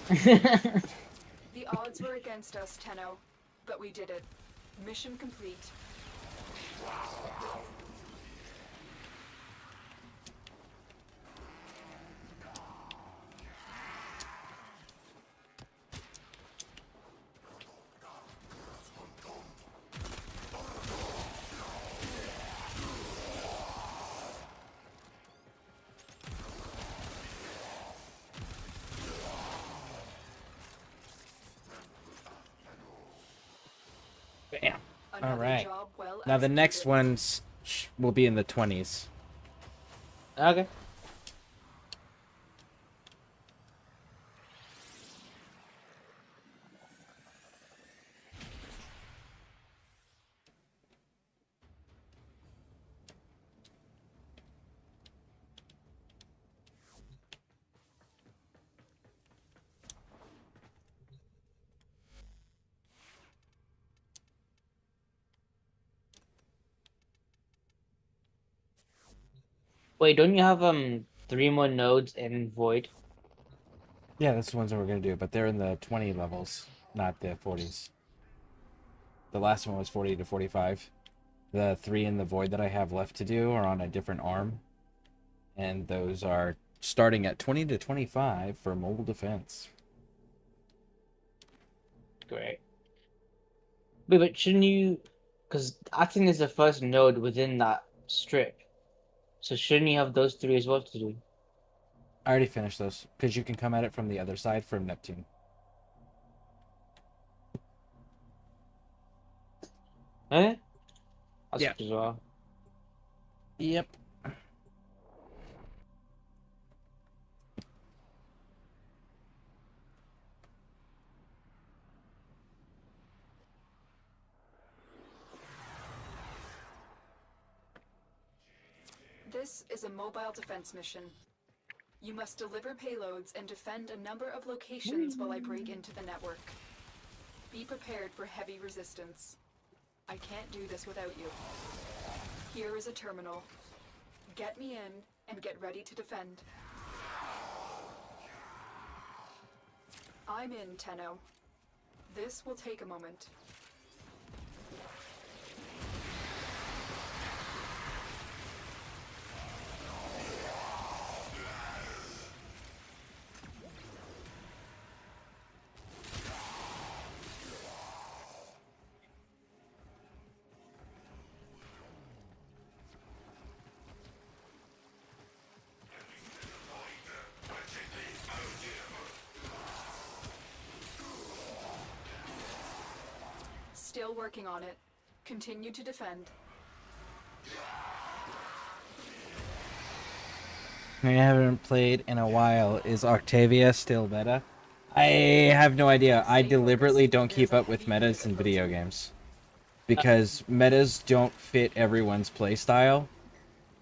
The odds were against us, Tenno, but we did it. Mission complete. Bam. All Another right. job well Now the next executed. ones will be in the 20s. Okay. Wait, don't you have 3 more nodes in Void? Yeah, that's the ones that we're going to do, but they're in the 20 levels, not the 40s. The last one was 40 to 45. The 3 in the Void that I have left to do are on a different arm. And those are starting at 20 to 25 for mobile defense. Great. Wait, but shouldn't you... Because Aten is the first node within that strip. So shouldn't you have those 3 as well to do? I already finished those, because you can come at it from the other side from Neptune. Eh? That's Yeah. as well. Yep. This is a mobile defense mission. You must deliver payloads and defend a number of locations while I break into the network. Be prepared for heavy resistance. I can't do this without you. Here is a terminal. Get me in and get ready to defend. I'm in, Tenno. This will take a moment. Still working on it. Continue to defend. I haven't played in a while. Is Octavia still meta? I have no idea. I deliberately don't keep up with metas in video games. Because metas don't fit everyone's playstyle.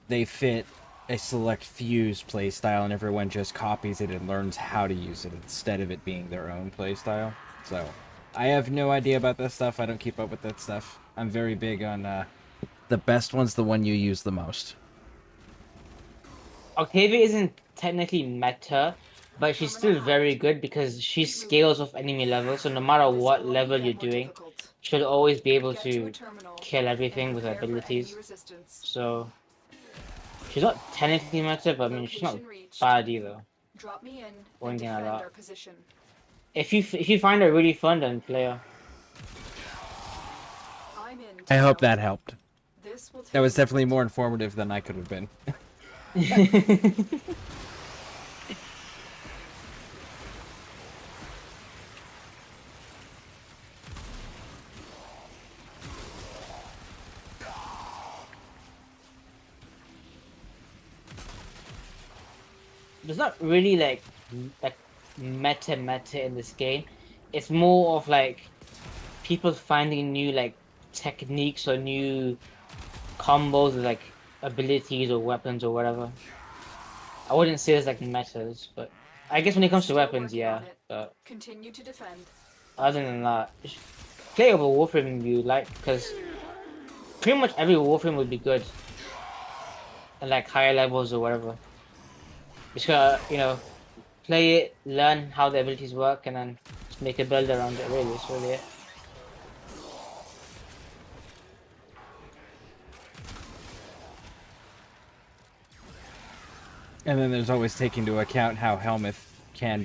They fit a select few's playstyle, and everyone just copies it and learns how to use it instead of it being their own playstyle. So, I have no idea about that stuff. I don't keep up with that stuff. I'm very big on the best one's the one you use the most. Octavia isn't technically meta, but she's still very good because she scales off enemy level, so no matter what level you're doing, she'll always be able to kill everything with her abilities. So, she's not technically meta, but I mean, she's not bad either. Drop me in Or and anything defend like our that. position. If you find her really fun, then play her. I'm in, I hope Tenno. that helped. This will take That was definitely more informative than I could have been. There's not really like meta in this game. It's more of like people finding new like techniques or new combos with like abilities or weapons or whatever. I wouldn't say it's like metas, but I guess when it comes to Still weapons, working yeah. on it. But Continue to defend. other than that, just play over Warframe if you like, because pretty much every Warframe would be good. At like higher levels or whatever. Just gotta, play it, learn how the abilities work, and then just make a build around it, really. That's really it. And then there's always taking into account how Helmuth can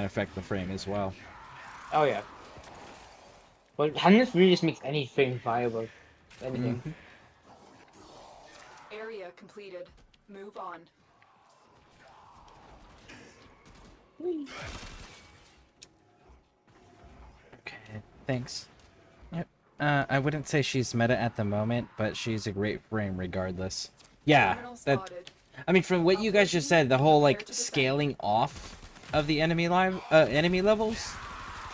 affect the frame as well. Oh, yeah. But Helmuth really just makes any frame viable. Anything. Area completed. Move on. Okay, thanks. Yep. I wouldn't say she's meta at the moment, but she's a great frame regardless. Yeah, Terminal that. spotted. I mean, from what you guys just said, the whole like scaling off of the enemy levels,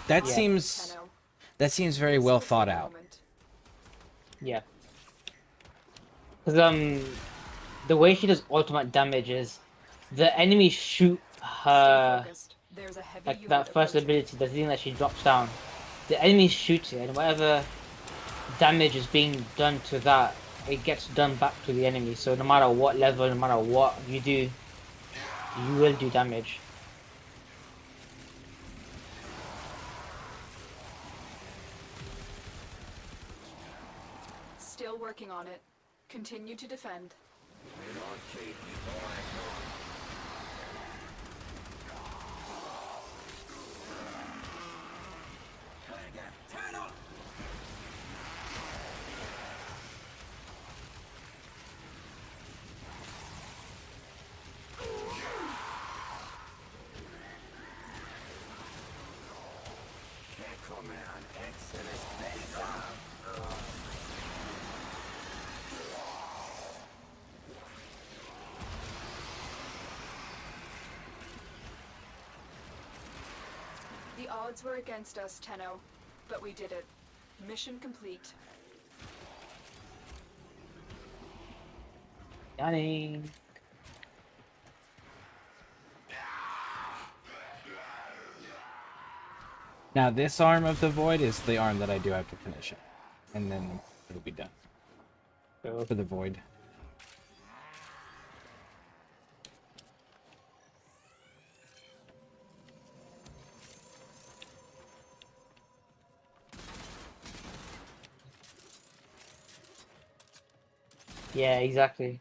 that Yeah. seems very well thought out. Yeah. Because, the way she does ultimate damage is the enemies shoot her, There's a heavy like unit that first approaching. ability, the thing that she drops down. The enemies shoot it, and whatever damage is being done to that, it gets done back to the enemy. So no matter what level, no matter what you do, you will do damage. Still working on it. Continue to defend. The odds were against us, Tenno, but we did it. Mission complete. Yanni. Now, this arm of the void is the arm that I do have to finish it, and then it'll be done for the void. Yeah, exactly.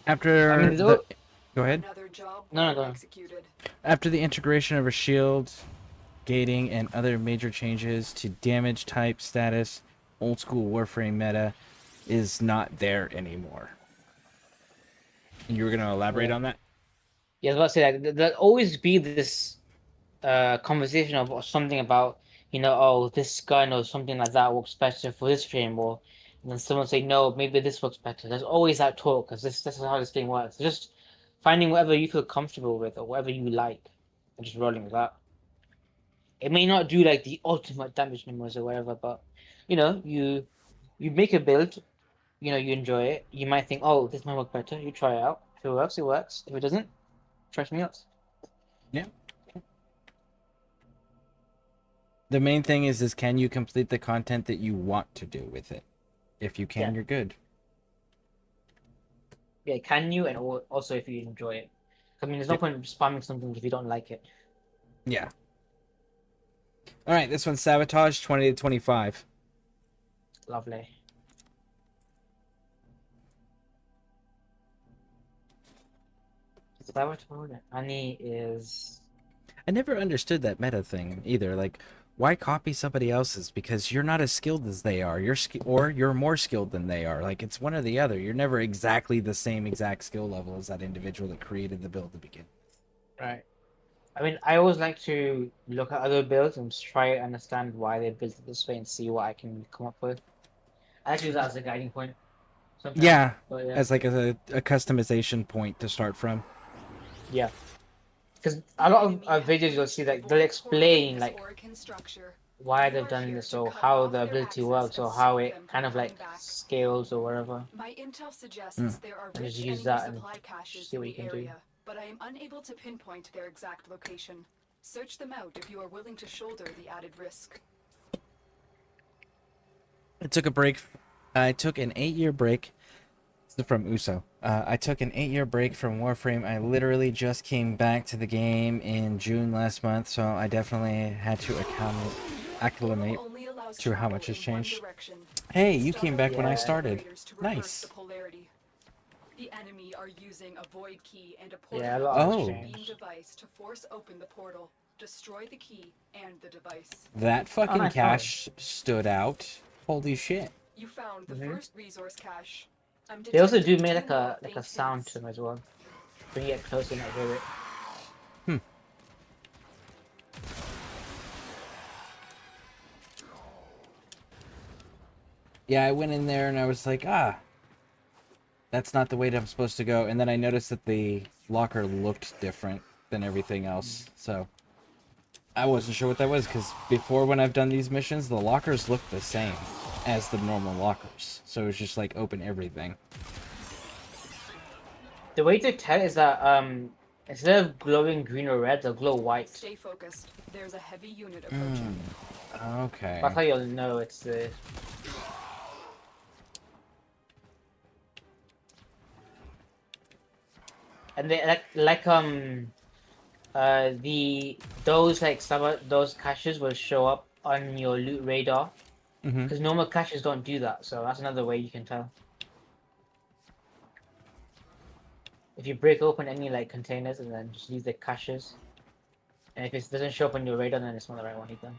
After I mean, the, go ahead. Another job No, go well on. executed. After the integration of a shield, gating, and other major changes to damage type status, old school Warframe meta is not there anymore. And you were going to elaborate on that? Yeah, I was about to say that there'll always be this conversation of something about, oh, this gun or something like that works better for this frame, or and then someone say, no, maybe this works better. There's always that talk, because this is how this thing works. Just finding whatever you feel comfortable with or whatever you like, and just rolling with that. It may not do like the ultimate damage numbers or whatever, but you make a build, you enjoy it. You might think, oh, this might work better. You try it out. If it works, it works. If it doesn't, try something else. Yeah. The main thing is can you complete the content that you want to do with it? If you can, you're good. Yeah, can you, and also if you enjoy it. I mean, there's no point spamming something if you don't like it. Yeah. All right, this one's Sabotage 20 to 25. Lovely. Sabotage Annie is... I never understood that meta thing either. Like, why copy somebody else's? Because you're not as skilled as they are. You're more skilled than they are. Like, it's one or the other. You're never exactly the same exact skill level as that individual that created the build to begin. Right. I mean, I always like to look at other builds and just try to understand why they built it this way and see what I can come up with. I like to use that as a guiding point. Sometimes, Yeah, but as like a customization point to start from. Yeah. Because a lot of videos you'll see that they'll explain like why You they've are done here this to or cut how off the their ability access works and or how stop it them from kind of coming like back. scales or whatever. My intel suggests Mm. there are And just rich use enemy that and supply caches see in what you the can do. area, but I am unable to pinpoint their exact location. Search them out if you are willing to shoulder the added risk. I took a break. I took an 8-year break. This is from Uso. I took an 8-year break from Warframe. I literally just came back to the game in June last month, so I definitely had to acclimate Only allows to how travel much has in one changed. direction. Hey, you Start came back when I upgrading started. generators to reverse the Nice. polarity. The enemy are using a void key and a Yeah, a portable lot has Oh. beam changed. device to force open the portal. Destroy the key and the device. That Oh, fucking nice power. cache stood out. Holy shit. You found the Mhm. first resource cache. I'm They also do detecting make two more like a faint sound hints. to them as well. When you get close, you might hear it. Yeah, I went in there and I was like, that's not the way that I'm supposed to go. And then I noticed that the locker looked different than everything else. So I wasn't sure what that was because before when I've done these missions, the lockers look the same as the normal lockers. So it's just like open everything. The way to tell is that instead of glowing green or red, they'll glow white. Stay focused. There's a heavy unit approaching. Okay. That's how you'll know it's the. And they those caches will show up on your loot radar Mm-hmm. because normal caches don't do that. So that's another way you can tell. If you break open any like containers and then just use the caches, and if it doesn't show up on your radar, then it's not the right one either.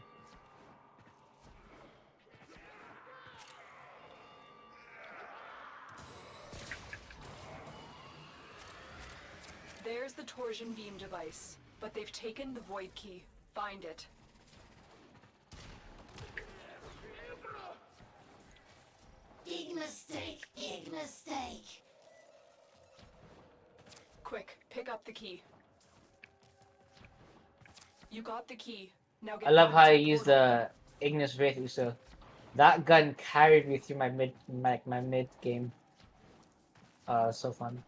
There's the torsion beam device, but they've taken the void key. Find it. Big mistake, big mistake. Quick, pick up the key. You got the key. Now get I love back how to I the use portal. the Ignis Wraith Uso. That gun carried me through my mid game. So fun.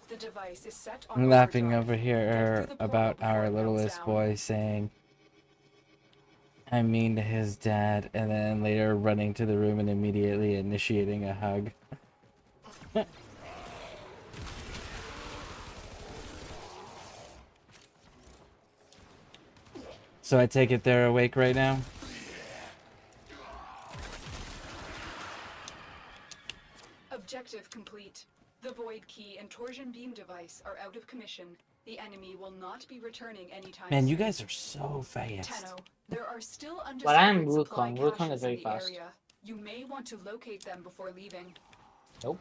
The device is set on I'm laughing overdrive. over here about our littlest boy saying, I mean to his dad, and then later running to the room and immediately initiating a hug. So I take it they're awake right now? Objective complete. The void key and torsion beam device are out of commission. The enemy will not be returning anytime Man, you soon. guys are so fast. Tenno, there are still But I am undiscovered supply Wukong. Wukong is caches very in the fast. area. You may want to locate them before leaving. Nope.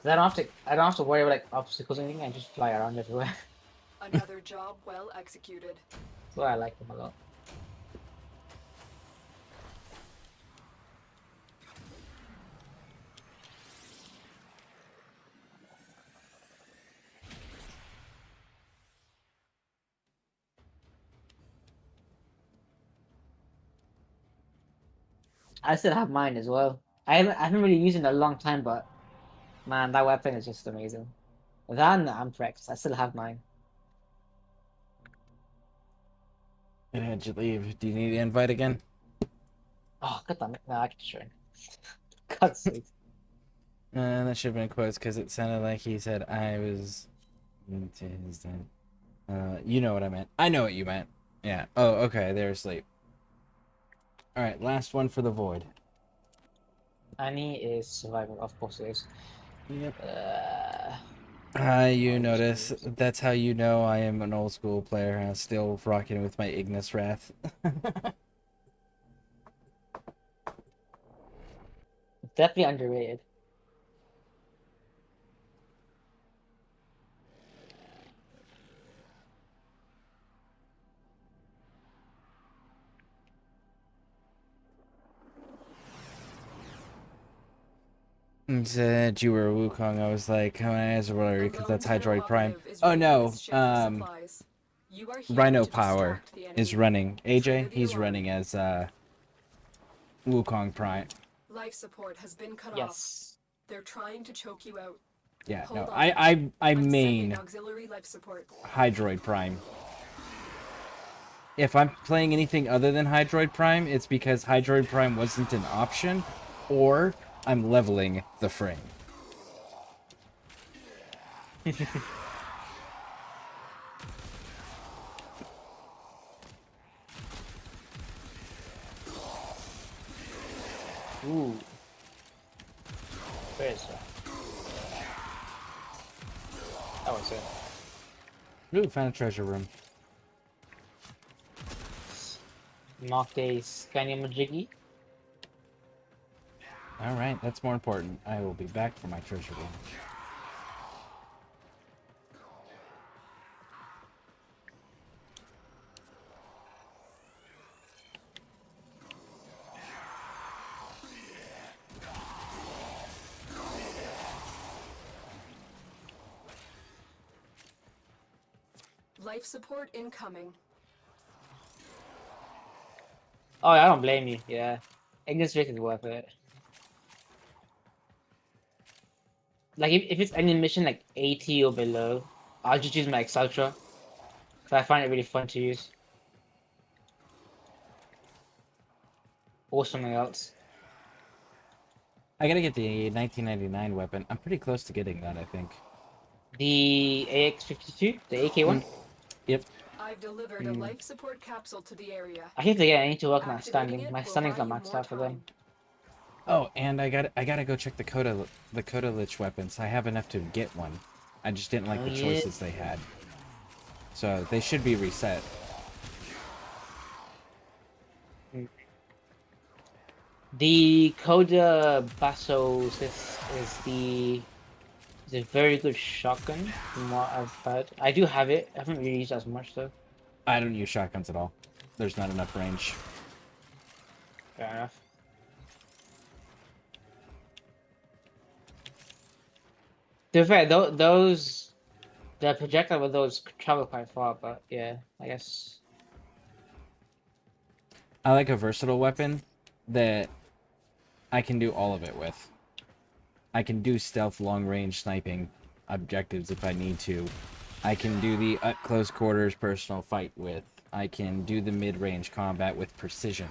I don't have to worry about like obstacles or anything. I just fly around everywhere. Another job well executed. That's why I like them a lot. I still have mine as well. I haven't really used it in a long time, but man, that weapon is just amazing. That and the Amprex, I still have mine. And how'd you leave? Do you need the invite again? Oh, god damn it. No, I can sure. God's sake. That should have been quotes because it sounded like he said I was into his dad. You know what I meant. I know what you meant. Yeah. Oh, okay. They're asleep. All right. Last one for the void. Annie is survivor, of course it is. Yep. Oh, You notice. That's how you know I am an old school player. I'm still rocking with my Ignis Wrath. Definitely underrated. You said you were a Wukong. I was like, how many eyes are blurry? Because that's Lone Hydroid Prime. operative is Oh ready with no, his ship of supplies. You are here Rhino to Power distract the is enemy. running. Trigger AJ, the he's alarm. running as Wukong Prime. Life support has been cut off. Yes. They're trying to choke you out. Yeah, Hold no, on. I I'm sending main auxiliary life support. Hydroid Prime. If I'm playing anything other than Hydroid Prime, it's because Hydroid Prime wasn't an option, or I'm leveling the frame. Ooh. Where is that? That was it. Ooh, found a treasure room. Knocked a Scanimajiggy. Alright, that's more important. I will be back for my treasure room. Life support incoming. Oh, I don't blame you. Yeah. Ignis Rift is worth it. Like, if it's any mission like 80 or below, I'll just use my Exultra. So I find it really fun to use. Or something else. I gotta get the 1999 weapon. I'm pretty close to getting that, I think. The AX-52? The AK one? Yep. I've delivered a life support capsule to the area. I hate to get. I need to work on Activating standing. it My will standing's buy not you maxed more out for them. Oh, and I gotta go check the Coda Lich weapons. I have enough to get one. I just didn't like Oh, the yeah. choices they had. So they should be reset. The Coda Basso is a very good shotgun from what I've heard. I do have it. I haven't really used it as much though. I don't use shotguns at all. There's not enough range. Fair enough. To be fair, the projectile with those travel quite far, but yeah, I guess. I like a versatile weapon that I can do all of it with. I can do stealth long-range sniping objectives if I need to. I can do the close quarters personal fight with. I can do the mid-range combat with precision.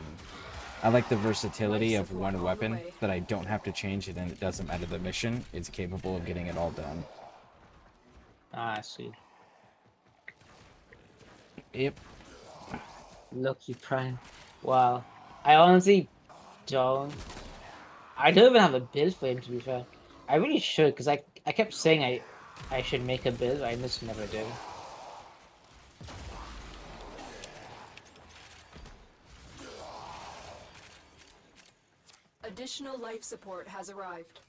I like the versatility of one weapon that I don't have to change it and it doesn't matter the mission. It's capable of getting it all done. Ah, I see. Yep. Lucky Prime. Wow. I honestly don't. I don't even have a build for him, to be fair. I really should, because I kept saying I should make a build, I just never did. Additional life support has arrived.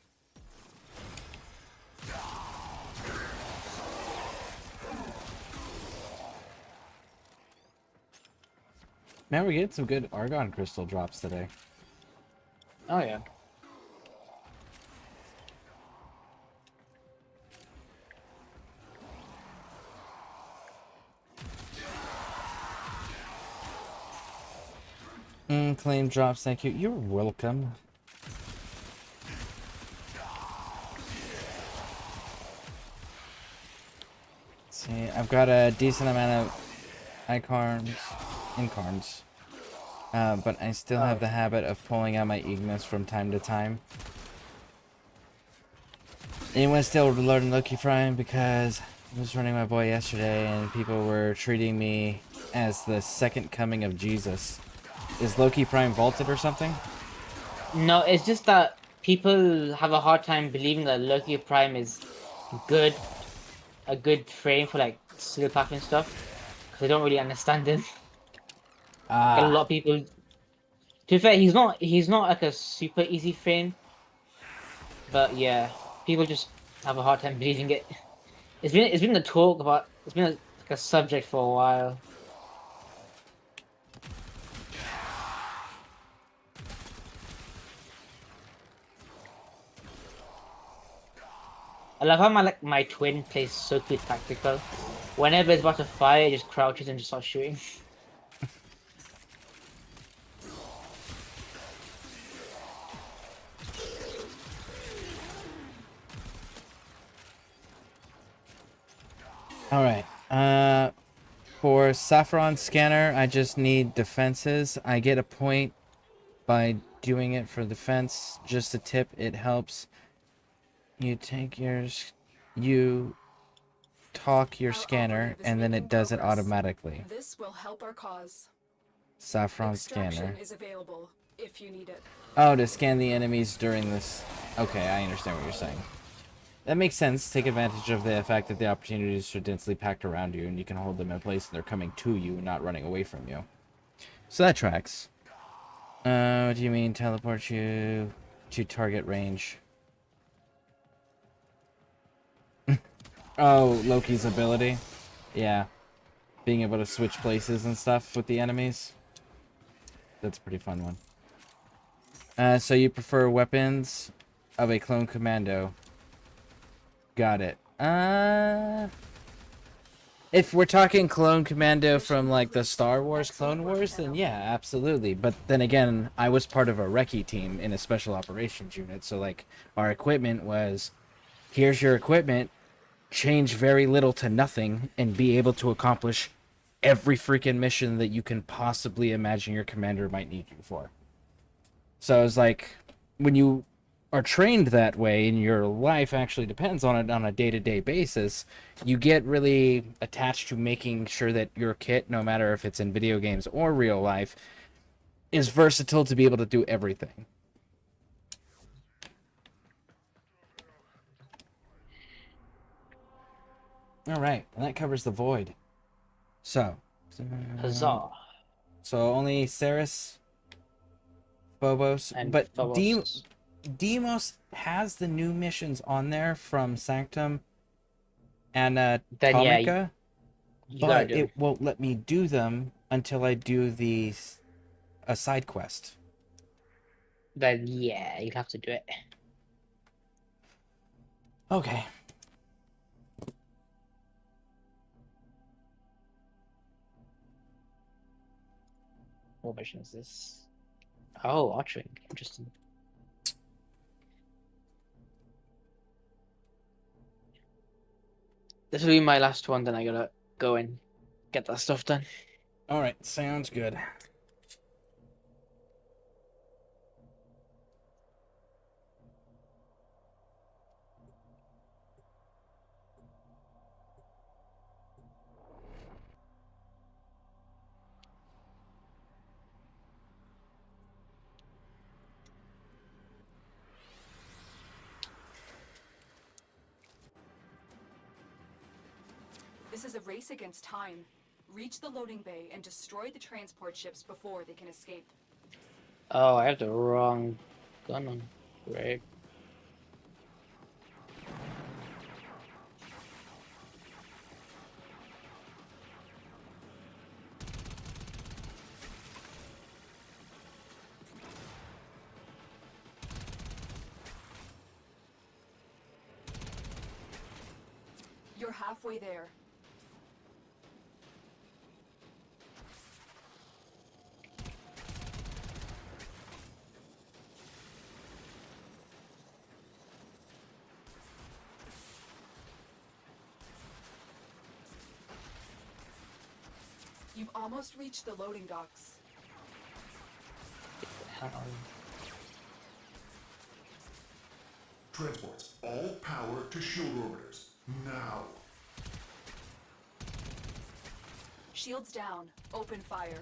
Man, we're getting some good Argon crystal drops today. Oh yeah. Claim drops, thank you. You're welcome. Let's see, I've got a decent amount of incarns. But I still have the habit of pulling out my Ignis from time to time. Anyone still learn Loki Prime? Because I was running my boy yesterday and people were treating me as the second coming of Jesus. Is Loki Prime vaulted or something? No, it's just that people have a hard time believing that Loki Prime is good, a good frame for like skill pack and stuff, because they don't really understand it. A lot of people. To be fair, he's not like a super easy frame, but yeah, people just have a hard time believing it. It's been the talk about. It's been like a subject for a while. I love how my twin plays so good tactical. Whenever it's about to fire, it just crouches and just starts shooting. All right. For Saffron Scanner, I just need defenses. I get a point by doing it for defense. Just a tip, it helps. You take yours, you talk your scanner, and then it does it automatically. This will help our cause. Saffron Extraction Scanner. is available if you need it. Oh, to scan the enemies during this. Okay, I understand what you're saying. That makes sense. Take advantage of the fact that the opportunities are densely packed around you, and you can hold them in place, and they're coming to you, not running away from you. So that tracks. What do you mean teleport you to target range? Oh, Loki's ability? Yeah. Being able to switch places and stuff with the enemies. That's a pretty fun one. So you prefer weapons of a clone commando. Got it. If we're talking clone commando from like the Star Wars Clone Wars, then yeah, absolutely. But then again, I was part of a recce team in a special operations unit, so like our equipment was, here's your equipment, change very little to nothing, and be able to accomplish every freaking mission that you can possibly imagine your commander might need you for. So it's like, when you are trained that way and your life actually depends on it on a day-to-day basis, you get really attached to making sure that your kit, no matter if it's in video games or real life, is versatile to be able to do everything. All right, and that covers the void. So, Huzzah. So only Ceres, Phobos, And but Phobos. Deimos has the new missions on there from Sanctum and Then, yeah, Atomica, you but gotta do it won't let me do them until I do a side quest. Then yeah, you'll have to do it. Okay. What mission is this? Oh, archery. Interesting. This will be my last one, then I gotta go and get that stuff done. All right, sounds good. This is a race against time. Reach the loading bay and destroy the transport ships before they can escape. Oh, I have the wrong gun on. Great. You're halfway there. You've almost reached the loading docks. Transports, all power to shield orbiters. Now. Shields down. Open fire.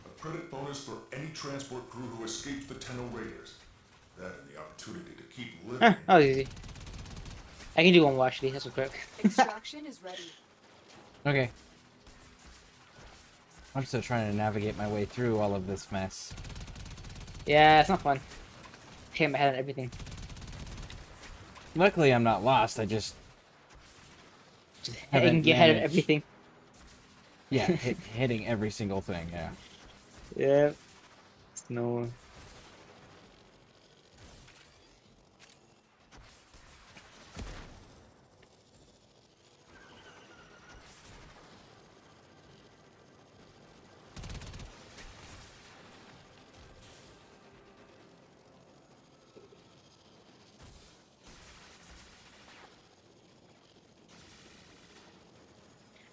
A credit bonus for any transport crew who escapes the Tenno Raiders. That and the opportunity to keep living. That was easy. I can do one more actually, that's a quick. Extraction is ready. Okay. I'm still trying to navigate my way through all of this mess. Yeah, it's not fun. Hit my head on everything. Luckily, I'm not lost. I just haven't Get ahead of managed- everything. Yeah, hitting every single thing. Yeah. Yeah. No.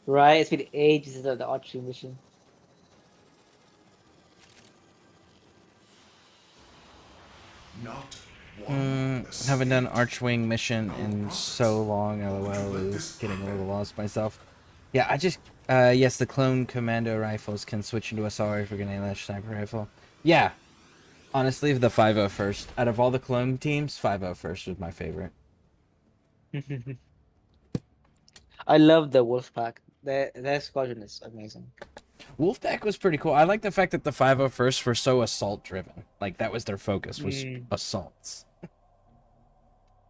Right? It's been ages since the archery mission. Not one Haven't done escaped. Archwing mission in so long. LOL is getting a little lost myself. Yeah, I just yes, the clone commando rifles can switch into a assault rifle, grenade launch, sniper rifle. Yeah, honestly, the 501st out of all the clone teams, 501st was my favorite. I love the Wolfpack. Their squadron is amazing. Wolfpack was pretty cool. I like the fact that the 501st were so assault driven. Like that was their focus was assaults.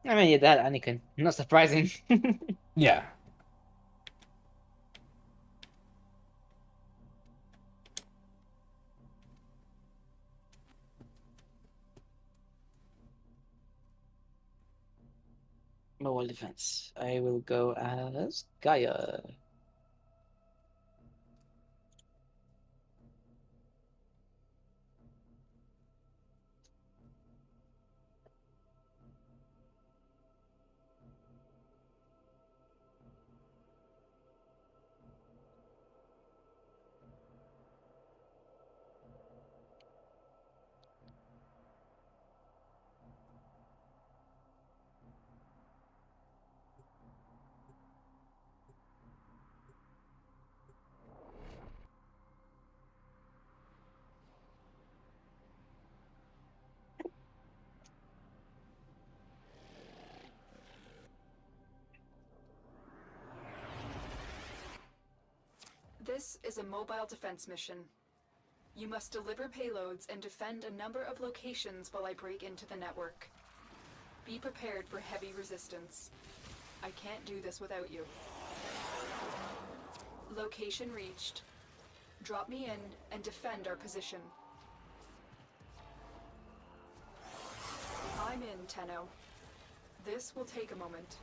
I mean, yeah, that Anakin. Not surprising. Yeah. Mobile defense. I will go as Gaia. This is a mobile defense mission. You must deliver payloads and defend a number of locations while I break into the network. Be prepared for heavy resistance. I can't do this without you. Location reached. Drop me in and defend our position. I'm in, Tenno. This will take a moment.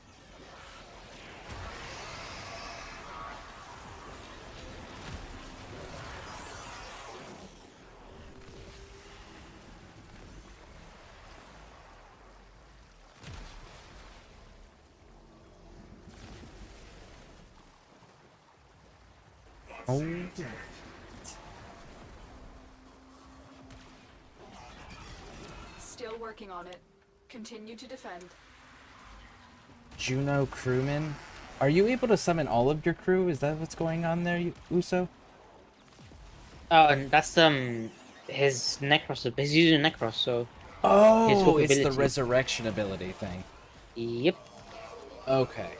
Oh. Still working on it. Continue to defend. Juno crewman. Are you able to summon all of your crew? Is that what's going on there, Uso? Oh, and that's his Necros. He's using Necros, so. Oh, it's the resurrection ability thing. Yep. Okay.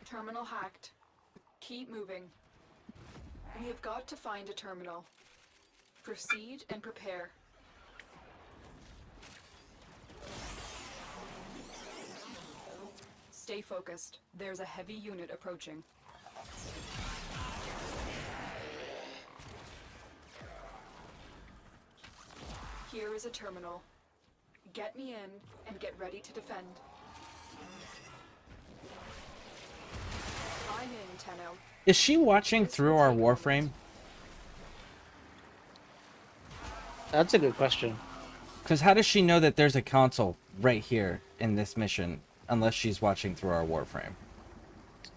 Terminal hacked. Keep moving. We have got to find a terminal. Proceed and prepare. Stay focused. There's a heavy unit approaching. Here is a terminal. Get me in and get ready to defend. I'm in, Tenno. Is she watching through our Warframe? That's a good question. Because how does she know that there's a console right here in this mission, unless she's watching through our Warframe?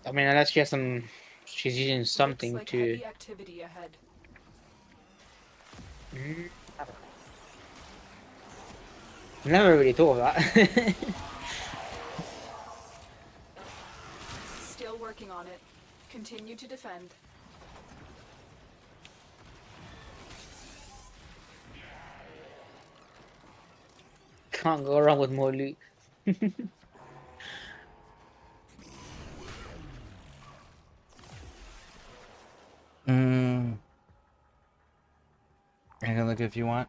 I mean, unless she has some, she's using something Looks like to. heavy activity ahead. Never really thought of that. Still working on it. Continue to defend. Can't go wrong with more loot. I can look if you want.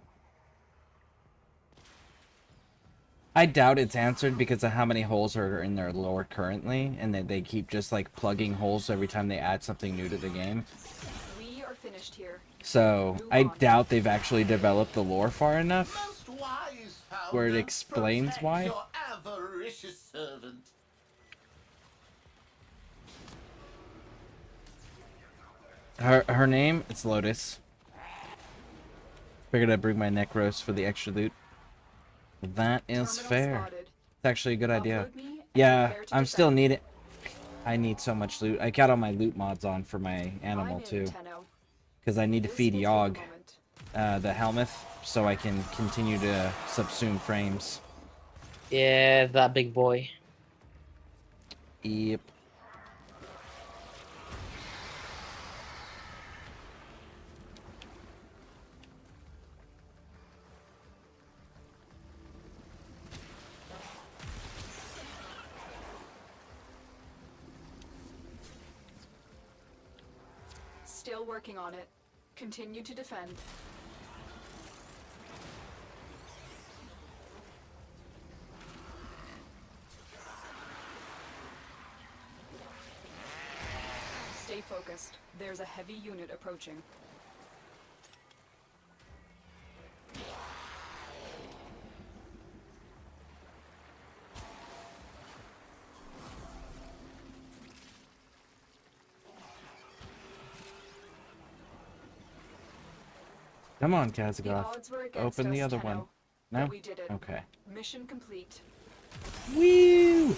I doubt it's answered because of how many holes are in their lore currently, and that they keep just like plugging holes every time they add something new to the game. We are finished here. So I doubt they've actually developed the lore far enough where it explains why. Your avaricious servant. Her name, it's Lotus. Figured I'd bring my neck roast for the extra loot. That is fair. It's actually a good idea. Yeah, I'm still needing. I need so much loot. I got all my loot mods on for my animal too, because I need to feed Yogg, the Helmuth, so I can continue to subsume frames. Yeah, that big boy. Yep. Still working on it. Continue to defend. Stay focused. There's a heavy unit approaching. Come on, Kazagoth. Open the other one. No? We did it. Okay. Mission complete. Woo!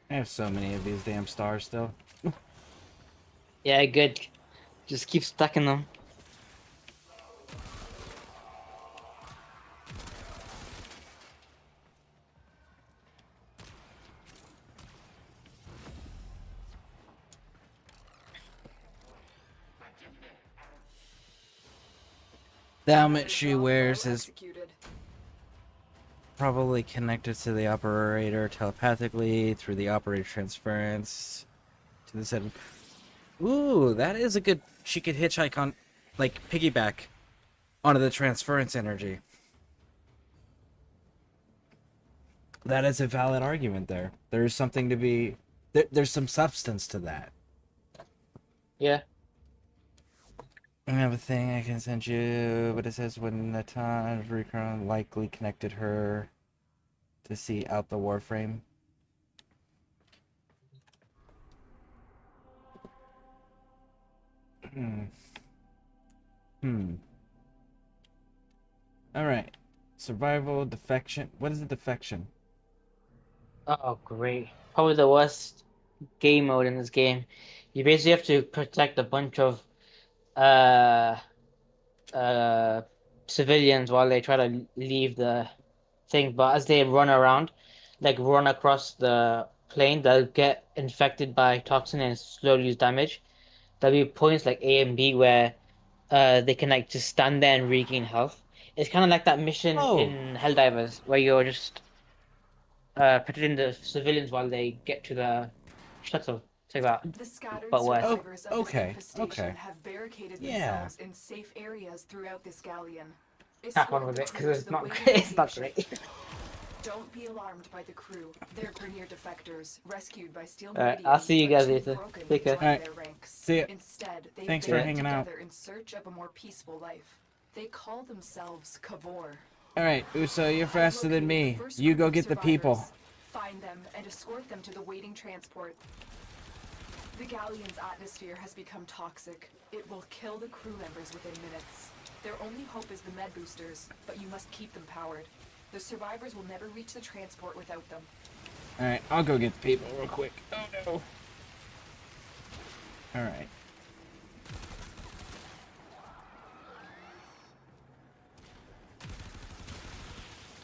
I have so many of these damn stars still. Yeah, good. Just keep stacking them. The helmet she wears is probably connected to the operator telepathically through the operator transference to the set. Ooh, that is a good. She could hitchhike on, like, piggyback onto the transference energy. That is a valid argument there. There's something to be. There's some substance to that. Yeah. I have a thing I can send you, but it says when the time of recurrent likely connected her to see out the Warframe. Alright. Survival, defection. What is a defection? Oh, great. Probably the worst game mode in this game. You basically have to protect a bunch of uh civilians while they try to leave the thing, but as they run around, like run across the plane, they'll get infected by toxin and slowly lose damage. There'll be points like A and B where they can like just stand there and regain health. It's kind of like that mission in Helldivers where you're just protecting the civilians while they get to the shuttle. It's like that, The scattered but worse. survivors of this infestation have barricaded themselves in safe areas throughout this galleon. Have fun with it because it's not great. It's not great. Don't be alarmed by the crew. They're Grineer defectors, rescued by steel I'll see you guys later. Take care. Alright. See ya. Instead, they Thanks for hanging out. in search of a more peaceful life. They call themselves Kavor. Alright, Uso, you're faster than me. You go get the people. Find them and escort them to the waiting transport. The galleon's atmosphere has become toxic. It will kill the crew members within minutes. Their only hope is the med boosters, but you must keep them powered. The survivors will never reach the transport without them. Alright, I'll go get the people real quick. Oh no. Alright.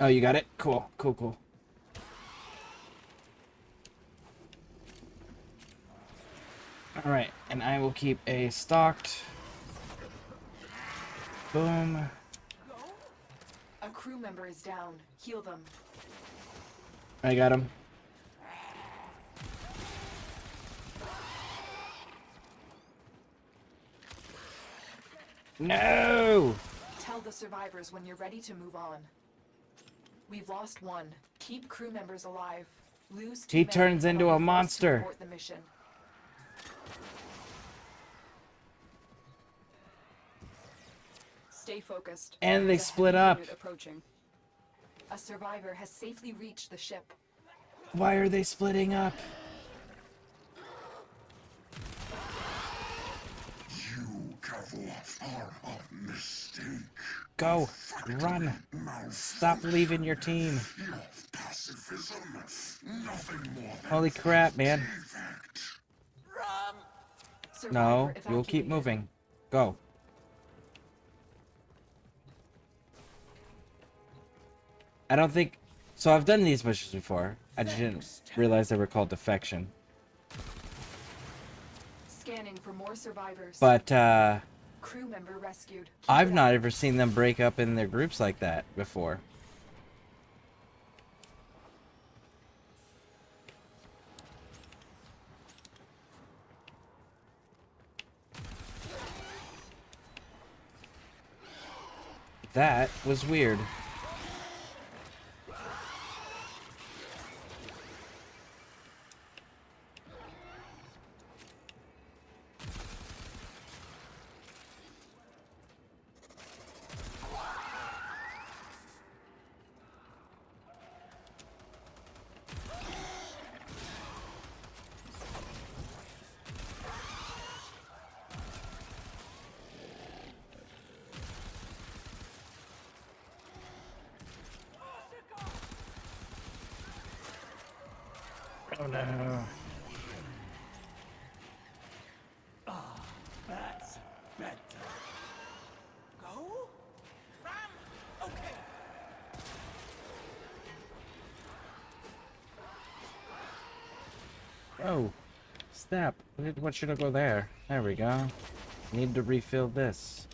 Oh, you got it? Cool, cool, cool. Alright, and I will keep a stocked. Boom. A crew member is down. Heal them. I got him. No! Tell the survivors when you're ready to move on. We've lost one. Keep crew members alive. Lose He too turns many, and into I'll a be forced to monster. abort the mission. Stay focused. And they There's a split heavy up. unit approaching. A survivor has safely reached the ship. Why are they splitting up? You, Cavor, are a mistake. Go. Run. Stop leaving your team. Your pacifism, nothing more than Holy crap, man. No, Survivor you'll keep evacuated. moving. Go. I don't think... So I've done these missions before. I just didn't realize they were called defection. Scanning for more survivors. But, Crew member rescued. Keep I've it not up. ever seen them break up in their groups like that before. That was weird. Oh no. That's better. Go? Ram? Okay. Oh, snap. What should I go there? There we go. Need to refill this.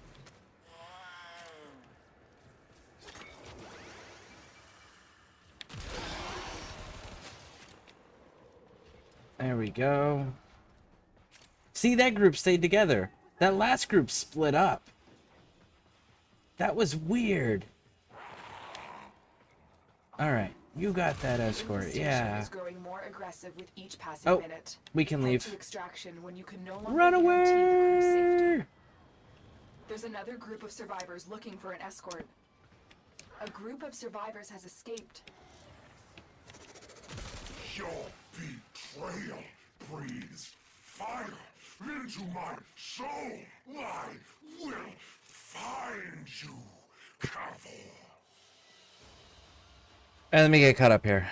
There we go. See, that group stayed together. That last group split up. That was weird. Alright, you got that escort, Infestation yeah. is growing more aggressive with each passing minute. We can Head leave. to extraction when you can no longer Run guarantee the crew's away! safety. There's another group of survivors looking for an escort. A group of survivors has escaped. Your betrayal breathes fire into my soul. I will find you, Cavor. Let me get caught up here.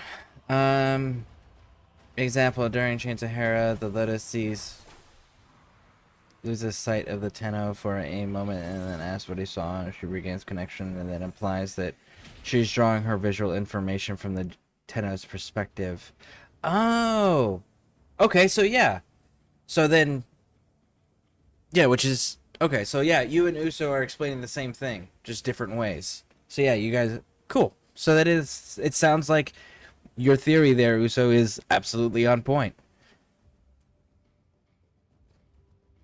Example, during Chain Sahara, the Lotus loses sight of the Tenno for a moment and then asks what he saw. She regains connection and then implies that she's drawing her visual information from the Tenno's perspective. Oh! Okay, so yeah. So then... Yeah, which is... Okay, so yeah, you and Uso are explaining the same thing, just different ways. So yeah, you guys... Cool. So that is... It sounds like your theory there, Uso, is absolutely on point.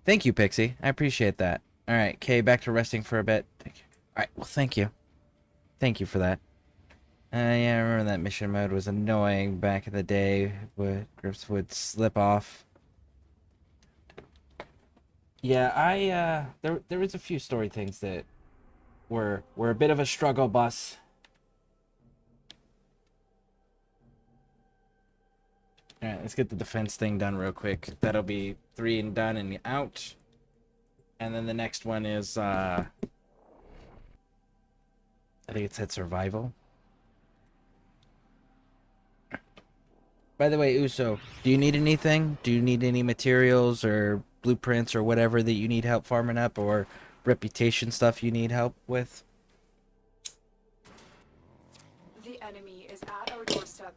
Thank you, Pixie. I appreciate that. Alright, Kay, back to resting for a bit. Alright, well, thank you. Thank you for that. Yeah, I remember that mission mode was annoying back in the day, where grips would slip off. Yeah, there was a few story things that were a bit of a struggle bus. Alright, let's get the defense thing done real quick. That'll be 3 and done and out. And then the next one is, I think it said survival. By the way, Uso, do you need anything? Do you need any materials or blueprints or whatever that you need help farming up, or reputation stuff you need help with? The enemy is at our doorstep.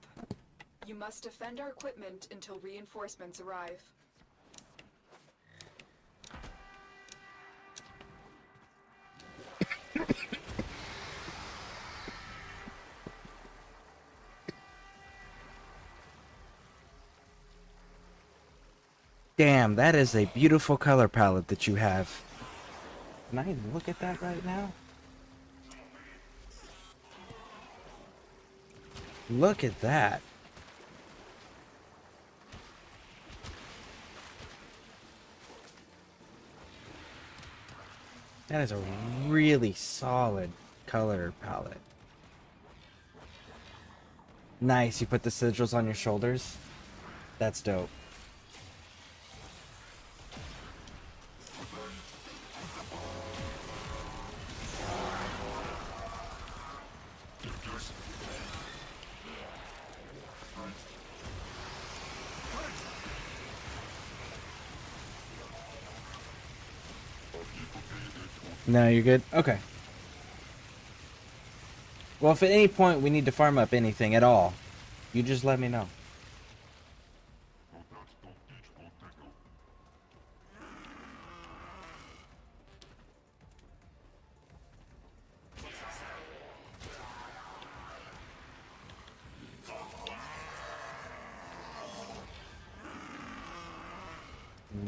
You must defend our equipment until reinforcements arrive. Damn, that is a beautiful color palette that you have. Can I look at that right now? Look at that. That is a really solid color palette. Nice, you put the sigils on your shoulders? That's dope. No, you're good? Okay. Well, if at any point we need to farm up anything at all, you just let me know.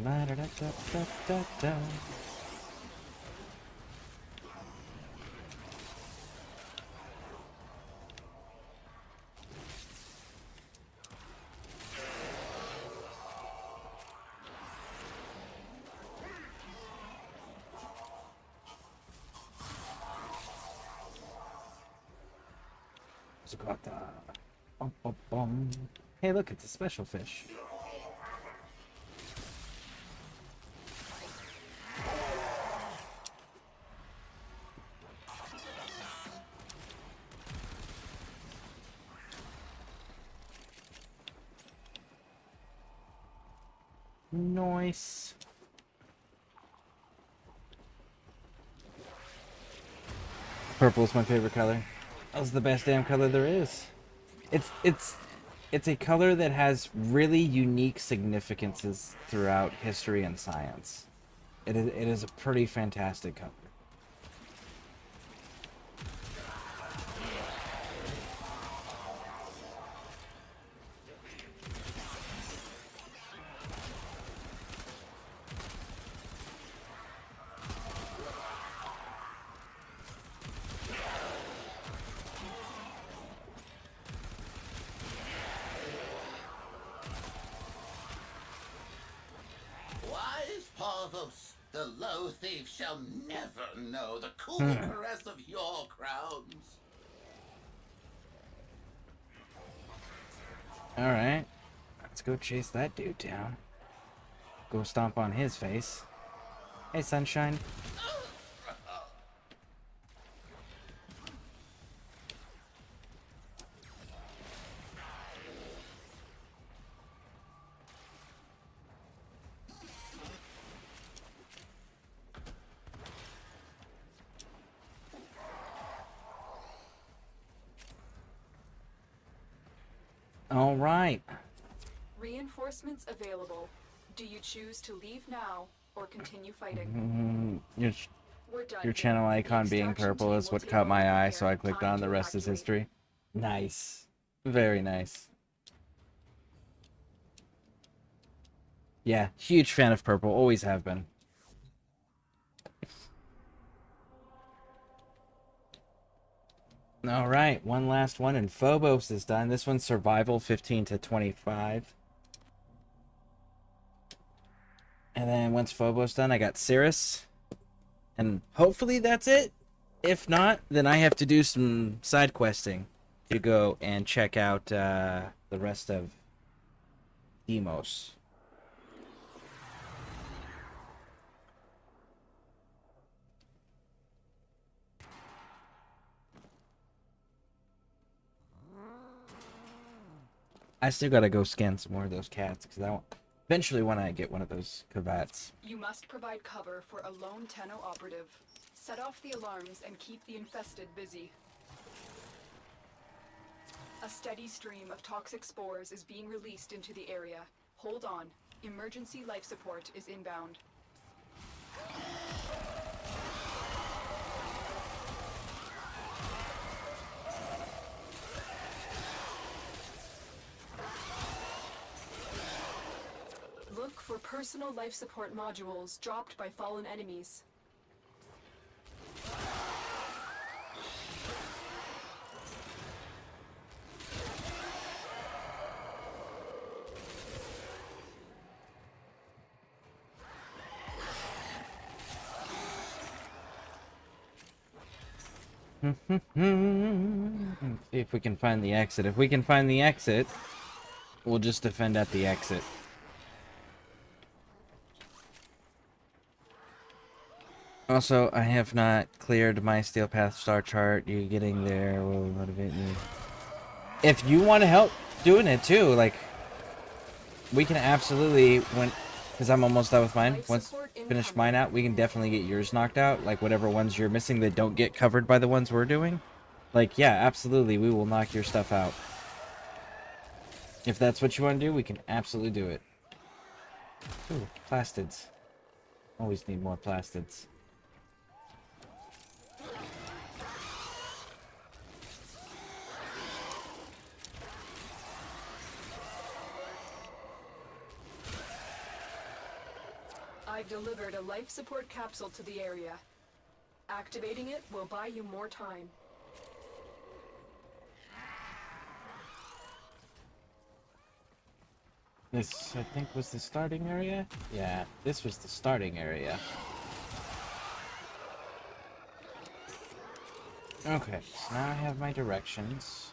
La-da-da-da-da-da-da. Bum, bum, bum. Hey, look, it's a special fish. Nice. Purple's my favorite color. That's the best damn color there is. It's a color that has really unique significances throughout history and science. It is a pretty fantastic color. Wise Parvos, the low thief shall never know the cool caress of your crowns. Alright. Let's go chase that dude down. Go stomp on his face. Hey, sunshine. All right. Reinforcements available. Do you choose to leave now or continue fighting? We're done Your here. channel The icon being extraction purple team is will what take caught over my from eye, here. so I clicked Time on. The to rest is evacuate. history. Nice. Very nice. Yeah, huge fan of purple. Always have been. All right, one last one, and Phobos is done. This one's survival 15 to 25. And then once Phobos done, I got Cirrus. And hopefully that's it. If not, then I have to do some side questing to go and check out the rest of Demos. I still gotta go scan some more of those cats because I want. Eventually, when I get one of those Kavats. You must provide cover for a lone Tenno operative. Set off the alarms and keep the infested busy. A steady stream of toxic spores is being released into the area. Hold on. Emergency life support is inbound. Look for personal life support modules dropped by fallen enemies. See if we can find the exit. If we can find the exit, we'll just defend at the exit. Also, I have not cleared my Steel Path star chart. You getting there will motivate me. If you want to help doing it too, like, we can absolutely, because I'm almost done with mine. Once finish mine out, we can definitely get yours knocked out. Like, whatever ones you're missing that don't get covered by the ones we're doing. Like, yeah, absolutely, we will knock your stuff out. If that's what you want to do, we can absolutely do it. Ooh, plastids. Always need more plastids. I've delivered a life support capsule to the area. Activating it will buy you more time. This, I think, was the starting area? Yeah, this was the starting area. Okay, so now I have my directions.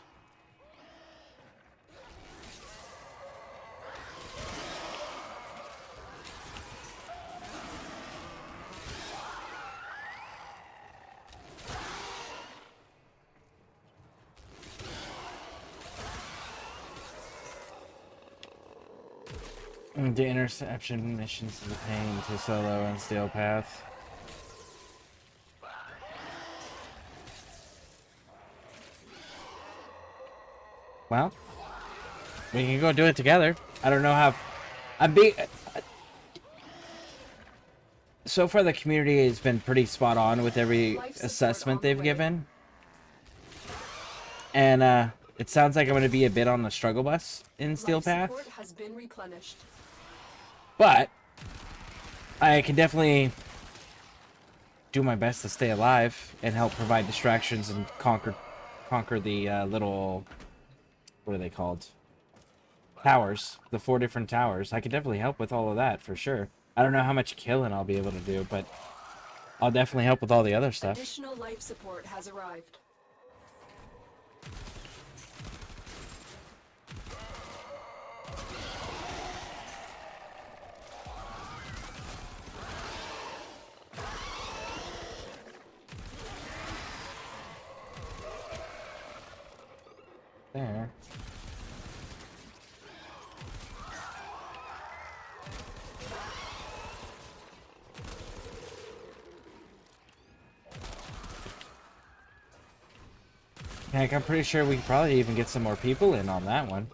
The interception missions of the pain to Solo and Steel Path. Well, we can go do it together. I don't know how. So far, the community has been pretty spot on with every assessment they've given. And it sounds like I'm going to be a bit on the struggle bus in Steel Path. Life support has been replenished. But I can definitely do my best to stay alive and help provide distractions and conquer the little, what are they called? Towers. The 4 different towers. I can definitely help with all of that for sure. I don't know how much killing I'll be able to do, but I'll definitely help with all the other stuff. Additional life support has arrived. There. Heck, I'm pretty sure we could probably even get some more people in on that one.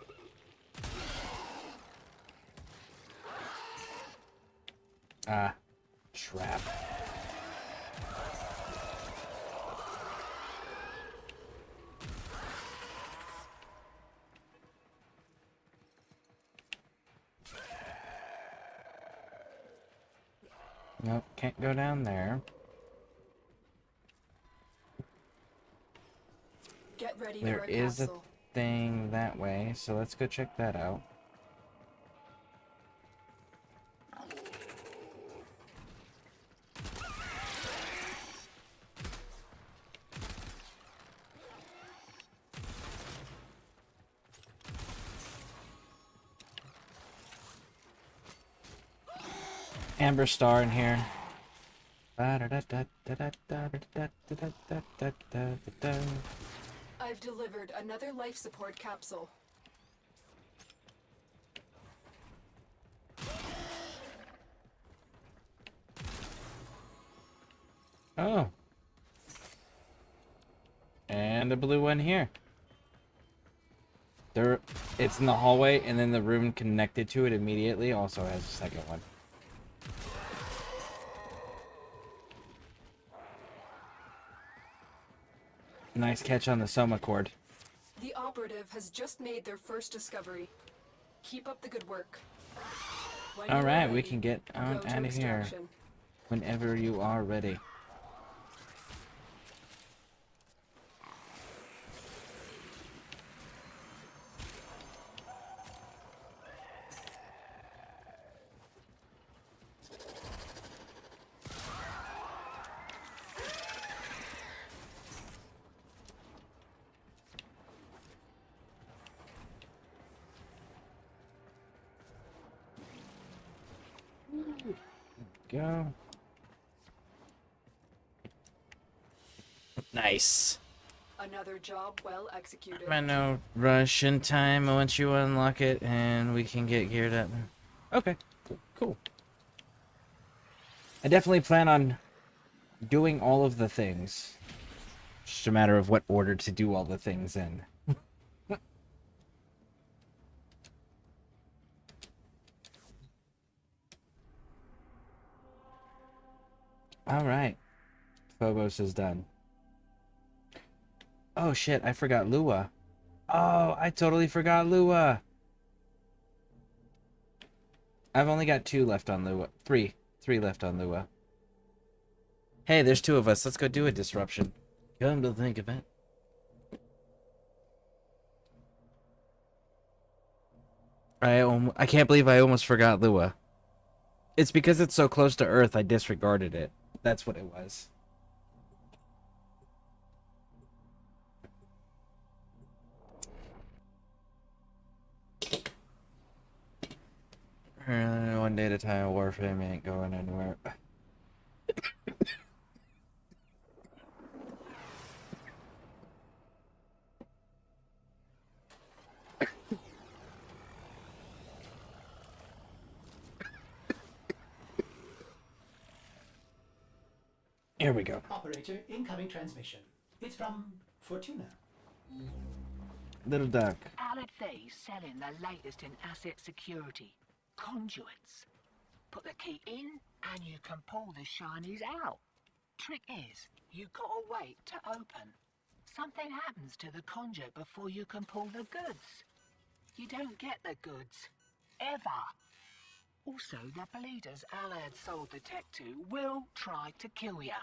Ah, trap. Nope, can't go down there. Get ready There for a is a capsule. thing that way, so let's go check that out. Amber Star in here. I've delivered another life support capsule. Oh. And a blue one here. There, it's in the hallway, and then the room connected to it immediately also has a second one. Nice catch on the Soma cord. The operative has just made their first discovery. Keep up the good work. When you're Alright, we ready, can get on go to out of here. extraction. Whenever you are ready. go. Nice. Another job well executed. I'm in no rush in time once you unlock it and we can get geared up. Okay, cool. I definitely plan on doing all of the things. Just a matter of what order to do all the things in. Alright. Phobos is done. Oh shit, I forgot Lua. Oh, I totally forgot Lua. I've only got 2 left on Lua. 3 left on Lua. Hey, there's 2 of us. Let's go do a disruption. Come to think of it. I can't believe I almost forgot Lua. It's because it's so close to Earth, I disregarded it. That's what it was. One day at a time, Warframe ain't going anywhere. Here we go. Operator, incoming transmission. It's from Fortuna. Little duck. Allied Faye's selling the latest in asset security. Conduits. Put the key in and you can pull the shinies out. Trick is, you gotta wait to open. Something happens to the conduit before you can pull the goods. You don't get the goods. Ever. Also, the bleeders Allied sold the tech to will try to kill ya.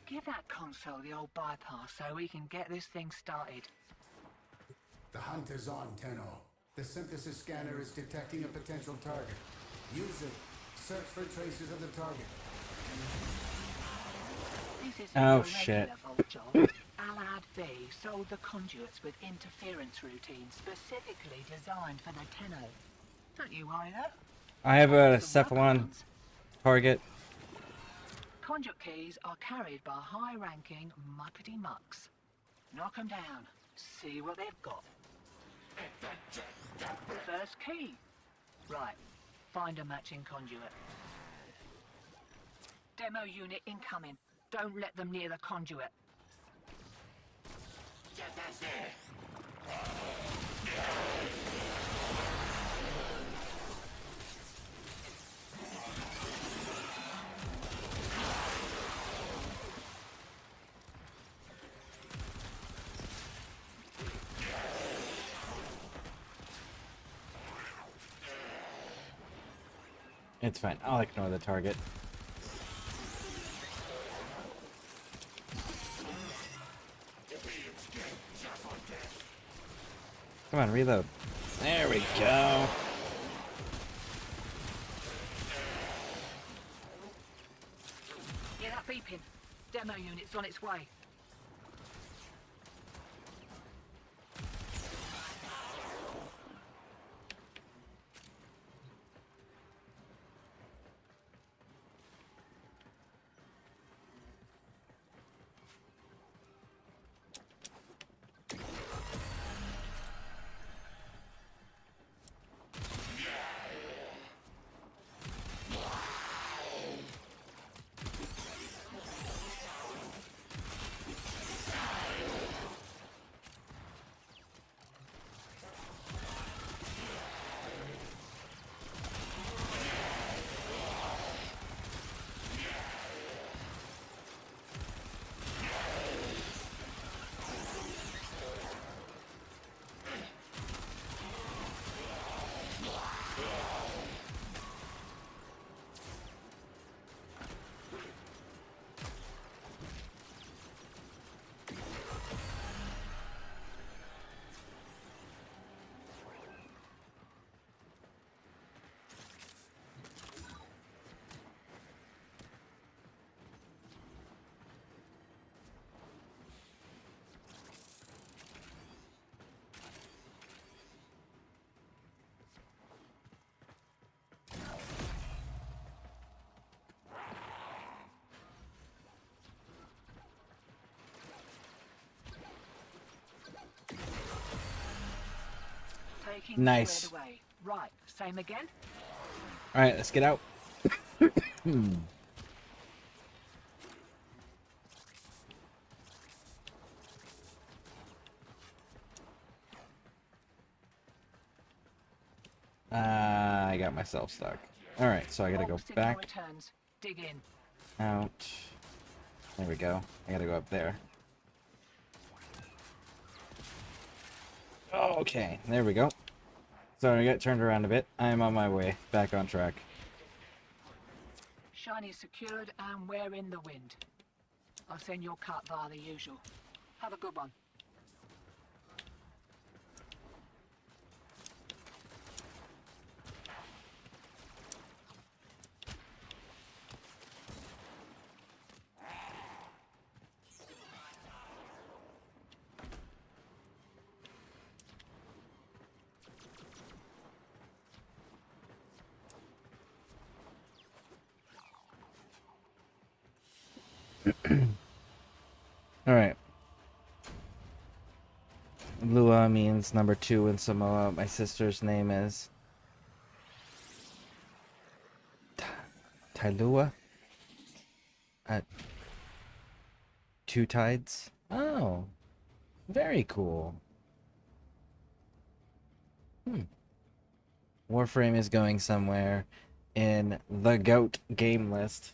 Give that console the old bypass so we can get this thing started. The hunt is on, Tenno. The synthesis scanner is detecting a potential target. Use it. Search for traces of the target. This is Oh, a shit. regular vault job. Allied Faye sold the conduits with interference routines specifically designed for the Tenno. Don't you either? I have a Cephalon target. Conduit keys are carried by high-ranking muckety mucks. Knock 'em down. See what they've got. First key. Right. Find a matching conduit. Demo unit incoming. Don't let them near the conduit. It's fine. I'll ignore the target. Come on, reload. There we go. Get that beeping. Demo unit's on its way. Breaking Nice. squared away. Right, same again. All right, let's get out. I got myself stuck. All right, so I gotta go Signal back returns. Dig in. out. There we go. I gotta go up there. Okay, there we go. Sorry, I got turned around a bit. I am on my way back on track. Shiny secured and we're in the wind. I'll send your cut via the usual. Have a good one. Alright. Lua means number 2 in Samoa. My sister's name is Tailua? Two Tides? Oh. Very cool. Warframe is going somewhere in the GOAT game list.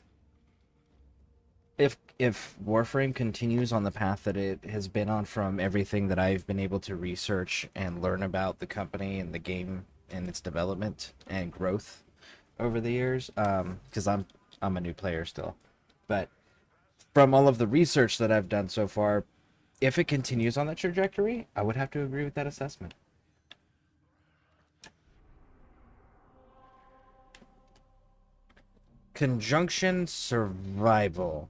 If Warframe continues on the path that it has been on from everything that I've been able to research and learn about the company and the game and its development and growth over the years, because I'm a new player still, but from all of the research that I've done so far, if it continues on that trajectory, I would have to agree with that assessment. Conjunction survival.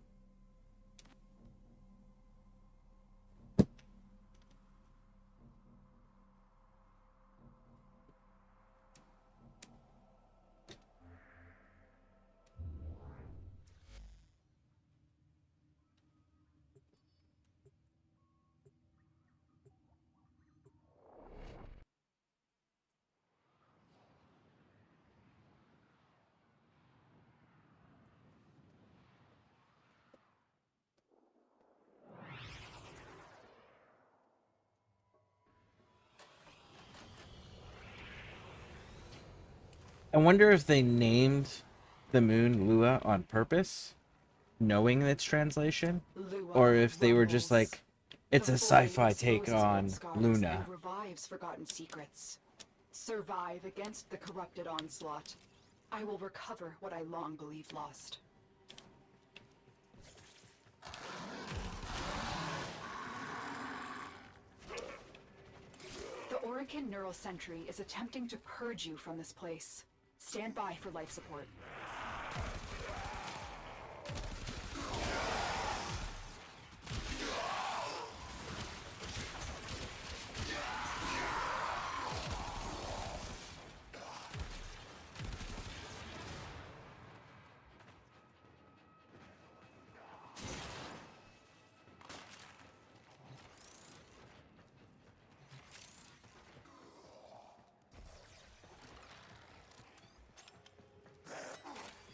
I wonder if they named the moon Lua on purpose, knowing its translation, or if they were just like, it's a sci-fi take on Luna. Revives forgotten secrets. Survive against the corrupted onslaught. I will recover what I long believed lost. The Orican Neural Sentry is attempting to purge you from this place. Stand by for life support.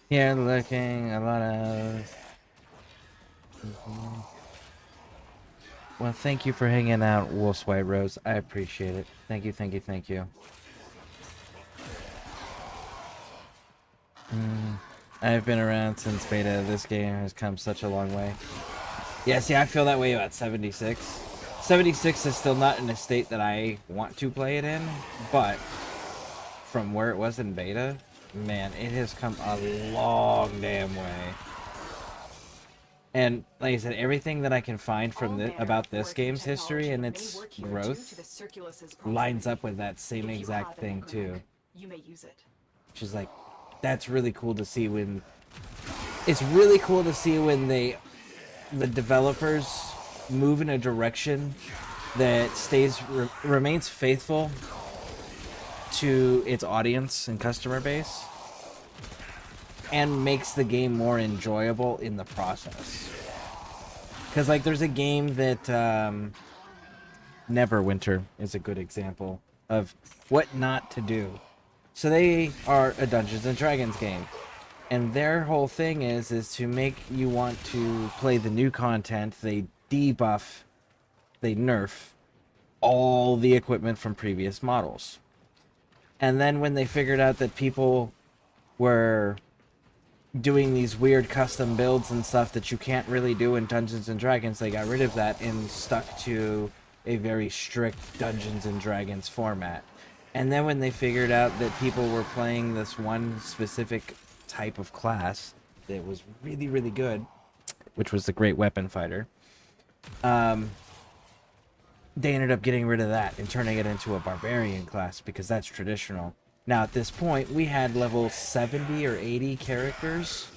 Here looking a lot of... Well, thank you for hanging out, Wolf's White Rose. I appreciate it. Thank you, thank you, thank you. I've been around since beta. This game has come such a long way. Yeah, see, I feel that way about 76. 76 is still not in a state that I want to play it in, but from where it was in beta, man, it has come a long damn way. And like I said, everything that I can find from about this game's history and its growth lines up with that same exact thing too. You may use it. Which is like, that's really cool to see when... It's really cool to see when the developers move in a direction that remains faithful to its audience and customer base and makes the game more enjoyable in the process. Because like there's a game that Neverwinter is a good example of what not to do. So they are a Dungeons and Dragons game. And their whole thing is to make you want to play the new content. They debuff, they nerf all the equipment from previous models. And then when they figured out that people were doing these weird custom builds and stuff that you can't really do in Dungeons and Dragons, they got rid of that and stuck to a very strict Dungeons and Dragons format. And then when they figured out that people were playing this one specific type of class that was really, really good, which was the Great Weapon Fighter, they ended up getting rid of that and turning it into a Barbarian class because that's traditional. Now, at this point, we had level 70 or 80 characters.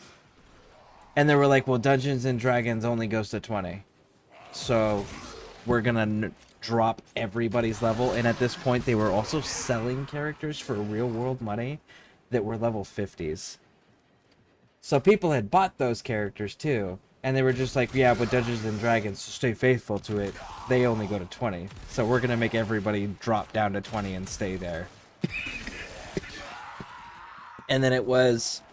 And they were like, well, Dungeons and Dragons only goes to 20. So, we're gonna drop everybody's level. And at this point, they were also selling characters for real-world money that were level 50s. So, people had bought those characters, too. And they were just like, yeah, but Dungeons and Dragons, to stay faithful to it, they only go to 20. So, we're gonna make everybody drop down to 20 and stay there. And then it was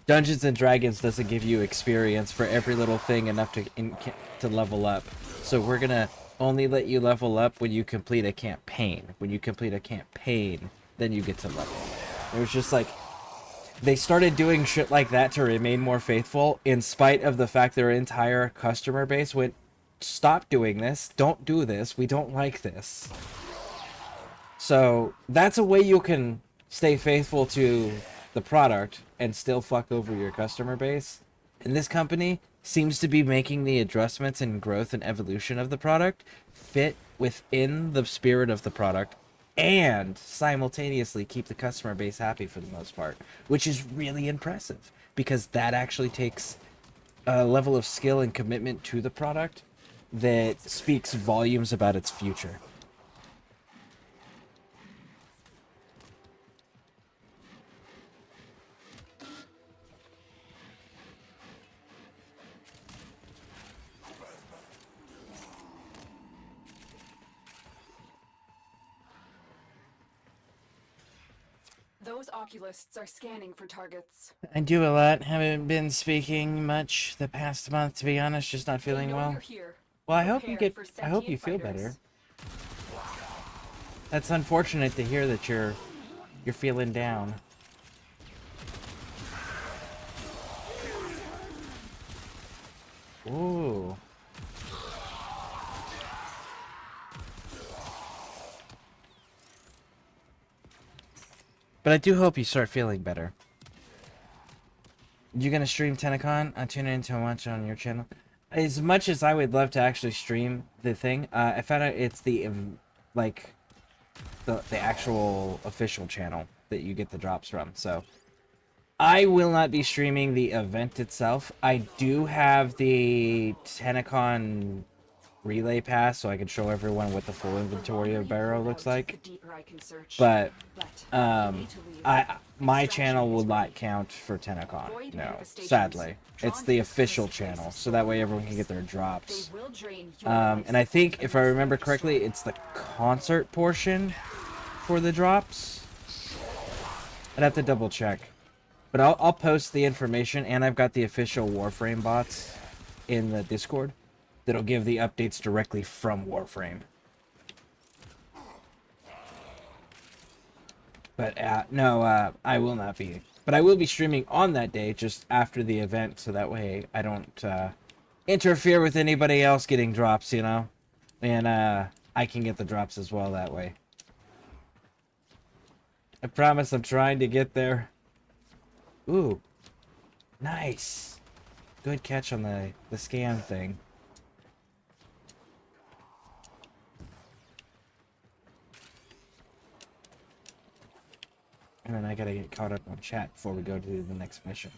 Dungeons and Dragons doesn't give you experience for every little thing enough to level up. So we're gonna only let you level up when you complete a campaign. When you complete a campaign, then you get to level. It was just like they started doing shit like that to remain more faithful, in spite of the fact their entire customer base went, "Stop doing this! Don't do this! We don't like this." So that's a way you can stay faithful to the product and still fuck over your customer base. And this company seems to be making the adjustments and growth and evolution of the product fit within the spirit of the product and simultaneously keep the customer base happy for the most part, which is really impressive because that actually takes a level of skill and commitment to the product that speaks volumes about its future. Those oculists are scanning for targets. I do a lot. Haven't been speaking much the past month, to be honest. Just not feeling well. Well, I hope you feel better. That's unfortunate to hear that you're feeling down. Ooh. But I do hope you start feeling better. You gonna stream Tenacon? I tune in to watch on your channel. As much as I would love to actually stream the thing, I found out it's the like the actual official channel that you get the drops from. So I will not be streaming the event itself. I do have the Tenacon relay pass, so I can show everyone what the full inventory of Barrow looks like. But my channel will not count for Tenacon. No, sadly, it's the official channel, so that way everyone can get their drops. And I think, if I remember correctly, it's the concert portion for the drops. I'd have to double check, but I'll post the information, and I've got the official Warframe bots in the Discord that'll give the updates directly from Warframe. But no, I will not be. But I will be streaming on that day, just after the event, so that way I don't interfere with anybody else getting drops, you know? And I can get the drops as well that way. I promise I'm trying to get there. Ooh. Nice. Good catch on the scan thing. And then I gotta get caught up on chat before we go to the next mission.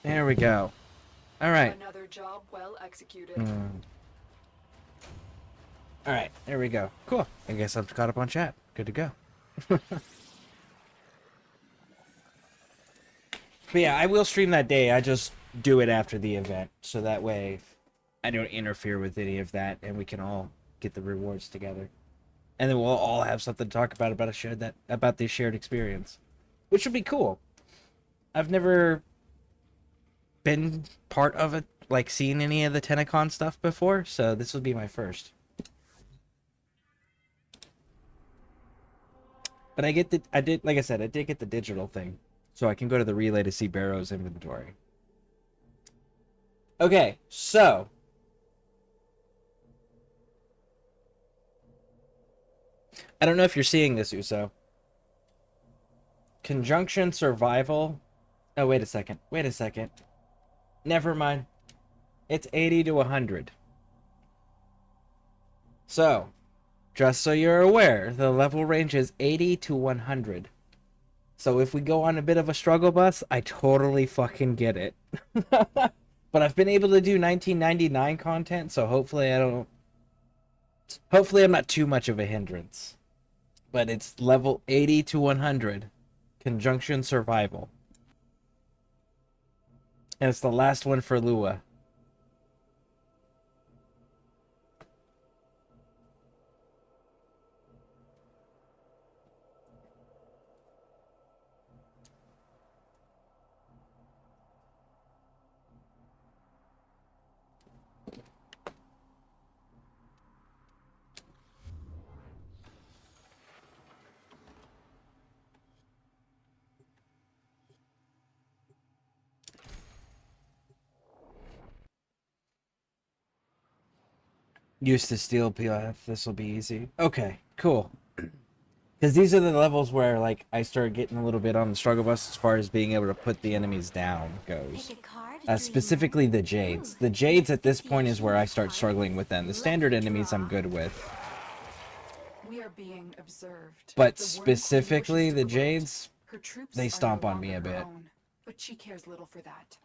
There we go. All right. Another job well executed. Alright, there we go. Cool. I guess I've caught up on chat. Good to go. But yeah, I will stream that day. I just do it after the event. So that way I don't interfere with any of that and we can all get the rewards together. And then we'll all have something to talk about about this shared experience. Which would be cool. I've never been part of it, like seen any of the Tenacon stuff before, so this would be my first. But I did get the digital thing. So I can go to the relay to see Barrow's inventory. Okay, so I don't know if you're seeing this, Uso. Conjunction survival. Oh, wait a second. Wait a second. Never mind. It's 80 to 100. So, just so you're aware, the level range is 80 to 100. So if we go on a bit of a struggle bus, I totally fucking get it. But I've been able to do 1999 content, so hopefully I'm not too much of a hindrance. But it's level 80 to 100. Conjunction survival. And it's the last one for Lua. Used to steal PLF. This will be easy. Okay, cool. Because these are the levels where, like, I started getting a little bit on the struggle bus as far as being able to put the enemies down goes. Specifically the Jades. The Jades at this point is where I start struggling with them. The standard enemies I'm good with. We are being observed. But specifically the Jades, they stomp on me a bit. But she cares little for that.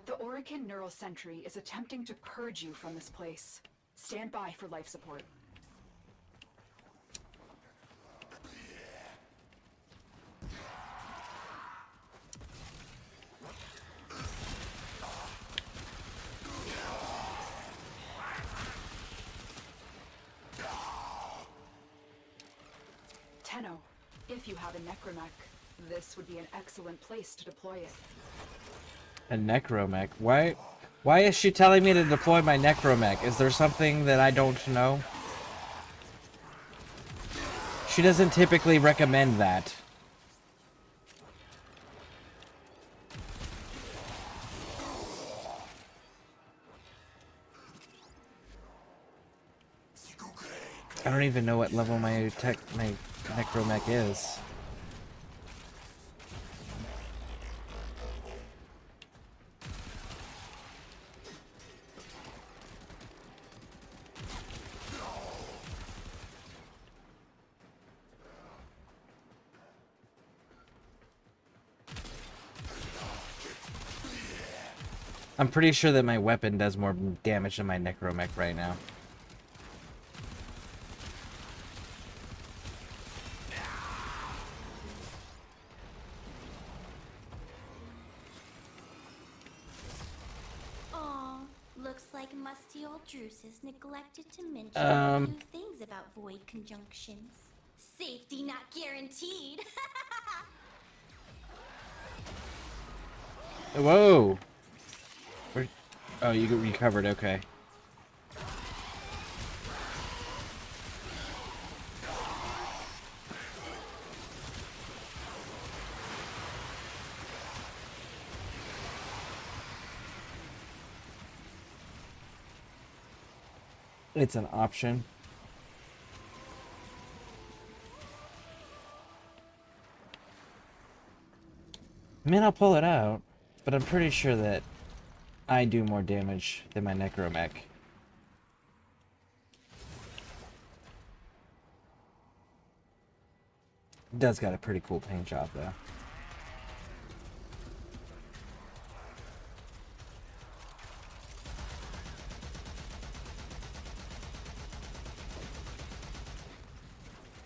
The Orican Neural Sentry is attempting to purge you from this place. Stand by for life support. Tenno, if you have a necromech, this would be an excellent place to deploy it. A necromech? Why is she telling me to deploy my necromech? Is there something that I don't know? She doesn't typically recommend that. I don't even know what level my necromech is. I'm pretty sure that my weapon does more damage than my necromech right now. Aw, looks like musty old Druce has neglected to mention a few things about void conjunctions. Safety not guaranteed. Whoa! Oh, you recovered, okay. It's an option. I mean, I'll pull it out, but I'm pretty sure that I do more damage than my necromech. It does got a pretty cool paint job, though.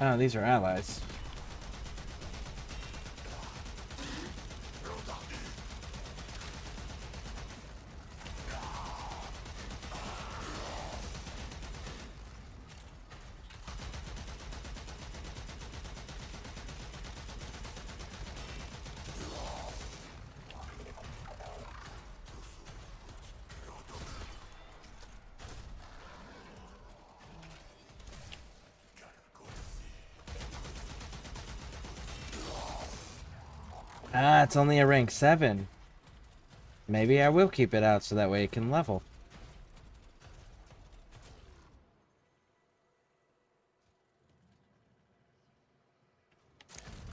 Oh, these are allies. Ah, it's only a rank 7. Maybe I will keep it out so that way it can level.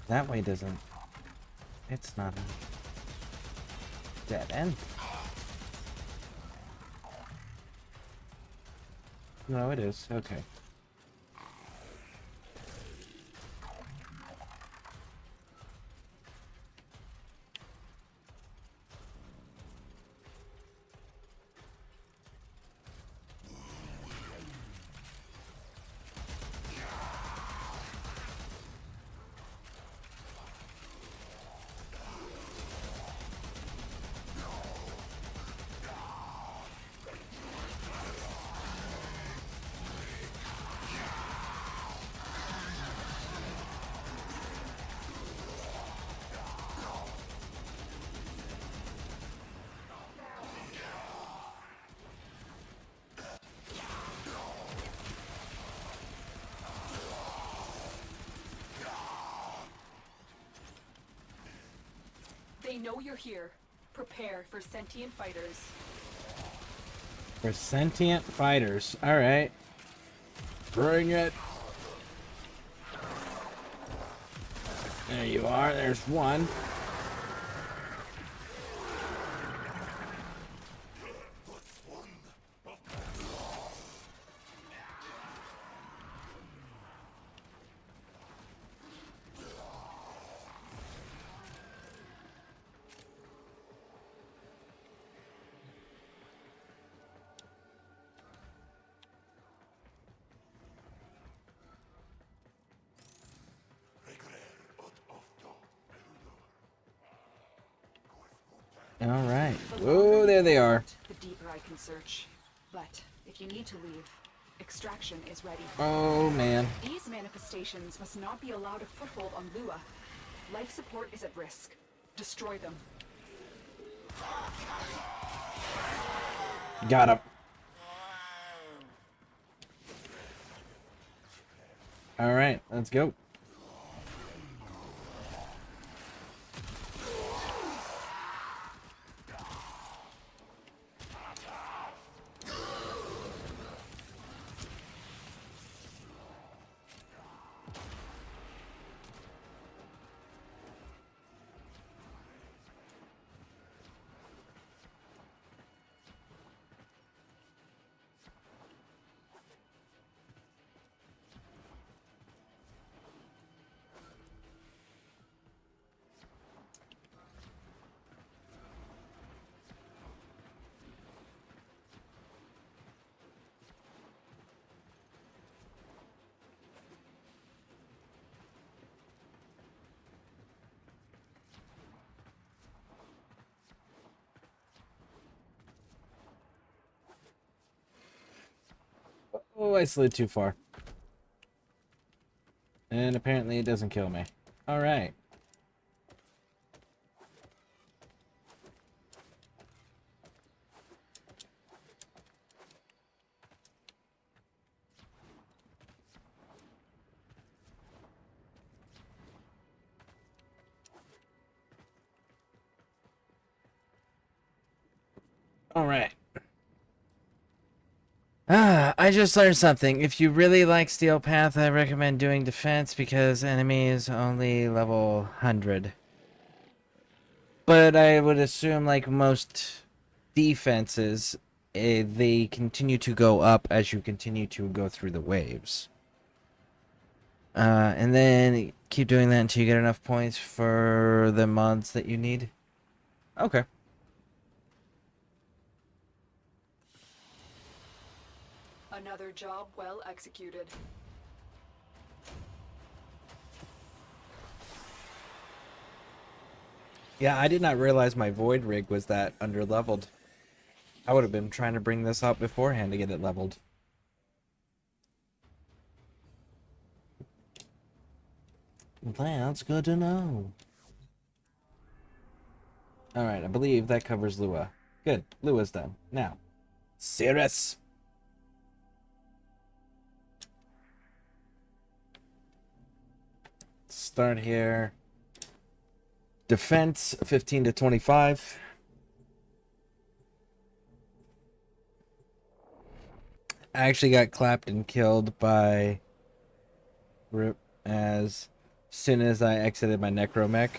That way doesn't... It's not a dead end. No, it is. Okay. They know you're here. Prepare for sentient fighters. For sentient fighters. Alright. Bring it. There you are. There's one. Alright. Oh, there they are. The deeper I can search. But if you need to leave, extraction is ready. Oh, man. These manifestations must not be allowed a foothold on Lua. Life support is at risk. Destroy them. Got him. Alright, let's go. Oh, I slid too far. And apparently it doesn't kill me. Alright. Alright. I just learned something. If you really like Steel Path, I recommend doing defense because enemy is only level 100. But I would assume, like most defenses, they continue to go up as you continue to go through the waves. And then keep doing that until you get enough points for the mods that you need. Okay. Another job well executed. Yeah, I did not realize my void rig was that underleveled. I would have been trying to bring this up beforehand to get it leveled. That's good to know. Alright, I believe that covers Lua. Good, Lua's done. Now, Cirrus! Start here. Defense, 15 to 25. I actually got clapped and killed by Rip as soon as I exited my necromech.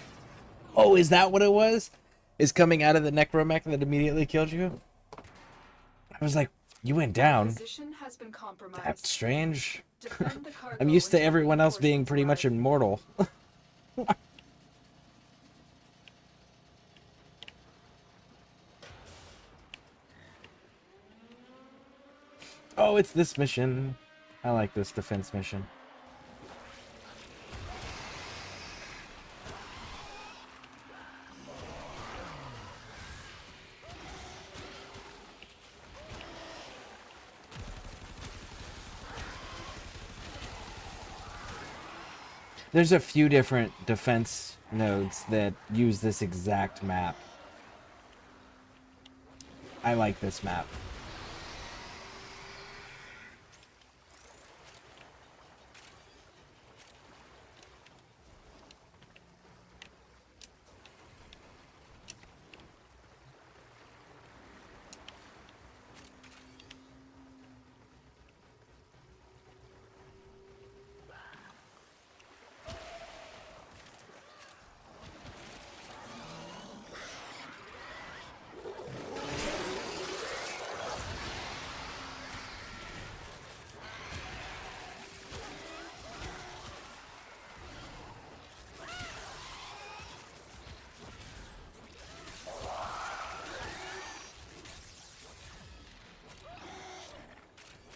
Oh, is that what it was? Is coming out of the necromech that immediately killed you? I was like, you went down. Position has been compromised. That's strange. Defend the cargo I'm used to until everyone else being reinforcements pretty much arrive. immortal. Oh, it's this mission. I like this defense mission. There's a few different defense nodes that use this exact map. I like this map.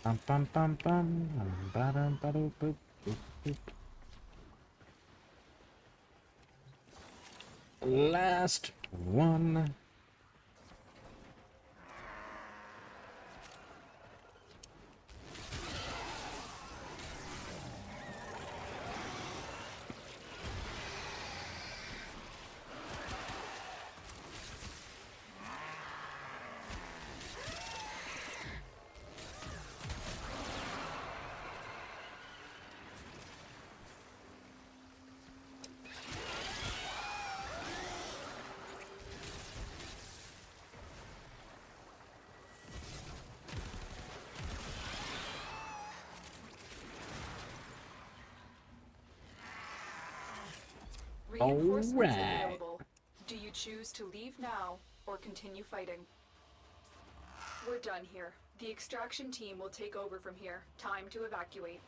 Bum, bum, bum, bum, ba-dum, ba-dum, boop, boop, boop. Last one. Reinforcements Alright. available. Do you choose to leave now or continue fighting? We're done here. The extraction team will take over from here. Time to evacuate.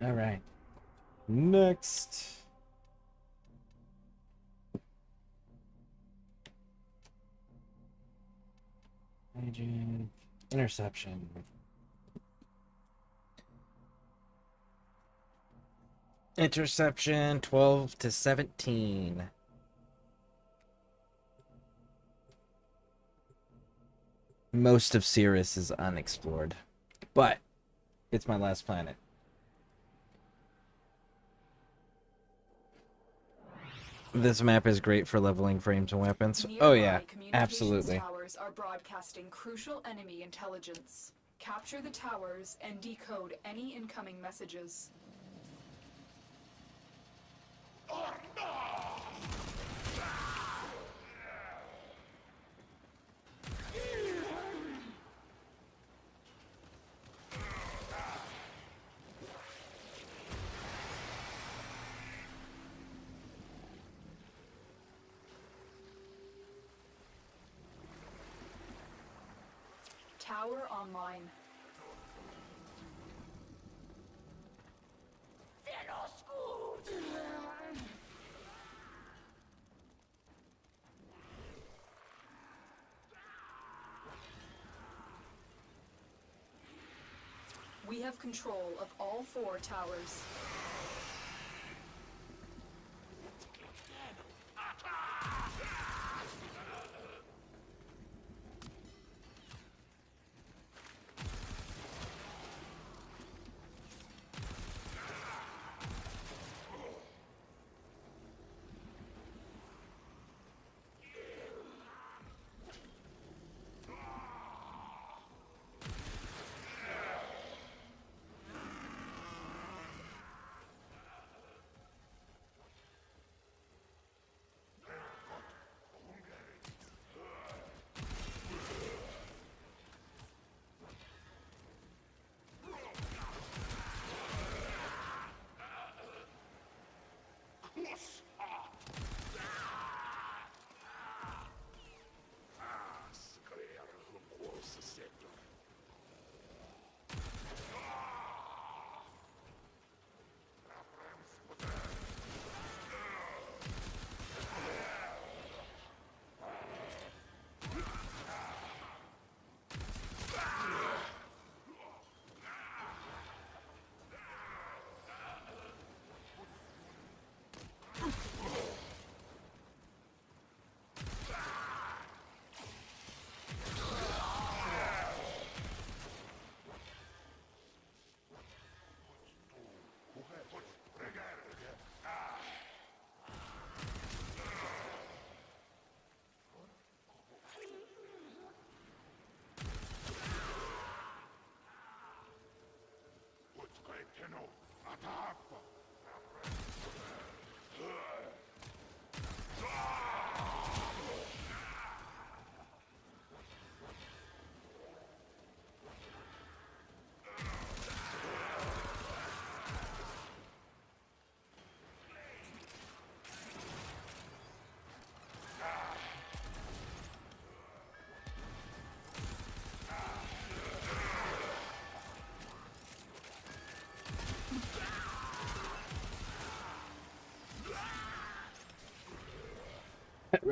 Alright. Next. Agent interception. Interception 12 to 17. Most of Cirrus is unexplored, but it's my last planet. This map is great for leveling frames and weapons. Oh yeah, absolutely. Towers are broadcasting crucial enemy intelligence. Capture the towers and decode any incoming messages. Tower online. have control of all 4 towers.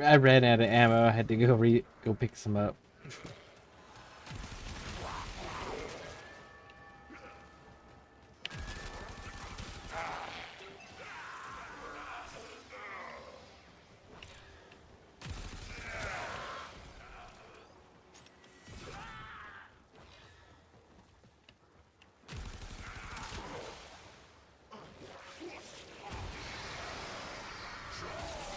I ran out of ammo. I had to go pick some up.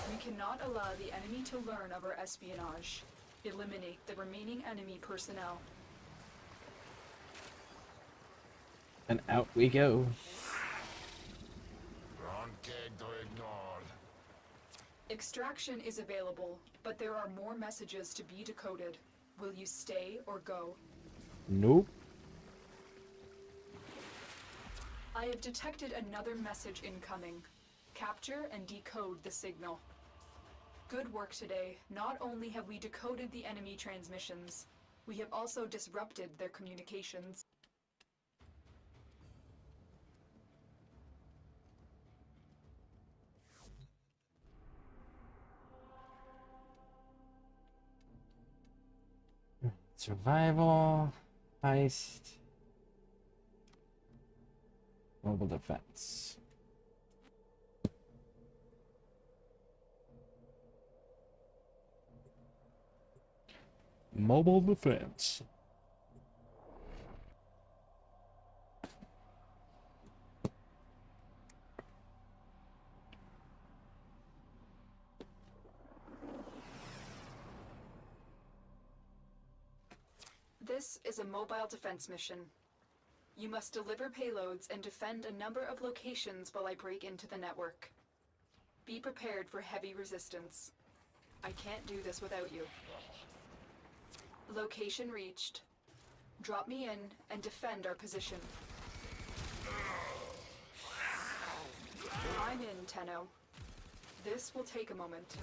We cannot allow the enemy to learn of our espionage. Eliminate the remaining enemy personnel. And out we go. Extraction is available, but there are more messages to be decoded. Will you stay or go? Nope. I have detected another message incoming. Capture and decode the signal. Good work today. Not only have we decoded the enemy transmissions, we have also disrupted their communications. Survival, heist, mobile defense. Mobile defense. This is a mobile defense mission. You must deliver payloads and defend a number of locations while I break into the network. Be prepared for heavy resistance. I can't do this without you. Location reached. Drop me in and defend our position. I'm in, Tenno. This will take a moment.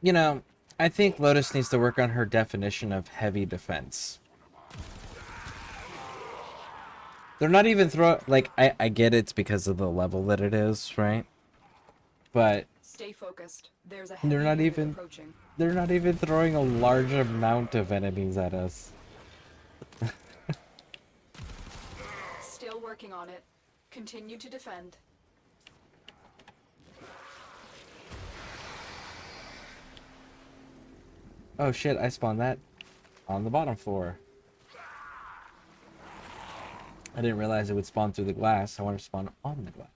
You know, I think Lotus needs to work on her definition of heavy defense. They're not even like, I get it's because of the level that it is, right? But Stay focused. There's a They're heavy not unit even approaching. they're not even throwing a large amount of enemies at us. Still working on it. Continue to defend. Oh shit, I spawned that on the bottom floor. I didn't realize it would spawn through the glass. I wanted to spawn on the glass.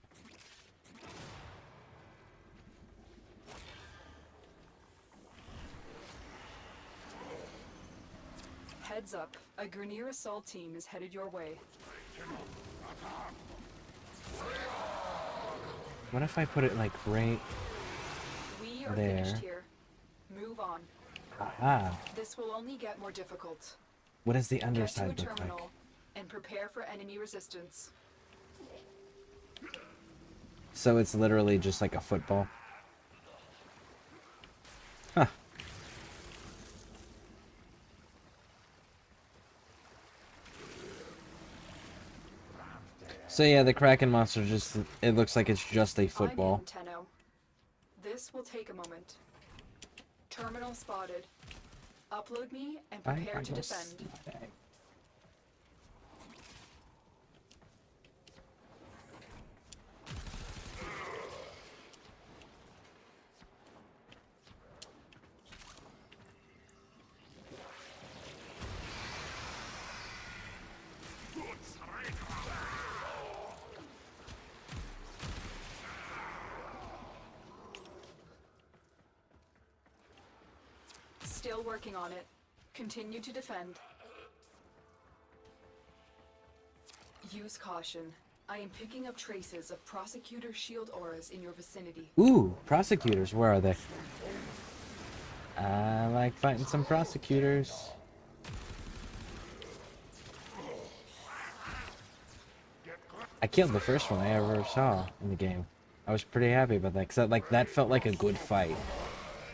Heads up. A Grineer assault team is headed your way. What if I put it like right We are there? finished here. Move on. Aha. This will only get more difficult. What does the Get to a underside look like? terminal and prepare for enemy resistance. So it's literally just like a football. Huh. So yeah, the Kraken monster just, it looks like it's just a football. I'm in, Tenno. This will take a moment. Terminal spotted. Upload me and prepare to defend. Still working on it. Continue to defend. Use caution. I am picking up traces of prosecutor shield auras in your vicinity. Ooh, prosecutors, where are they? I like fighting some prosecutors. I killed the first one I ever saw in the game. I was pretty happy about that, because that felt like a good fight.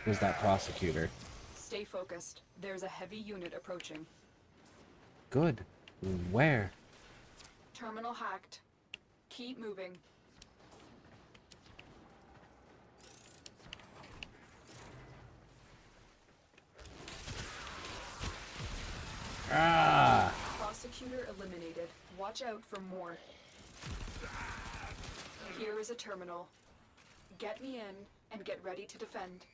Was that prosecutor. Stay focused. There's a heavy unit approaching. Good. Where? Terminal hacked. Keep moving. Ah! Prosecutor eliminated. Watch out for more. Here is a terminal. Get me in and get ready to defend.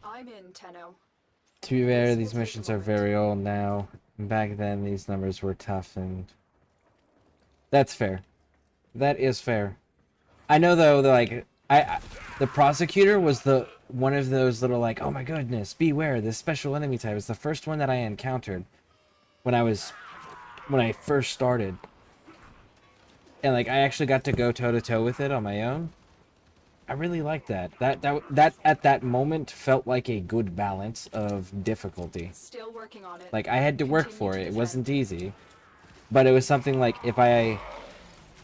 I'm in, Tenno. To be fair, these missions are very old now. Back then, these numbers were tough, and that's fair. That is fair. I know though, that the prosecutor was the one of those little like, oh my goodness, beware, this special enemy type. It's the first one that I encountered when I first started, and like I actually got to go toe to toe with it on my own. I really liked that. That at that moment felt like a good balance of difficulty. Still working on it. Like I had to work for it. It wasn't easy, but it was something like if I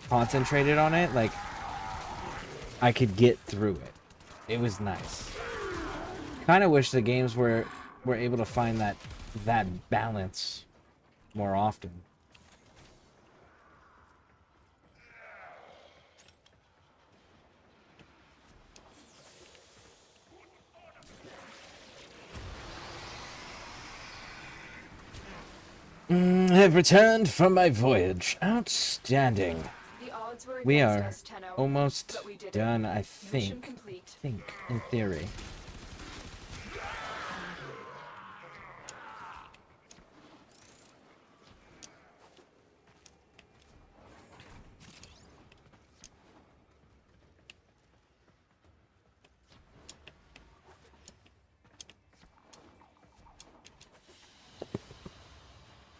concentrated on it, like I could get through it. It was nice. Kind of wish the games were able to find that balance more often. Have returned from my voyage. Outstanding. The odds were We against are us, Tenno, almost but we did it. done, I Mission think. complete. In theory.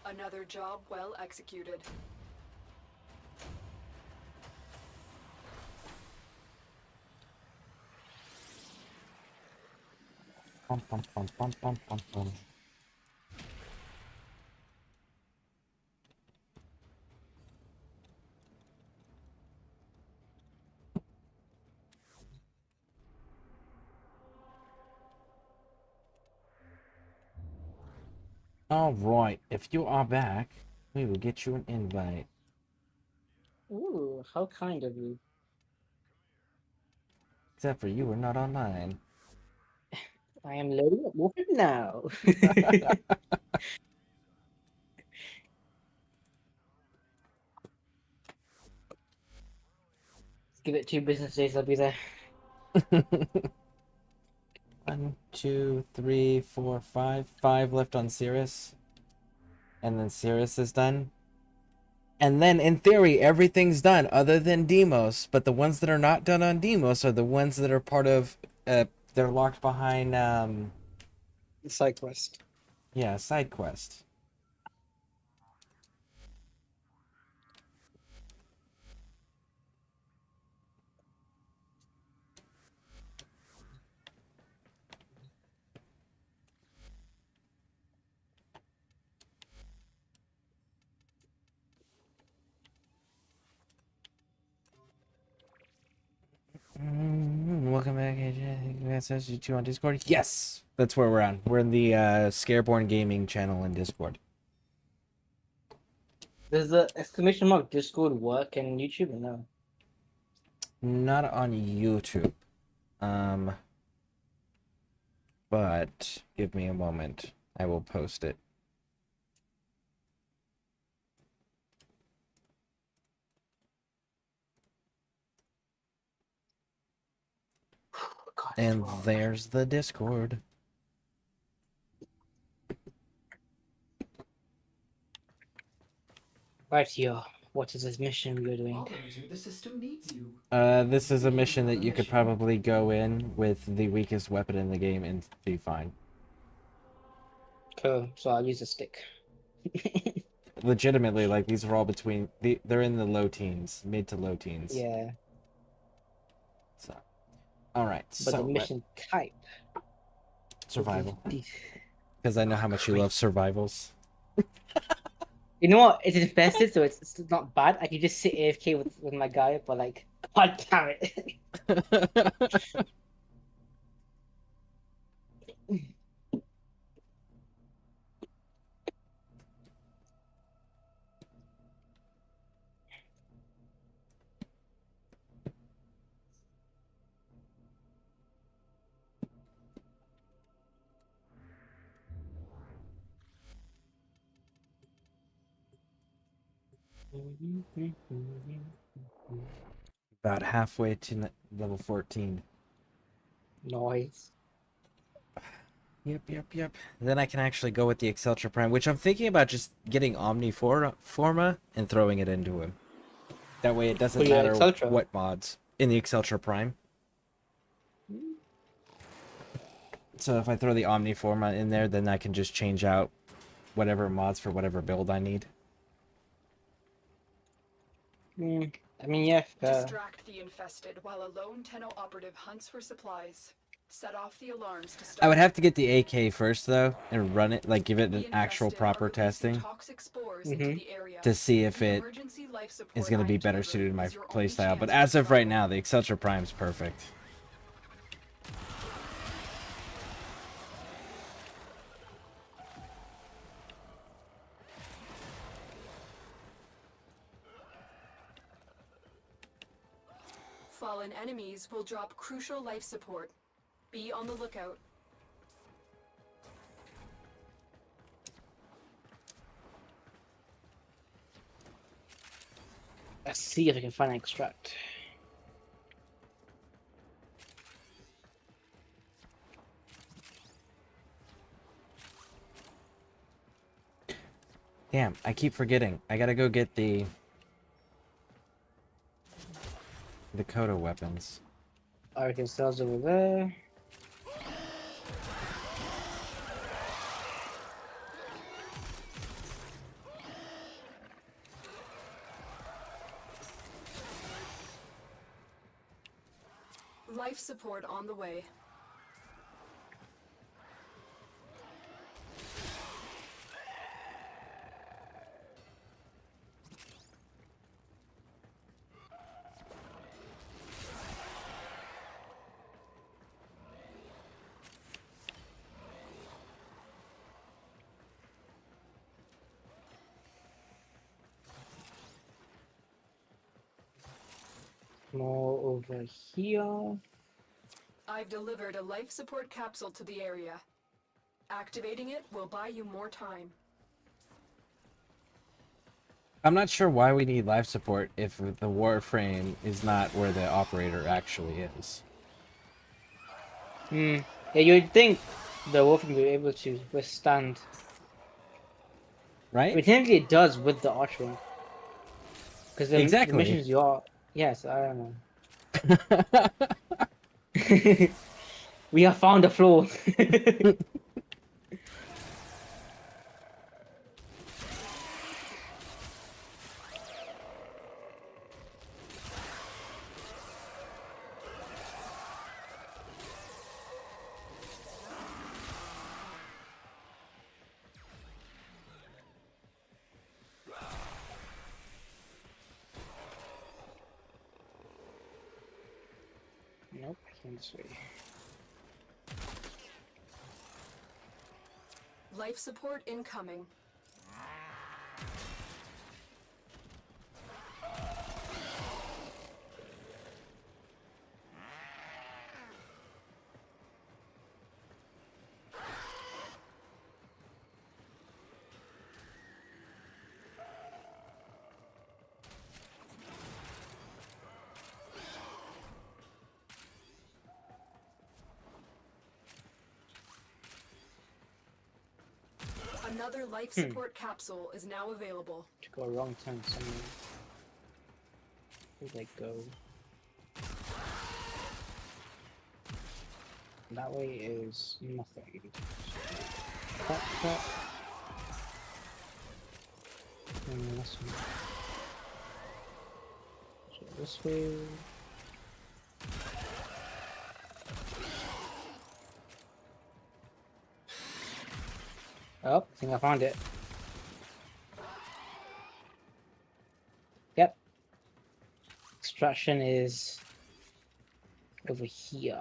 Another job well executed. Pum, pum, pum, pum, pum, pum, pum. Alright, if you are back, we will get you an invite. Ooh, how kind of you. Except for you were not online. I am loading up Warframe now. Give it 2 business days, I'll be there. 1, 2, 3, 4, 5. 5 left on Cirrus. And then Cirrus is done. And then, in theory, everything's done other than Demos. But the ones that are not done on Demos are the ones that are part of... they're locked behind... The side quest. Yeah, side quest. Welcome back, AJ. 2 on Discord. Yes, that's where we're on. We're in the Scareborne gaming channel in Discord. Does the exclamation mark Discord work in YouTube or no? Not on YouTube. But give me a moment. I will post it. God, And there's the Discord. Right here. What is this mission we're doing? Operator, the system needs you. This is a mission that you could probably go in with the weakest weapon in the game and be fine. Cool. So I'll use a stick. Legitimately, like, these are all between... they're in the low teens. Mid to low teens. Yeah. So... Alright, But the mission type... Survival. Because I know how much you love survivals. You know what? It's infested, so it's not bad. I can just sit AFK with my guy, but like, god damn it. About halfway to level 14. Nice. Yep. Then I can actually go with the Exceltra Prime, which I'm thinking about just getting Omniforma and throwing it into him. That way it doesn't matter what mods in the Exceltra Prime. So if I throw the Omniforma in there, then I can just change out whatever mods for whatever build I need. I mean, yeah. Distract the infested while a lone Tenno operative hunts for supplies. Set off the alarms to start. I would have to get the AK first, though, and run it, like, give it an actual proper testing to see if it is going to be better suited to my playstyle. But as of right now, the Exceltra Prime is perfect. Fallen enemies will drop crucial life support. Be on the lookout. Let's see if I can find an extract. Damn, I keep forgetting. I gotta go get the Kodo weapons. Everything sells over there. Life support on the way. More over here. I've delivered a life support capsule to the area. Activating it will buy you more time. I'm not sure why we need life support if the Warframe is not where the operator actually is. Yeah, you'd think the wolf would be able to withstand. Right? I mean, technically it does with the archery. Because the Exactly. missions you are... Yes, I don't know. We have found a flaw. Nope, I can't this way. Life support incoming. Another life support capsule is now available. To go a wrong turn somewhere. Where'd I go? That way is nothing. Cut. And this one. So this way. Oh, I think I found it. Yep. Extraction is over here.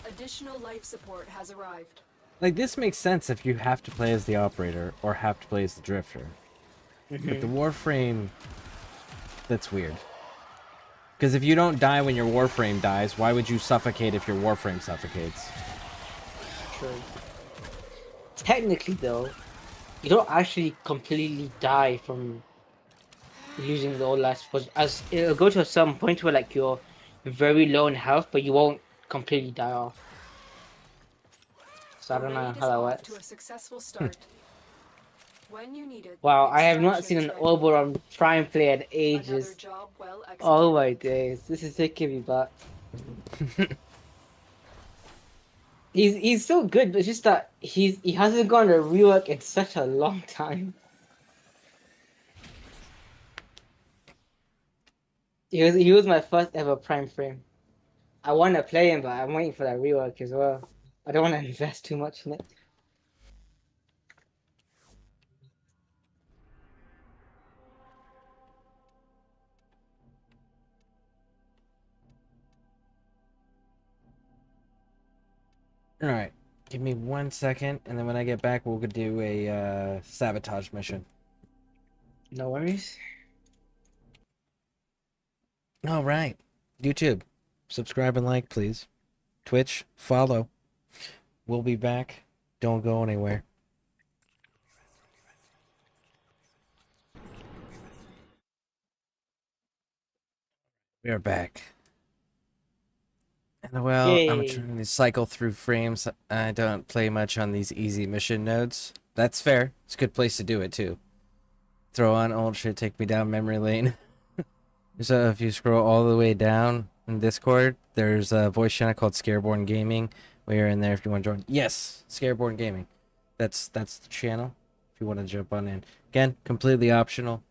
Additional life support has arrived. Like, this makes sense if you have to play as the operator or have to play as the drifter. But the Warframe, that's weird. Because if you don't die when your Warframe dies, why would you suffocate if your Warframe suffocates? True. Technically, though, you don't actually completely die from using the old life support. As it'll go to a certain point where like you're very low in health, but you won't completely die off. So I don't know how that works. To a successful start. When you need it, Wow, I have not seen an Oberon Prime player in ages. Oh my days, this is taking me back. He's so good, but it's just that he hasn't gone to rework in such a long time. He was my first ever Prime frame. I want to play him, but I'm waiting for that rework as well. I don't want to invest too much in it. Alright, give me 1 second, and then when I get back, we'll do a sabotage mission. No worries. Alright, YouTube, subscribe and like, please. Twitch, follow. We'll be back. Don't go anywhere. We are back. And well, I'm Yay. trying to cycle through frames. I don't play much on these easy mission nodes. That's fair. It's a good place to do it too. Throw on old shit, take me down memory lane. So if you scroll all the way down in Discord, there's a voice channel called Scareborne Gaming. We're in there if you want to join. Yes, Scareborne Gaming. That's the channel. If you want to jump on in. Again, completely optional,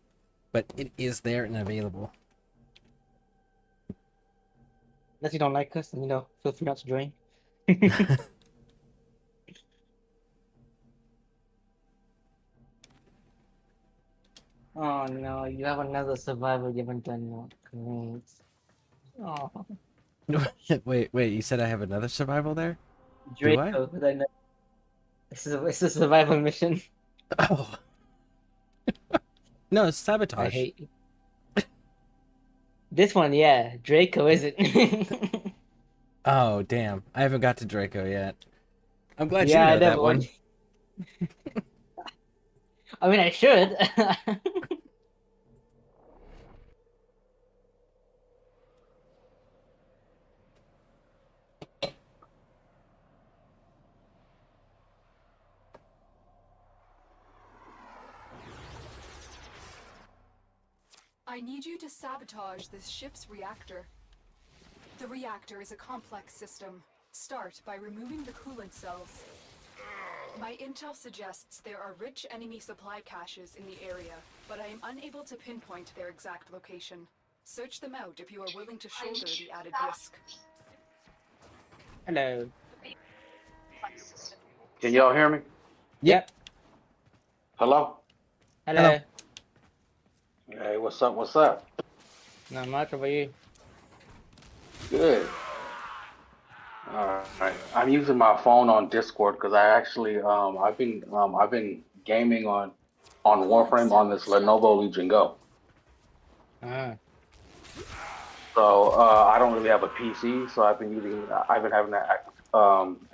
but it is there and available. Unless you don't like us, then feel free not to join. Oh no, you have another survival you haven't done yet. Great. Oh. Wait, you said I have another survival there? Do I? Draco, I know. It's a survival mission. Oh. No, it's sabotage. I hate you. This one, yeah. Draco, is it? Oh, damn. I haven't got to Draco yet. I'm glad Yeah, you I know that never one. would. I mean, I should. I need you to sabotage this ship's reactor. The reactor is a complex system. Start by removing the coolant cells. My intel suggests there are rich enemy supply caches in the area, but I am unable to pinpoint their exact location. Search them out if you are willing to shoulder the added risk. Hello. Can y'all hear me? Yep. Hello? Hello. Hey, what's up? What's up? Not much. How about you? Good. All right. I'm using my phone on Discord because I actually I've been gaming on Warframe on this Lenovo Legion Go. So I don't really have a PC, so I've been having to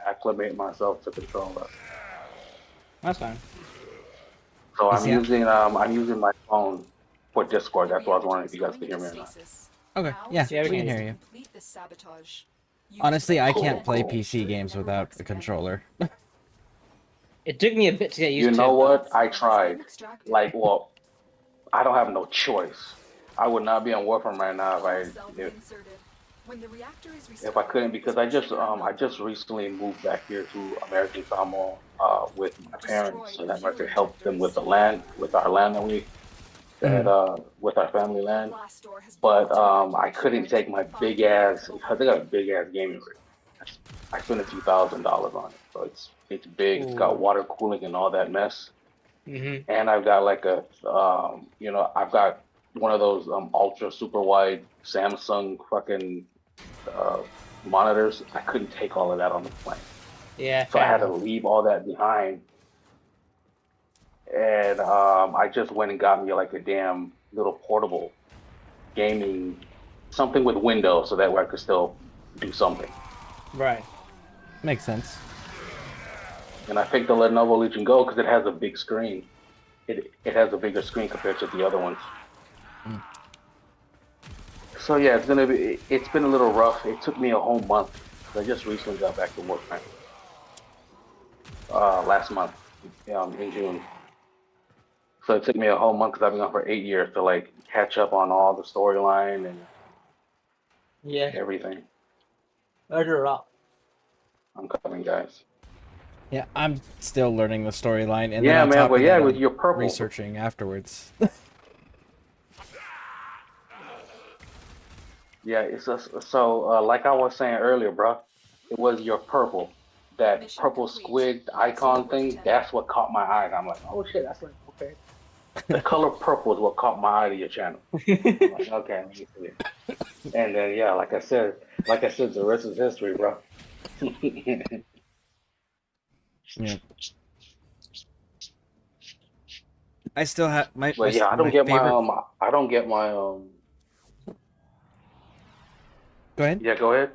acclimate myself to controller. That's fine. So I'm using my phone for Discord. That's why I was wondering if you guys could hear me or not. Okay, yeah, we can hear you. Honestly, I can't play PC games without a controller. It took me a bit to get used to. You know what? I tried. Well, I don't have no choice. I would not be on Warframe right now if I couldn't, because I just recently moved back here to American Samoa with my parents, and I to help them with our land that we had with our family land. But I couldn't take my big ass, because they got a big ass gaming rig. I spent a few $1,000s on it, so it's big. It's got water cooling and all that mess. And I've got like I've got one of those ultra super wide Samsung fucking monitors. I couldn't take all of that on the plane. Yeah. So I had to leave all that behind. And I just went and got me like a damn little portable gaming, something with Windows, so that way I could still do something. Right. Makes sense. And I picked the Lenovo Legion Go because it has a big screen. It has a bigger screen compared to the other ones. So yeah, it's been a little rough. It took me a whole month. I just recently got back to work, man. Last month, in June. So it took me a whole month because I've been gone for 8 years to like catch up on all the storyline and everything. I'm coming, guys. Yeah, I'm still learning the storyline, and yeah, then man. But yeah, with your purple researching afterwards. Yeah, it's like I was saying earlier, bro. It was your purple, that purple squid icon thing. That's what caught my eye. I'm like, oh shit, that's like okay. The color purple is what caught my eye to your channel. I'm like, okay, let me see it. And then yeah, like I said, the rest is history, bro. Yeah. I still have my. But yeah, I don't get my Go ahead. Yeah, go ahead.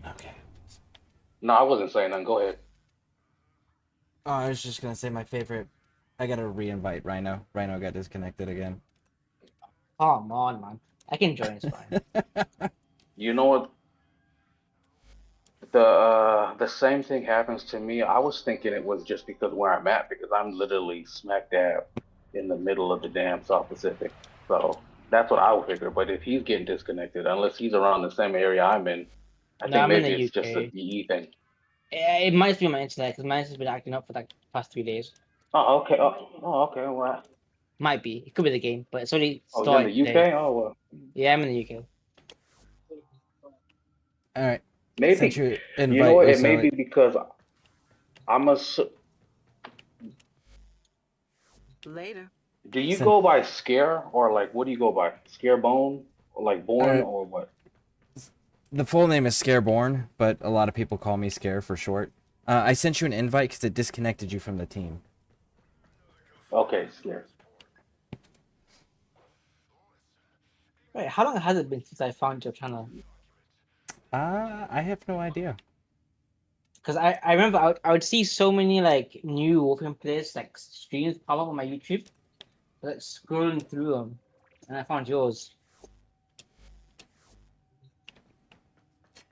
Okay. No, I wasn't saying nothing. Go ahead. Oh, I was just gonna say my favorite. I gotta re-invite Rhino. Rhino got disconnected again. Come on, man. I can join. It's fine. You know what? The same thing happens to me. I was thinking it was just because where I'm at, because I'm literally smack dab in the middle of the damn South Pacific. So that's what I would figure. But if he's getting disconnected, unless he's around the same area I'm in, I No, think I'm in maybe the it's just a UK. DE thing. It might be my internet because my internet's been acting up for like the past 3 days. Oh, okay. Oh, okay. Well, Might be. It could be the game, but it's only oh, you're in started the UK? today. Oh, well. Yeah, I'm in the UK. All right. Sent Maybe. you You know invite what? you It may saw be it. because I'm a. Later. Do you Sent. go by Scare or like what do you go by? Scarebone or like Born Uh, or what? the full name is Scareborne, but a lot of people call me Scare for short. I sent you an invite because it disconnected you from the team. Okay, Scare. Wait, how long has it been since I found your channel? I have no idea. Because I remember I would see so many like new Warframe players like streams pop up on my YouTube, like scrolling through them, and I found yours.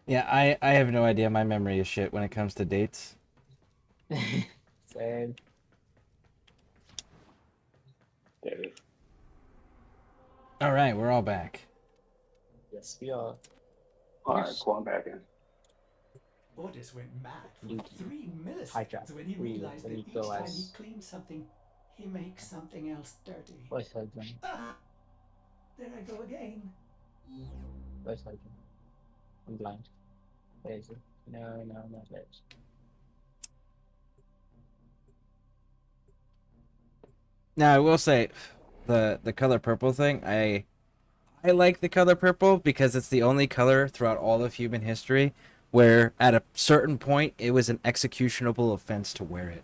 Yeah, I have no idea. My memory is shit when it comes to dates. Same. There it is. All right, we're all back. Yes, we are. All right, go on back in. Orders went mad for Luke. 3 Hijack. milliseconds when he Really, realized when that you each go time as- he cleans something, he makes something else dirty. Voice husband. Ah! There I go again. Voice husband. I'm blind. Where is it? No, there it is. Now I will say, the color purple thing, I like the color purple because it's the only color throughout all of human history where at a certain point it was an executionable offense to wear it.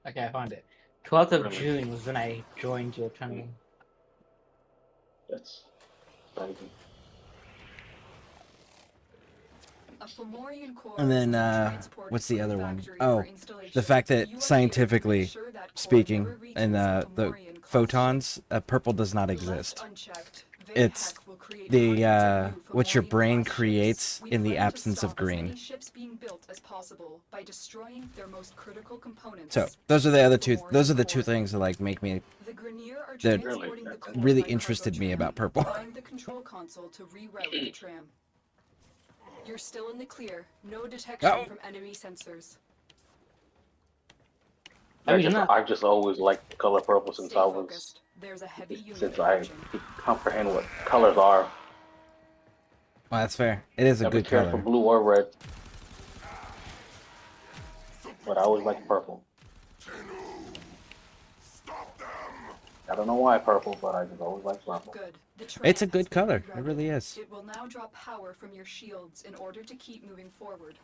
Okay, I found it. 12th of Really? June was when I joined your channel. That's crazy. A Fomorian core And is then, being transported what's the from other one? factory Oh, for installation. the fact You are that here scientifically to make sure that core speaking, never reaches and a the Fomorian class photons, purple does not ship. exist. Left unchecked, It's Vayhek will create the hundreds of new what your Fomorian brain class creates ships. We in the plan to absence of stop as many green. ships being built as possible by destroying their most critical components. So those are the other two. Fomorian Those are the core. two things that like make me The Grineer are that transporting the core really by interested cargo me tram. about purple. Find the control console to reroute the tram. You're still in the clear. No detection Oh. from enemy sensors. I've just always liked the color purple since Stay I was focused. There's a heavy unit since I approaching. could comprehend what colors are. Well, that's fair. It is a Never good cared for color. blue or red, but I always liked purple. I don't know why purple, but I just always liked purple. Good. The It's a tram has good been color. It rerouted. really is. It will now draw power from your shields in order to keep moving forward.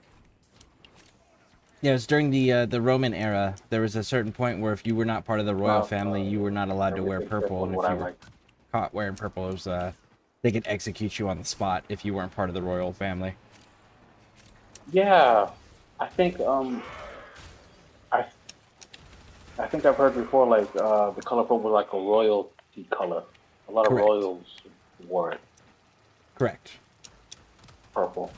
Yeah, it was during the Roman era. There was a certain point where if you were not part of the royal family, you were not allowed to wear Everything purple, was and if what I you were liked. caught wearing purple, it was they could execute you on the spot if you weren't part of the royal family. Yeah, I think I think I've heard before like the color purple was like a royalty color. A lot of Correct. royals wore it. Correct. Purple.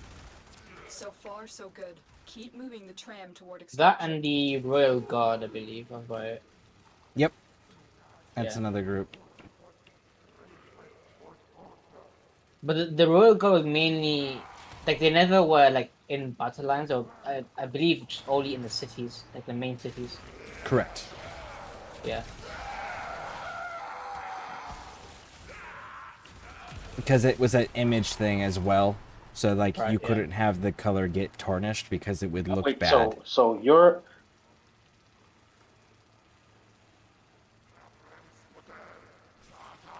So far, so good. Keep moving the tram toward That extraction. and the Royal Guard, I believe, I've got it. Yep. That's Yeah. another group. But the Royal Guard was mainly like they never were like in battle lines, or I believe just only in the cities, like the main cities. Correct. Yeah. Because it was an image thing as well. So like Right, you yeah. couldn't have the color get tarnished because it would look Wait, bad. so you're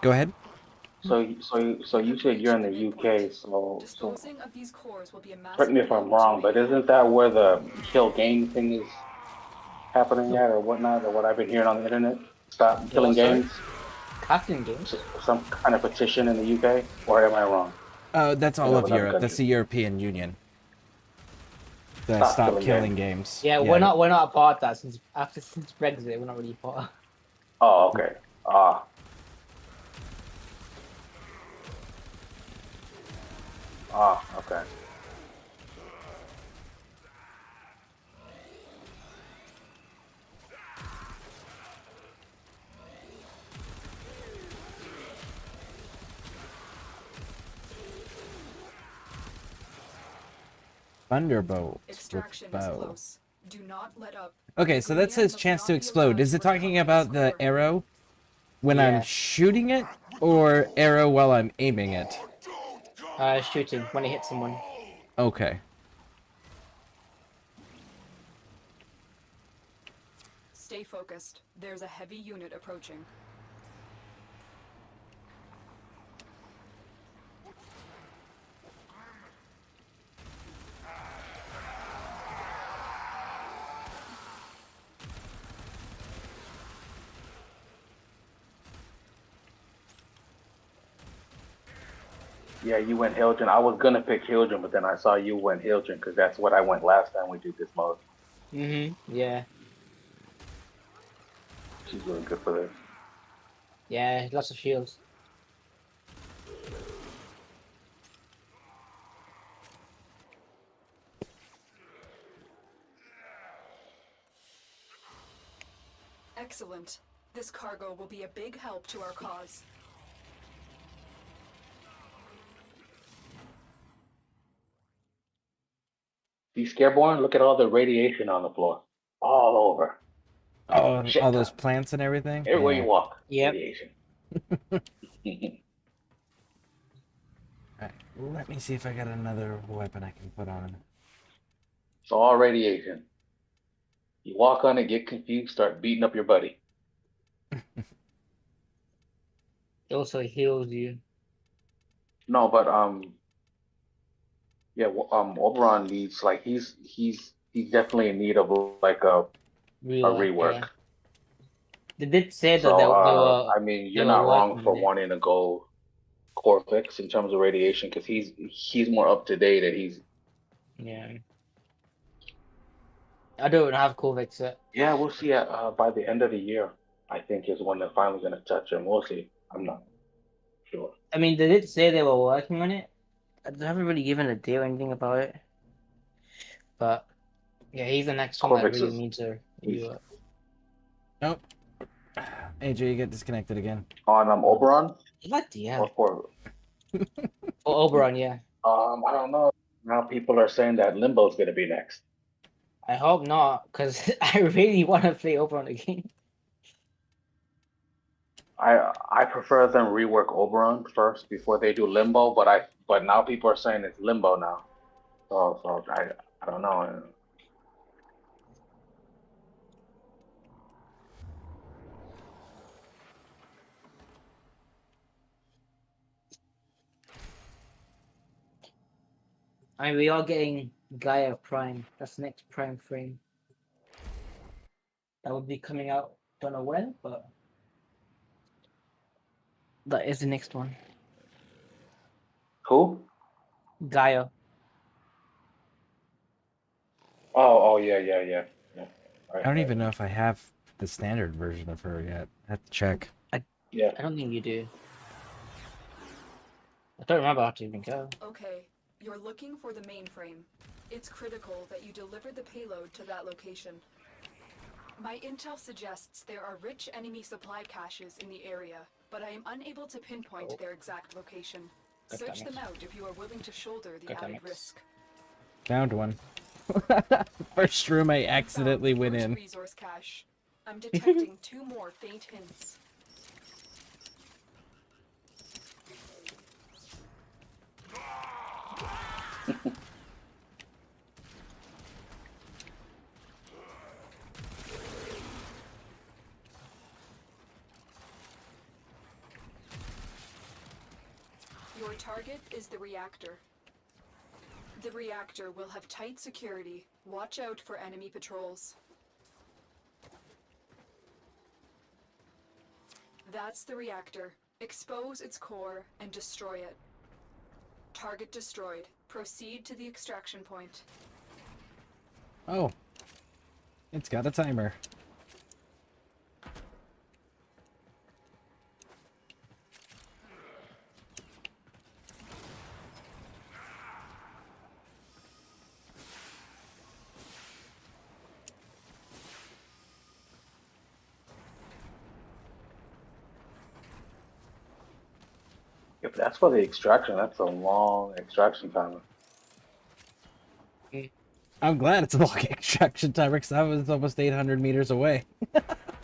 Go ahead. so you said you're in the UK, so Disposing of these cores will be a massive correct me if I'm blow wrong, to but isn't that where the kill game thing is happening at or whatnot, or what I've been hearing on the internet? Stop killing what, sorry? games? Captain games. Some kind of petition in the UK, or am I wrong? That's all Yeah, of another Europe. That's country. the European Union. The Stop stop killing killing games. Yeah, we're not a part of that since Brexit. We're not really part. Oh, okay. Ah, okay. Thunderbolt with Extraction is bow. close. Do not let up. Okay, so that says chance to explode. Is it talking about the arrow when I'm Yeah. shooting it, or arrow while I'm aiming it? Shooting when it hits someone. Okay. Stay focused. There's a heavy unit approaching. Yeah, you went Hildren. I was gonna pick Hildren, but then I saw you went Hildren because that's what I went last time we did this mode. Yeah. She's really good for this. Yeah, lots of shields. Excellent. This cargo will be a big help to our cause. See Scareborne? Look at all the radiation on the floor. All over. Oh, Shit all those ton. plants and everything? Everywhere Yeah. you walk, Yep. radiation. Alright, let me see if I got another weapon I can put on. It's all radiation. You walk on it, get confused, start beating up your buddy. It also heals you. No, but yeah, Oberon needs like he's definitely in need of like a rework. Yeah. They did say that So they I mean, they you're were not wrong working for on it. wanting to go Corvix in terms of radiation because he's more up to date and he's Yeah. I don't have Corvex yet. yeah. We'll see by the end of the year. I think is when they're finally gonna touch him. We'll see. I'm not sure. I mean, they did say they were working on it. They haven't really given a date or anything about it. But yeah, he's the next one that Corvix really is needs a rework. Nope. AJ, you get disconnected again. on Oberon What the or hell? for For Oberon, yeah. I don't know. Now people are saying that Limbo's gonna be next. I hope not, because I really want to play Oberon again. I prefer them rework Oberon first before they do Limbo, but now people are saying it's Limbo now. So I don't know. I mean, we are getting Gaia Prime. That's the next Prime frame. That will be coming out. Don't know when, but that is the next one. Who? Gaia. Oh yeah. Right, I don't even know if I have the standard version of her yet. I have to check. Yeah. I don't think you do. I don't remember how to even go. Okay, you're looking for the mainframe. It's critical that you deliver the payload to that location. My intel suggests there are rich enemy supply caches in the area, but I am unable to pinpoint their exact location. Search them out if you are willing to shoulder the added risk. Found one. First room I accidentally went in. Resource cache. I'm detecting 2 more faint hints. Your target is the reactor. The reactor will have tight security. Watch out for enemy patrols. That's the reactor. Expose its core and destroy it. Target destroyed. Proceed to the extraction point. Oh. It's got a timer. That's for the extraction. That's a long extraction timer. I'm glad it's a long extraction timer because I was almost 800 meters away.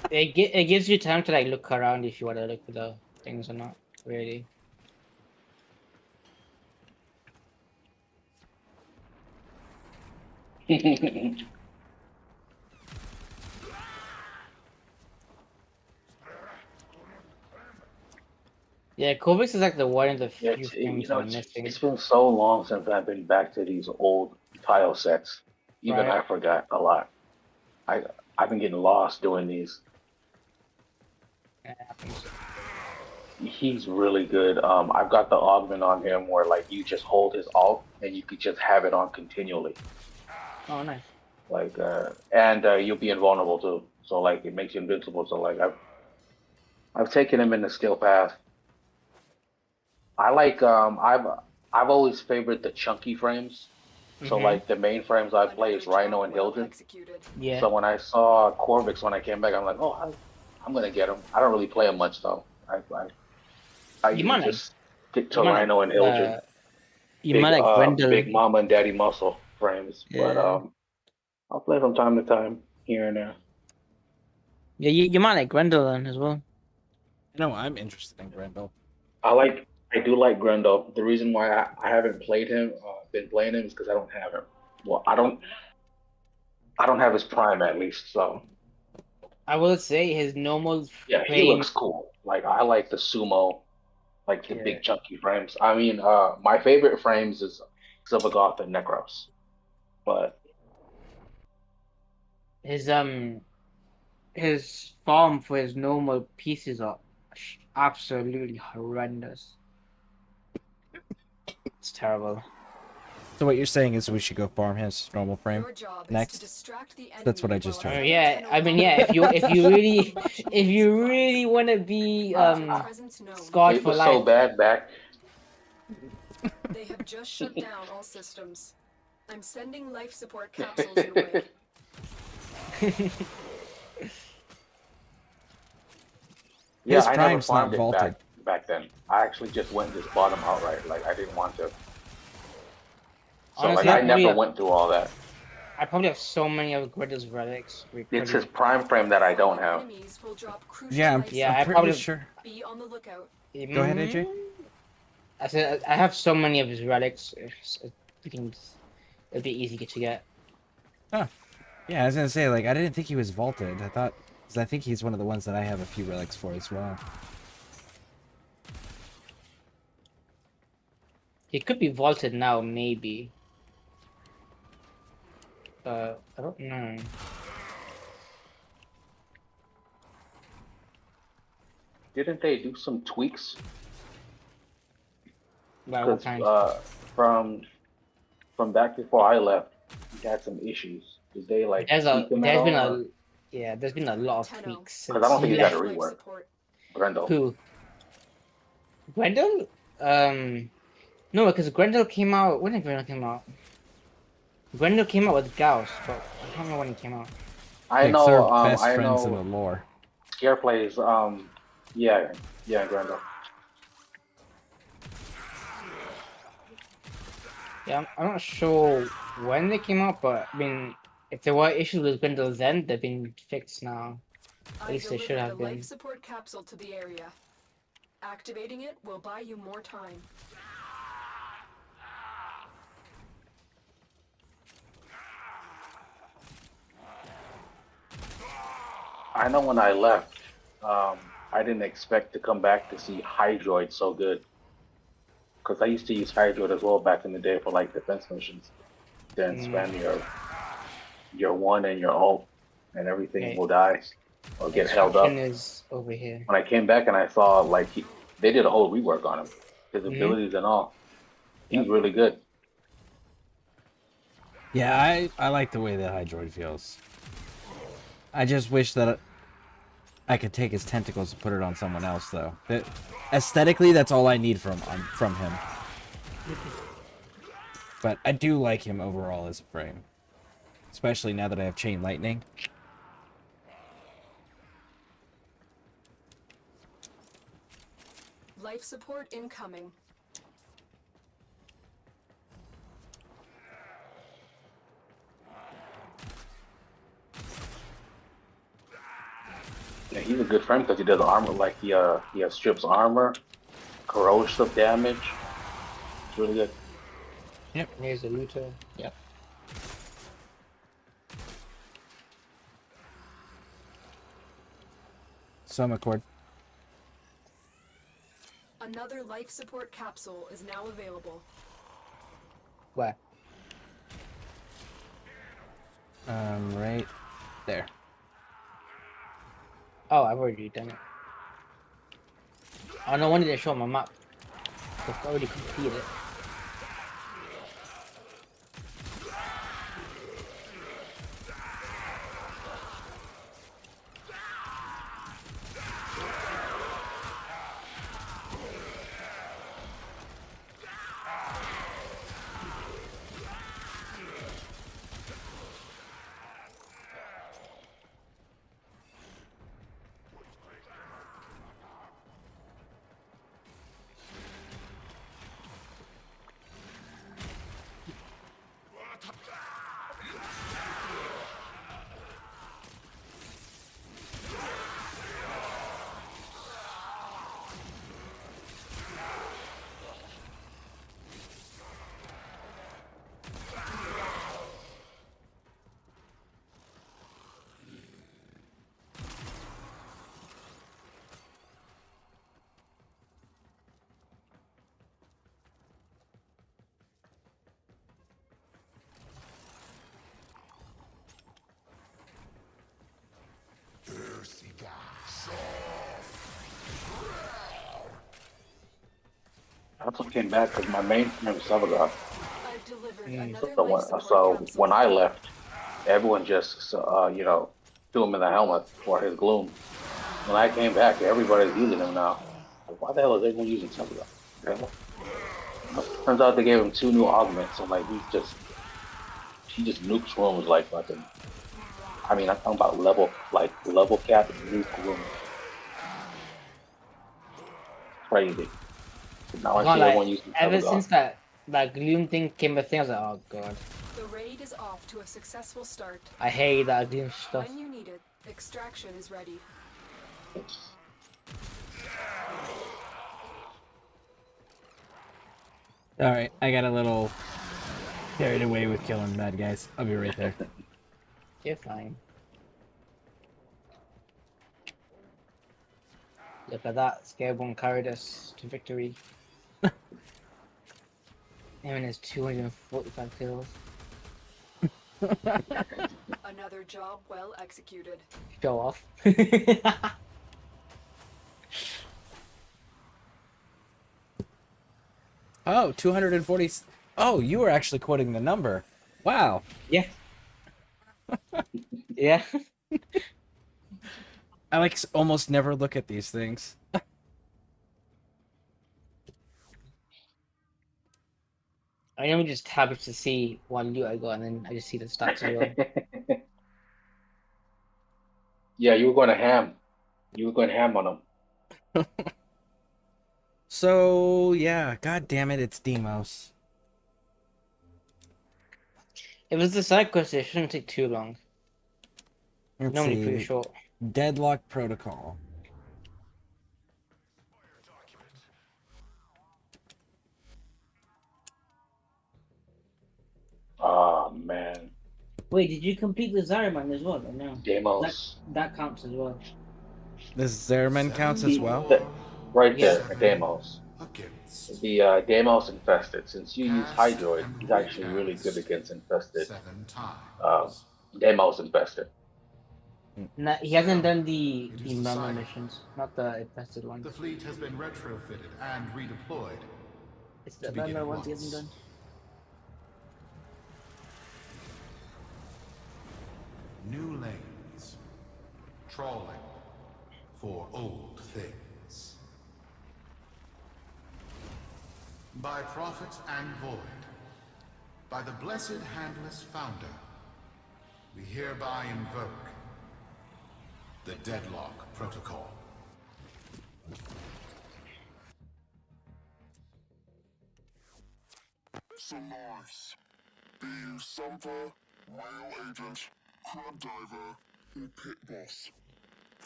It gives you time to like look around if you want to look for the things or not. Really. Yeah, Kovacs is like the one of the Yeah, few things I'm missing. it's been so long since I've been back to these old tile sets. Even Right. I forgot a lot. I've been getting lost doing these. It happens. He's really good. I've got the augment on him where like you just hold his alt and you could just have it on continually. Oh, nice. Like and you'll be invulnerable too. So like it makes you invincible. So like I've taken him in the skill path. I like I've always favored the chunky frames. So like the main frames I play is Rhino and Hildren. Yeah. So when I saw Corvix when I came back, I'm like, oh, I'm gonna get him. I don't really play him much though. I You usually might like- just stick to you might Rhino and Hildren. You might like Grendel. Big Mama and Daddy Muscle frames, but Yeah. I'll play from time to time here and there. Yeah, you might like Grendel then as well. No, I'm interested in Grendel. I do like Grendel. The reason why I haven't played him, been playing him, is because I don't have him. Well, I don't have his prime at least. So I will say his normal yeah, he looks cool. Like I like the sumo, like the big chunky frames. I mean, my favorite frames is Silvergoth and Necros, but his farm for his normal pieces are absolutely horrendous. It's terrible. So what you're saying is we should go farm his normal frame next? That's what I just heard. Yeah, I mean, yeah. If you really want to be scarred it for was life. so bad back. They have just shut down all systems. I'm sending life support capsules your way. Yeah, His I never prime's not farmed it vaulted. back then. I actually just went and just bought him outright. Like I didn't want to. So Honestly, like I never went through all that. I probably have so many of Grendel's relics. It's his prime frame that I don't have. Yeah, I'm I pretty probably sure. Be on the lookout. Go ahead, AJ. I said I have so many of his relics. It'd be easy to get. Huh. Yeah, I was gonna say, like, I didn't think he was vaulted. I thought, because I think he's one of the ones that I have a few relics for as well. He could be vaulted now, maybe. I don't know. Didn't they do some tweaks? Well, what Because kind? From back before I left, he had some issues. Did they like There's tweak them at all? There's been a lot of tweaks. Because I don't think he got a left. rework. Grendel. Who? Grendel? No, because Grendel came out. When did Grendel come out? Grendel came out with Gauss, but I don't remember when he came out. I Like, know. they're best I friends in know. the lore. Scare plays. Yeah, Grendel. Yeah, I'm not sure when they came out, but I mean, if there were issues with Grendel then, they've been fixed now. At least they should have The been. life support capsule to the area. Activating it will buy you more time. I know when I left, I didn't expect to come back to see Hydroid so good. Because I used to use Hydroid as well back in the day for like defense missions. Then spam your one and your ult, and everything will die or get held up. Is over here. When I came back and I saw like they did a whole rework on him, his abilities and all. He's really good. Yeah, I like the way that Hydroid feels. I just wish that I could take his tentacles and put it on someone else, though. Aesthetically, that's all I need from him. But I do like him overall as a frame. Especially now that I have Chain Lightning. Life support incoming. Yeah, he's a good friend because he does armor, like he strips armor, corrosive damage. It's really good. Yep. Here's a looter. Yep. Some accord. Another life support capsule is now available. Where? Right there. Oh, I've already done it. Oh, no wonder they show my map. I've already completed it. I also came back because my main friend Salvador. I've delivered So another when, life support so capsule. when I left, everyone just threw him in the helmet for his gloom. When I came back, everybody's using him now. Why the hell is everyone using Salvador? Okay. Turns out they gave him 2 new augments, and like he just nukes rooms like fucking. I mean, I'm talking about level cap nuke rooms. Crazy. Now I Not see like, everyone using ever Salvador. since that gloom thing came a thing, I was like, oh god. The raid is off to a successful start. I hate that gloom stuff. When you need it, extraction is ready. Alright, I got a little carried away with killing bad guys. I'll be right there. You're fine. Look at that, Scareborne carried us to victory. Him and his 245 kills. Another job well executed. Show off. Oh, 240. Oh, you were actually quoting the number. Wow. Yeah. Yeah. I like almost never look at these things. I normally just tab it to see what loot I got, and then I just see the stats as well. Yeah, you were going to ham. You were going ham on them. So, yeah, god damn it, it's Demos. If it's the side quest, it shouldn't take too long. Let's Normally see. pretty short. Deadlock Protocol. Oh, man. Wait, did you complete the Zariman as well, or no? Demos. That counts as well. The Zerman counts as well? Right Yeah. there, Demos. The Demos infested. Since you use Hydroid, he's actually really good against infested. Demos infested. Nah, he hasn't done the Mama missions, not the infested ones. The fleet has been retrofitted and redeployed. It's the Mama ones he hasn't done. New lanes. Trawling for old things. By prophet and void, by the blessed handless founder, we hereby invoke the Deadlock Protocol. Solaris. Be you Sumper, Rail Agent, Crab Diver, or Pit Boss.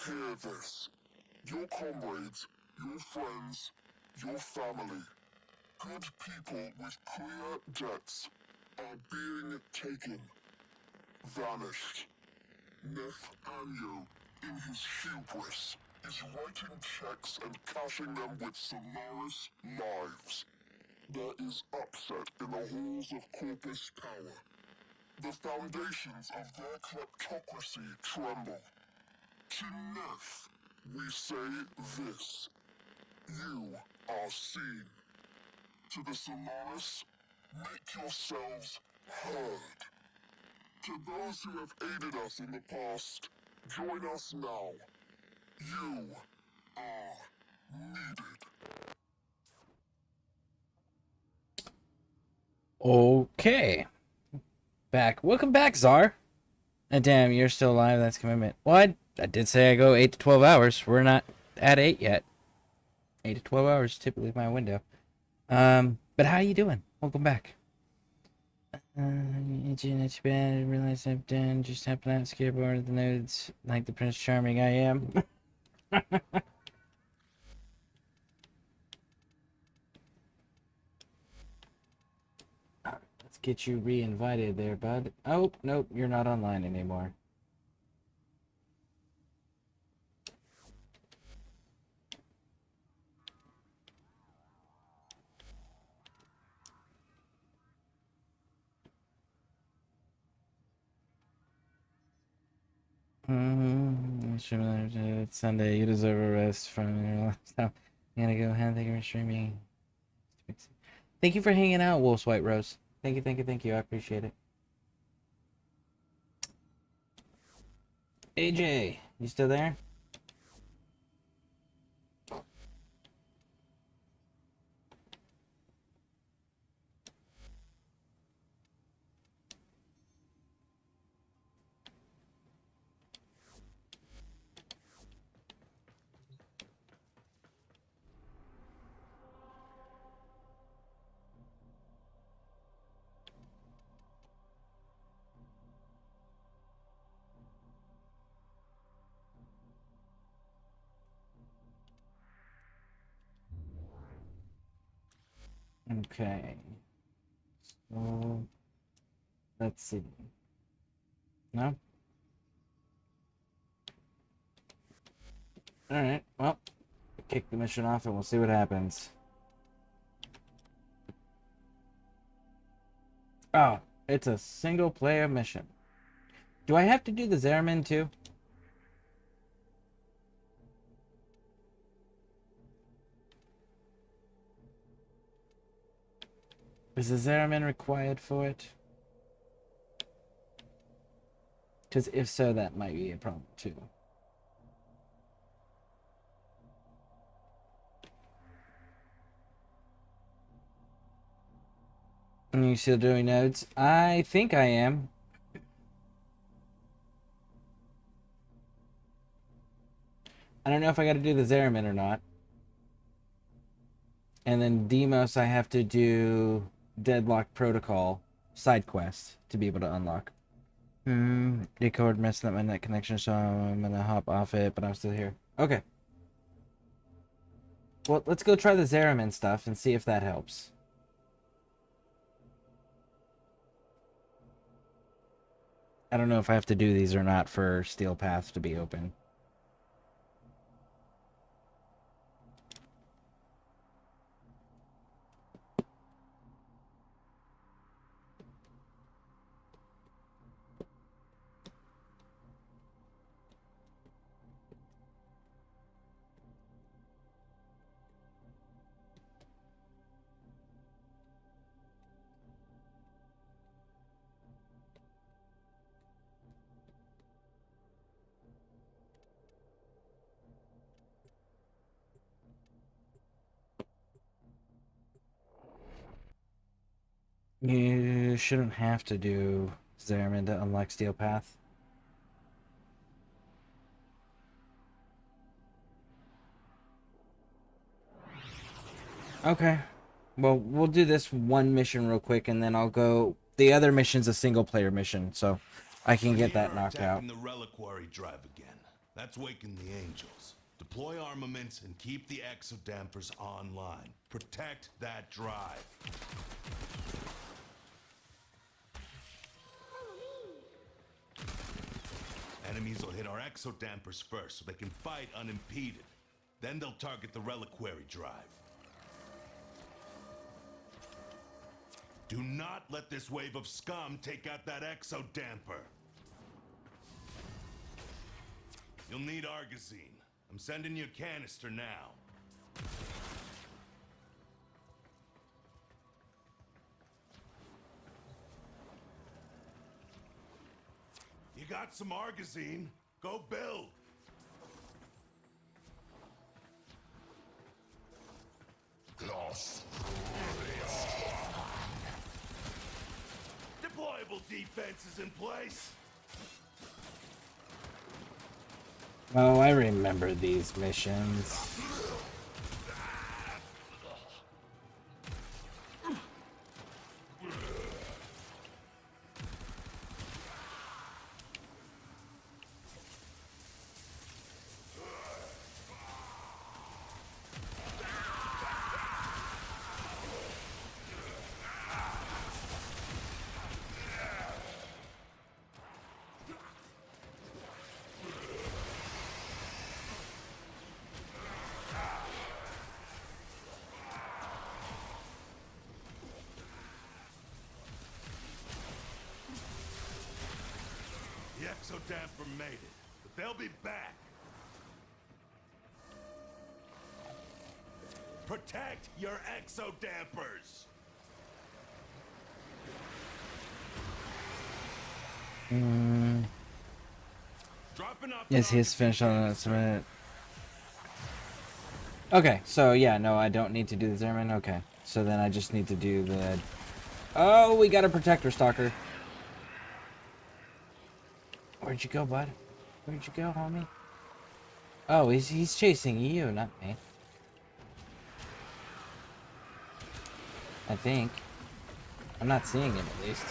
Hear this. Your comrades, your friends, your family, good people with clear debts are being taken, vanished. Nathaniel, in his hubris, is writing checks and cashing them with Solaris lives. There is upset in the halls of Corpus Power. The foundations of their kleptocracy tremble. To Neth, we say this. You are seen. To the Solaris, make yourselves heard. To those who have aided us in the past, join us now. You are needed. Okay. Back. Welcome back, Czar. And damn, you're still alive. That's commitment. Well, I did say I go 8 to 12 hours. We're not at 8 yet. 8 to 12 hours is typically my window. But how you doing? Welcome back. It's too bad. I realize I've done just helping out Scareborne the nodes like the Prince Charming I am. Let's get you re-invited there, bud. Oh, nope, you're not online anymore. It's Sunday. You deserve a rest from your last time. I'm gonna go ahead. Thank you for streaming. Thank you for hanging out, Wolf's White Rose. Thank you, thank you, thank you. I appreciate it. AJ, you still there? Okay. So, let's see. No? Alright, well, kick the mission off and we'll see what happens. Oh, it's a single player mission. Do I have to do the Zeramin too? Is the Zeramin required for it? Because if so, that might be a problem too. Are you still doing nodes? I think I am. I don't know if I got to do the Zeramin or not. And then Demos, I have to do Deadlock Protocol side quest to be able to unlock. Discord messing up my net connection, so I'm gonna hop off it, but I'm still here. Okay. Well, let's go try the Zeramin stuff and see if that helps. I don't know if I have to do these or not for Steel Path to be open. You shouldn't have to do Zeramin to unlock Steel Path. Okay. Well, we'll do this one mission real quick, and then I'll go. The other mission's a single-player mission, so I can get that knocked out. Attacking the reliquary drive again. That's waking the angels. Deploy armaments and keep the exodampers online. Protect that drive. Enemies will hit our exodampers first so they can fight unimpeded. Then they'll target the reliquary drive. Do not let this wave of scum take out that exodamper. You'll need Argazine. I'm sending you a canister now. You got some Argazine? Go build. Lost. Deployable defense is in place. Oh, I remember these missions. The exodamper made it, but they'll be back. Protect your exodampers. Yes, he's finished on that submit. Okay, so yeah, no, I don't need to do the Zerman. Okay, so then I just need to do the... Oh, we got a Protector Stalker. Where'd you go, bud? Where'd you go, homie? Oh, he's chasing you, not me. I think. I'm not seeing him, at least.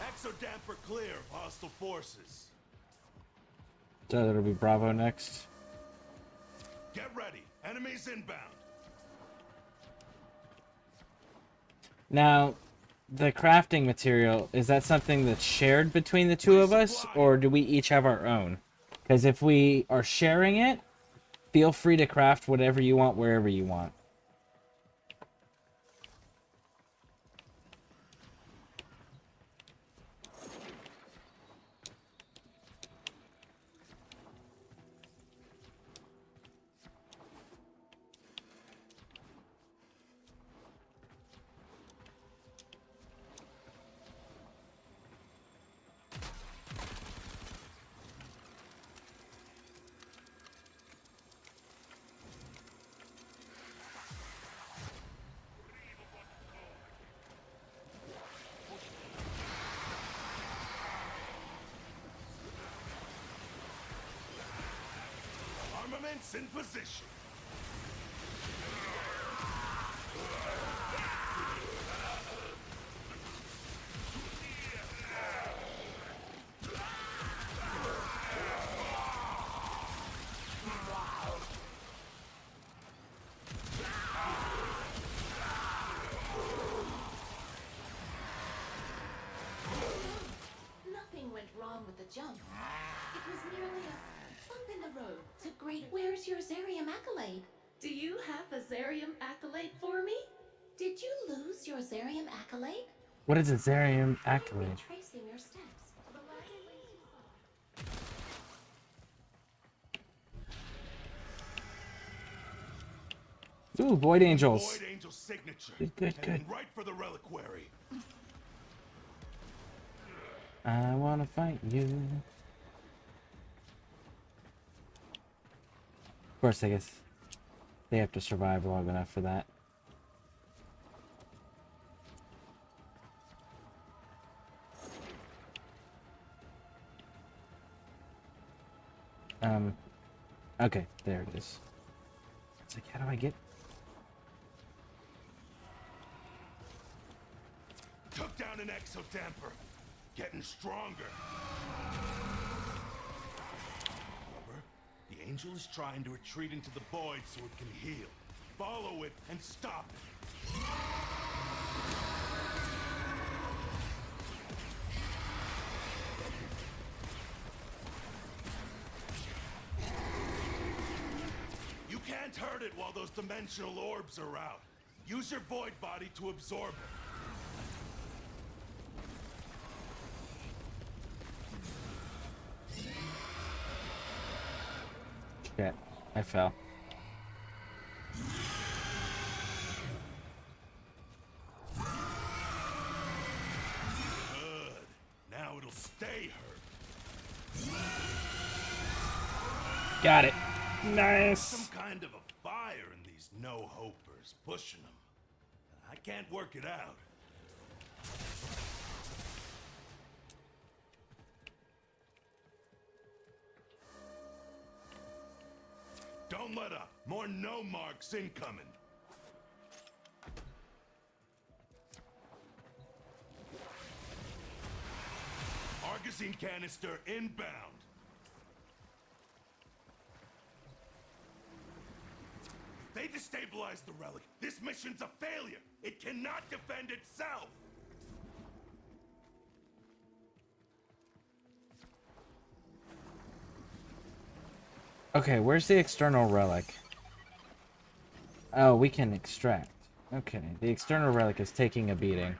Exodamper clear of hostile forces. So that'll be Bravo next. Get ready. Enemies inbound. Now, the crafting material, is that something that's shared between the two of us, or do we each have our own? Because if we are sharing it, feel free to craft whatever you want, wherever you want. Armaments in position. Nothing went wrong with the jump. It was merely a bump in the road. So great, where's your Zarium accolade? Do you have a Zarium accolade for me? Did you lose your Zarium accolade? What is a Zarium accolade? Retracing your steps. Ooh, Void Angels. Void Angel signature. Good. Heading right for the reliquary. I wanna fight you. Of course, I guess they have to survive long enough for that. Okay, there it is. It's like, how do I get... Took down an exo damper. Getting stronger. Rubber, the angel is trying to retreat into the void so it can heal. Follow it and stop it. You can't hurt it while those dimensional orbs are out. Use your void body to absorb it. Shit, I fell. Good. Now it'll stay hurt. Got it. Nice. Some kind of a fire in these no-hopers pushing them. I can't work it out. Don't let up. More no marks incoming. Argosine canister inbound. They destabilized the relic. This mission's a failure. It cannot defend itself. Okay, where's the external relic? Oh, we can extract. Okay, the external relic is taking a beating.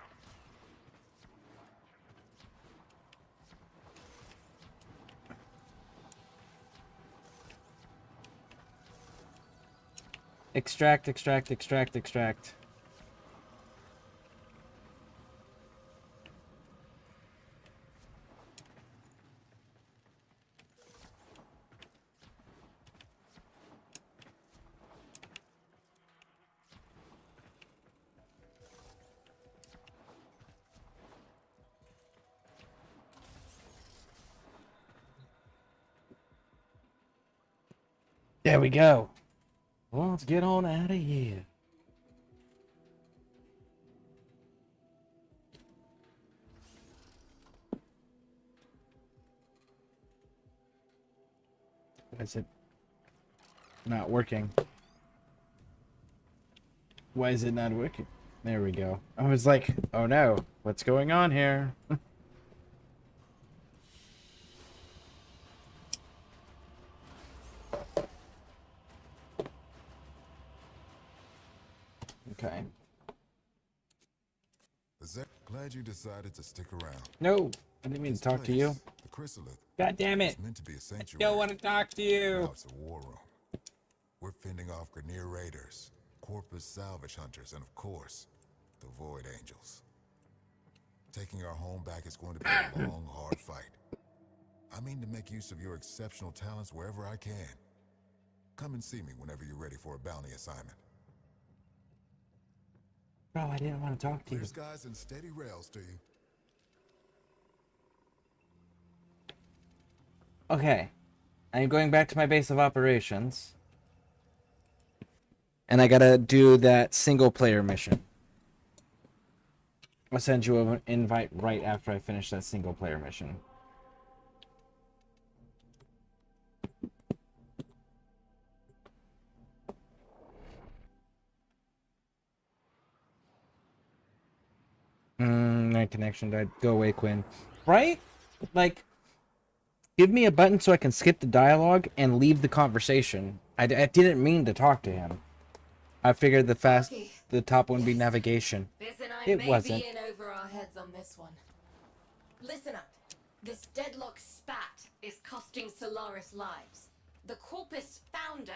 Extract. There we go. Well, let's get on out of here. Why is it not working? Why is it not working? There we go. I was like, oh no, what's going on here? Okay. Glad you decided to stick around. No, I didn't mean to talk to you. The chrysalid. God damn it. It's meant to be a sanctuary. Don't want to talk to you. Now it's a war room. We're fending off Grineer raiders, Corpus salvage hunters, and of course, the Void Angels. Taking our home back is going to be a long, hard fight. I mean to make use of your exceptional talents wherever I can. Come and see me whenever you're ready for a bounty assignment. Bro, I didn't want to talk to you. Clear skies and steady rails to you. Okay. I'm going back to my base of operations. And I gotta do that single player mission. I'll send you an invite right after I finish that single player mission. My connection died. Go away, Quinn. Right? Like, give me a button so I can skip the dialogue and leave the conversation. I didn't mean to talk to him. I figured the top one would be navigation. This and I It may wasn't. be in over our heads on this one. Listen up. This deadlock spat is costing Solaris lives. The Corpus founder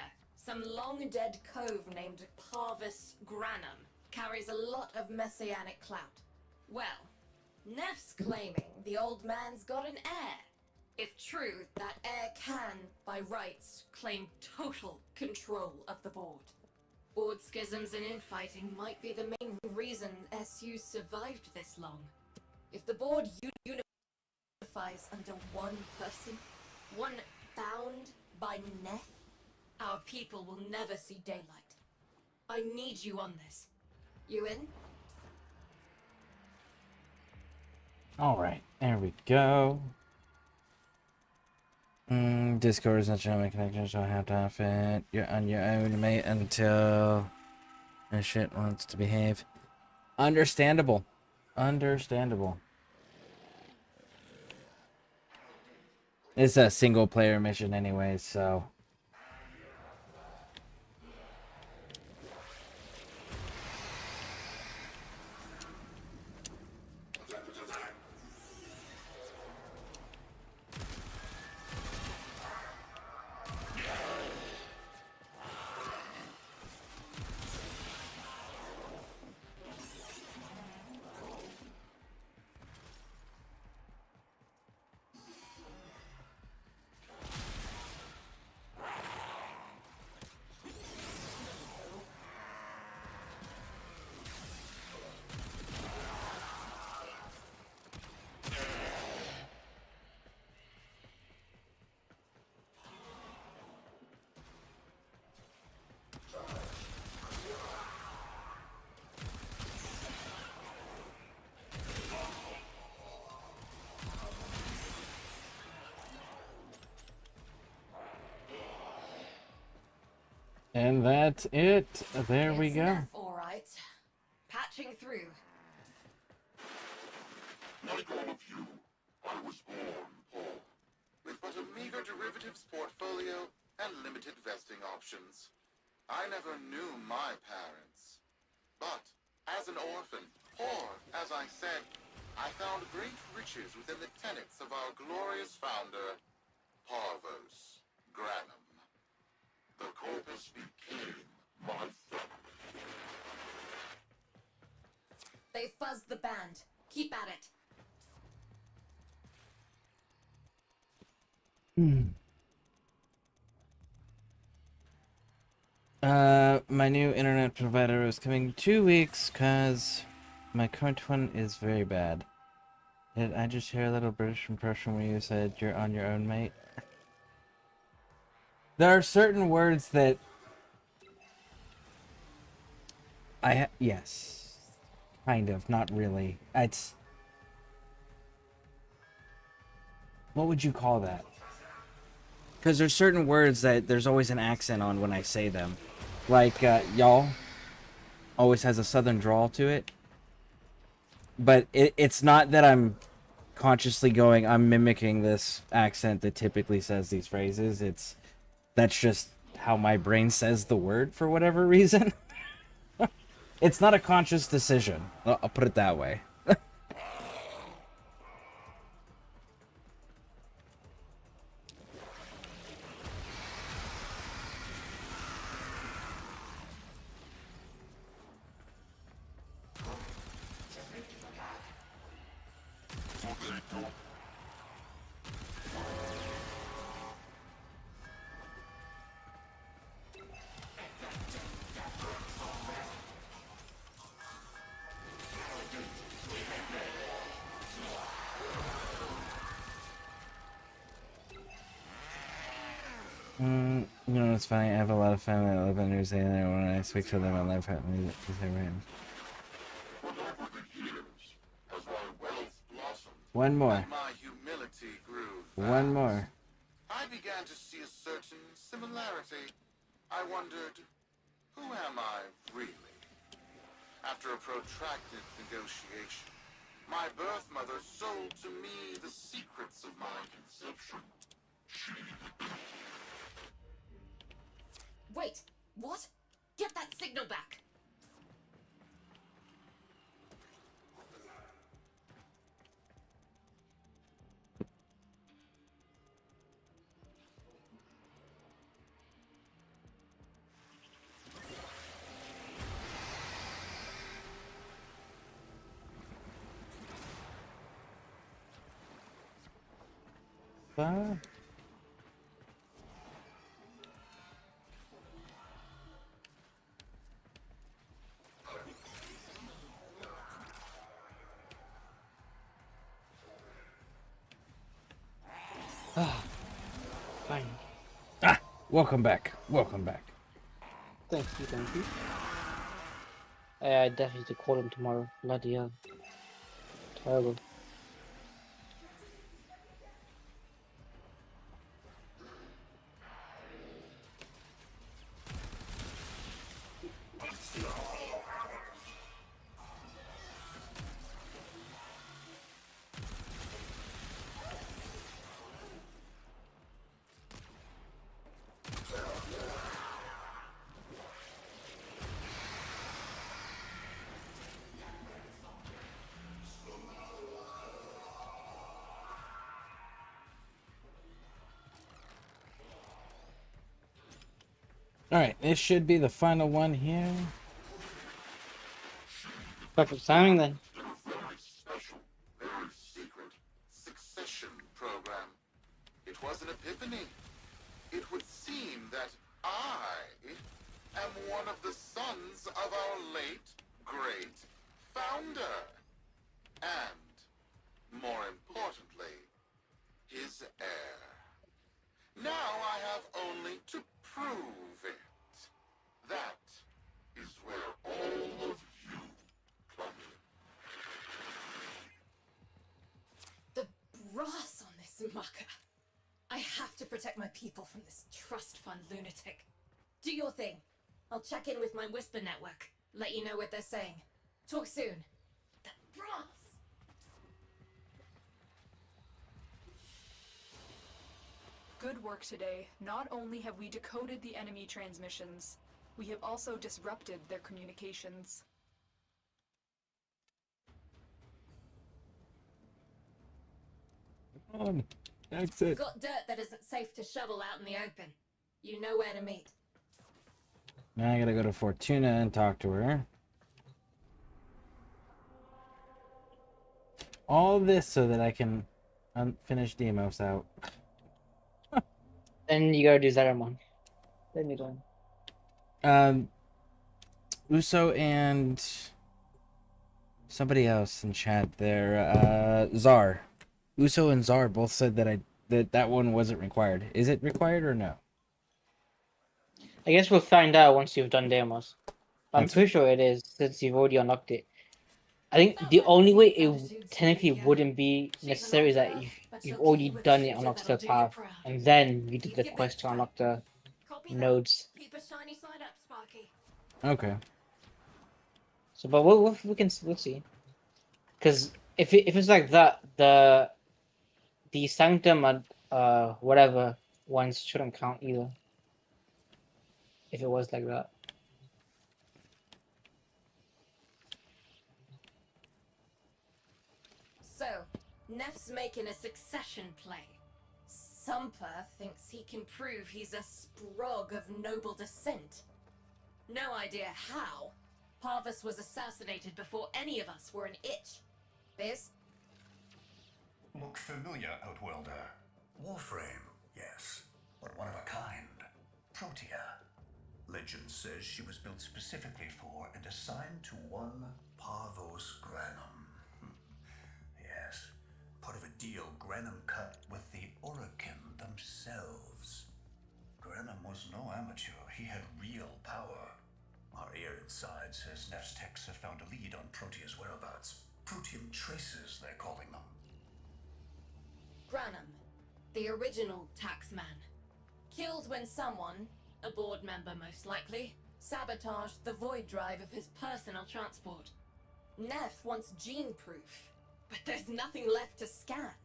Some long-dead cove named Parvis Granum carries a lot of messianic clout. Well, Neff's claiming the old man's got an heir. If true, that heir can, by rights, claim total control of the board. Board schisms and infighting might be the main reason SU survived this long. If the board unifies under one person, one bound by Neff, our people will never see daylight. I need you on this. You in? Alright, there we go. Discord is not showing my connection, so I have to off it. You're on your own, mate, until the shit wants to behave. Understandable. Understandable. It's a single player mission anyway, so. And that's it. There we go. All right. Patching through. Like all of you, I was born poor, with but a meager derivatives portfolio and limited vesting options. I never knew my parents. But, as an orphan, poor, as I said, I found great riches within the tenets of our glorious founder, Parvos Granum. The corpus became my family. They fuzzed the band. Keep at it. My new internet provider is coming 2 weeks because my current one is very bad. Did I just hear a little British impression where you said you're on your own, mate? There are certain words that yes, kind of, not really. It's, what would you call that? Because there's certain words that there's always an accent on when I say them. Like, y'all always has a southern drawl to it. But it's not that I'm consciously going, I'm mimicking this accent that typically says these phrases. That's just how my brain says the word for whatever reason. It's not a conscious decision. I'll put it that way. You know, it's funny. I have a lot of family that live in New Zealand, and when I speak to them, I love how one more. My humility grew One more. I began to see a certain similarity. I wondered, who am I really? After a protracted negotiation, my birth mother sold to me the secrets of my conception. Wait, what? Get that signal back! Alpha. Fine. Ah, welcome back. Welcome back. Thank you, thank you. I definitely have to call him tomorrow. Bloody hell. Terrible. Alright, this should be the final one here. Perfect timing then. Very special, very secret succession program. It was an epiphany. It would seem that I am one of the sons of our late, great founder. And, more importantly, his heir. Now I have only to prove it. That is where all of you come in. The brass on this mucker. I have to protect my people from this trust fund lunatic. Do your thing. I'll check in with my whisper network. Let you know what they're saying. Talk soon. The brass! Good work today. Not only have we decoded the enemy transmissions, we have also disrupted their communications. Come on. Exit. Got dirt that isn't safe to shovel out in the open. You know where to meet. Now I gotta go to Fortuna and talk to her. All this so that I can finish Demos out. Then you gotta do Zaramon. Then you're done. Uso and somebody else in chat there, Czar. Uso and Czar both said that that one wasn't required. Is it required or no? I guess we'll find out once you've done demos. I'm pretty sure it is, since you've already unlocked it. I think the only way it technically wouldn't be necessary is that you've already done it on Oxtail Path, and then you did the quest to unlock the nodes. Keep a shiny side up, Sparky. Okay. So, but we'll see. Because if it's like that, the Sanctum and whatever ones shouldn't count either. If it was like that. So, Neff's making a succession play. Sumper thinks he can prove he's a sprog of noble descent. No idea how. Parvus was assassinated before any of us were an itch. Biz? Look familiar, Outworlder. Warframe, yes, but one of a kind. Protea. Legend says she was built specifically for and assigned to one Parvos Granum. Yes, part of a deal Granum cut with the Orokin themselves. Granum was no amateur, he had real power. Our ear inside says Neff's techs have found a lead on Protea's whereabouts. Protean traces, they're calling them. Granum, the original taxman. Killed when someone, a board member most likely, sabotaged the void drive of his personal transport. Neff wants gene proof, but there's nothing left to scan.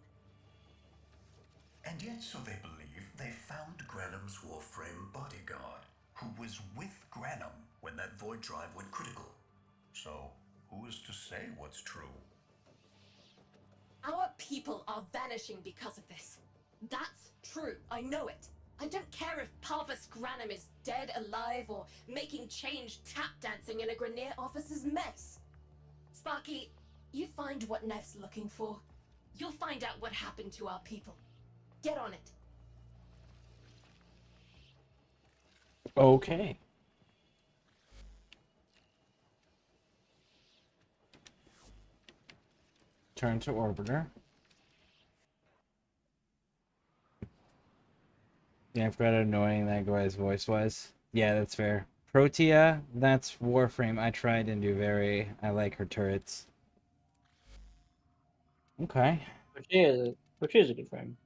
And yet, so they believe, they found Granum's Warframe bodyguard, who was with Granum when that void drive went critical. So, who is to say what's true? Our people are vanishing because of this. That's true, I know it. I don't care if Parvus Granum is dead, alive, or making change tap dancing in a Grenier officer's mess. Sparky, you find what Neff's looking for. You'll find out what happened to our people. Get on it. Okay. Turn to orbiter. Yeah, I forgot how annoying that guy's voice was. Yeah, that's fair. Protea, that's Warframe. I tried and do very. I like her turrets. Okay. Which is a good friend.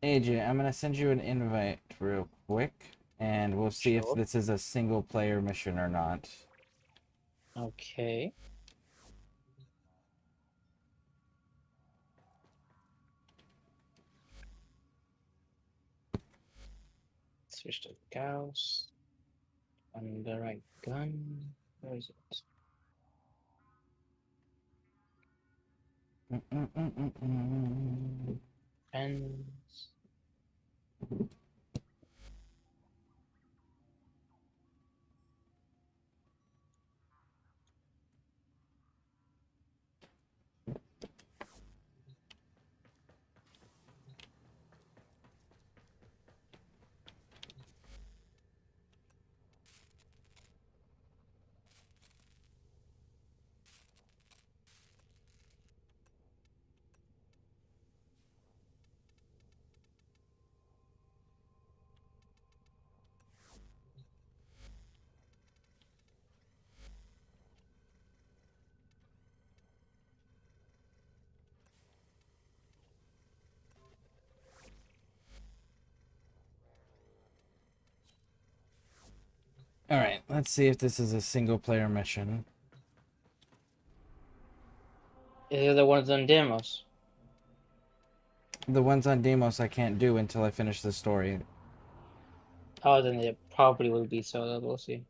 AJ, I'm gonna send you an invite real quick, and we'll see if this is a single player mission or not. Okay. Switch to Gauss. On the right gun. Where is it? Pens. Alright, let's see if this is a single player mission. Is it the ones on demos? The ones on Deimos I can't do until I finish the story. Oh, then it probably will be solo. We'll see.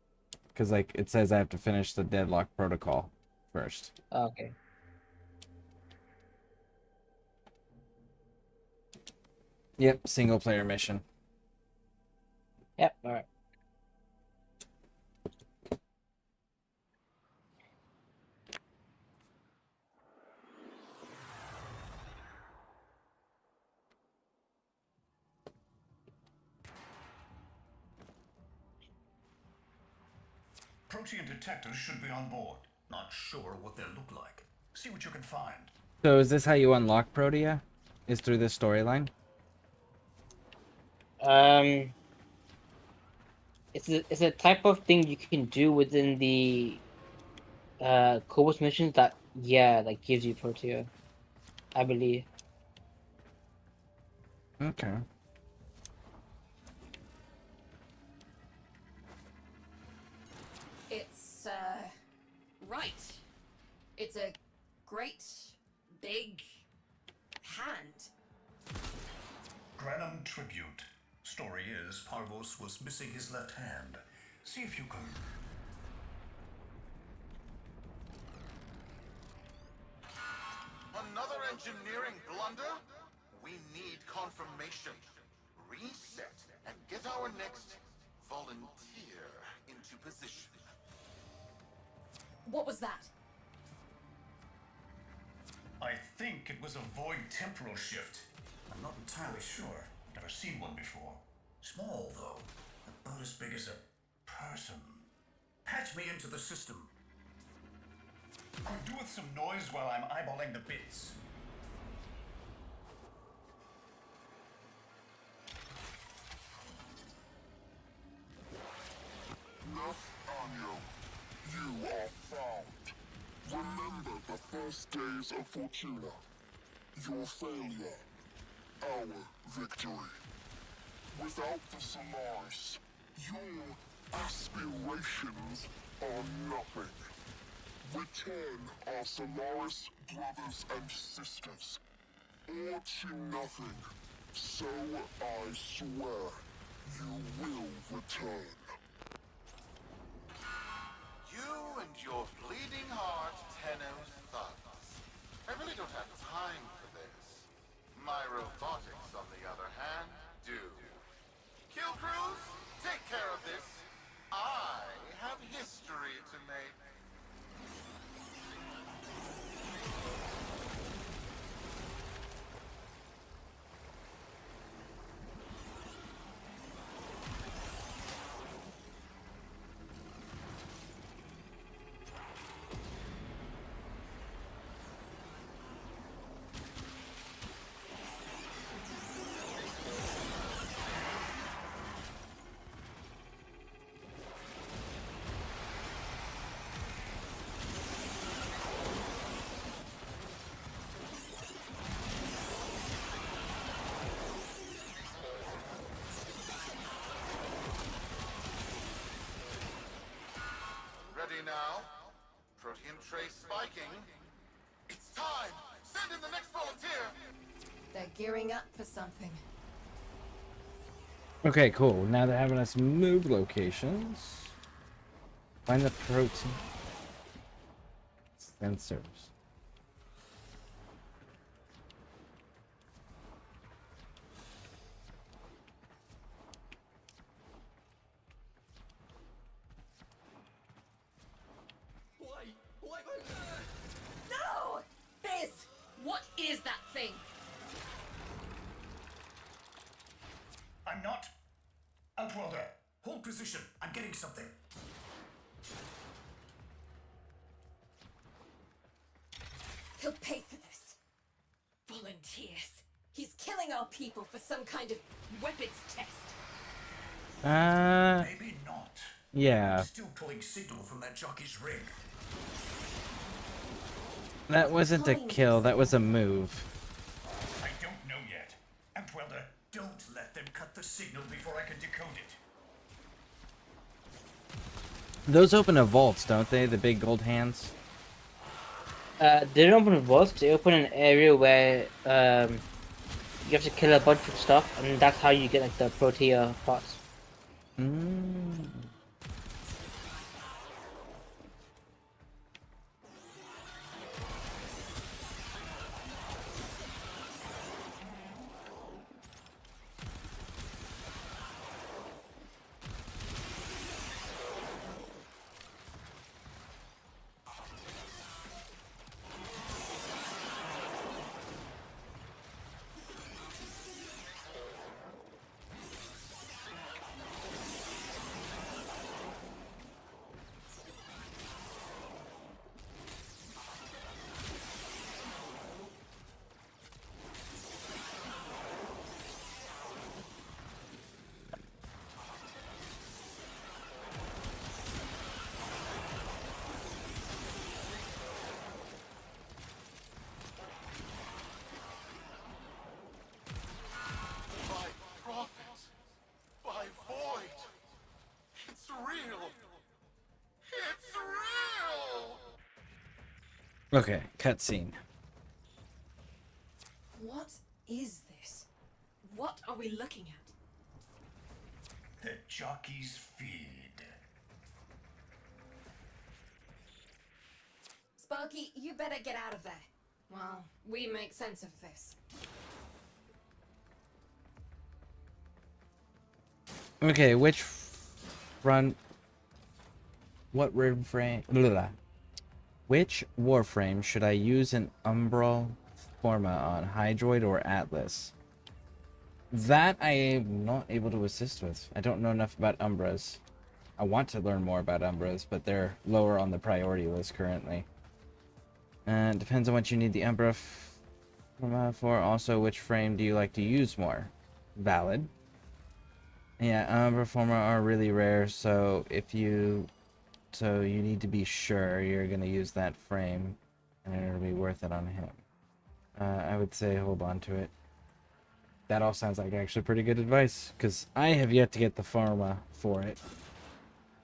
Because, like, it says I have to finish the Deadlock Protocol first. Okay. Yep, single player mission. Yep, alright. Protean detectors should be on board. Not sure what they'll look like. See what you can find. So is this how you unlock Protea? Is through this storyline? It's a type of thing you can do within the Cobalt missions that that gives you Protea, I believe. Okay. It's, right. It's a great, big hand. Granum tribute. Story is, Parvos was missing his left hand. See if you can... Another engineering blunder? We need confirmation. Reset and get our next volunteer into position. What was that? I think it was a void temporal shift. I'm not entirely sure. Never seen one before. Small, though. About as big as a person. Patch me into the system. Could do with some noise while I'm eyeballing the bits. Nathaniel, you are found. Remember the first days of Fortuna. Your failure, our victory. Without the Solaris, your aspirations are nothing. Return our Solaris brothers and sisters, or to nothing. So I swear, you will return. You and your bleeding heart, Tenno's thugs. I really don't have time for this. My robotics, on the other hand, do. Kill crews, take care of this. I have history to make. ready now? Protean trace spiking. It's time! Send in the next volunteer! They're gearing up for something. Okay, cool. Now they're having us move locations. Find the protein sensors. No! Biz! What is that thing? I'm not. Outworlder, hold position. I'm getting something. He'll pay for this. Volunteers. He's killing our people for some kind of weapons test. Maybe not. Yeah. Still pulling signal from that jockey's rig. That wasn't a kill, that was a move. I don't know yet. Outworlder, don't let them cut the signal before I can decode it. Those open a vaults, don't they? The big gold hands? They don't open vaults, they open an area where you have to kill a bunch of stuff, and that's how you get like the Protea parts. By prophet, by void. It's real. It's real. Okay, cutscene. What is this? What are we looking at? The jockey's feed. Sparky, you better get out of there. Well, we make sense of this. Okay, which front... What Warframe... Blah. Which Warframe should I use in Umbral Forma on, Hydroid or Atlas? That I am not able to assist with. I don't know enough about Umbras. I want to learn more about Umbras, but they're lower on the priority list currently. Depends on what you need the Umbra for. Also, which frame do you like to use more? Valid. Yeah, Umbra Forma are really rare, so you need to be sure you're gonna use that frame, and it'll be worth it on him. I would say hold on to it. That all sounds like actually pretty good advice, because I have yet to get the Forma for it.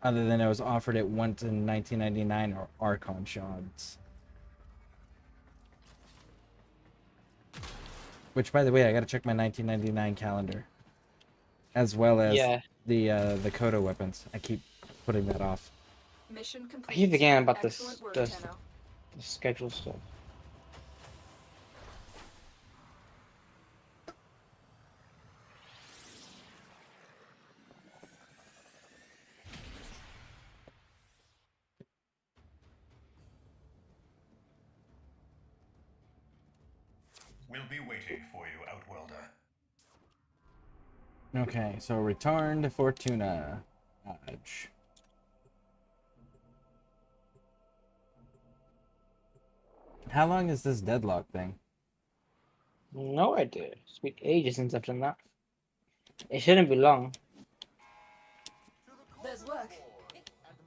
Other than I was offered it once in 1999 or Archon shards. Which, by the way, I gotta check my 1999 calendar. As well as the Kodo weapons. I keep putting that off. Mission complete. I keep forgetting about Excellent work, the Tenno. schedule stuff. We'll be waiting for you, Outworlder. Okay, so return to Fortuna Lodge. How long is this deadlock thing? No idea. It's been ages since I've done that. It shouldn't be long. There's work.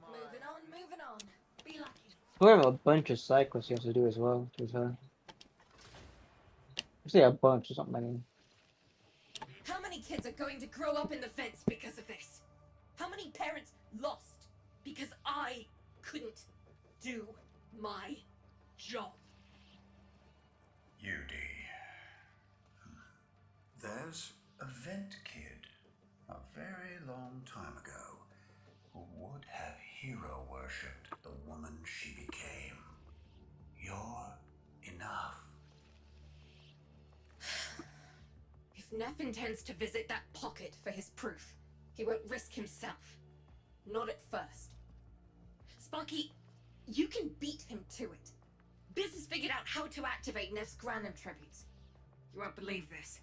Moving on, moving on. Be lucky. We have a bunch of side quests you have to do as well, to be fair. Say a bunch or something like that. How many kids are going to grow up in the fence because of this? How many parents lost because I couldn't do my job. UD. There's a vent kid a very long time ago who would have hero worshipped the woman she became. You're enough. If Neff intends to visit that pocket for his proof, he won't risk himself. Not at first. Sparky, you can beat him to it. Biz has figured out how to activate Neff's Granum tributes. You won't believe this.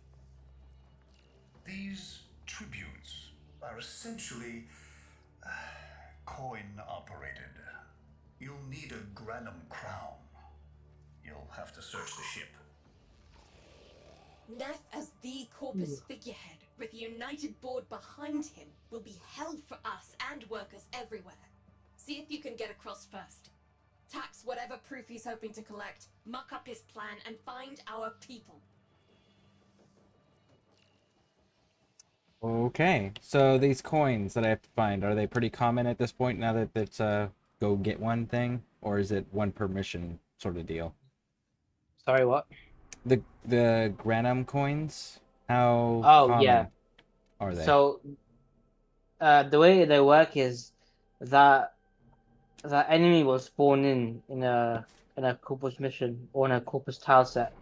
These tributes are essentially coin-operated. You'll need a Granum crown. You'll have to search the ship. Neff as the Corpus figurehead, with a united board behind him, will be hell for us and workers everywhere. See if you can get across first. Tax whatever proof he's hoping to collect, muck up his plan, and find our people. Okay, so these coins that I have to find, are they pretty common at this point now that it's a go get one thing? Or is it one per mission sort of deal? Sorry, what? The Granum coins? How common are they? So, the way they work is that that enemy will spawn in a Corpus mission or in a Corpus tile set,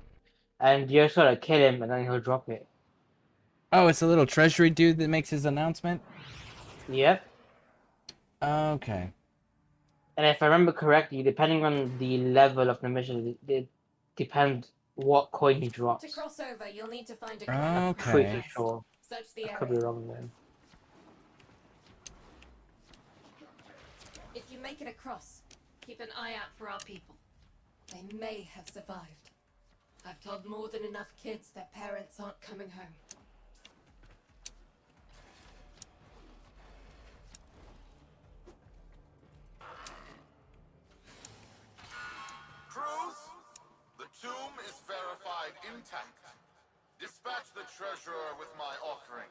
and you sort of kill him, and then he'll drop it. Oh, it's a little treasury dude that makes his announcement? Yep. Okay. And if I remember correctly, depending on the level of the mission, it depends what coin he drops. To cross over, you'll need to find a I'm Okay. pretty sure. Search the I area. could be wrong then. If you make it across, keep an eye out for our people. They may have survived. I've told more than enough kids their parents aren't coming home. Crews, the tomb is verified intact. Dispatch the treasurer with my offering.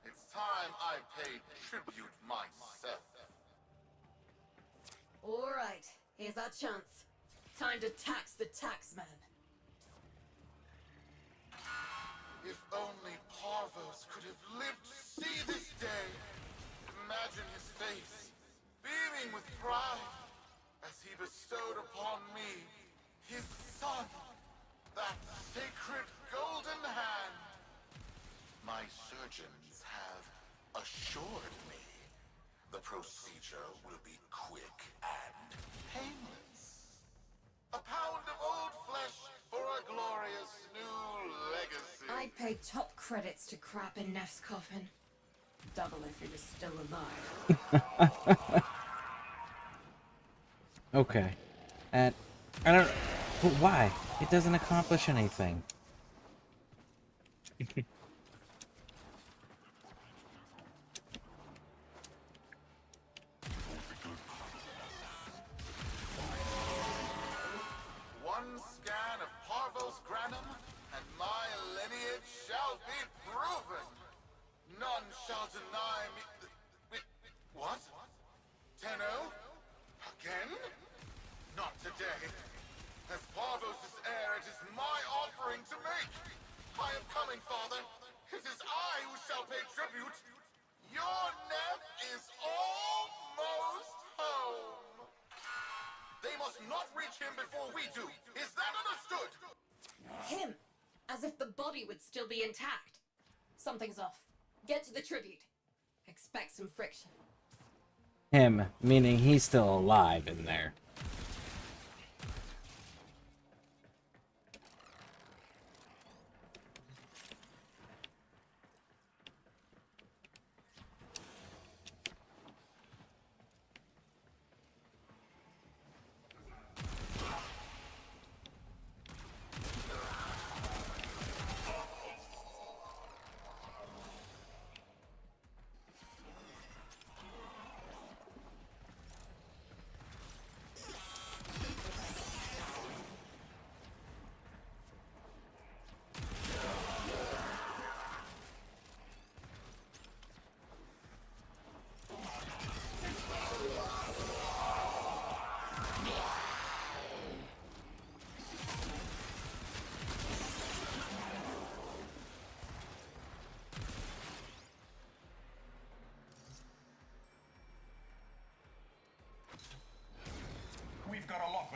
It's time I paid tribute myself. All right, here's our chance. Time to tax the taxman. If only Parvos could have lived to see this day. Imagine his face, beaming with pride, as he bestowed upon me, his son, that sacred golden hand. My surgeons have assured me the procedure will be quick and painless. A pound of old flesh for a glorious new legacy. I'd pay top credits to crap in Neff's coffin. Double if he was still alive. Okay. And I don't. But why? It doesn't accomplish anything. One scan of Parvos Granum, and my lineage shall be proven. None shall deny me. What? Tenno? Again? Not today. As Parvos' heir, it is my offering to make. I am coming, Father. It is I who shall pay tribute. Your Neff is almost home. They must not reach him before we do. Is that understood? Him! As if the body would still be intact. Something's off. Get to the tribute. Expect some friction. Him, meaning he's still alive in there.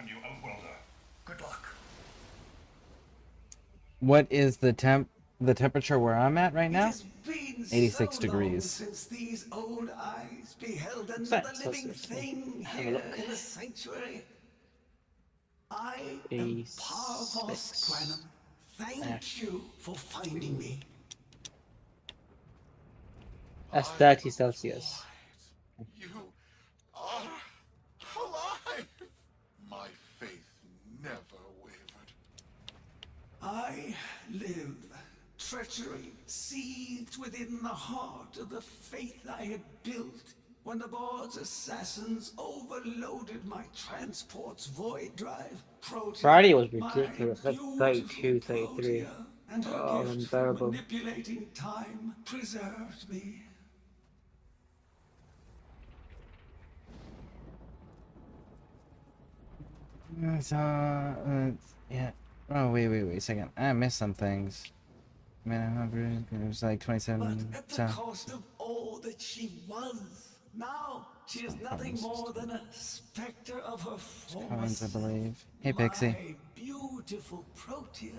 on you, Outworlder. Good luck. What is the temperature where I'm at right now? Been 86 so degrees. long since these old eyes beheld What's another that? living Celsius? thing Have a here look. in the sanctuary. I am 86. Parvos Granum. Thank you for finding me. That's 30 Celsius. You are alive! My faith never wavered. I live. Treachery seethed within the heart of the faith I had built when the board's assassins overloaded my transport's void drive. Protea, Friday was my ridiculous. That's beautiful 32, 33. Protea, and her Oh, gift for unbearable. manipulating time preserved me. Yeah. Oh, wait a second. I missed some things. Man, it was like 27 At the sound. cost of all that she was. Now she is nothing more than a specter of her former Coins, I self. believe. Hey, Pixie. My beautiful Protea.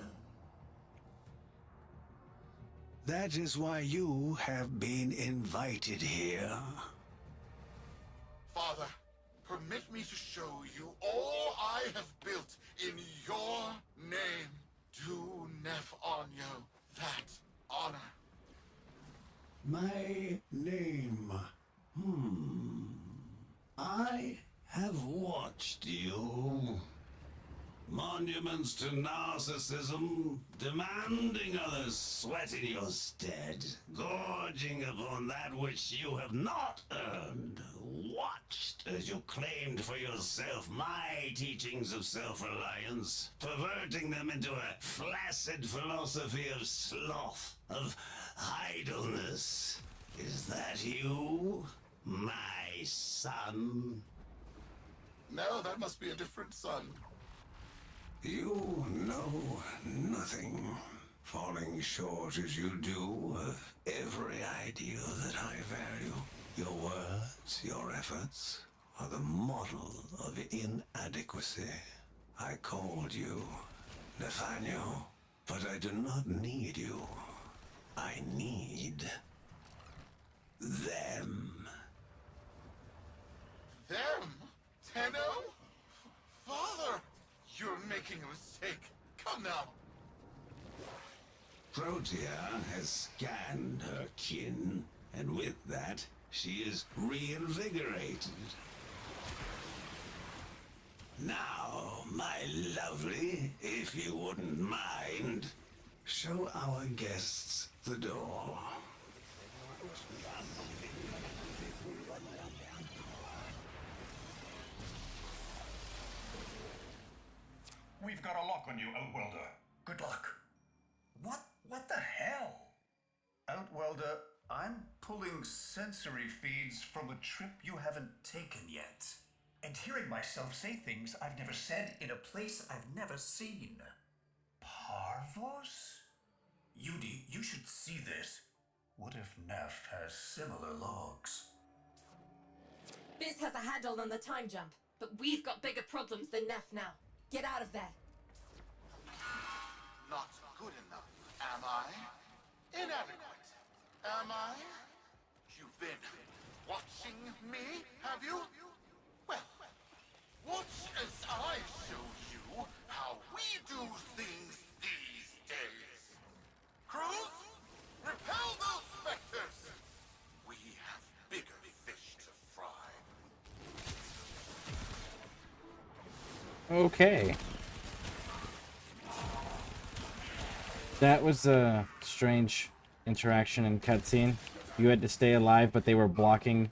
That is why you have been invited here. Father, permit me to show you all I have built in your name. Do Nef Anyo that honor. My name. I have watched you. Monuments to narcissism, demanding others sweat in your stead, gorging upon that which you have not earned. Watched as you claimed for yourself my teachings of self-reliance, perverting them into a flaccid philosophy of sloth, of idleness. Is that you, my son? No, that must be a different son. You know nothing, falling short as you do of every ideal that I value. Your words, your efforts, are the model of inadequacy. I called you Nathaniel, but I do not need you. I need them. Them? Tenno? Father! You're making a mistake. Come now. Protea has scanned her kin, and with that, she is reinvigorated. Now, my lovely, if you wouldn't mind, show our guests the door. We've got a lock on you, Outworlder. Good luck. What the hell? Outworlder, I'm pulling sensory feeds from a trip you haven't taken yet. And hearing myself say things I've never said in a place I've never seen. Parvos? Yudi, you should see this. What if Neff has similar logs? Biz has a handle on the time jump, but we've got bigger problems than Neff now. Get out of there. Not good enough, am I? Inadequate, am I? You've been watching me, have you? Well, watch as I show you how we do things these days. Crews, repel those specters! We have bigger fish to fry. Okay. That was a strange interaction and cutscene. You had to stay alive, but they were blocking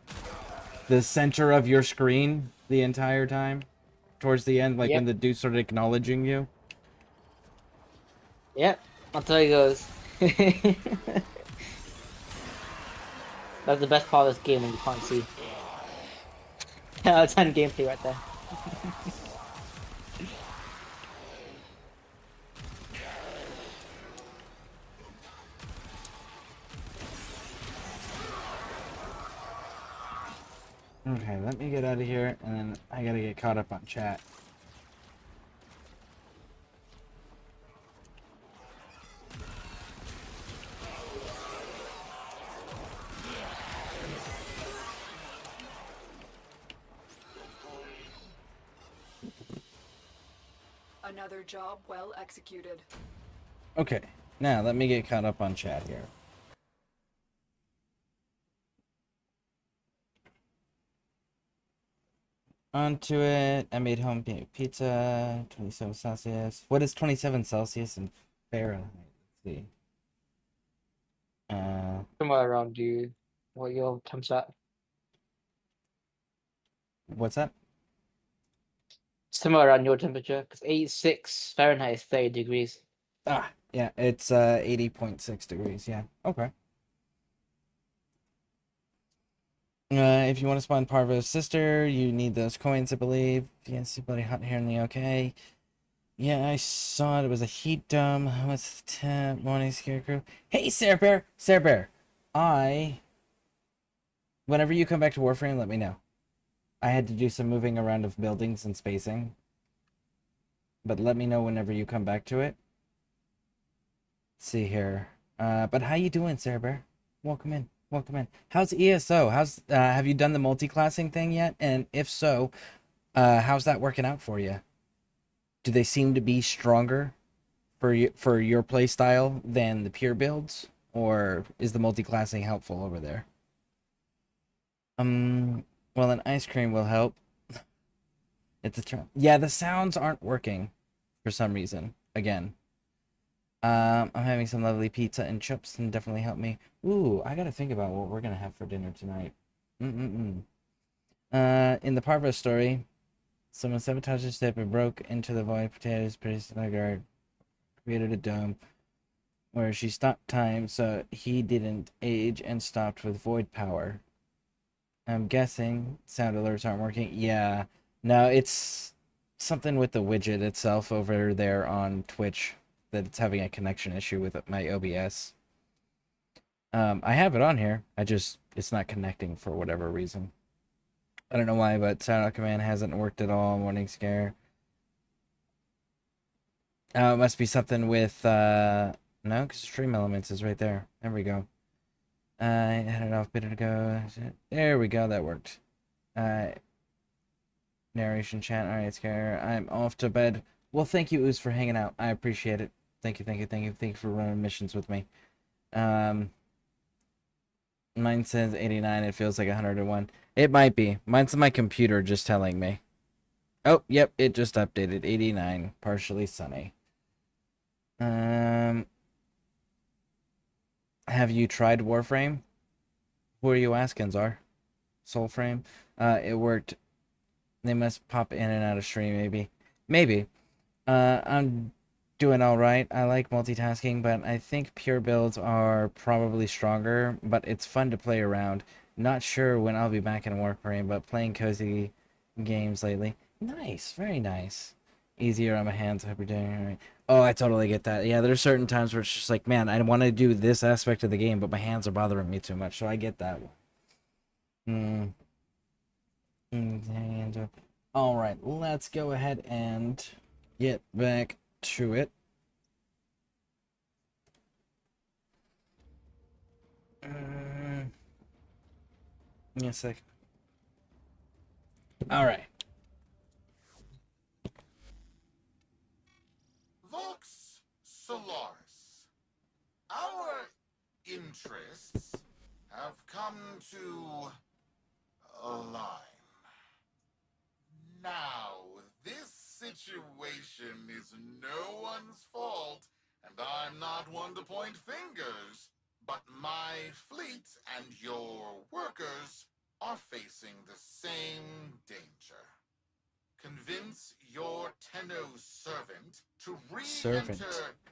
the center of your screen the entire time. Towards the end, like when the dude started acknowledging you. Yep, that's how it goes. That's the best part of this game when you can't see. That's on gameplay right there. Okay, let me get out of here, and then I gotta get caught up on chat. Another job well executed. Okay, now let me get caught up on chat here. Onto it. I made home pizza, 27 Celsius. What is 27 Celsius in Fahrenheit? Let's see. Somewhere around you. What your temps at? What's that? Somewhere around your temperature, because 86 Fahrenheit is 30 degrees. Ah, yeah, it's 80.6 degrees. Yeah, okay. If you want to spawn Parvo's sister, you need those coins, I believe. Yes, buddy, hot here in the okay. Yeah, I saw it. It was a heat dome. What's the temp? Morning Scarecrew. Hey, Scarebear! Scarebear! Whenever you come back to Warframe, let me know. I had to do some moving around of buildings and spacing. But let me know whenever you come back to it. Let's see here. But how you doing, Scarebear? Welcome in. Welcome in. How's ESO? Have you done the multi-classing thing yet? And if so, how's that working out for you? Do they seem to be stronger for your play style than the pure builds, or is the multi-classing helpful over there? Well, an ice cream will help. It's a term. Yeah, the sounds aren't working for some reason. Again. I'm having some lovely pizza and chips and definitely help me. Ooh, I gotta think about what we're gonna have for dinner tonight. In the Parvo story, someone sabotaged a ship and broke into the void potatoes, produced a guard, created a dome where she stopped time so he didn't age and stopped with void power. I'm guessing sound alerts aren't working. Yeah, no, it's something with the widget itself over there on Twitch that it's having a connection issue with my OBS. I have it on here. It's not connecting for whatever reason. I don't know why, but Sound Out Command hasn't worked at all. Morning Scare. It must be something with, no, because Stream Elements is right there. There we go. I had it off a bit ago. There we go, that worked. Narration chat. Alright, Scare. I'm off to bed. Well, thank you, Ooze, for hanging out. I appreciate it. Thank you, thank you, thank you. Thank you for running missions with me. Mine says 89. It feels like 101. It might be. Mine's my computer just telling me. Oh, yep, it just updated. 89. Partially sunny. Have you tried Warframe? Who are you asking, Czar? Soulframe? It worked. They must pop in and out of stream, maybe. Maybe. I'm doing alright. I like multitasking, but I think pure builds are probably stronger, but it's fun to play around. Not sure when I'll be back in Warframe, but playing cozy games lately. Nice, very nice. Easier on my hands. I hope you're doing alright. Oh, I totally get that. Yeah, there's certain times where it's just like, man, I want to do this aspect of the game, but my hands are bothering me too much, so I get that one. Alright, let's go ahead and get back to it. Give me a sec. Alright. Vox Solaris. Our interests have come to align. Now, this situation is no one's fault, and I'm not one to point fingers, but my fleet and your workers are facing the same danger. Convince your Tenno servant to re-enter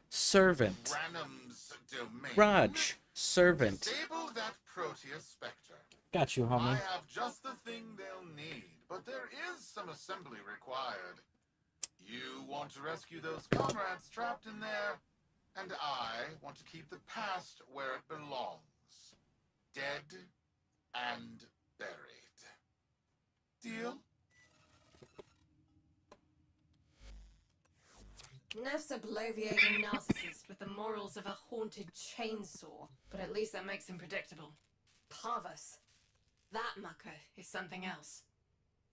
Servant. Branham's domain. Raj. Servant. Disable that Proteus Spectre. Got you, homie. I have just the thing they'll need, but there is some assembly required. You want to rescue those comrades trapped in there, and I want to keep the past where it belongs. Dead and buried. Deal? Neff's a bloviating narcissist with the morals of a haunted chainsaw, but at least that makes him predictable. Parvus. That mucker is something else.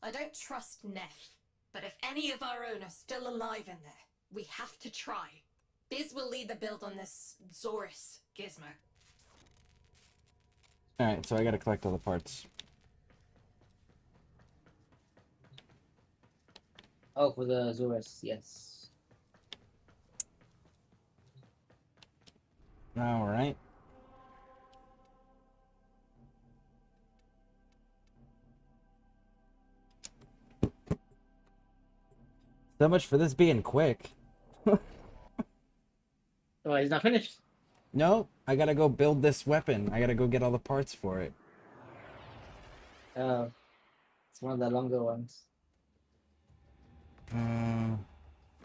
I don't trust Neff, but if any of our own are still alive in there, We have to try. Biz will lead the build on this Zorus gizmo. Alright, so I gotta collect all the parts. Oh, for the Zorus, yes. Alright. So much for this being quick. Oh, he's not finished. No, I gotta go build this weapon. I gotta go get all the parts for it. Oh, it's one of the longer ones.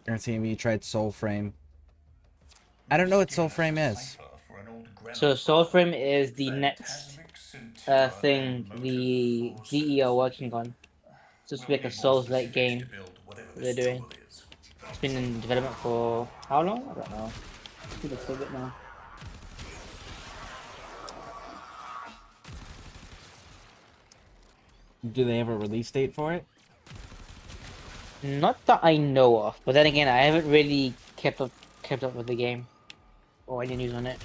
Guarantee me you tried Soulframe. I don't know what Soulframe is. So Soulframe is the next thing the DE are working on. So it's like a Souls-like game that they're doing. It's been in development for how long? I don't know. I think it's a bit now. Do they have a release date for it? Not that I know of, but then again, I haven't really kept up with the game or any news on it.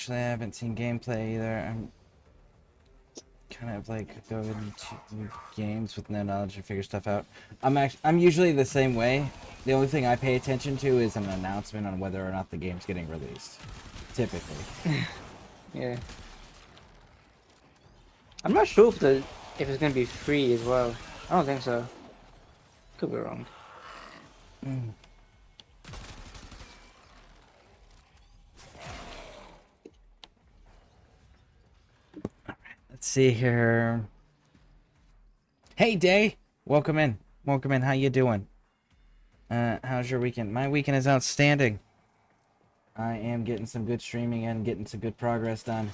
I haven't seen gameplay either. I'm kind of like going to games with no knowledge to figure stuff out. I'm usually the same way. The only thing I pay attention to is an announcement on whether or not the game's getting released. Typically. Yeah. I'm not sure if it's gonna be free as well. I don't think so. Could be wrong. Let's see here. Hey, Day! Welcome in. Welcome in. How you doing? How's your weekend? My weekend is outstanding. I am getting some good streaming and getting some good progress done.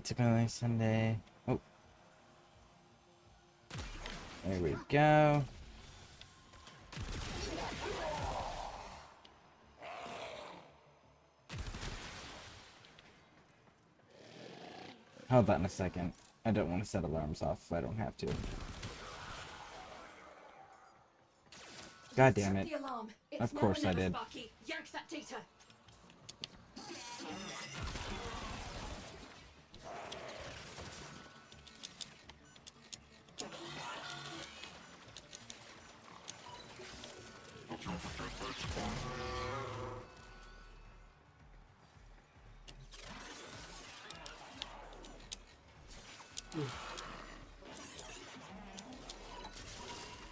Typically Sunday. Oh. There we go. Hold on a second. I don't want to set alarms off if I don't have to. God damn it. Of course I did. Yank that data.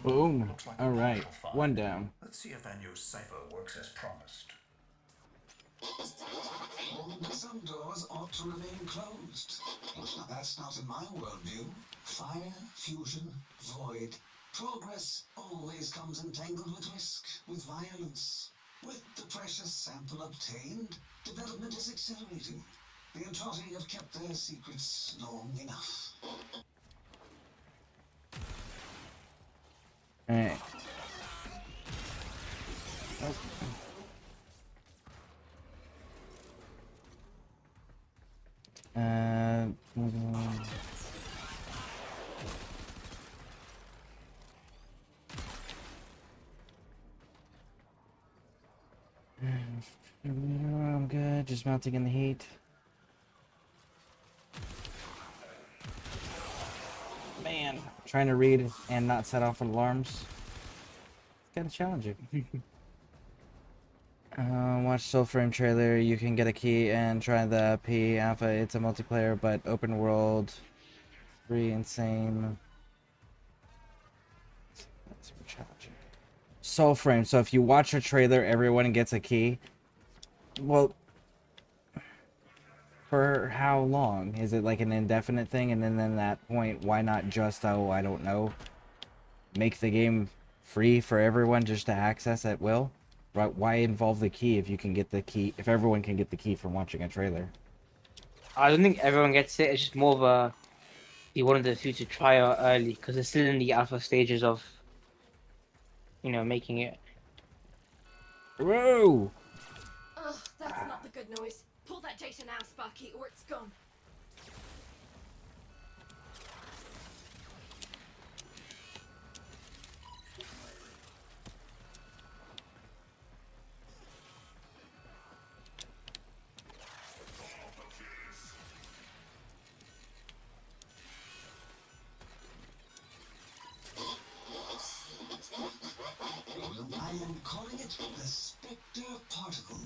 Boom. Looks like All right. partial fire. One down. Let's see if our new cipher works as promised. Some doors ought to remain closed. That's not in my worldview. Fire, fusion, void. Progress always comes entangled with risk, with violence. With the precious sample obtained, development is accelerating. The Entrati have kept their secrets long enough. Alright. Oh. I'm good, just melting in the heat. Man, trying to read and not set off alarms. It's kind of challenging. Watch Soulframe trailer. You can get a key and try the P Alpha. It's a multiplayer, but open world. Free, insane. That's challenging. Soulframe. So if you watch a trailer, everyone gets a key. Well, for how long? Is it like an indefinite thing? And then at that point, why not just, oh, I don't know, make the game free for everyone just to access at will? Right? Why involve the key if you can get the key, if everyone can get the key from watching a trailer? I don't think everyone gets it. It's just more of a he wanted the few to try out early because it's still in the alpha stages of, making it. Whoa! Ugh, that's not the good noise. Pull that data now, Sparky, or it's gone. I am calling it the Spectre Particle.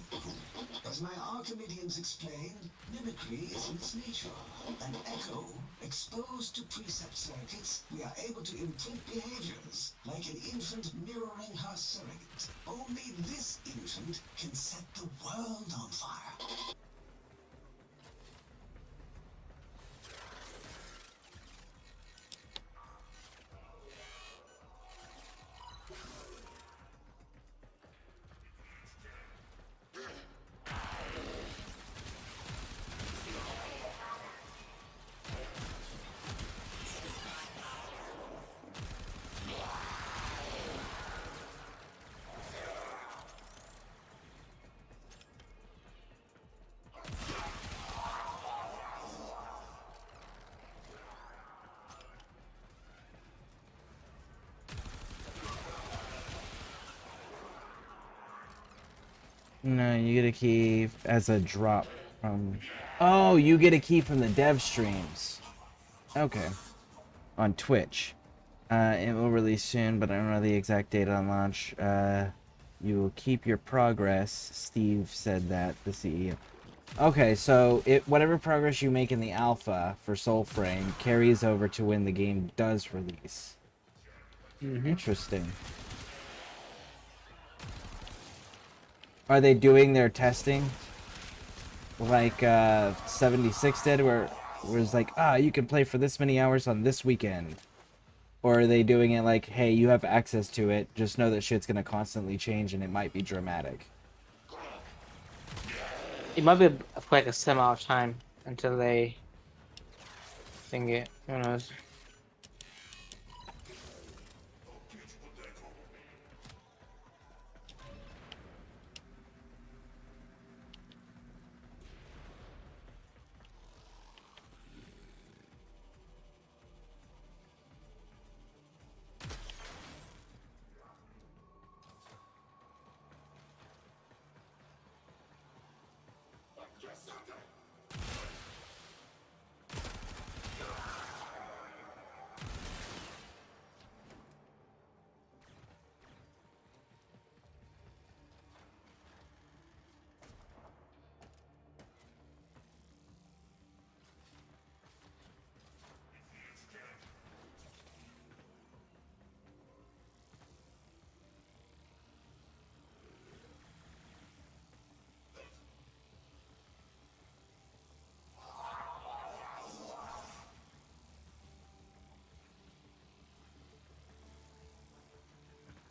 As my Archimedeans explained, mimicry is in its nature. An echo exposed to precept circuits, we are able to imprint behaviors, like an infant mirroring her surrogate. Only this infant can set the world on fire. No, you get a key as a drop from... Oh, you get a key from the dev streams. Okay. On Twitch. It will release soon, but I don't know the exact date on launch. You will keep your progress. Steve said that, the CEO. Okay, so whatever progress you make in the alpha for Soulframe carries over to when the game does release. Interesting. Are they doing their testing like 76 did, where it's like, you can play for this many hours on this weekend? Or are they doing it like, hey, you have access to it, just know that shit's gonna constantly change and it might be dramatic? It might be for like a set amount of time until they thing it. Who knows?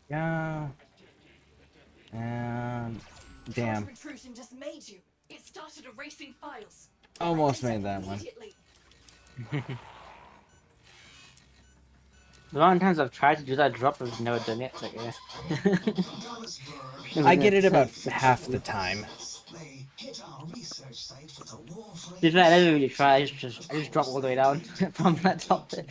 Yeah. Damn. Intrusion just made you. It started erasing files. Almost made that one. The amount of times I've tried to do that drop, I've never done it. Like, I get it about half the time. I never really try. I just drop all the way down from that top there.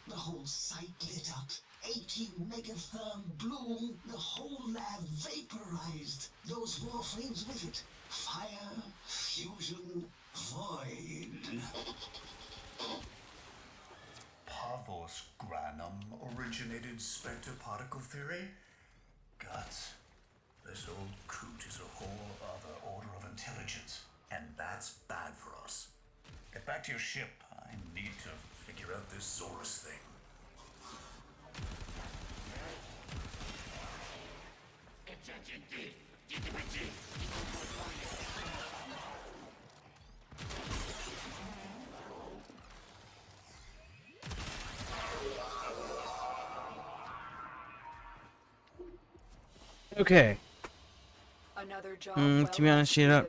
The whole site lit up. 80 megatherm bloom. The whole lab vaporized. Those warframes with it. Fire, fusion, void. Pavos Granum originated Spectre particle theory? Guts. This old coot is a whole other order of intelligence, and that's bad for us. Get back to your ship. I need to figure out this Zorus thing. Okay. Another job To be honest, you know,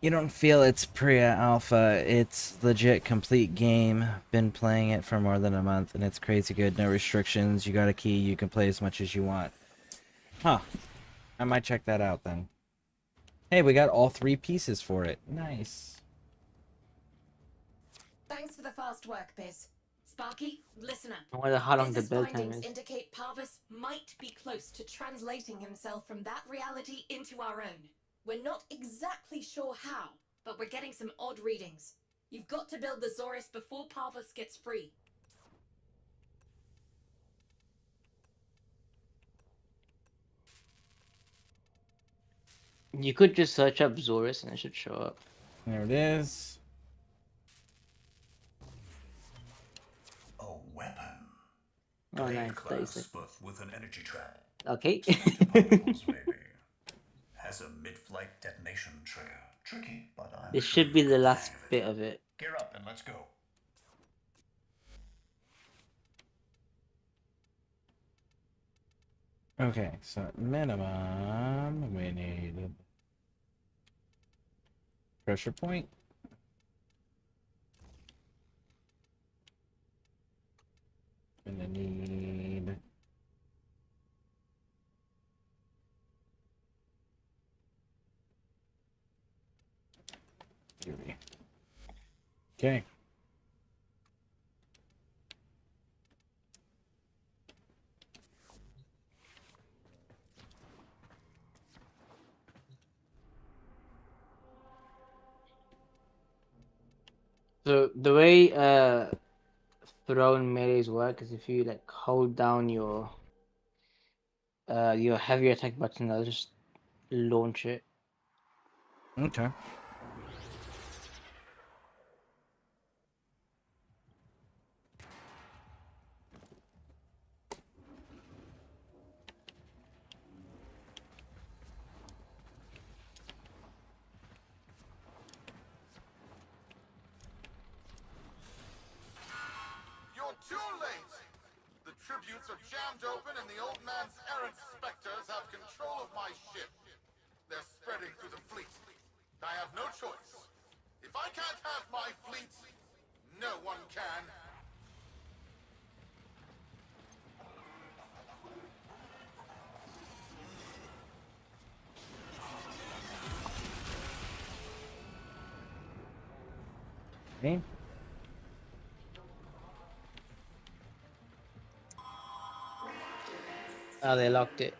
You don't feel it's pre-alpha. It's legit complete game. Been playing it for more than a month, and it's crazy good. No restrictions. You got a key. You can play as much as you want. Huh. I might check that out then. Hey, we got all 3 pieces for it. Nice. Thanks for the fast work, Biz. Sparky, listener. I wonder how long the Biz's build time findings is. indicate Parvis might be close to translating himself from that reality into our own. We're not exactly sure how, but we're getting some odd readings. You've got to build the Zorus before Parvis gets free. You could just search up Zorus and it should show up. There it is. A weapon. Oh, Blade nice. class, but with an energy trap. Okay. Maybe. Has a mid-flight detonation trigger. Tricky, but I'm This sure should be you the can last hang with bit of it. Gear up and let's go. Okay, so minimum, we need pressure point. Gonna need fury. Okay. So the way thrown melees work is if you like hold down your heavy attack button, that'll just launch it. Okay. You're too late! The tributes are jammed open and the old man's errant specters have control of my ship. They're spreading through the fleet. I have no choice. If I can't have my fleet, no one can. Okay. Oh, they locked it.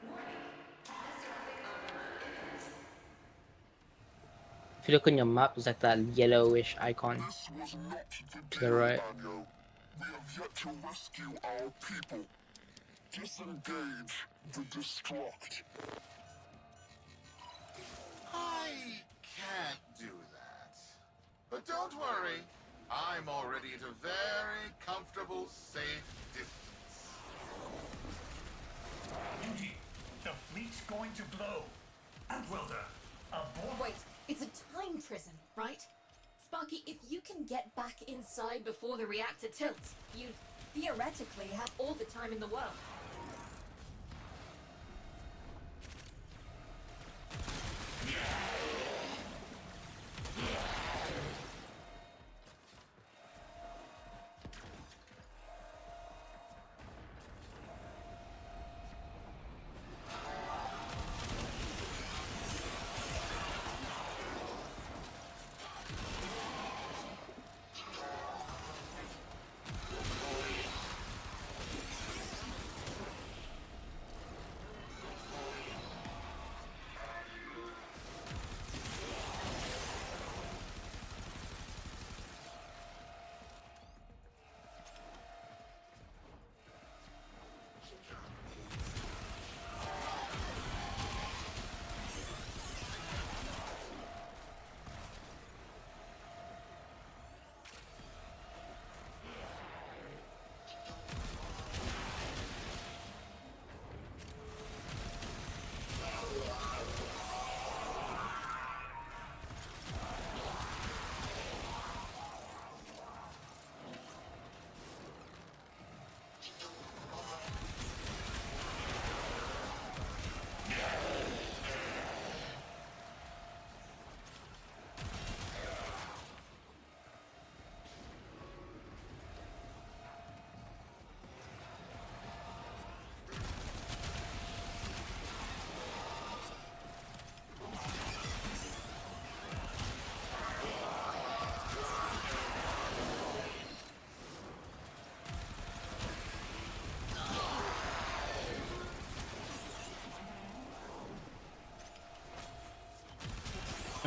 If you look on your map, it's like that yellowish icon to the right. We have yet to rescue our people. Disengage the destruct. I can't do that. But don't worry. I'm already at a very comfortable, safe distance. Indy, the fleet's going to blow. Antwelder, aboard. Wait, it's a time prison, right? Sparky, if you can get back inside before the reactor tilts, you theoretically have all the time in the world.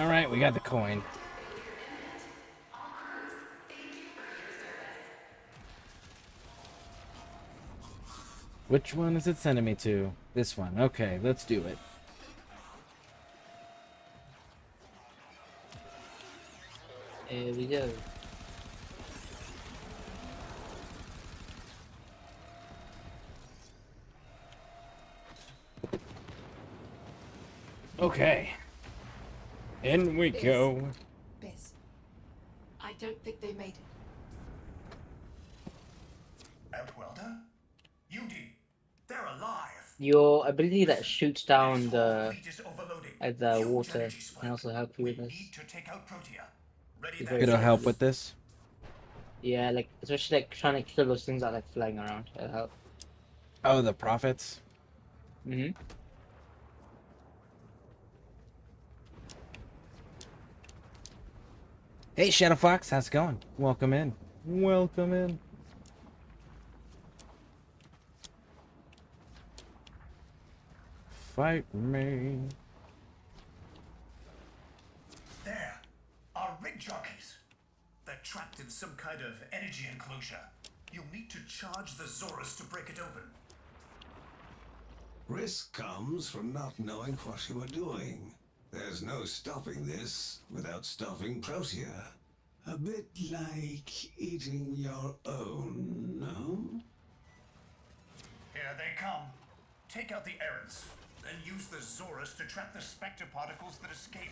Alright, we got the coin. Which one is it sending me to? This one. Okay, let's do it. Here we go. Okay. In we go. Biz. I don't think they made it. Outwelder? UD, they're alive. Your ability that shoots down the water can also help you with this. It'll help with this. Yeah, like especially like trying to kill those things that are like flying around. It'll help. Oh, the prophets. Mhm. Hey, Shadow Fox, how's it going? Welcome in. Welcome in. Fight me. There, our rig jockeys. They're trapped in some kind of energy enclosure. You'll need to charge the Zorus to break it open. Risk comes from not knowing what you are doing. There's no stopping this without stopping Protea. A bit like eating your own, no? Here they come. Take out the errants, then use the Zorus to trap the Spectre particles that escape.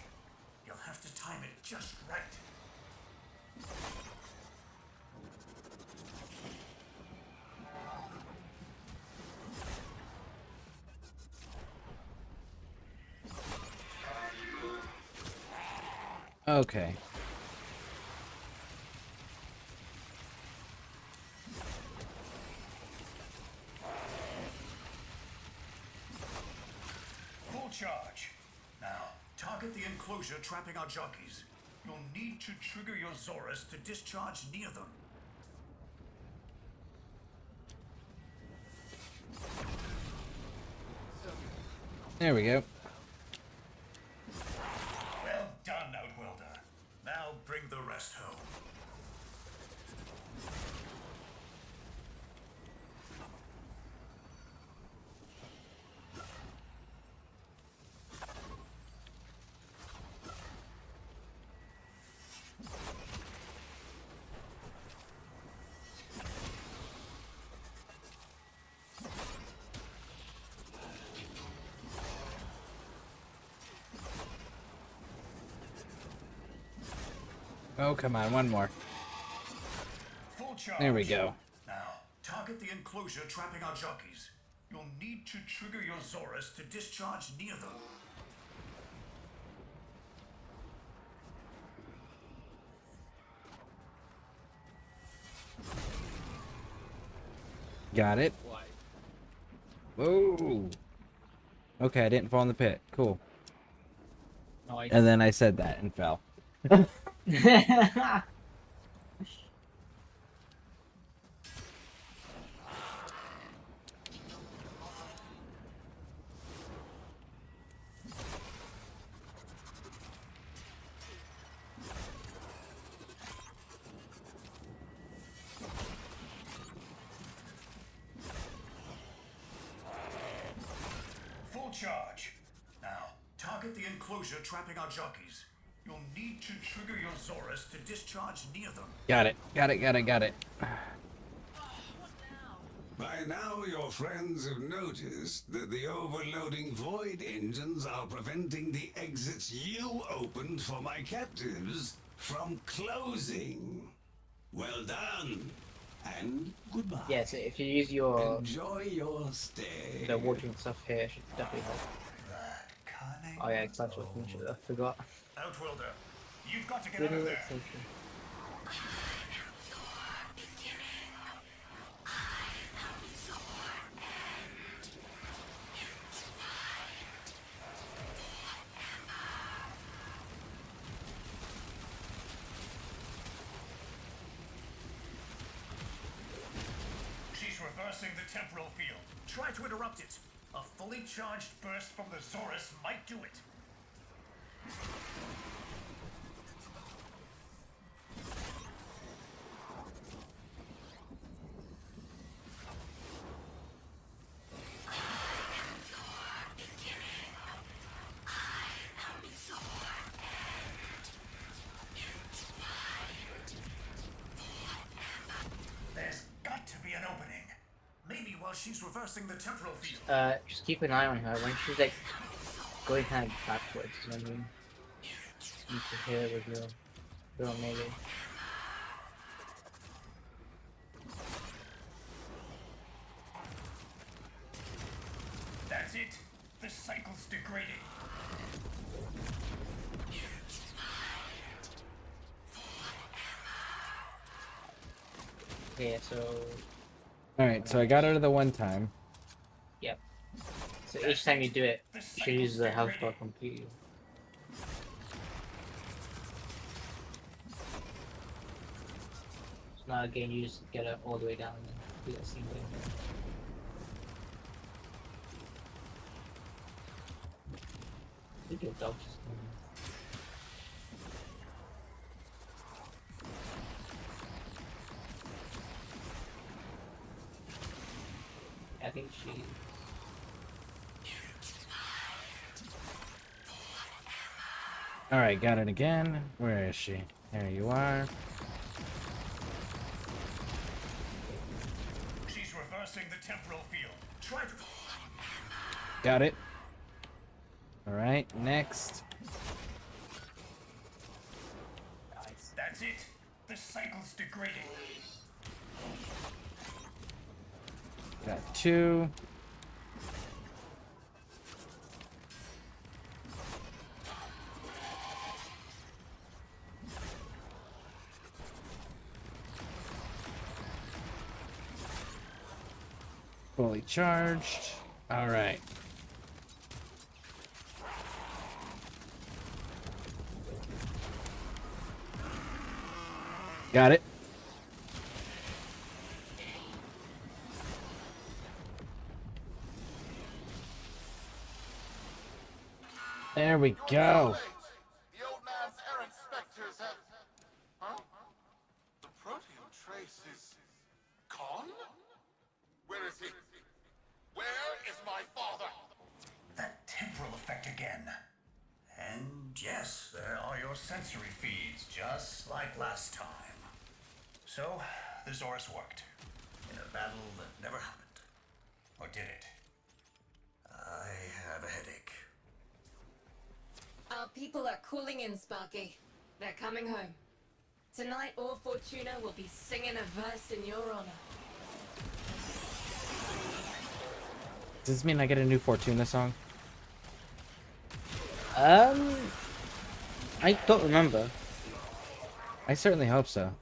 You'll have to time it just right. Okay. Full charge. Now, target the enclosure trapping our jockeys. You'll need to trigger your Zorus to discharge near them. There we go. Well done, Outwelder. Now bring the rest home. Oh, come on, one more. Full charge. There we go. Now, target the enclosure trapping our jockeys. You'll need to trigger your Zorus to discharge near them. Got it. Whoa. Okay, I didn't fall in the pit. Cool. Nice. And then I said that and fell. Full charge. Now, target the enclosure trapping our jockeys. You'll need to trigger your Zorus to discharge near them. Got it. Got it, got it, got it. By now, your friends have noticed that the overloading void engines are preventing the exits you opened for my captives from closing. Well done, and goodbye. Yeah, so if you use your Enjoy your stay. the watering stuff here, it should definitely help. Oh yeah, exactly. I forgot. Outwelder, you've got to get out of there. She's reversing the temporal field. Try to interrupt it. A fully charged burst from the Zorus might do it. while she's reversing the temporal field. Just keep an eye on her when she's like going kind of backwards. You know what I mean? You need to hit her with your melee. That's it. The cycle's degrading. Okay, so. Alright, so I got out of the one time. Yep. So each time you do it, you should use the health bar completely. So now again, you just get it all the way down and then do that same thing. I think your dog's just coming. I think she. Alright, got it again. Where is she? There you are. She's reversing the temporal field. Try to. Got it. Alright, next. That's it. The cycle's degrading. Got 2. Fully charged. Alright. Got it. There we go. The old man's errant specters have... Huh? The proteum trace is... gone? Where is he? Where is my father? That temporal effect again. And yes, there are your sensory feeds, just like last time. So, the Zorus worked. In a battle that never happened. Or did it? I have a headache. Our people are calling in, Sparky. They're coming home. Tonight, all Fortuna will be singing a verse in your honor. Does this mean I get a new Fortuna song? I don't remember. I certainly hope so.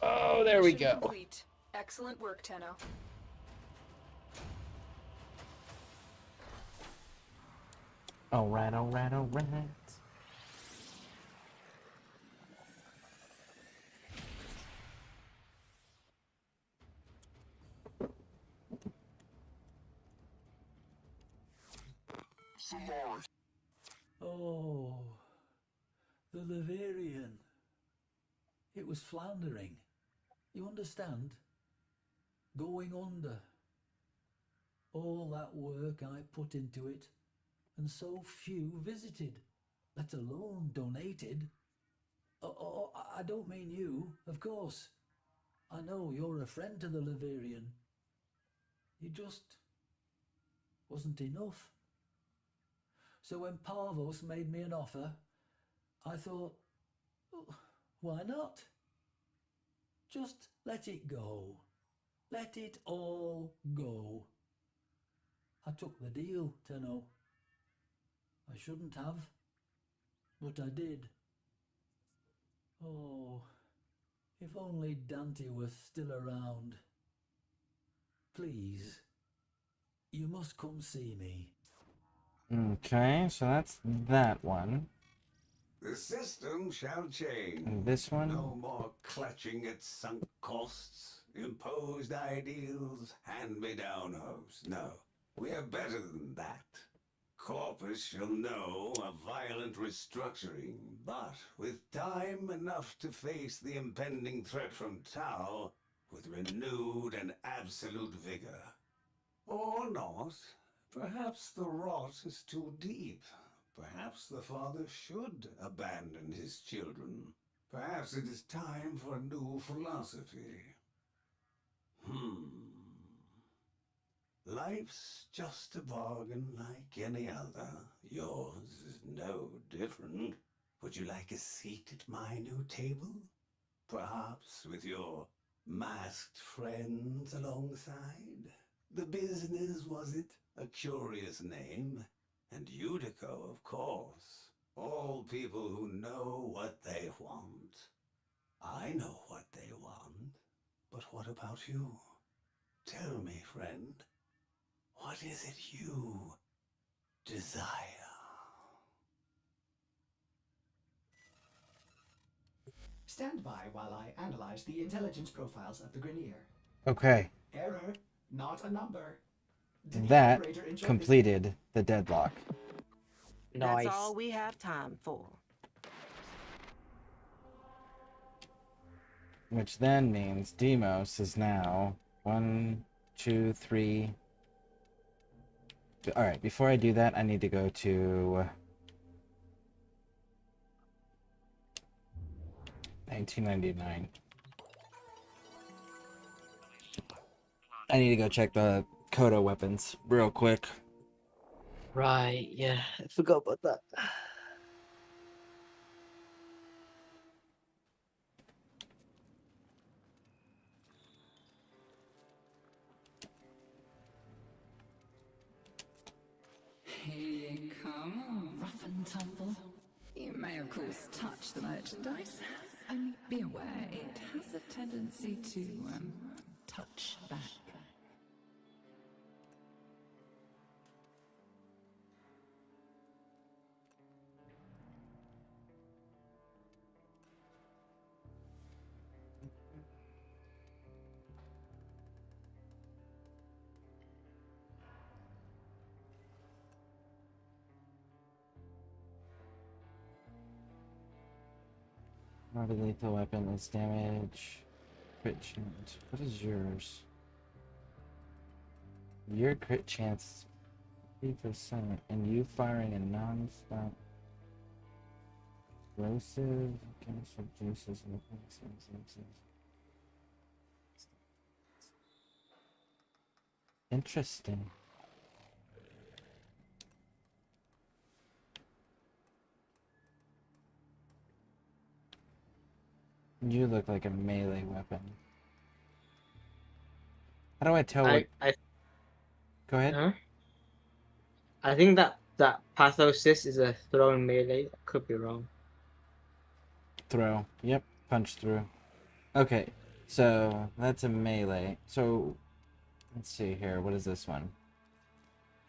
Oh, there we go. Complete. Excellent work, Tenno. Alright, alright, alright. Oh, the Leverian. It was floundering. You understand? Going under. All that work I put into it, and so few visited, let alone donated. Oh, I don't mean you, of course. I know you're a friend to the Leverian. You just wasn't enough. So when Parvos made me an offer, I thought, oh, why not? Just let it go. Let it all go. I took the deal, Tenno. I shouldn't have, but I did. Oh, if only Dante was still around. Please, you must come see me. Okay, so that's that one. The system shall change. And this one? No more clutching at sunk costs, imposed ideals, hand-me-down hopes. No, we are better than that. Corpus shall know a violent restructuring, but with time enough to face the impending threat from Tau with renewed and absolute vigor. Or not. Perhaps the rot is too deep. Perhaps the father should abandon his children. Perhaps it is time for a new philosophy. Life's just a bargain like any other. Yours is no different. Would you like a seat at my new table? Perhaps with your masked friends alongside? The business, was it? A curious name. And Udico, of course. All people who know what they want. I know what they want. But what about you? Tell me, friend. What is it you desire? Stand by while I analyze the intelligence profiles of the Grenier. Okay. Error, not a number. That completed the deadlock. That's all we have time for. Which then means Demos is now 1, 2, 3. Alright, before I do that, I need to go to 1999. I need to go check the Kodo weapons real quick. Right, yeah, I forgot about that. Here you come, rough and tumble. You may, of course, touch the merchandise. Only be aware, it has a tendency to, touch back. Not a lethal weapon is damage. Crit chance. What is yours? Your crit chance is 3%, and you firing a non-stop explosive chemical juices and interesting. You look like a melee weapon. How do I tell what... Go ahead. Huh? I think that Pathosis is a throwing melee. I could be wrong. Throw. Yep. Punch through. Okay. So, that's a melee. So, let's see here. What is this one?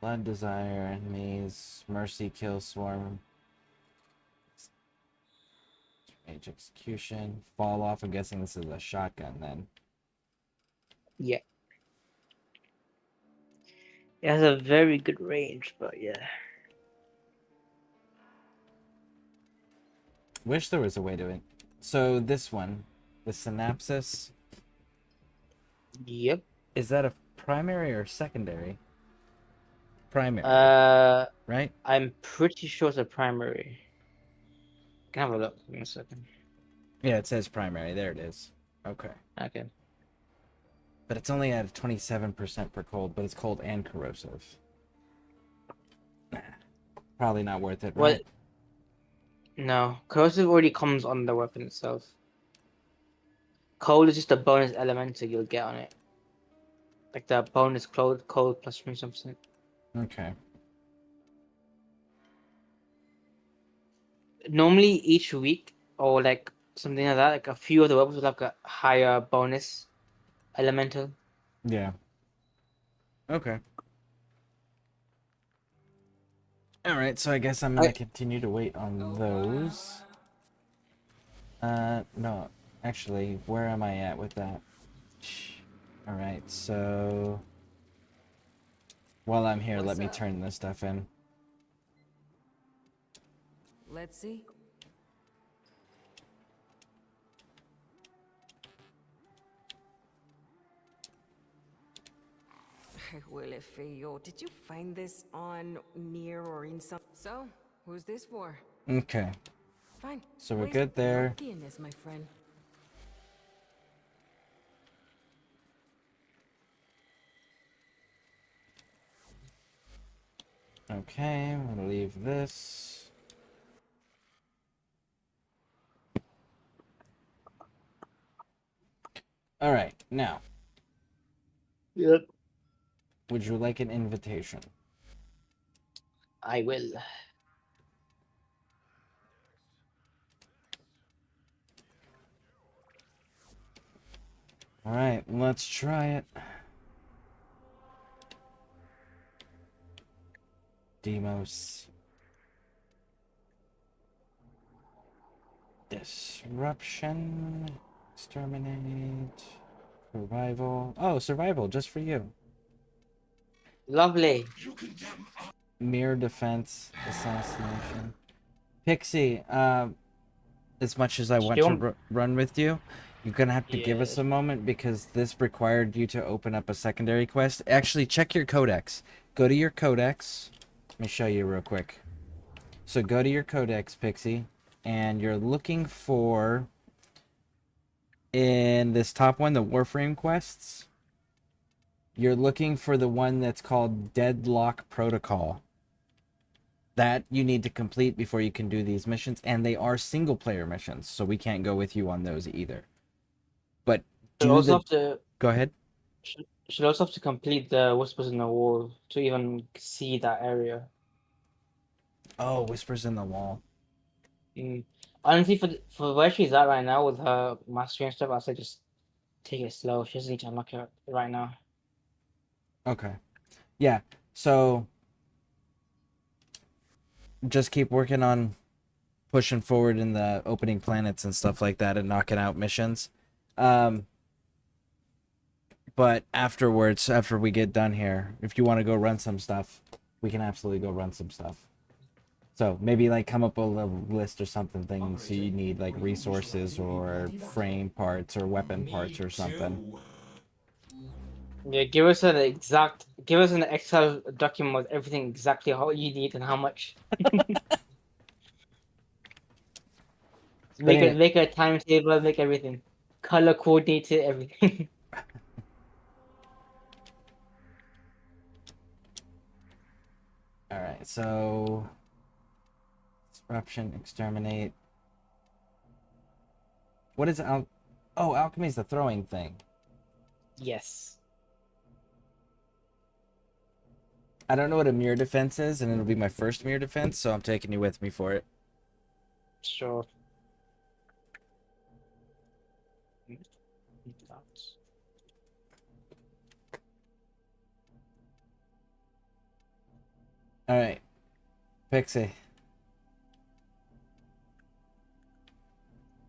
Blood Desire, Maze, Mercy, Kill, Swarm. Mage Execution. Fall off. I'm guessing this is a shotgun then. Yeah. It has a very good range, but yeah. Wish there was a way to it. So this one, the Synapsis. Yep. Is that a primary or secondary? Primary. Right? I'm pretty sure it's a primary. Can I have a look in a second. Yeah, it says primary. There it is. Okay. Okay. But it's only at 27% for cold, but it's cold and corrosive. Nah. Probably not worth it, right? What? No. Corrosive already comes on the weapon itself. Cold is just a bonus elemental you'll get on it. Like the bonus cold plus 20%. Okay. Normally each week or like something like that, like a few of the weapons will have a higher bonus elemental. Yeah. Okay. Alright, so I guess I'm gonna continue to wait on those. No. Actually, where am I at with that? Alright, so... While I'm here, let me turn this stuff in. Let's see. Huele feo. Did you find this on, near, or in some... So, who's this for? Okay. Fine. So we're Waste good there. luckiness, my friend. Okay, I'm gonna leave this. Alright, now. Yep. Would you like an invitation? I will. Alright, let's try it. Demos. Disruption. Exterminate. Survival. Oh, survival, just for you. Lovely. Mirror defense. Assassination. Pixie, as much as I want to run with you, you're gonna have to give us a moment because this required you to open up a secondary quest. Actually, check your codex. Go to your codex. Let me show you real quick. So go to your codex, Pixie, and you're looking for, in this top one, the Warframe quests, you're looking for the one that's called Deadlock Protocol. That you need to complete before you can do these missions, and they are single player missions, so we can't go with you on those either. But Should also have to go ahead. Should also have to complete the Whispers in the Wall to even see that area. Oh, Whispers in the Wall. Honestly, for where she's at right now with her mastery and stuff, I say just take it slow. She doesn't need to unlock it right now. Okay. Yeah. So just keep working on pushing forward in the opening planets and stuff like that and knocking out missions. But afterwards, after we get done here, if you want to go run some stuff, we can absolutely go run some stuff. So maybe like come up with a little list or something, things you need, like resources or frame parts or weapon parts or something. Yeah, give us an Excel document with everything exactly how you need and how much. Make a timetable, make everything color coordinated, everything. All right, so disruption, exterminate. What is Oh, alchemy is the throwing thing. Yes. I don't know what a mirror defense is, and it'll be my first mirror defense, so I'm taking you with me for it. Sure. Alright. Pixie.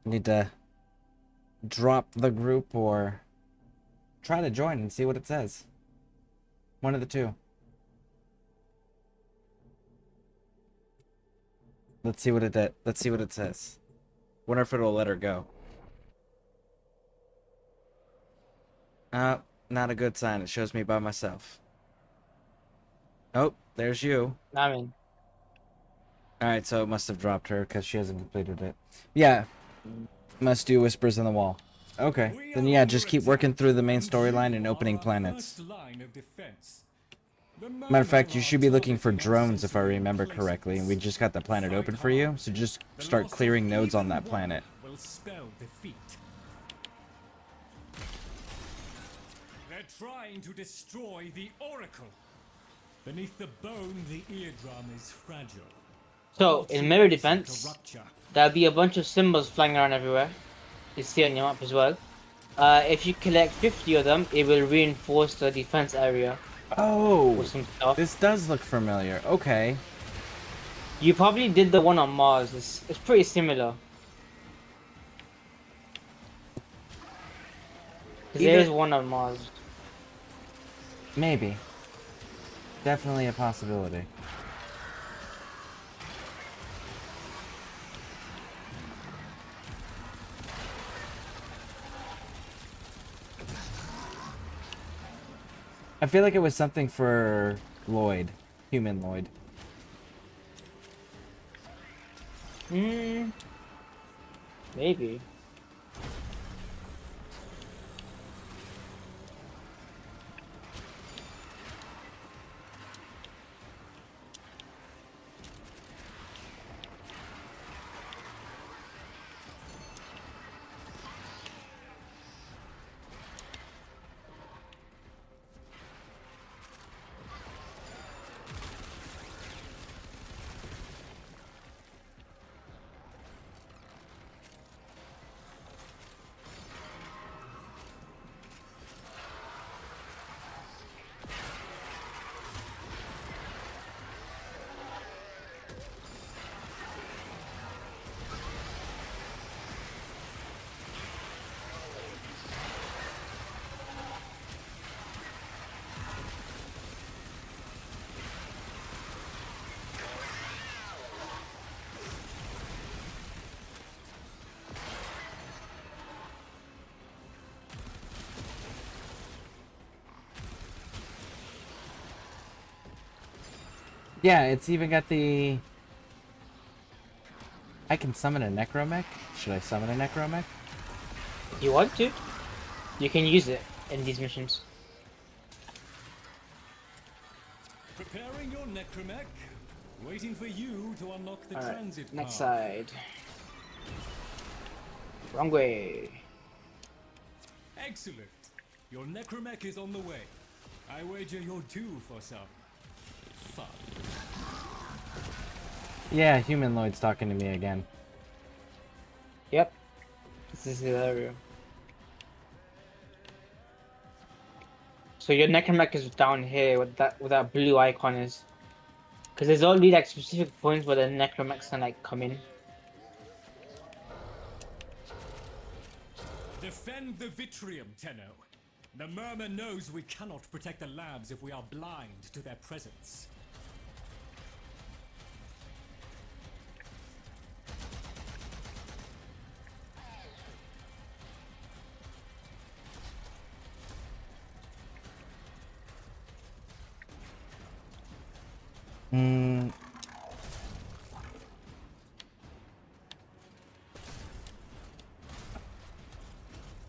Need to drop the group or try to join and see what it says. One of the two. Let's see what it says. Wonder if it'll let her go. Not a good sign. It shows me by myself. Oh, there's you. I mean. Alright, so it must have dropped her because she hasn't completed it. Yeah. Must do Whispers in the Wall. Okay. Then yeah, just keep working through the main storyline and opening planets. Matter of fact, you should be looking for drones if I remember correctly, and we just got the planet open for you, so just start clearing nodes on that planet. Will spell defeat. They're trying to destroy the Oracle. Beneath the bone, the eardrum is fragile. So, in mirror defense, there'll be a bunch of symbols flying around everywhere. You see on your map as well. If you collect 50 of them, it will reinforce the defense area. Oh, this does look familiar. Okay. You probably did the one on Mars. It's pretty similar. Because there is one on Mars. Maybe. Definitely a possibility. I feel like it was something for Lloyd. Human Lloyd. Maybe. Yeah, it's even got the... I can summon a Necromech? Should I summon a Necromech? If you want to, you can use it in these missions. Preparing your necromech. Waiting for you to unlock the Alright, transit next path. side. Wrong way. Excellent. Your necromech is on the way. I wager you're due for some fun. Yeah, Human Lloyd's talking to me again. Yep. This is the area. So your necromech is down here with that blue icon is. Because there's only like specific points where the necromechs can like come in. Defend the Vitrium, Tenno. The Murmur knows we cannot protect the labs if we are blind to their presence.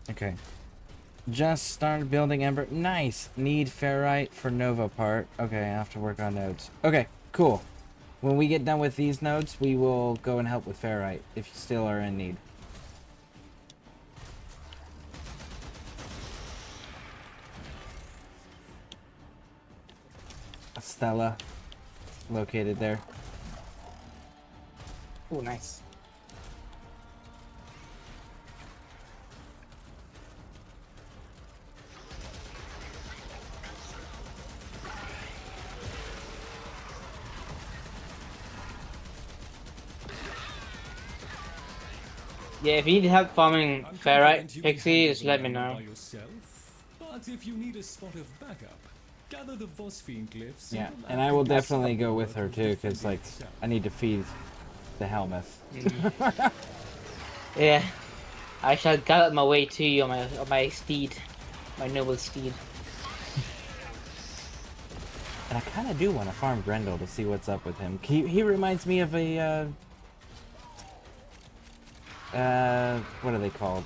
Okay. Just started building Ember. Nice! Need ferrite for Nova part. Okay, I have to work on nodes. Okay, cool. When we get done with these nodes, we will go and help with ferrite, if you still are in need. Stella. Located there. Oh, nice. Yeah, if you need help farming ferrite, Pixie, just let me know. But if you need a spot of backup, gather the Vosphine glyphs. Yeah, and I will definitely go with her too, because like I need to feed the Helmuth. Yeah, I shall gallop my way to you on my steed, my noble steed. And I kind of do want to farm Grendel to see what's up with him. He reminds me of a what are they called?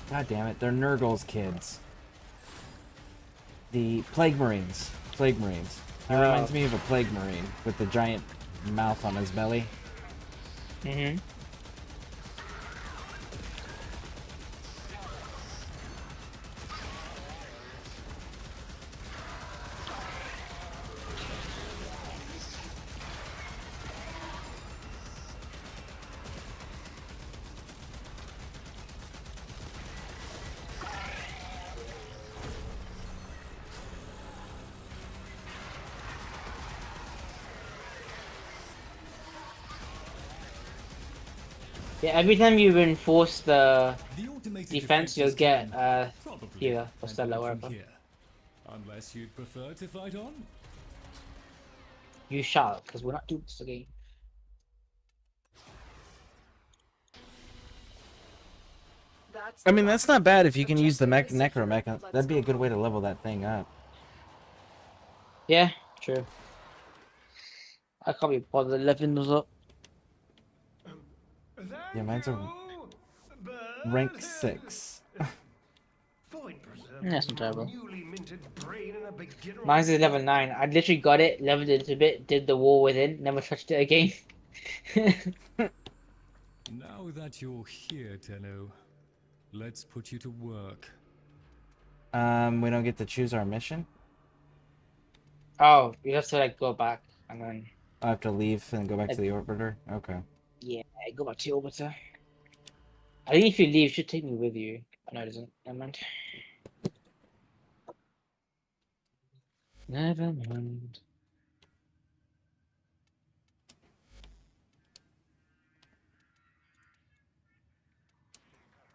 God damn it, they're Nurgle's kids. The Plague Marines. Plague Marines. He reminds me of a Plague Marine with the giant mouth on his belly. Mm-hmm. Yeah, every time you reinforce the The automated defense, you'll defectors get can probably healer or handle Stella, it from whatever. here. Unless you'd prefer to fight on. You shall, because we're not doing this again. I mean, that's not bad if you can use the Necromecha. That'd be a good way to level that thing up. Yeah, true. I can't be bothered leveling those up. Yeah, mine's a rank 6. That's not terrible. Mine's is level 9. I literally got it, leveled it a bit, did the war within, never touched it again. Now that you're here, Tenno, let's put you to work. We don't get to choose our mission? Oh, you have to like go back and then... I have to leave and go back to the orbiter? Okay. Yeah, go back to the orbiter. I think if you leave, it should take me with you. Oh, no, it doesn't. Never mind. Never mind.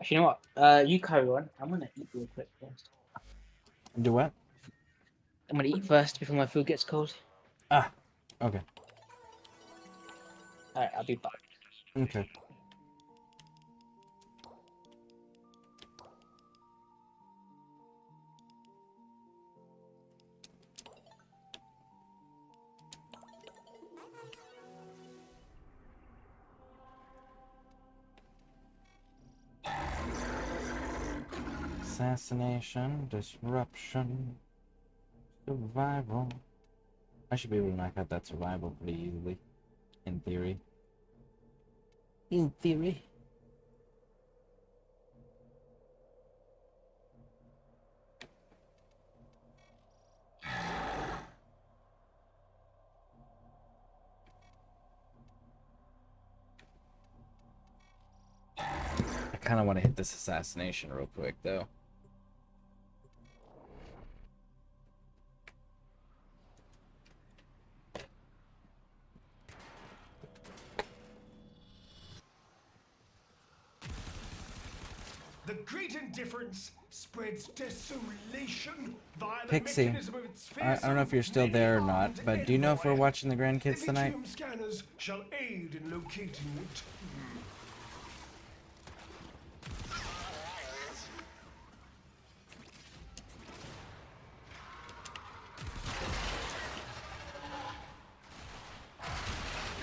Actually, you know what? You carry on. I'm gonna eat real quick first. Do what? I'm gonna eat first before my food gets cold. Ah, okay. Alright, I'll be back. Okay. Assassination, disruption, survival. I should be able to knock out that survival pretty easily, in theory. In theory. I kind of want to hit this assassination real quick, though. The great indifference spreads desolation via the Pixie, mechanism of its I don't know if you're still there or not, but do you know if we're watching the grandkids tonight? Elysium scanners shall aid in locating it.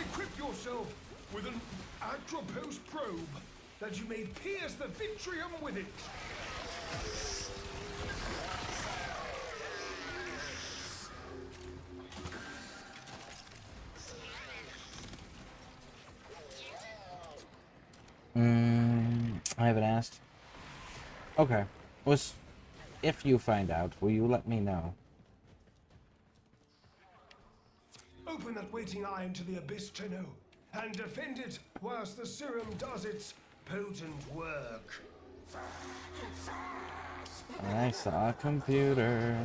Equip yourself with an Atropos probe that you may pierce the Vitrium with it. I haven't asked. Okay. If you find out, will you let me know? Open that waiting eye into the abyss, Tenno, and defend it whilst the serum does its potent work. I saw a computer.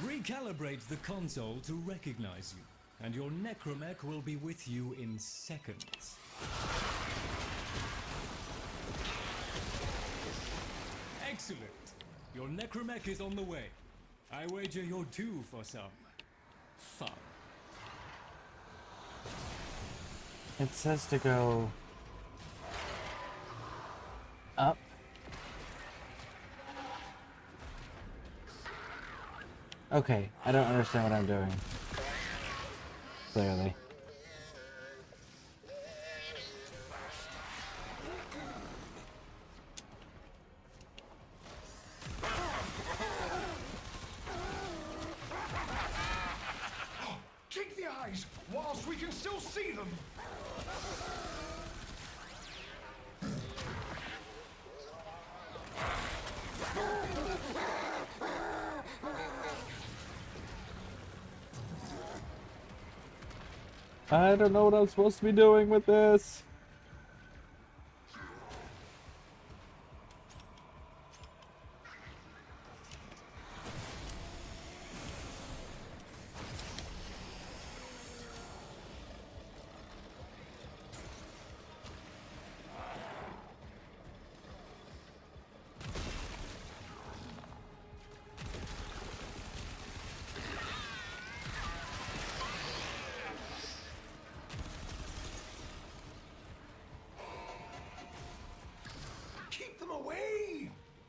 Recalibrate the console to recognize you, and your necromech will be with you in seconds. Excellent. Your necromech is on the way. I wager you're due for some fun. It says to go up. Okay, I don't understand what I'm doing. Clearly. Take the eyes whilst we can still see them. I don't know what I'm supposed to be doing with this.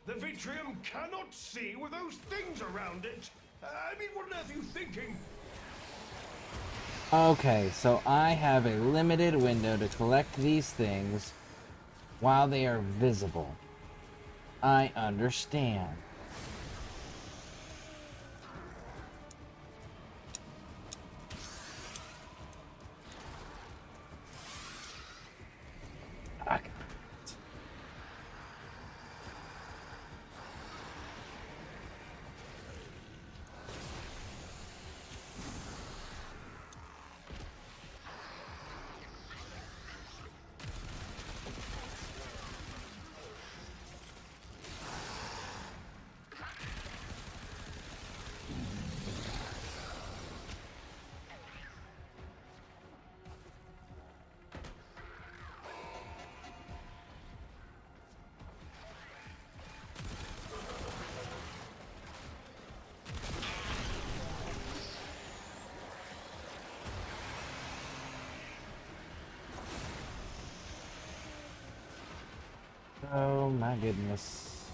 The Vitrium cannot see with those things around it. I mean, what on earth are you thinking? Okay, so I have a limited window to collect these things while they are visible. I understand. Okay. Oh my goodness.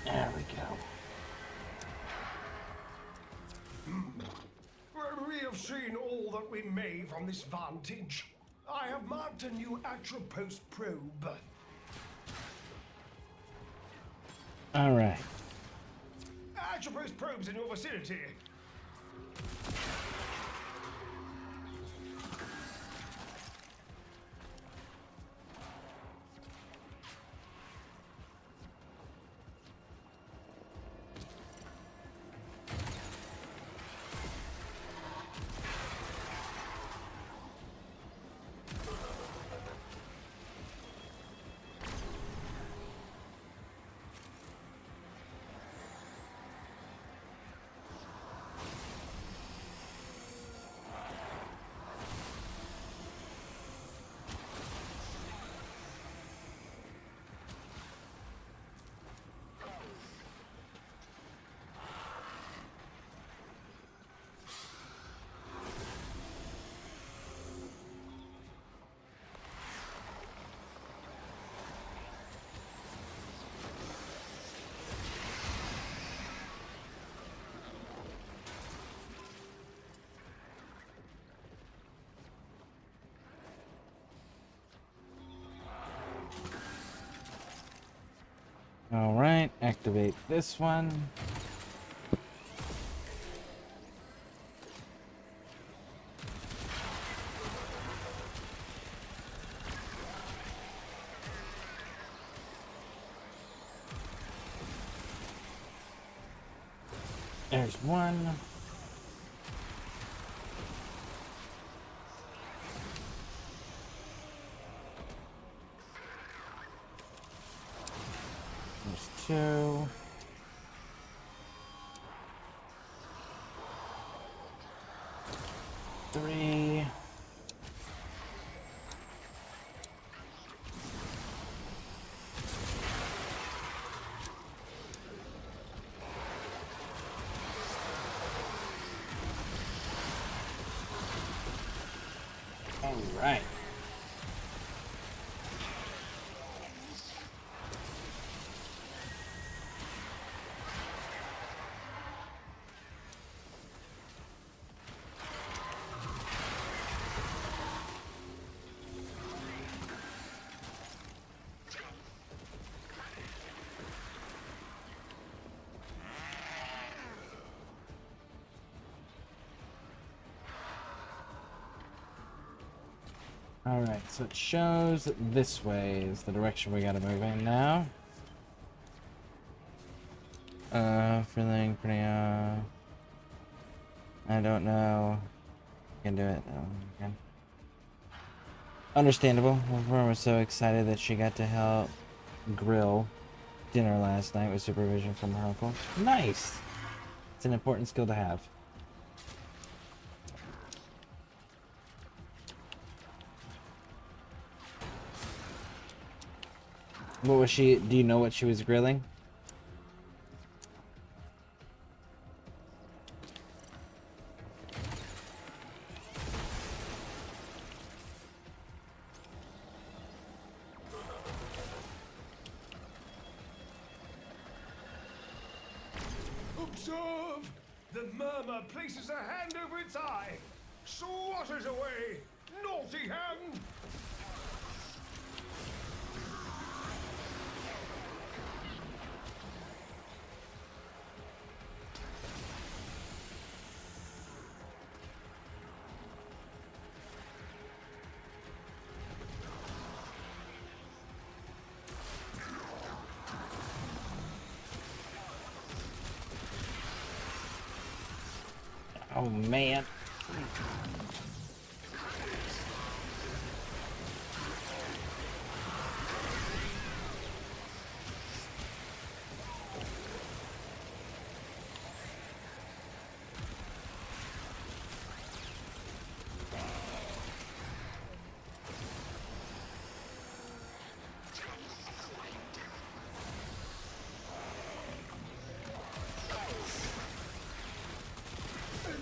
There we go. We have seen all that we may from this vantage. I have marked a new Atropos probe. All right. Atropos probes in your vicinity. All right, activate this one. There's one. There's two. Three. All right. Alright, so it shows that this way is the direction we gotta move in now. Feeling pretty, I don't know. Can do it. Oh, okay. Understandable. Warframe was so excited that she got to help grill dinner last night with supervision from her uncle. Nice! It's an important skill to have. What was she? Do you know what she was grilling? Observe! The murmur places a hand over its eye. Swat it away! Naughty hand! Oh man.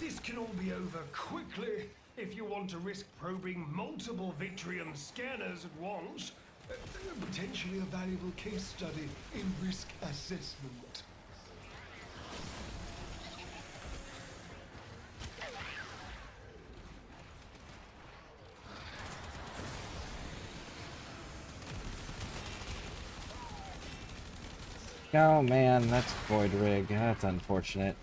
This can all be over quickly if you want to risk probing multiple Victrium scanners at once. Potentially a valuable case study in risk assessment. Oh man, that's Void Rig. That's unfortunate.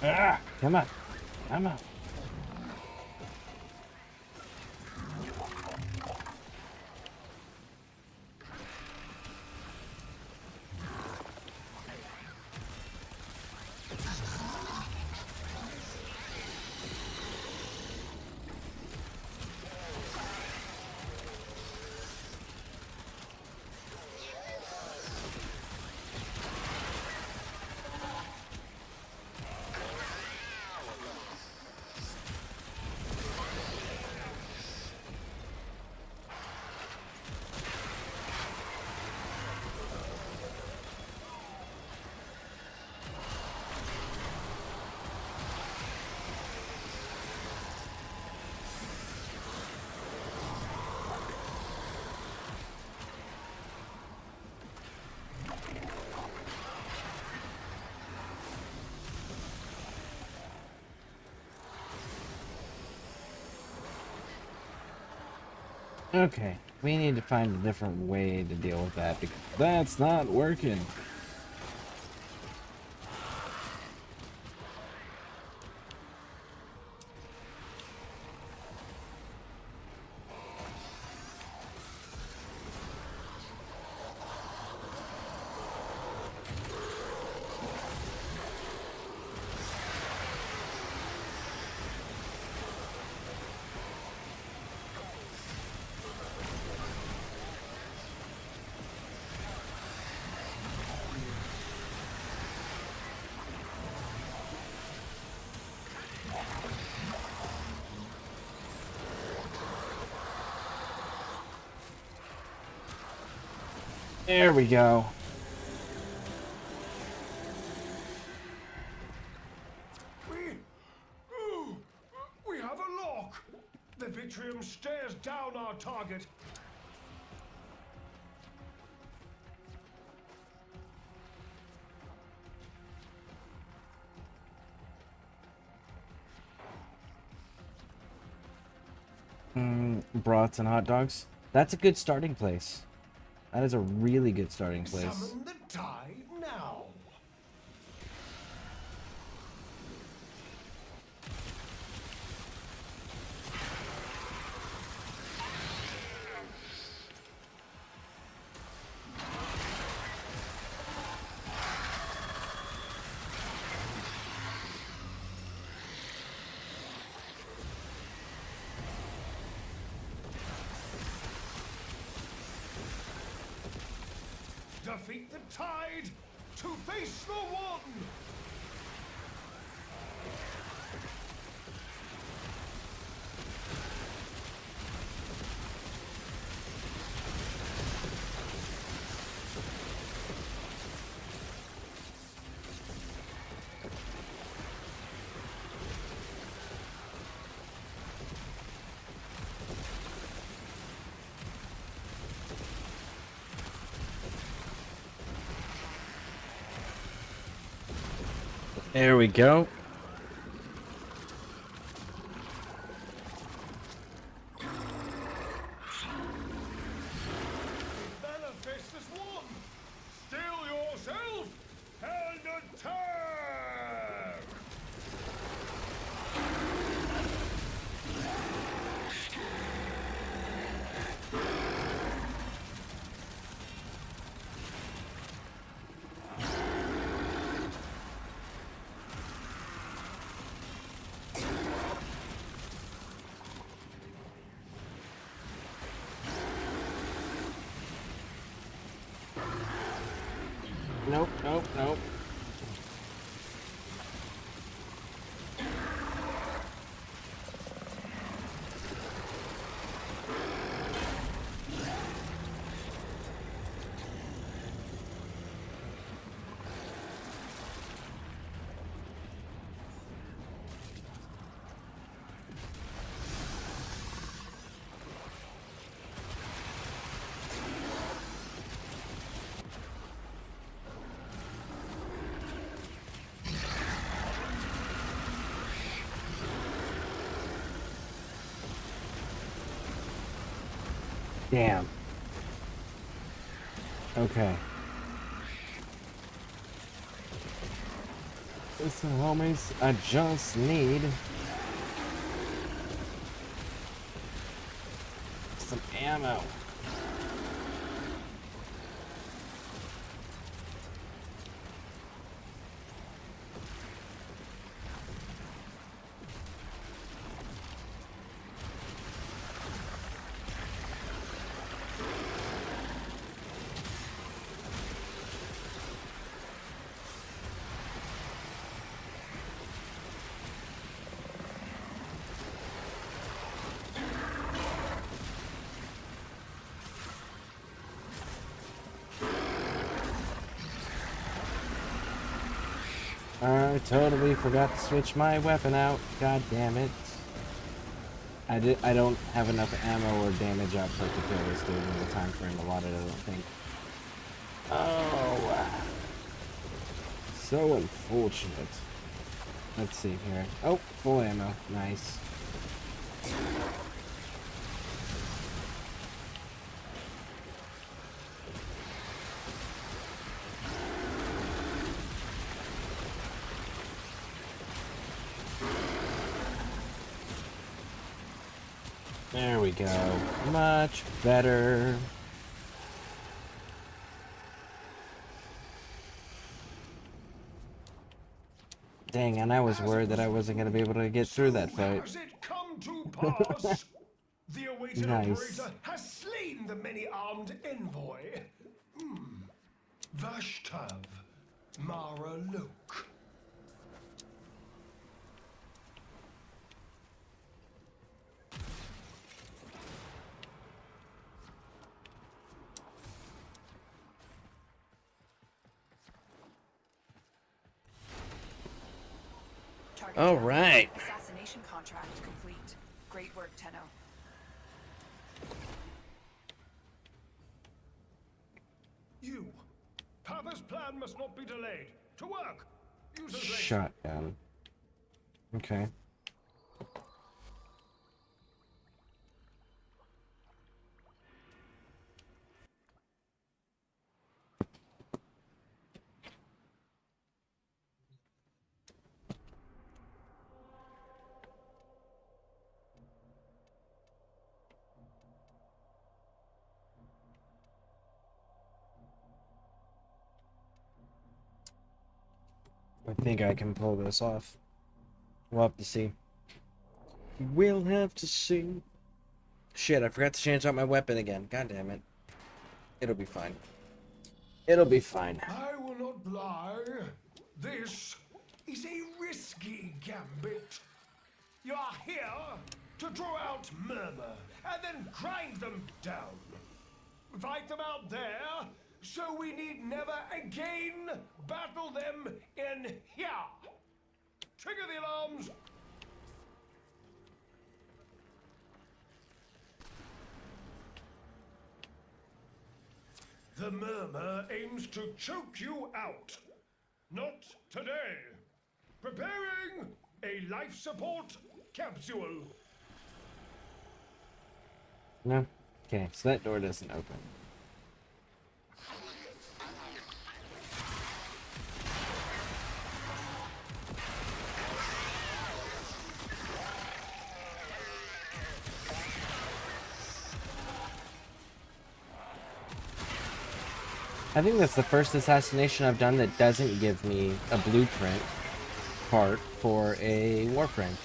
Ah, come on. Come on. Okay, we need to find a different way to deal with that because that's not working. There we go. We have a lock! The Vitrium stares down our target. Brats and hot dogs. That's a good starting place. That is a really good starting place. Summon the tide now. Defeat the tide to face the one! There we go. Manifest as one. Steel yourself and attack. Nope, nope, nope. Damn. Okay. Listen, homies, I just need some ammo. I totally forgot to switch my weapon out. God damn it. I don't have enough ammo or damage output to kill this dude in the time frame allotted, I don't think. Oh. So unfortunate. Let's see here. Oh, full ammo. Nice. There we go. Much better. Dang, and I was worried that I wasn't going to be able to get through that fight. Has it come to pass? The awaited Nice. operator has slain the many-armed envoy. Vashtav, Mara Loke. All right. Assassination contract complete. Great work, Tenno. You. Papa's plan must not be delayed. To work. Use as later. Shotgun. Okay. I think I can pull this off. We'll have to see. We'll have to see. Shit, I forgot to change out my weapon again. God damn it. It'll be fine. It'll be fine. I will not lie. This is a risky gambit. You are here to draw out Murmur and then grind them down. Fight them out there, so we need never again battle them in here. Trigger the alarms. The Murmur aims to choke you out. Not today. Preparing a life support capsule. No? Okay, so that door doesn't open. I think that's the first assassination I've done that doesn't give me a blueprint part for a Warframe.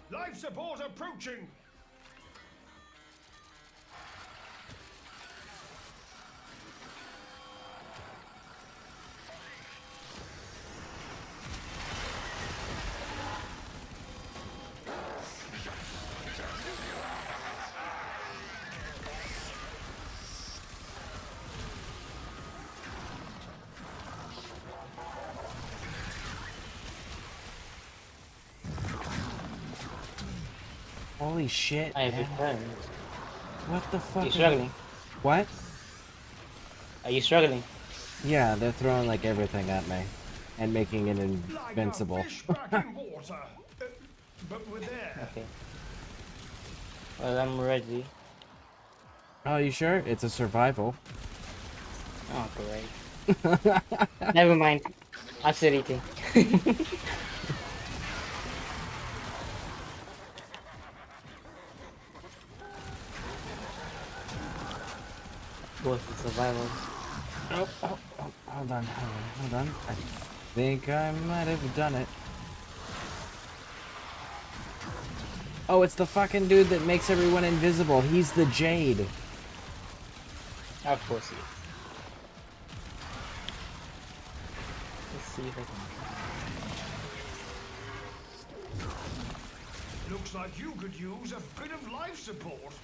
Life support approaching. Holy shit. I have man. returned. What the fuck? Are you struggling? What? Are you struggling? Yeah, they're throwing like everything at me and making it invincible. Like a fish back in water, but with air. Okay. Well, I'm ready. Oh, you sure? It's a survival. Oh, great. Never mind. I'll say anything. Both the survivors. Oh, hold on. I think I might have done it. Oh, it's the fucking dude that makes everyone invisible. He's the Jade. Of course he is. Let's see if I can. Looks like you could use a bit of life support.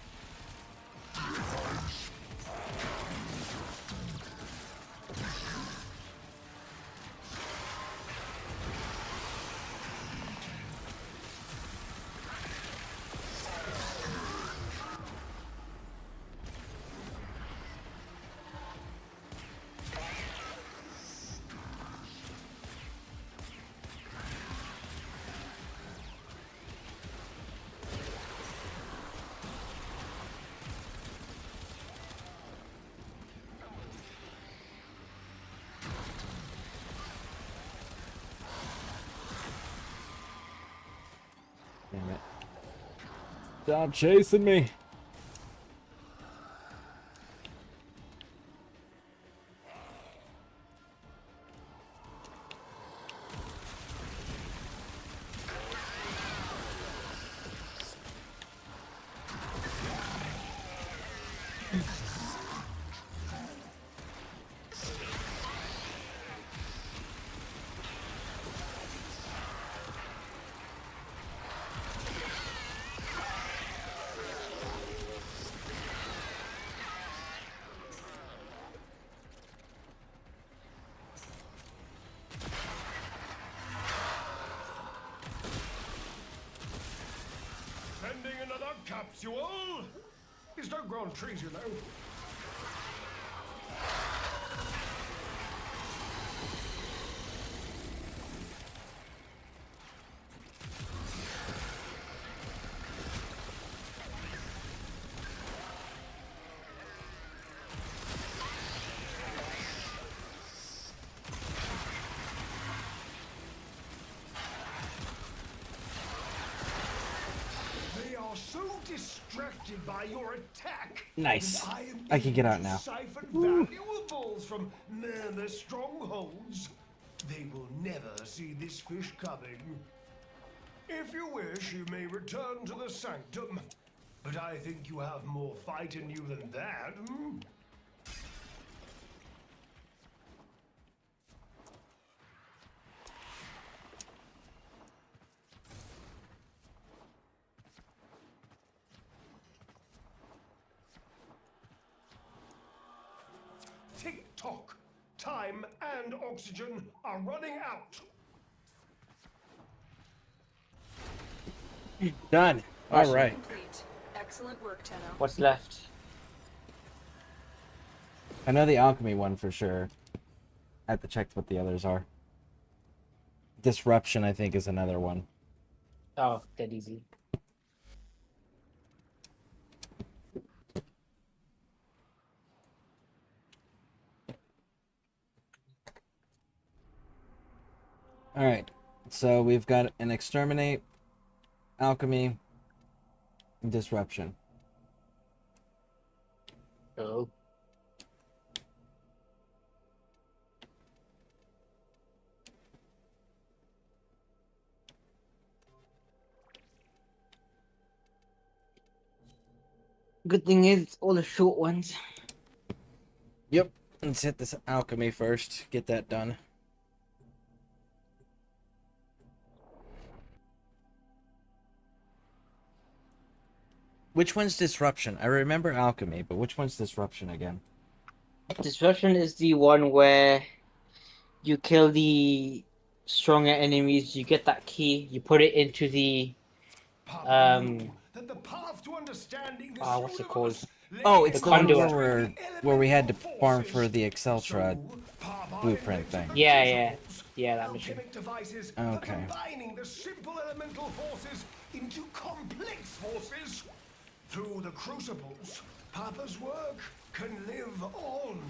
Damn it. Stop chasing me. Sending another capsule. These don't grow on trees, you know. They are so distracted by your attack. Nice. that I am I can get able out to now. Siphon valuables from murmur strongholds. They will never see this fish coming. If you wish, you may return to the sanctum. But I think you have more fight in you than that. Hmm? Tick-tock. Time and oxygen are running out. Done. All Awesome. right. Complete. Excellent work, Tenno. What's left? I know the alchemy one for sure. I have to check what the others are. Disruption, I think, is another one. Oh, dead easy. All right. So we've got an exterminate, alchemy, and disruption. Oh. Good thing is, it's all the short ones. Yep. Let's hit this alchemy first. Get that done. Which one's disruption? I remember alchemy, but which one's disruption again? Disruption is the one where you kill the stronger enemies, you get that key, you put it into the That the path to understanding this what's it called? Oh, it's the one conduit. where we had to farm for the Exceltra blueprint thing. Yeah, that mission. Devices Okay. combining the simple elemental forces into complex forces. Through the crucibles, Papa's work can live on.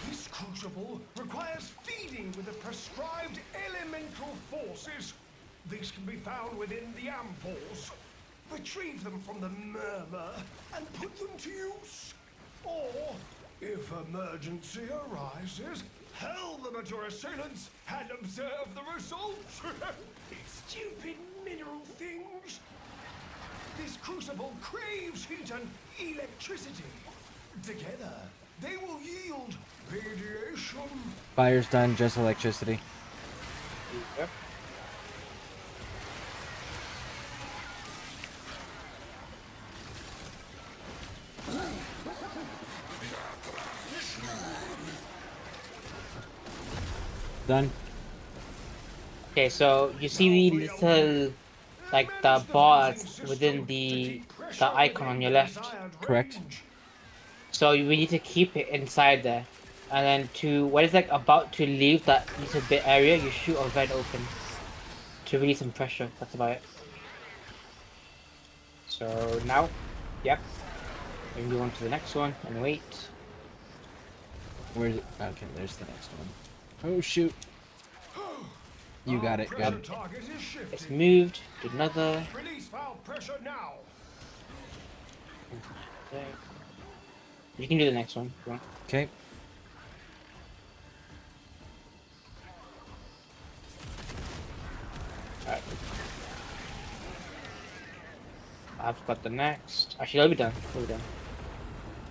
This crucible requires feeding with the prescribed elemental forces. These can be found within the ampholes. Retrieve them from the murmur and put them to use. Or, if emergency arises, hurl them at your assailants and observe the results. Stupid mineral things. This crucible craves heat and electricity. Together, they will yield radiation. Fire's done, just electricity. Yep. Done. Okay, so you see the little, like the bars within the icon on your left. Correct. So we need to keep it inside there, and then when it's like about to leave that little bit area, you shoot a vent open to release some pressure. That's about it. So now, yep. We can move on to the next one and wait. Where's it? Okay, there's the next one. Oh shoot! You got it. Good. It's moved to another. Release valve pressure now. Okay. You can do the next one. If you want. Okay. Alright. I've got the next. Actually, I'll be done. We'll be done.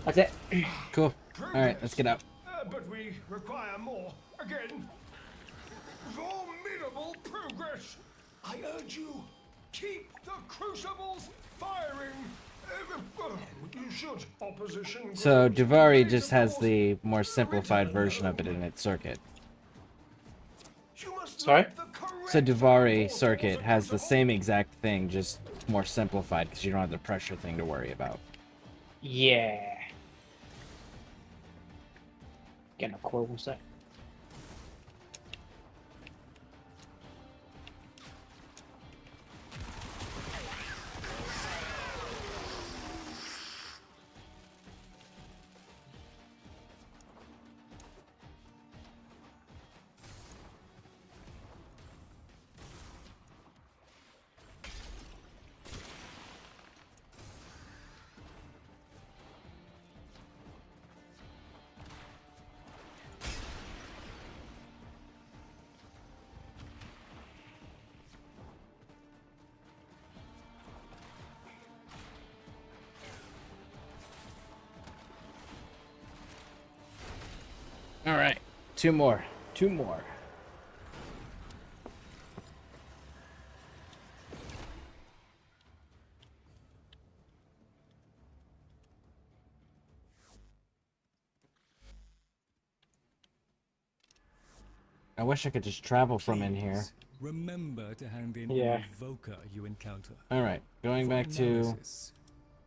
That's it. Cool. All right, let's get out. But we require more. Again. Formidable progress. I urge you, keep the crucibles firing. You should. Opposition. So Duvari just has the more simplified version of it in its circuit. Sorry? So Duvari circuit has the same exact thing, just more simplified because you don't have the pressure thing to worry about. Yeah. Getting a core one sec. All right, two more. Two more. I wish I could just travel from in here. Remember to hand in Yeah. any evoker you encounter. All right, going For back to analysis.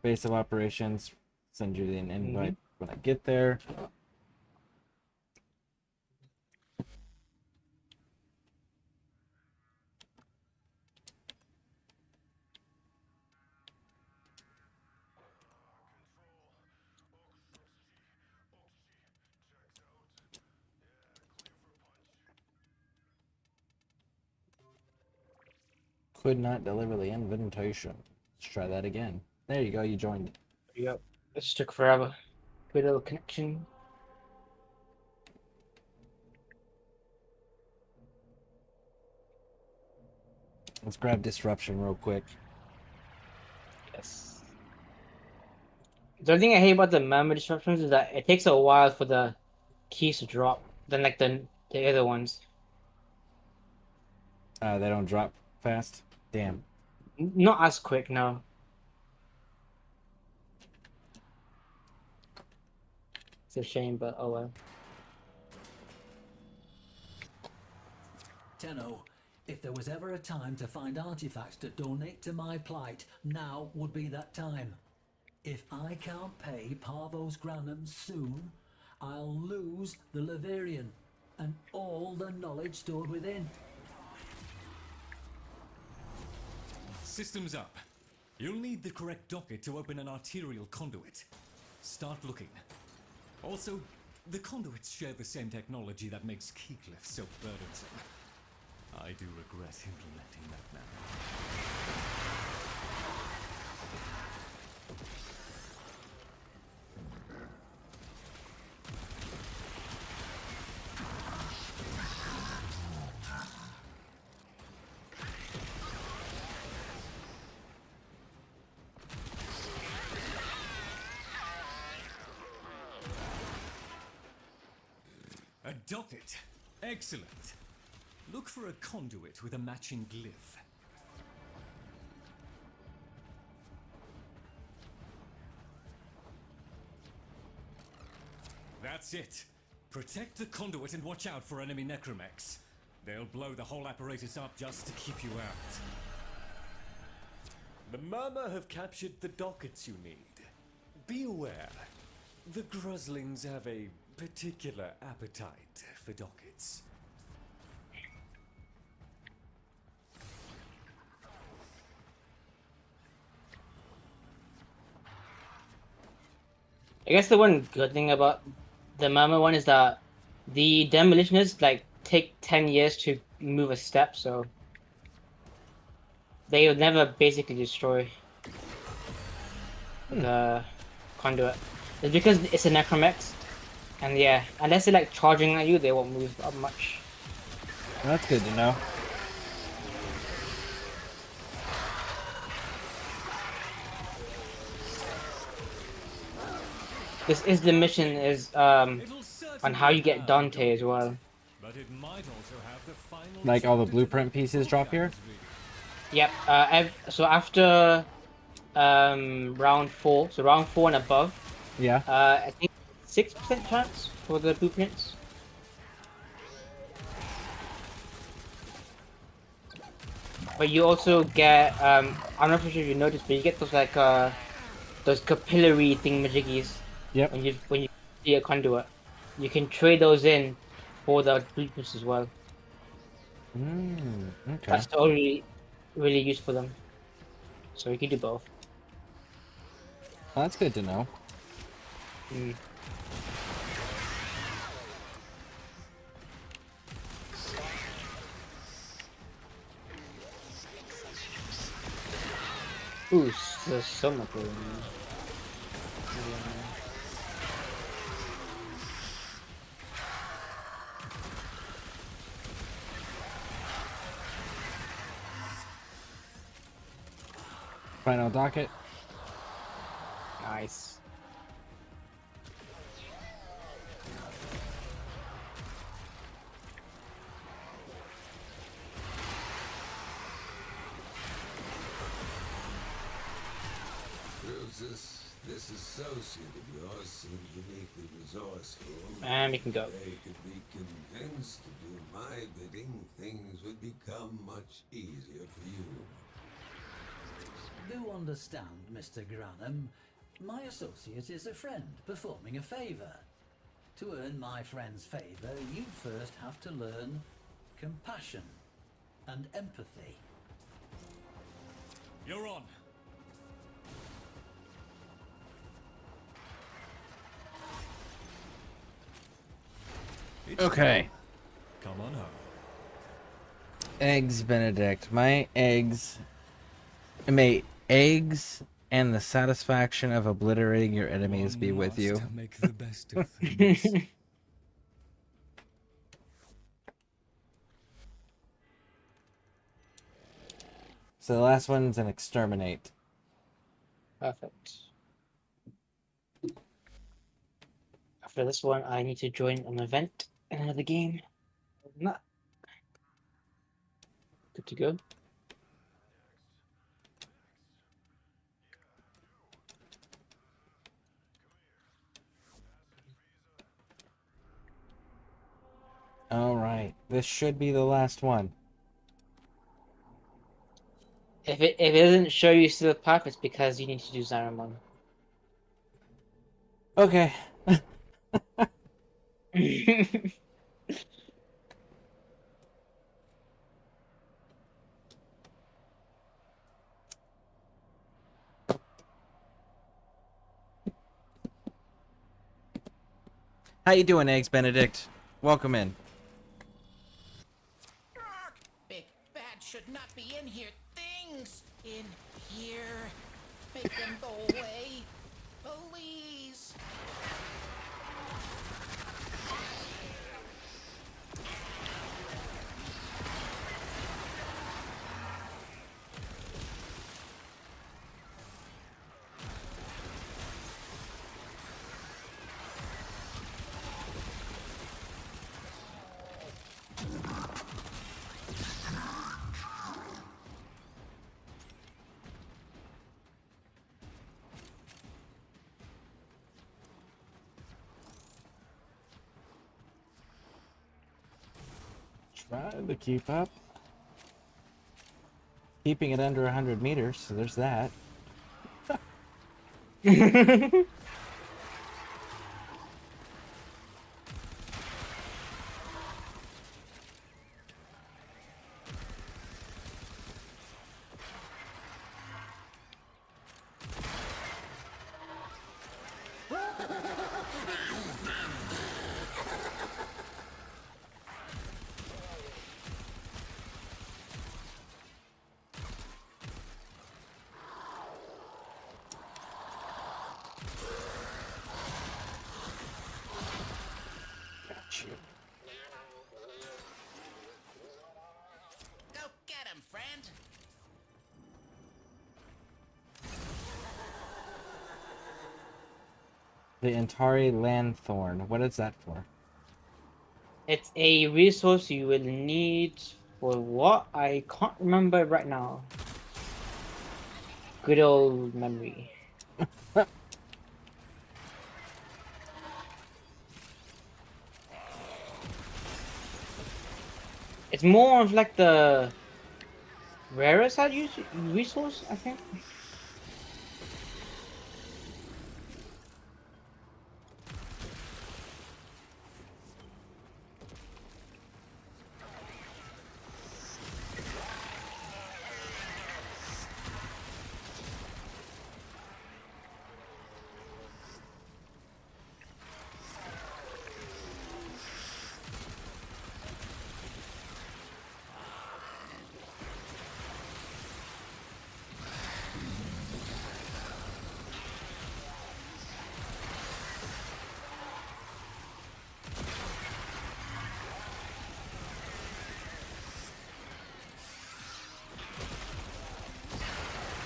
base of operations. Send you an invite when I get there. Could not deliver the invitation. Let's try that again. There you go, you joined. Yep. It just took forever. Good little connection. Let's grab disruption real quick. Yes. The only thing I hate about the memory disruptions is that it takes a while for the keys to drop than like the other ones. They don't drop fast. Damn. Not as quick, no. It's a shame, but oh well. Tenno, if there was ever a time to find artifacts to donate to my plight, now would be that time. If I can't pay Parvos Granum soon, I'll lose the Leverian and all the knowledge stored within. Systems up. You'll need the correct docket to open an arterial conduit. Start looking. Also, the conduits share the same technology that makes keycliffs so burdensome. I do regret implementing that now. A docket. Excellent. Look for a conduit with a matching glyph. That's it. Protect the conduit and watch out for enemy necromechs. They'll blow the whole apparatus up just to keep you out. The Murmur have captured the dockets you need. Be aware, the Gruslings have a particular appetite for dockets. I guess the one good thing about the Murmur one is that the demolitionists like take 10 years to move a step, so they would never basically destroy the conduit. It's because it's a necromex, and yeah, unless they're like charging at you, they won't move up much. That's good to know. This is the mission is on how you get Dante as well. But it might also have the final Like all the blueprint pieces drop here? Yep. So after round 4, so round 4 and above. Yeah. I think 6% chance for the blueprints. But you also get I'm not sure if you noticed, but you get those like those capillary thingamajiggies. Yep. When you see a conduit, you can trade those in for the blueprints as well. Okay. That's the only really use for them. So you can do both. Well, that's good to know. Ooh, there's so much room. Final docket. Nice. associate of yours seems uniquely resourceful. And we can go. If they could be convinced to do my bidding, things would become much easier for you. Do understand, Mr. Granham. My associate is a friend performing a favor. To earn my friend's favor, you first have to learn compassion and empathy. You're on. Okay. Come on home. Eggs Benedict. My eggs. May eggs and the satisfaction of obliterating your enemies be with you. Make the best of things. So the last one's an exterminate. Perfect. After this one, I need to join an event in another game. Not good to go. All right, this should be the last one. If it doesn't show you still the path, it's because you need to do Zaramon. Okay. How you doing, Eggs Benedict? Welcome in. Big Bad should not be in here. Things in here. Make them go away. Please. Trying to keep up. Keeping it under 100 meters, so there's that. Go get him, friend. The Antari Lanthorn. What is that for? It's a resource you will need for what? I can't remember right now. Good old memory. It's more of like the rarer side resource, I think.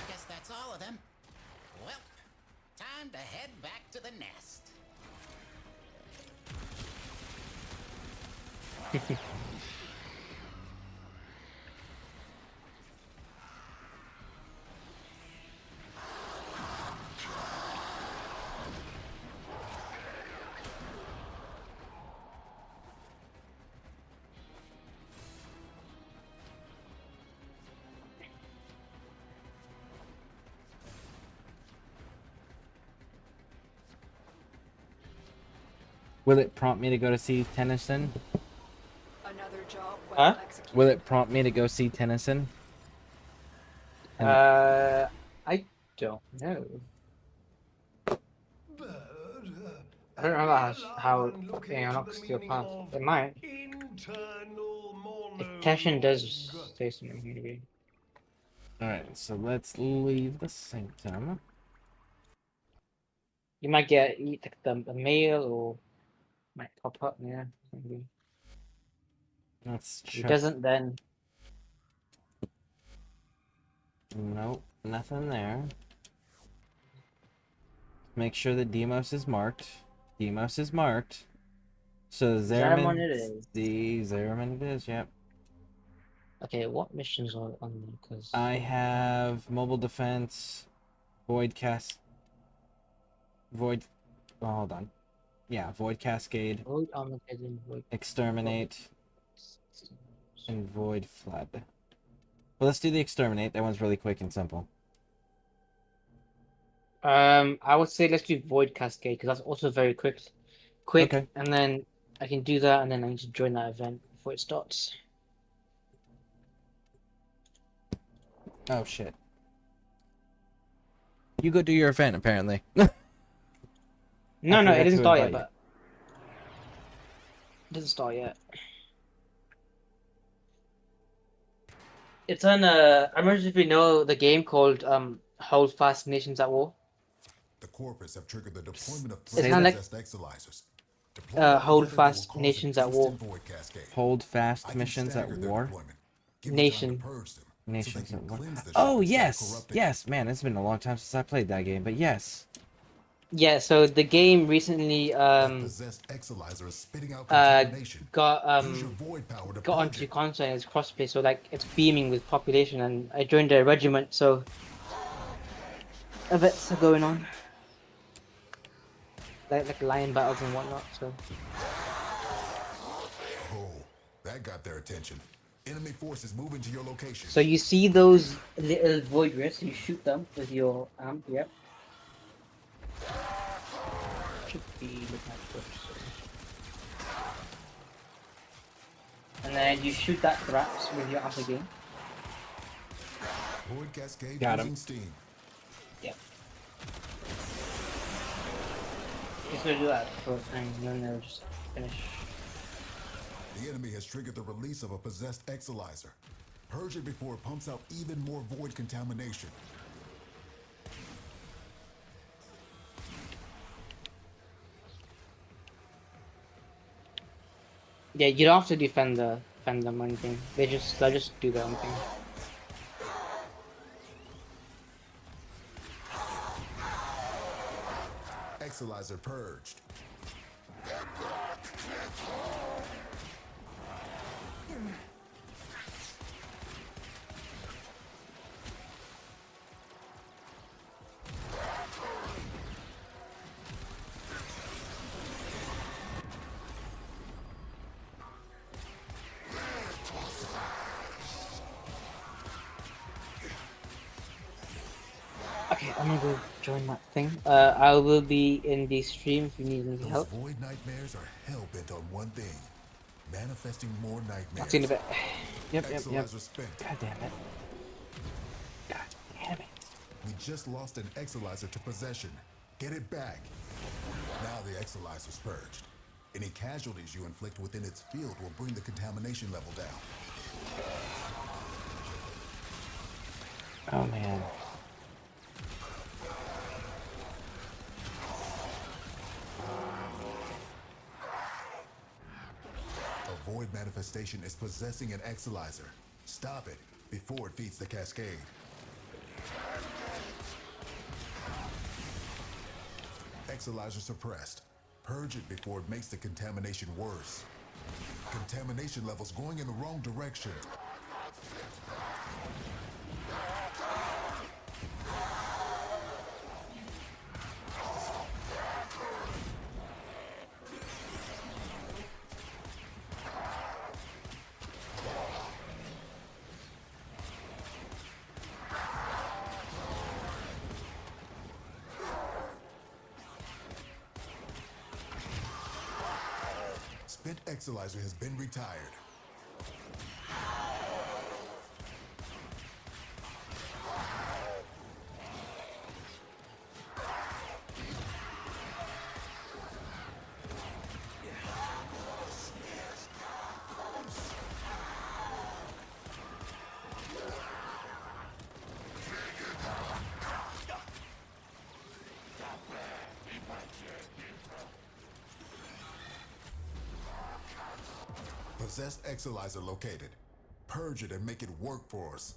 Guess that's all of them. Well, time to head back to the nest. Will it prompt me to go to see Tennyson? Another job well executed. Will it prompt me to go see Tennyson? I don't know. I don't know how it unlocks your path. It might. If Tashin does say something, maybe. Alright, so let's leave the sanctum. You might get the mail or might pop up, yeah. Maybe. Let's If it check. doesn't, then Nope, nothing there. Make sure that Demos is marked. Demos is marked. So Zariman Zariman, it is. the Zariman it is, yep. Okay, what missions are on there? Because I have mobile defense, void cast, void. Oh, hold on. Yeah, void cascade, void Armageddon, void exterminate, and void flood. Well, let's do the exterminate. That one's really quick and simple. I would say let's do void cascade because that's also very quick. Okay. And then I can do that, and then I need to join that event before it starts. Oh shit. You go do your event apparently. No, it forgot doesn't to start yet, invite you. but it doesn't start yet. It's on I remember if you know the game called Hold Fast Nations at War. The Corpus have triggered the deployment of It's kind of like exolizers. Hold Fast Nations at War. Hold fast missions at war. Nation. Nations at war. Oh yes, yes, man. It's been a long time since I played that game, but yes. Yeah, so the game recently got onto console and it's crossplay, so like it's beaming with population, and I joined a regiment, so events are going on, like lion battles and whatnot. So that got their attention. Enemy forces moving to your location. So you see those little void rifts, you shoot them with your arm. Yep. Should be looking at first. And then you shoot that traps with your arm again. Void cascade got him. Steam. Yep. Just gonna do that for a time, and then they'll just finish. The enemy has triggered the release of a possessed exolizer. Purge it before it pumps out even more void contamination. Yeah, you don't have to defend them or anything. They'll just do their own thing. Exolizer purged. Okay, I'm gonna go join that thing. I will be in the stream if you need any help. Those void nightmares are hell-bent on one thing. Manifesting more nightmares. I'll see you in a bit. Yep. Exolizer spent. God damn it. God damn it. We just lost an exolizer to possession. Get it back. Now the exolizer's purged. Any casualties you inflict within its field will bring the contamination level down. Oh man. A void manifestation is possessing an exolizer. Stop it before it feeds the cascade. Exolizer suppressed. Purge it before it makes the contamination worse. Contamination levels going in the wrong direction. spent Exalizer has been retired. Possessed Exalizer located. Purge it and make it work for us.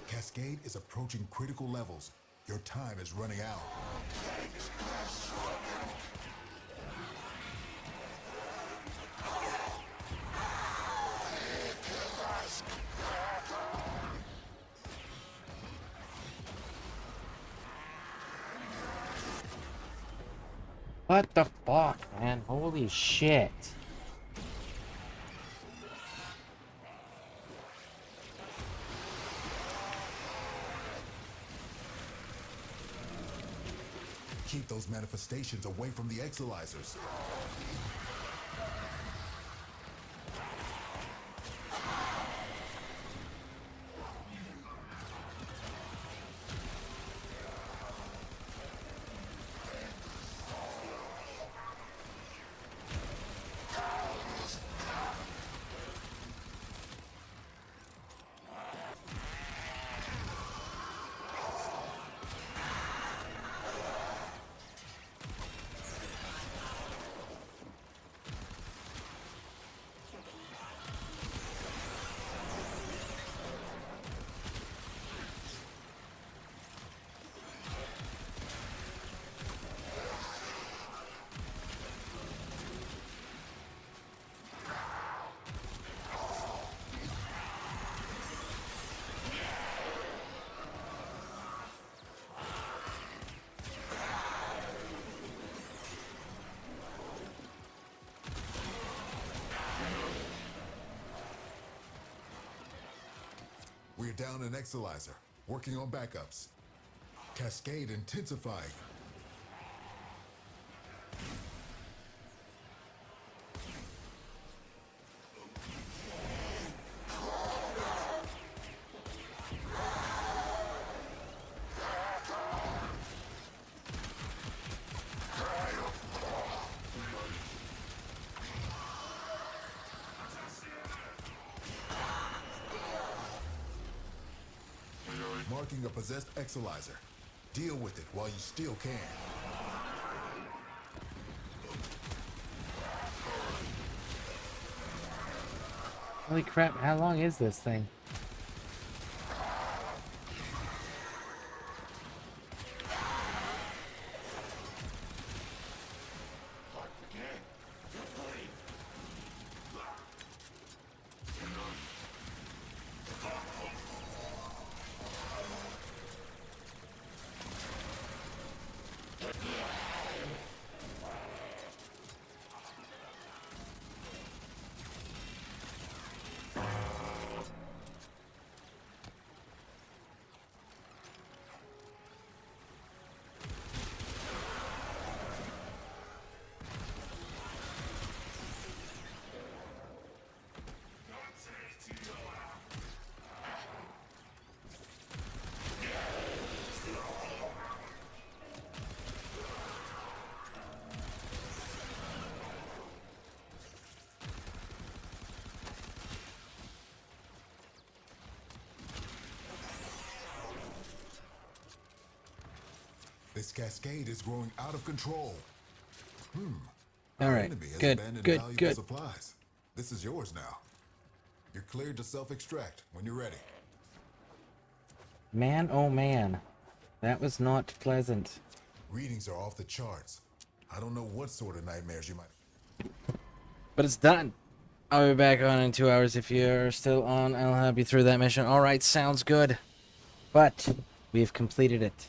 Cascade is approaching critical levels. Your time is running out. What the fuck, man? Holy shit. Keep those manifestations away from the Exalizers. We're down an Exalizer, working on backups. Cascade intensifying. Marking a possessed Exalizer. Deal with it while you still can. Holy crap, how long is this thing? This cascade is growing out of control. All Our right, enemy has good, abandoned good, valuable good. supplies. This is yours now. You're cleared to self-extract when you're ready. Man, oh man. That was not pleasant. Readings are off the charts. I don't know what sort of nightmares you might... But it's done. I'll be back on in 2 hours. If you're still on, I'll help you through that mission. Alright, sounds good. But we've completed it.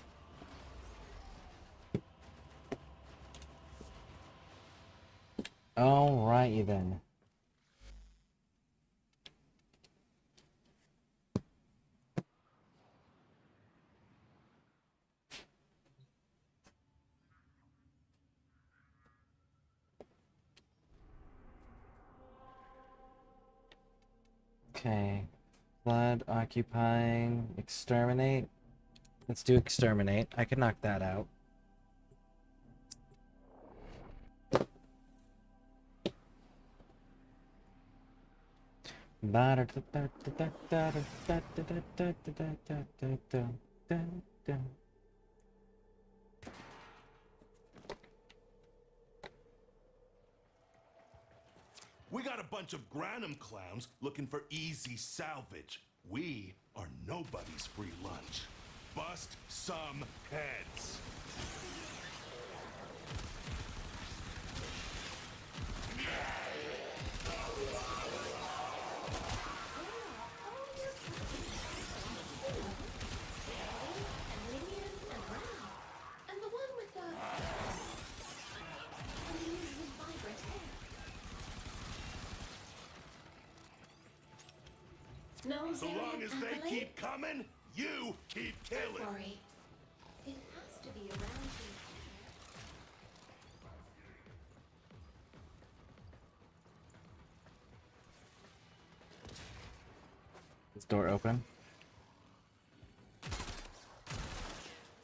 Alrighty then. Okay. Flood, occupying, exterminate. Let's do exterminate. I can knock that out. We got a bunch of Granum clowns looking for easy salvage. We are nobody's free lunch. Bust some heads. And the one with the unusually vibrant hair. No, So long as they keep coming, you keep killing. Don't worry. It has to be around here. This door open?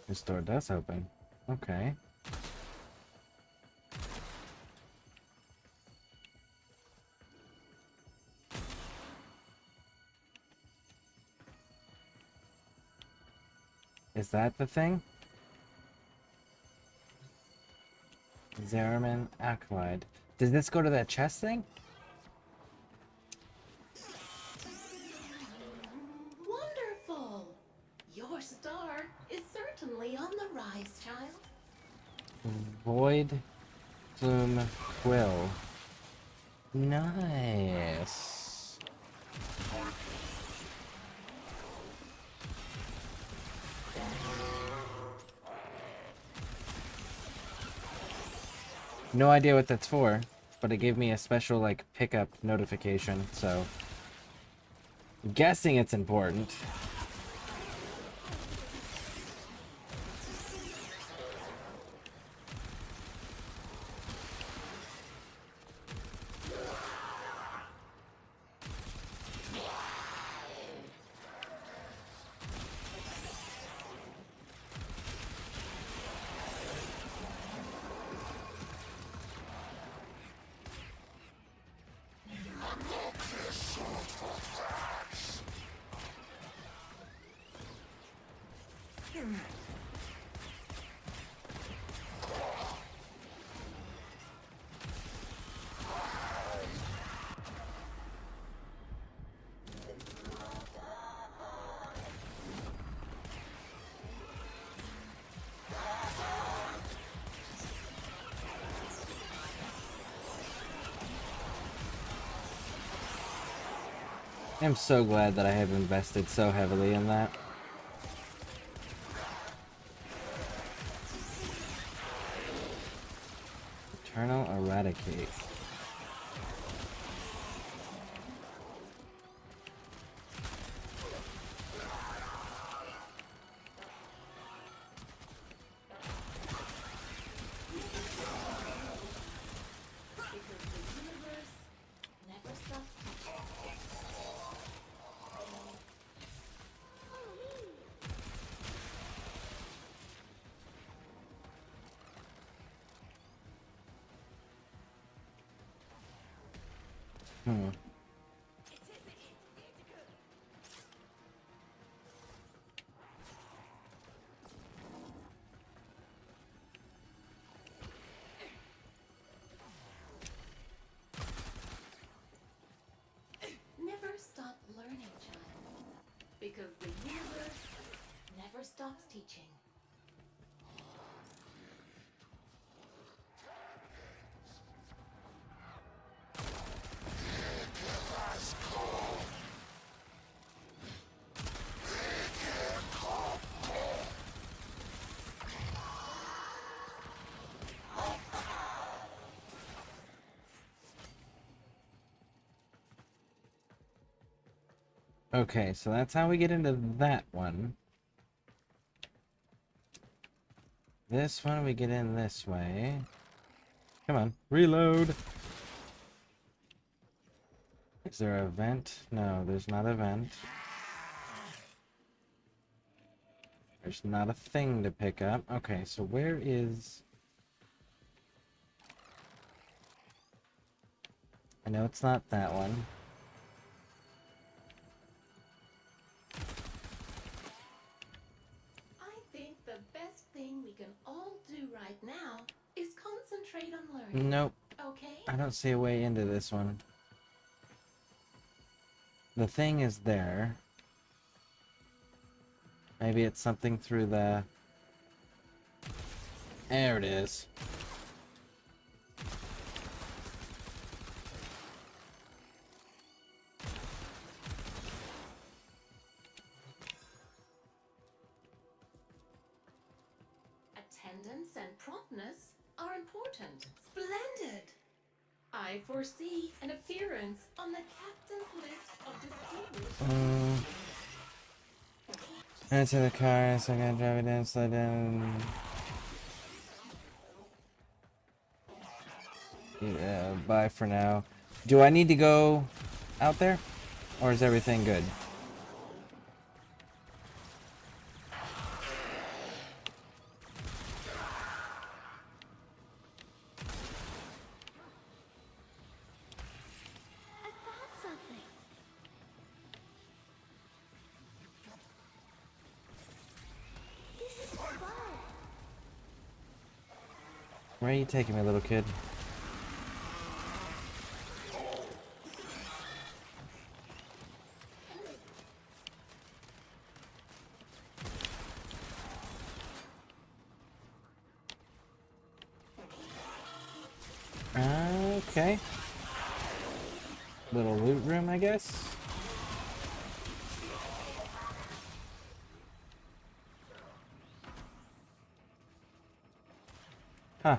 This door does open. Okay. Is that the thing? Zeraman Acolyte. Does this go to that chest thing? Wonderful! Your star is certainly on the rise, child. Void Plume Quill. Nice. No idea what that's for, but it gave me a special, like, pickup notification, so... I'm guessing it's important. I'm so glad that I have invested so heavily in that. Eternal Eradicate. Never stop learning, child. Because the universe never stops teaching. Okay, so that's how we get into that one. This one we get in this way. Come on, reload. Is there a vent? No, there's not a vent. There's not a thing to pick up. Okay, so where is... I know it's not that one. I think the best thing we can all do right now is concentrate on learning. Nope. Okay? I don't see a way into this one. The thing is there. Maybe it's something through the... There it is. Attendance and promptness are important. Splendid! I foresee an appearance on the captain's list of distinguished... Enter the car, so I gotta drive it in, slow down. Yeah, bye for now. Do I need to go out there? Or is everything good? Where are you taking me, little kid? Okay. Little loot room, I guess. Huh.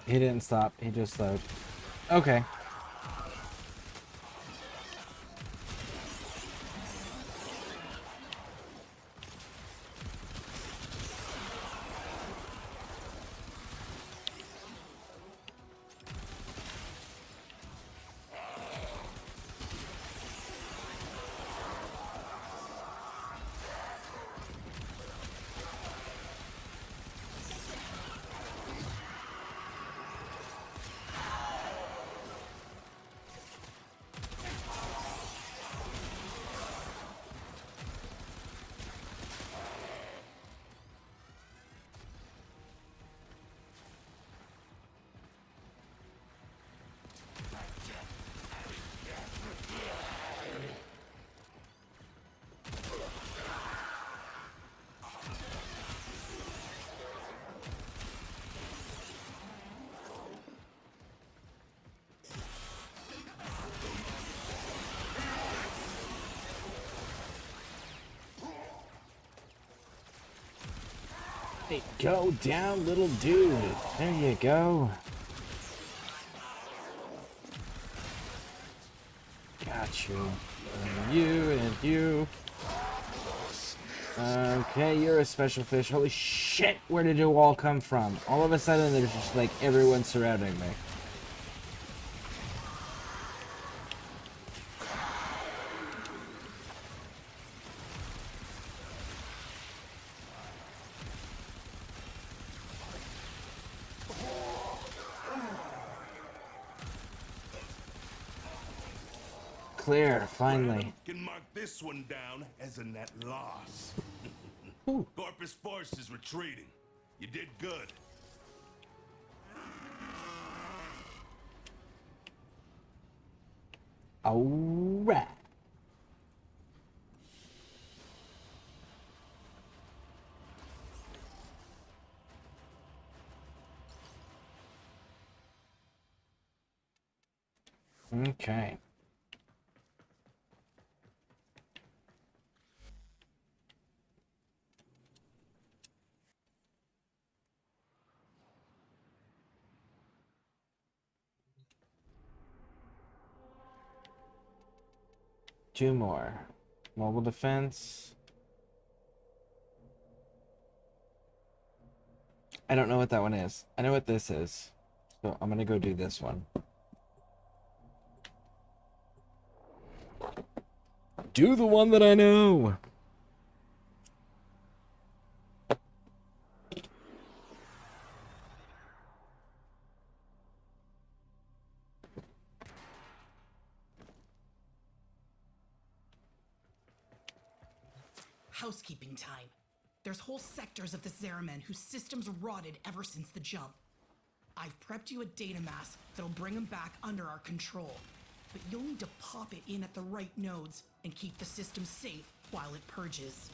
He didn't stop. He just slowed. Okay. Go down, little dude. There you go. Got you. And you and you. Okay, you're a special fish. Holy shit, where did you all come from? All of a sudden, there's just like everyone surrounding me. Clear, finally. Can mark this one down as a net loss. Corpus Force is retreating. You did good. Alright. Okay. 2 more. Mobile defense. I don't know what that one is. I know what this is. So I'm gonna go do this one. Do the one that I know. Housekeeping time. There's whole sectors of the Zeramen whose systems rotted ever since the jump. I've prepped you a data mass that'll bring them back under our control. But you'll need to pop it in at the right nodes and keep the system safe while it purges.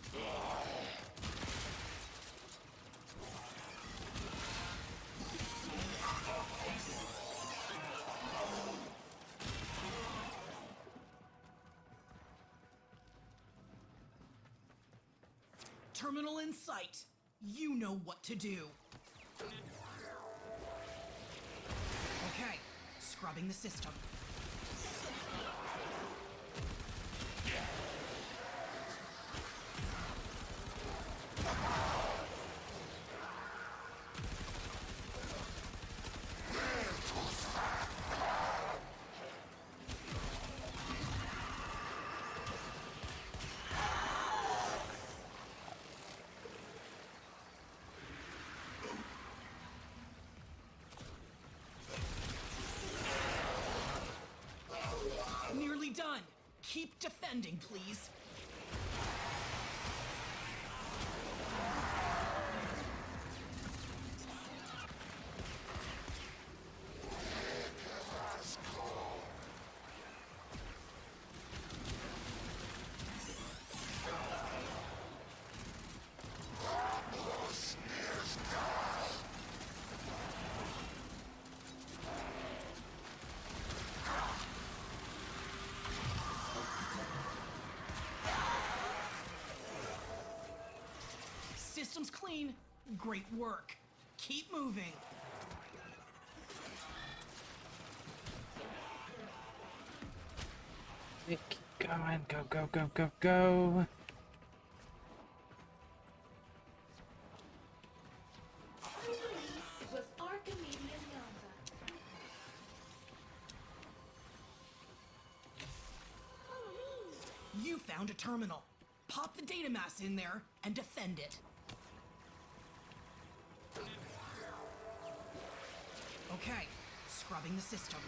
Terminal in sight. You know what to do. Okay, scrubbing the system. Nearly done. Keep defending, please. System's clean. Great work. Keep moving. Keep going. Go, go, go, go, go. It was Archimedean Yonza. You found a terminal. Pop the data mass in there and defend it. Okay, scrubbing the system.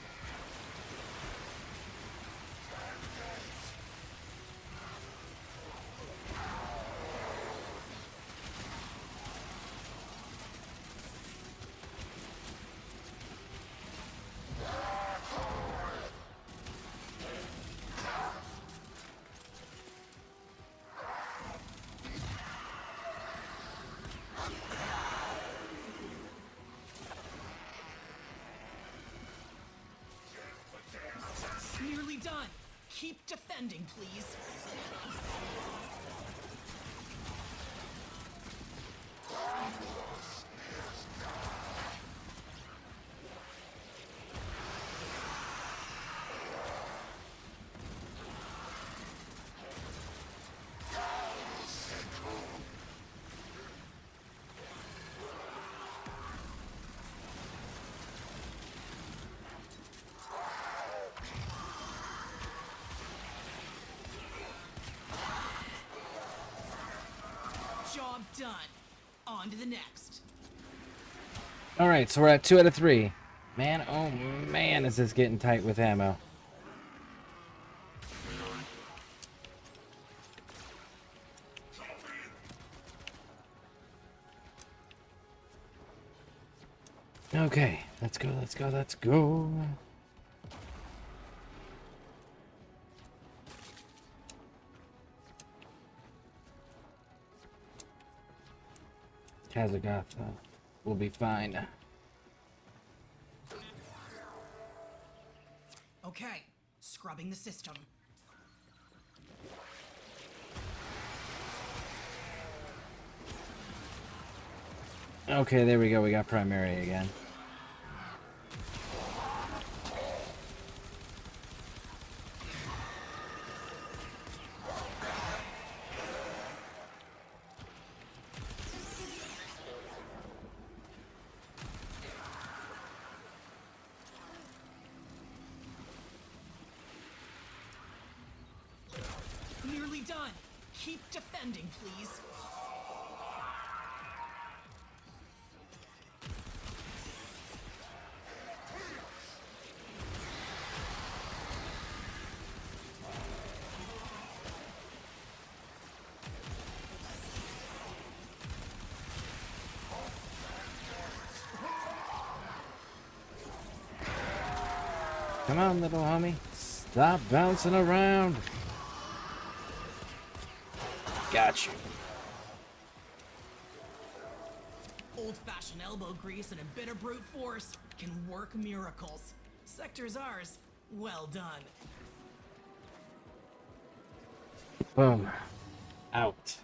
Nearly done. Keep defending, please. Job done. On to the next. All right, so we're at 2 out of 3. Man, oh man, is this getting tight with ammo. Okay, let's go, let's go, let's go. Kazagoth will be fine. Okay, scrubbing the system. Okay, there we go. We got primary again. done. Keep defending, please. Come on, little homie. Stop bouncing around. Got you. Old-fashioned elbow grease and a bit of brute force can work miracles. Sector's ours. Well done. Boom. Out.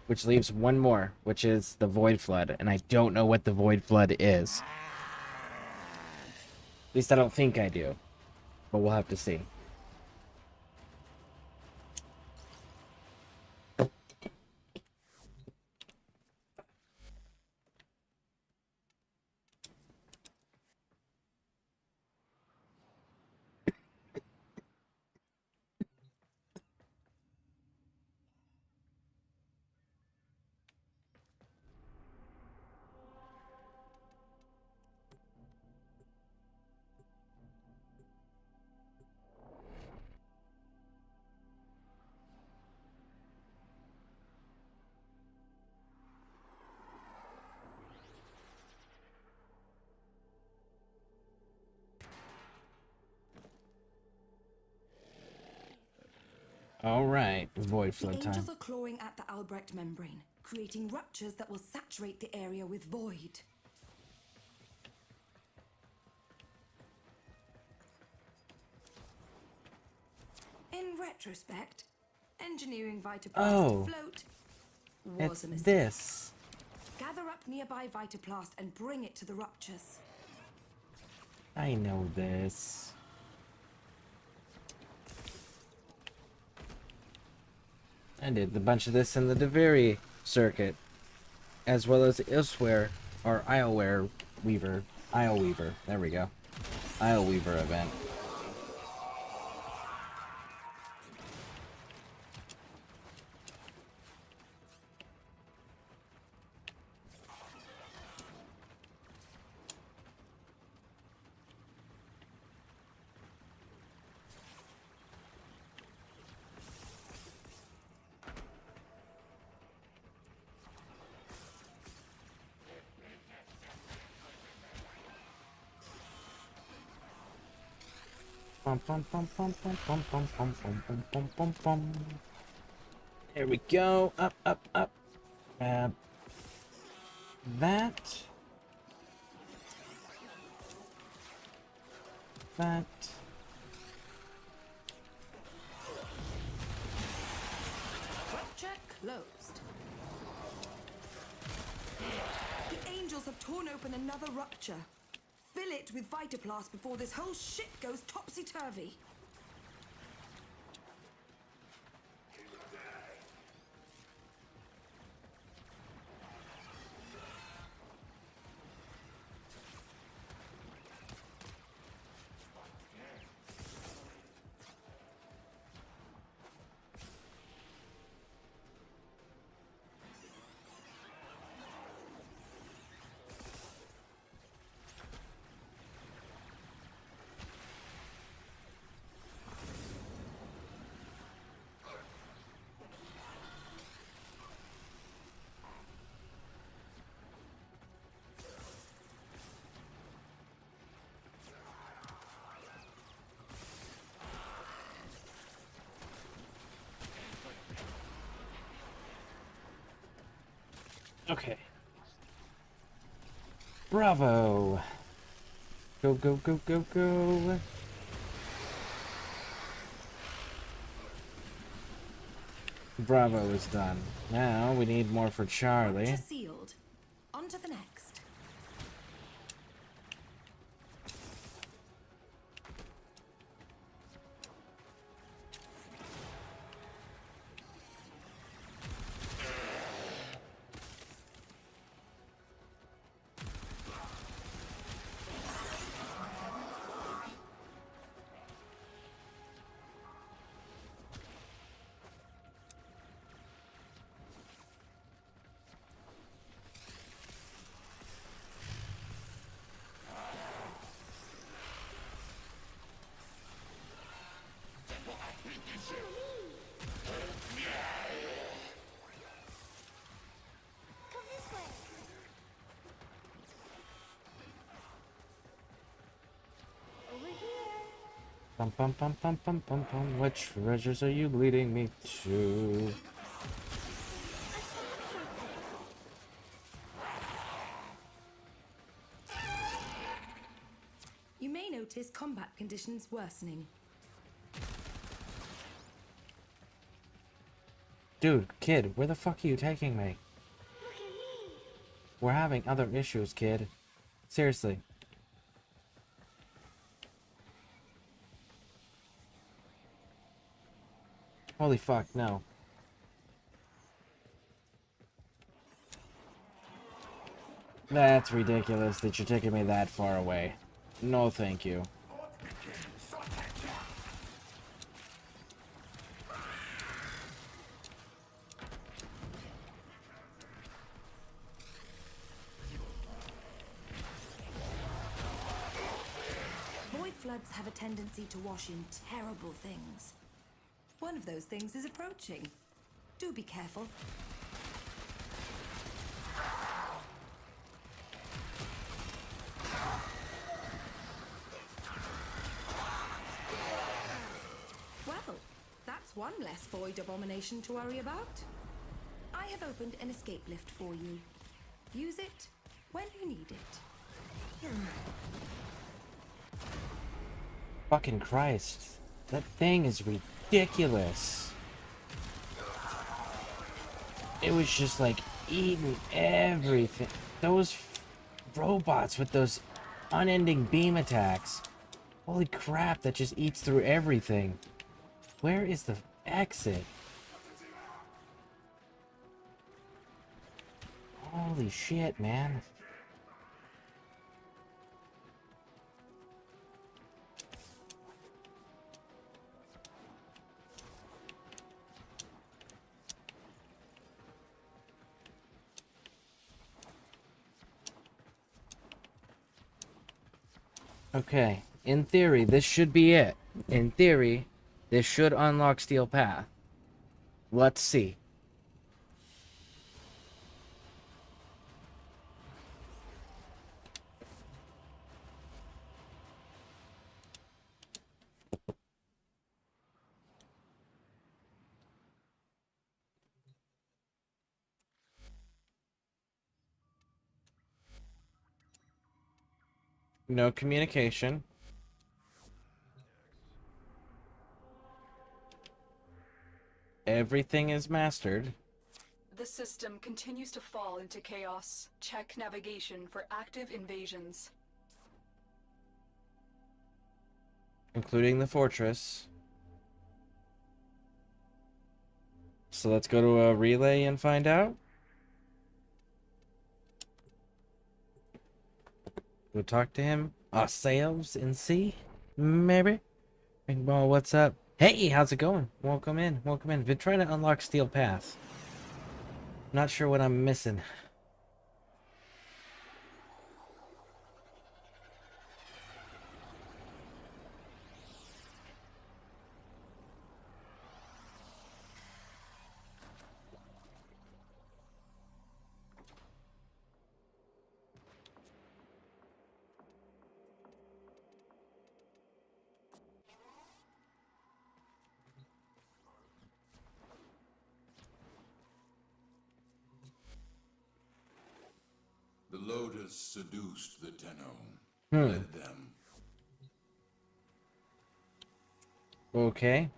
Which leaves one more, which is the Void Flood. And I don't know what the Void Flood is. At least I don't think I do. But we'll have to see. Alright, Void The Flood time. angels are clawing at the Albrecht membrane, creating ruptures that will saturate the area with void. In retrospect, engineering Vitaplast Oh, to float was it's a mistake. this. Gather up nearby Vitaplast and bring it to the ruptures. I know this. I did a bunch of this in the Deviri circuit, as well as elsewhere, or Isleware Weaver. Isle Weaver. There we go. Isle Weaver event. Bum, bum, bum, bum, bum, bum, bum, bum, bum, bum, bum, bum, bum. There we go. Up, up, up. Grab that. That. Rupture closed. The angels have torn open another rupture. Fill it with Vitaplast before this whole shit goes topsy-turvy. Okay. Bravo. Go, go, go, go, go. Bravo is done. Now we need more for Charlie. Rupture sealed. On to the next. Pum pum pum pum pum pum pum. What treasures are you leading me to? You may notice combat conditions worsening. Dude, kid, where the fuck are you taking me? We're having other issues, kid. Seriously. Holy fuck, no. That's ridiculous that you're taking me that far away. No, thank you. Void floods have a tendency to wash in terrible things. One of those things is approaching. Do be careful. Well, that's one less void abomination to worry about. I have opened an escape lift for you. Use it when you need it. Fucking Christ. That thing is ridiculous. It was just like eating everything. Those robots with those unending beam attacks. Holy crap, that just eats through everything. Where is the exit? Holy shit, man. Okay, in theory, this should be it. In theory, this should unlock Steel Path. Let's see. No communication. Everything is mastered. The system continues to fall into chaos. Check navigation for active invasions. Including the fortress. So let's go to a relay and find out. We'll talk to him ourselves and see. Maybe. Big Ball, what's up? Hey, how's it going? Welcome in. Welcome in. Been trying to unlock Steel Path. Not sure what I'm missing. The Lotus seduced the Tenno, Hmm. led them. Okay.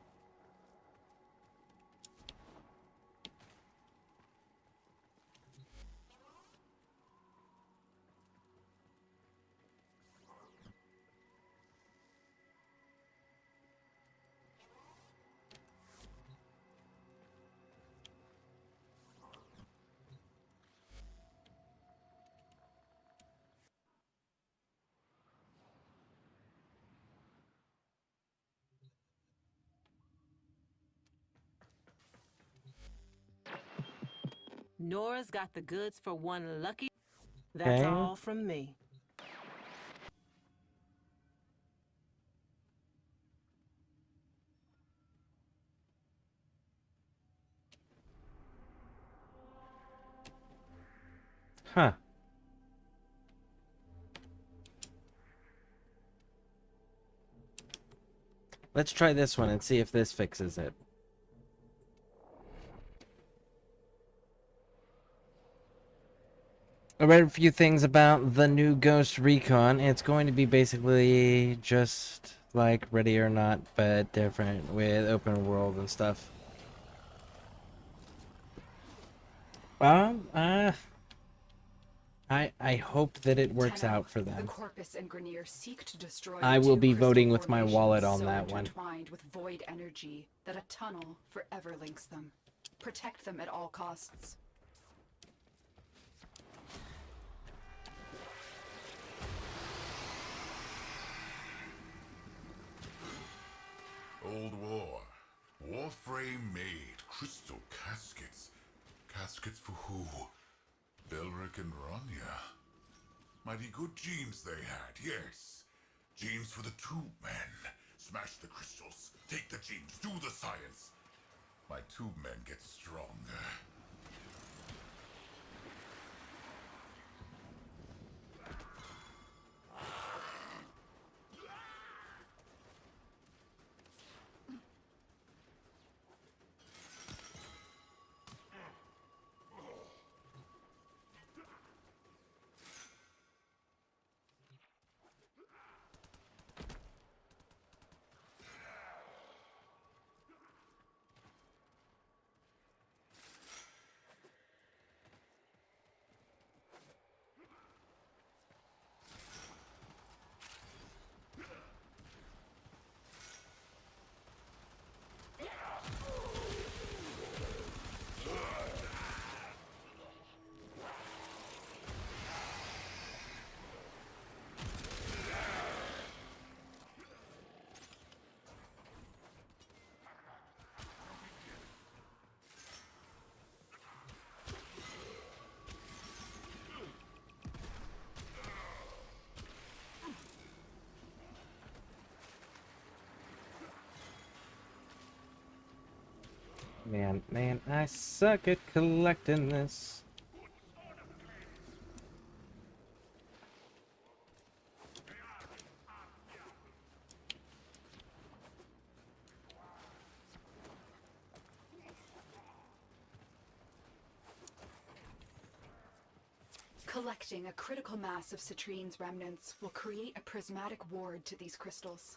Nora's got the goods for one lucky. That's Okay. all from me. Huh. Let's try this one and see if this fixes it. I read a few things about the new Ghost Recon. It's going to be basically just like Ready or Not, but different with open world and stuff. I hope that it works out for The them. Corpus and Grenier seek to destroy I the will two be crystal voting with my wallet formations on that so one. intertwined with void energy that a tunnel forever links them. Protect them at all costs. Old War. Warframe made crystal caskets. Caskets for who? Belric and Rania. Mighty good genes they had, yes. Genes for the tube men. Smash the crystals. Take the genes. Do the science. My tube men get stronger. Man, I suck at collecting this. Collecting a critical mass of Citrine's remnants will create a prismatic ward to these crystals.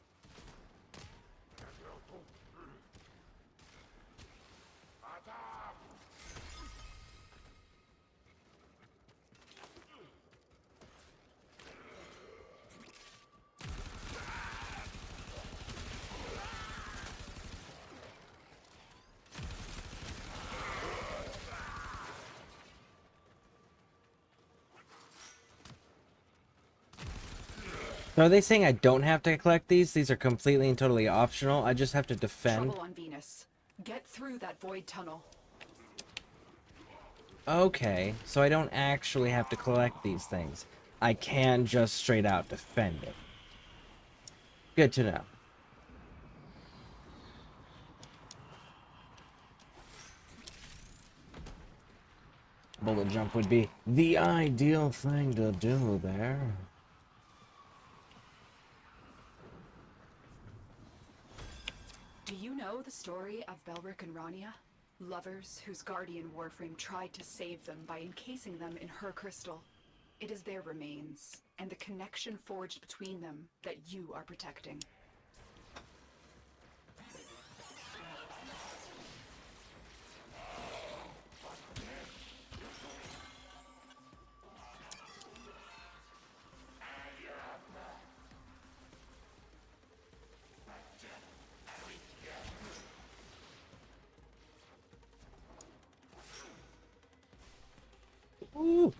So are they saying I don't have to collect these? These are completely and totally optional. I just have to defend. Trouble on Venus. Get through that void tunnel. Okay, so I don't actually have to collect these things. I can just straight out defend it. Good to know. Bullet jump would be the ideal thing to do there. Do you know the story of Belric and Rania? Lovers whose guardian Warframe tried to save them by encasing them in her crystal. It is their remains, and the connection forged between them that you are protecting. Ooh.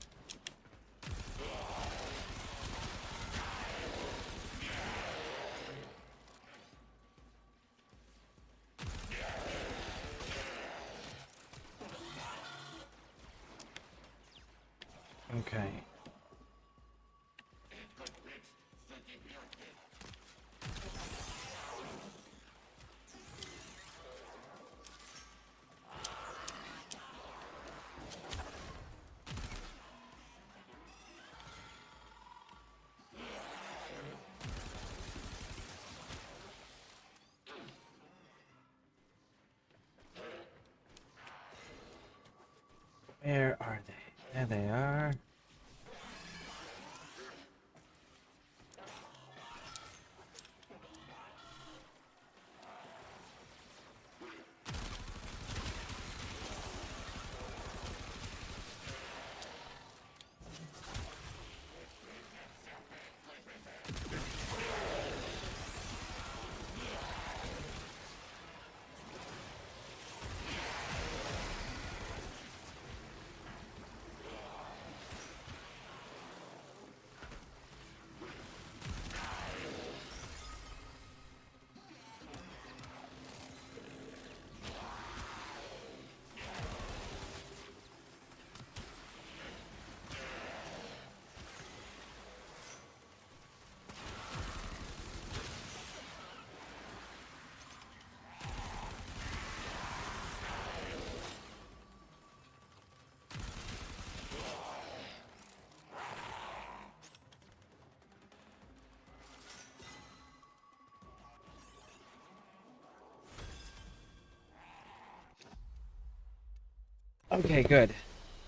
Okay. Where are they? There they are. Okay, good.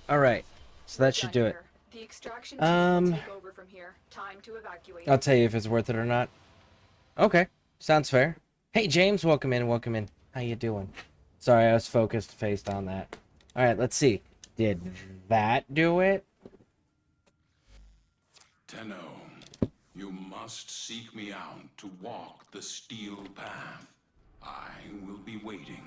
All right. So that should do it. The extraction team will take over from here. Time to evacuate. I'll tell you if it's worth it or not. Okay. Sounds fair. Hey, James, welcome in, welcome in. How you doing? Sorry, I was faced on that. All right, let's see. Did that do it? Tenno, you must seek me out to walk the steel path. I will be waiting.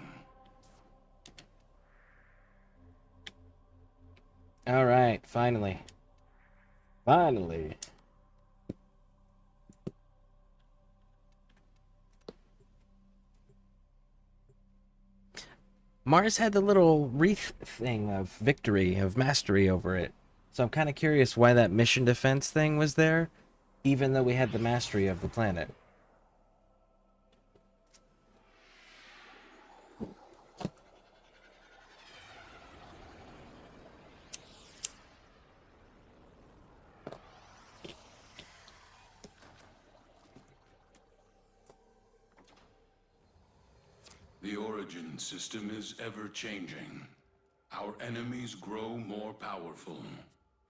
All right, finally. Finally. Mars had the little wreath thing of victory, of mastery over it. So I'm kind of curious why that mission defense thing was there, even though we had the mastery of the planet. The origin system is ever-changing. Our enemies grow more powerful.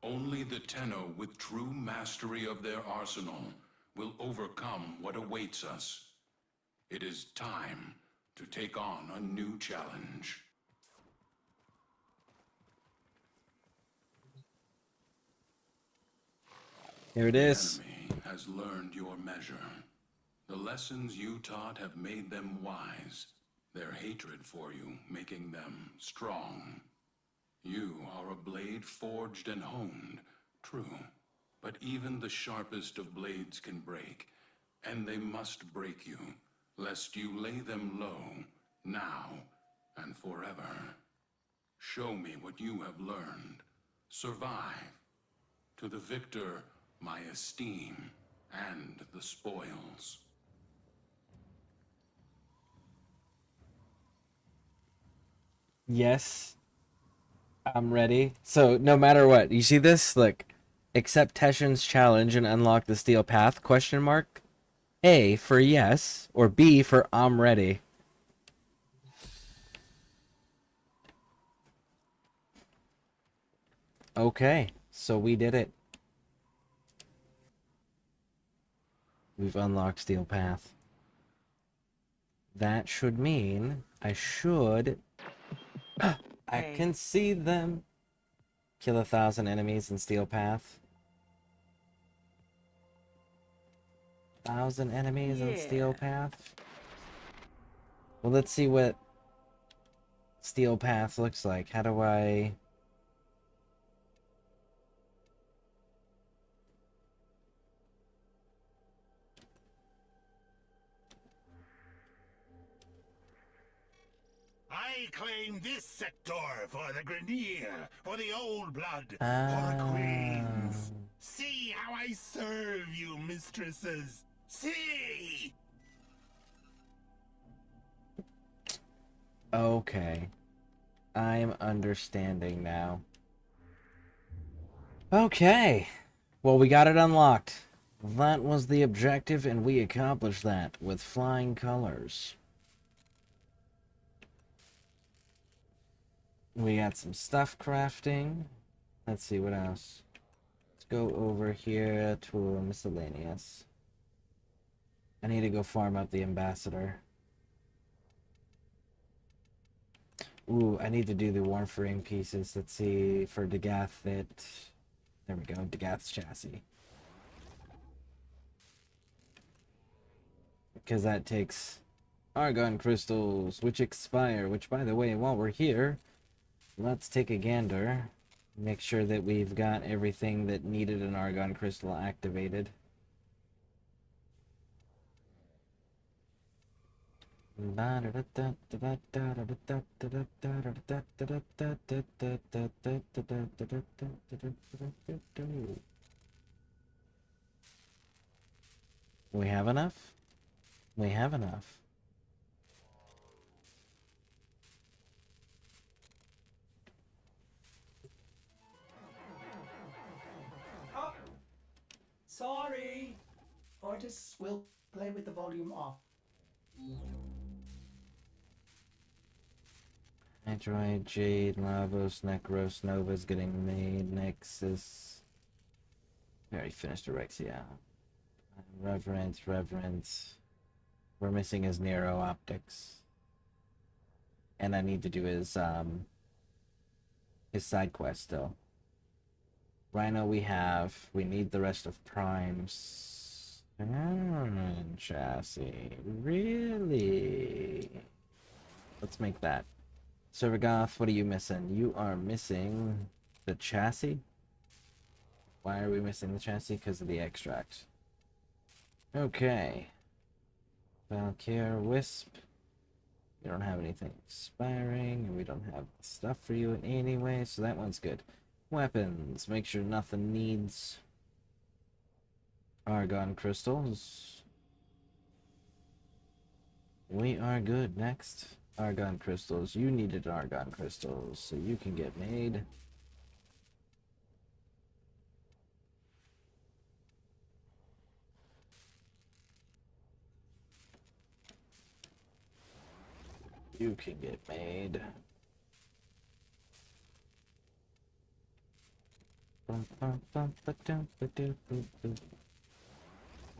Only the Tenno with true mastery of their arsenal will overcome what awaits us. It is time to take on a new challenge. Here it is. The enemy has learned your measure. The lessons you taught have made them wise. Their hatred for you making them strong. You are a blade forged and honed, true. But even the sharpest of blades can break, and they must break you, lest you lay them low, now and forever. Show me what you have learned. Survive. To the victor, my esteem and the spoils. Yes. I'm ready. So no matter what, you see this? Look. Accept Teshin's challenge and unlock the steel path? Question mark. A for yes, or B for I'm ready. Okay, so we did it. We've unlocked steel path. That should mean I should... I can see them. Kill 1,000 enemies in steel path. 1,000 enemies in steel path. Well, let's see what steel path looks like. How do I... I claim this sector for the Grenier, for the old blood, for the queens. See how I serve you, mistresses. See! Okay. I'm understanding now. Okay. Well, we got it unlocked. That was the objective, and we accomplished that with flying colors. We got some stuff crafting. Let's see what else. Let's go over here to miscellaneous. I need to go farm up the ambassador. Ooh, I need to do the Warframe pieces. Let's see, for Dagath that... There we go, Dagath's chassis. Because that takes Argon crystals, which expire. Which, by the way, while we're here, let's take a gander. Make sure that we've got everything that needed an Argon crystal activated. We have enough? We have enough. Oh, sorry. Artists will play with the volume off. Hydroid, Jade, Lavos, Necros, Nova's getting made, Nexus. We already finished Orexia. Reverence. We're missing his Nero Optics. And I need to do his side quest still. Rhino we have. We need the rest of Prime's chassis. Really? Let's make that. Servagoth, what are you missing? You are missing the chassis? Why are we missing the chassis? Because of the extract. Okay. Valkyr, Wisp. We don't have anything expiring, and we don't have stuff for you anyway, so that one's good. Weapons. Make sure nothing needs Argon crystals. We are good. Next. Argon crystals. You needed Argon crystals, so you can get made. You can get made.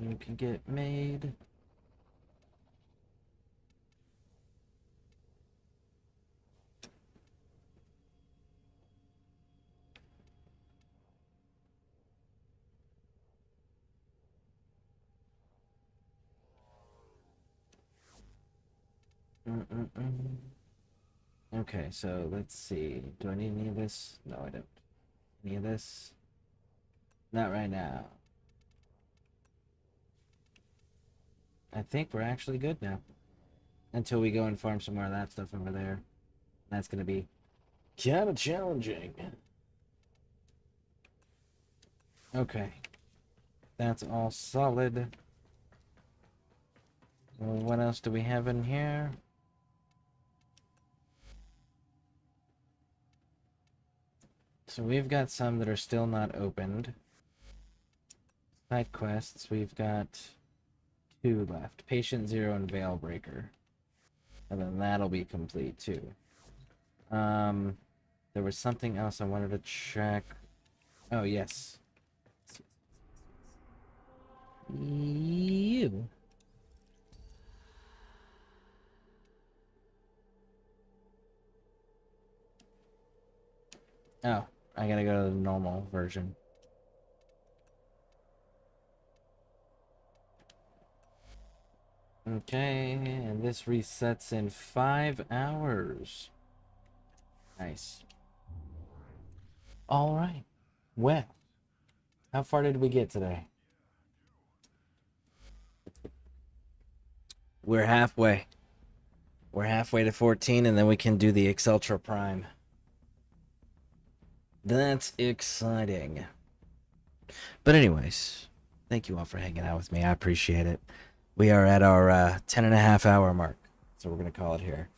You can get made. Okay, so let's see. Do I need any of this? No, I don't. Any of this? Not right now. I think we're actually good now. Until we go and farm some more of that stuff over there. That's gonna be kind of challenging. Okay. That's all solid. Well, what else do we have in here? So we've got some that are still not opened. Side quests, we've got 2 left. Patient Zero and Veilbreaker. And then that'll be complete too. There was something else I wanted to check. Oh, yes. You. Oh, I gotta go to the normal version. Okay, and this resets in 5 hours. Nice. Alright. Well, how far did we get today? We're halfway. We're halfway to 14, and then we can do the Exceltra Prime. That's exciting. But anyways, thank you all for hanging out with me. I appreciate it. We are at our 10.5 hour mark, so we're going to call it here.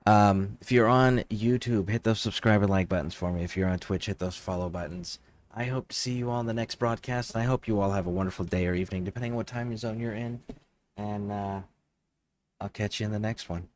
If you're on YouTube, hit those subscribe and like buttons for me. If you're on Twitch, hit those follow buttons. I hope to see you all in the next broadcast, and I hope you all have a wonderful day or evening, depending on what time zone you're in. And I'll catch you in the next one.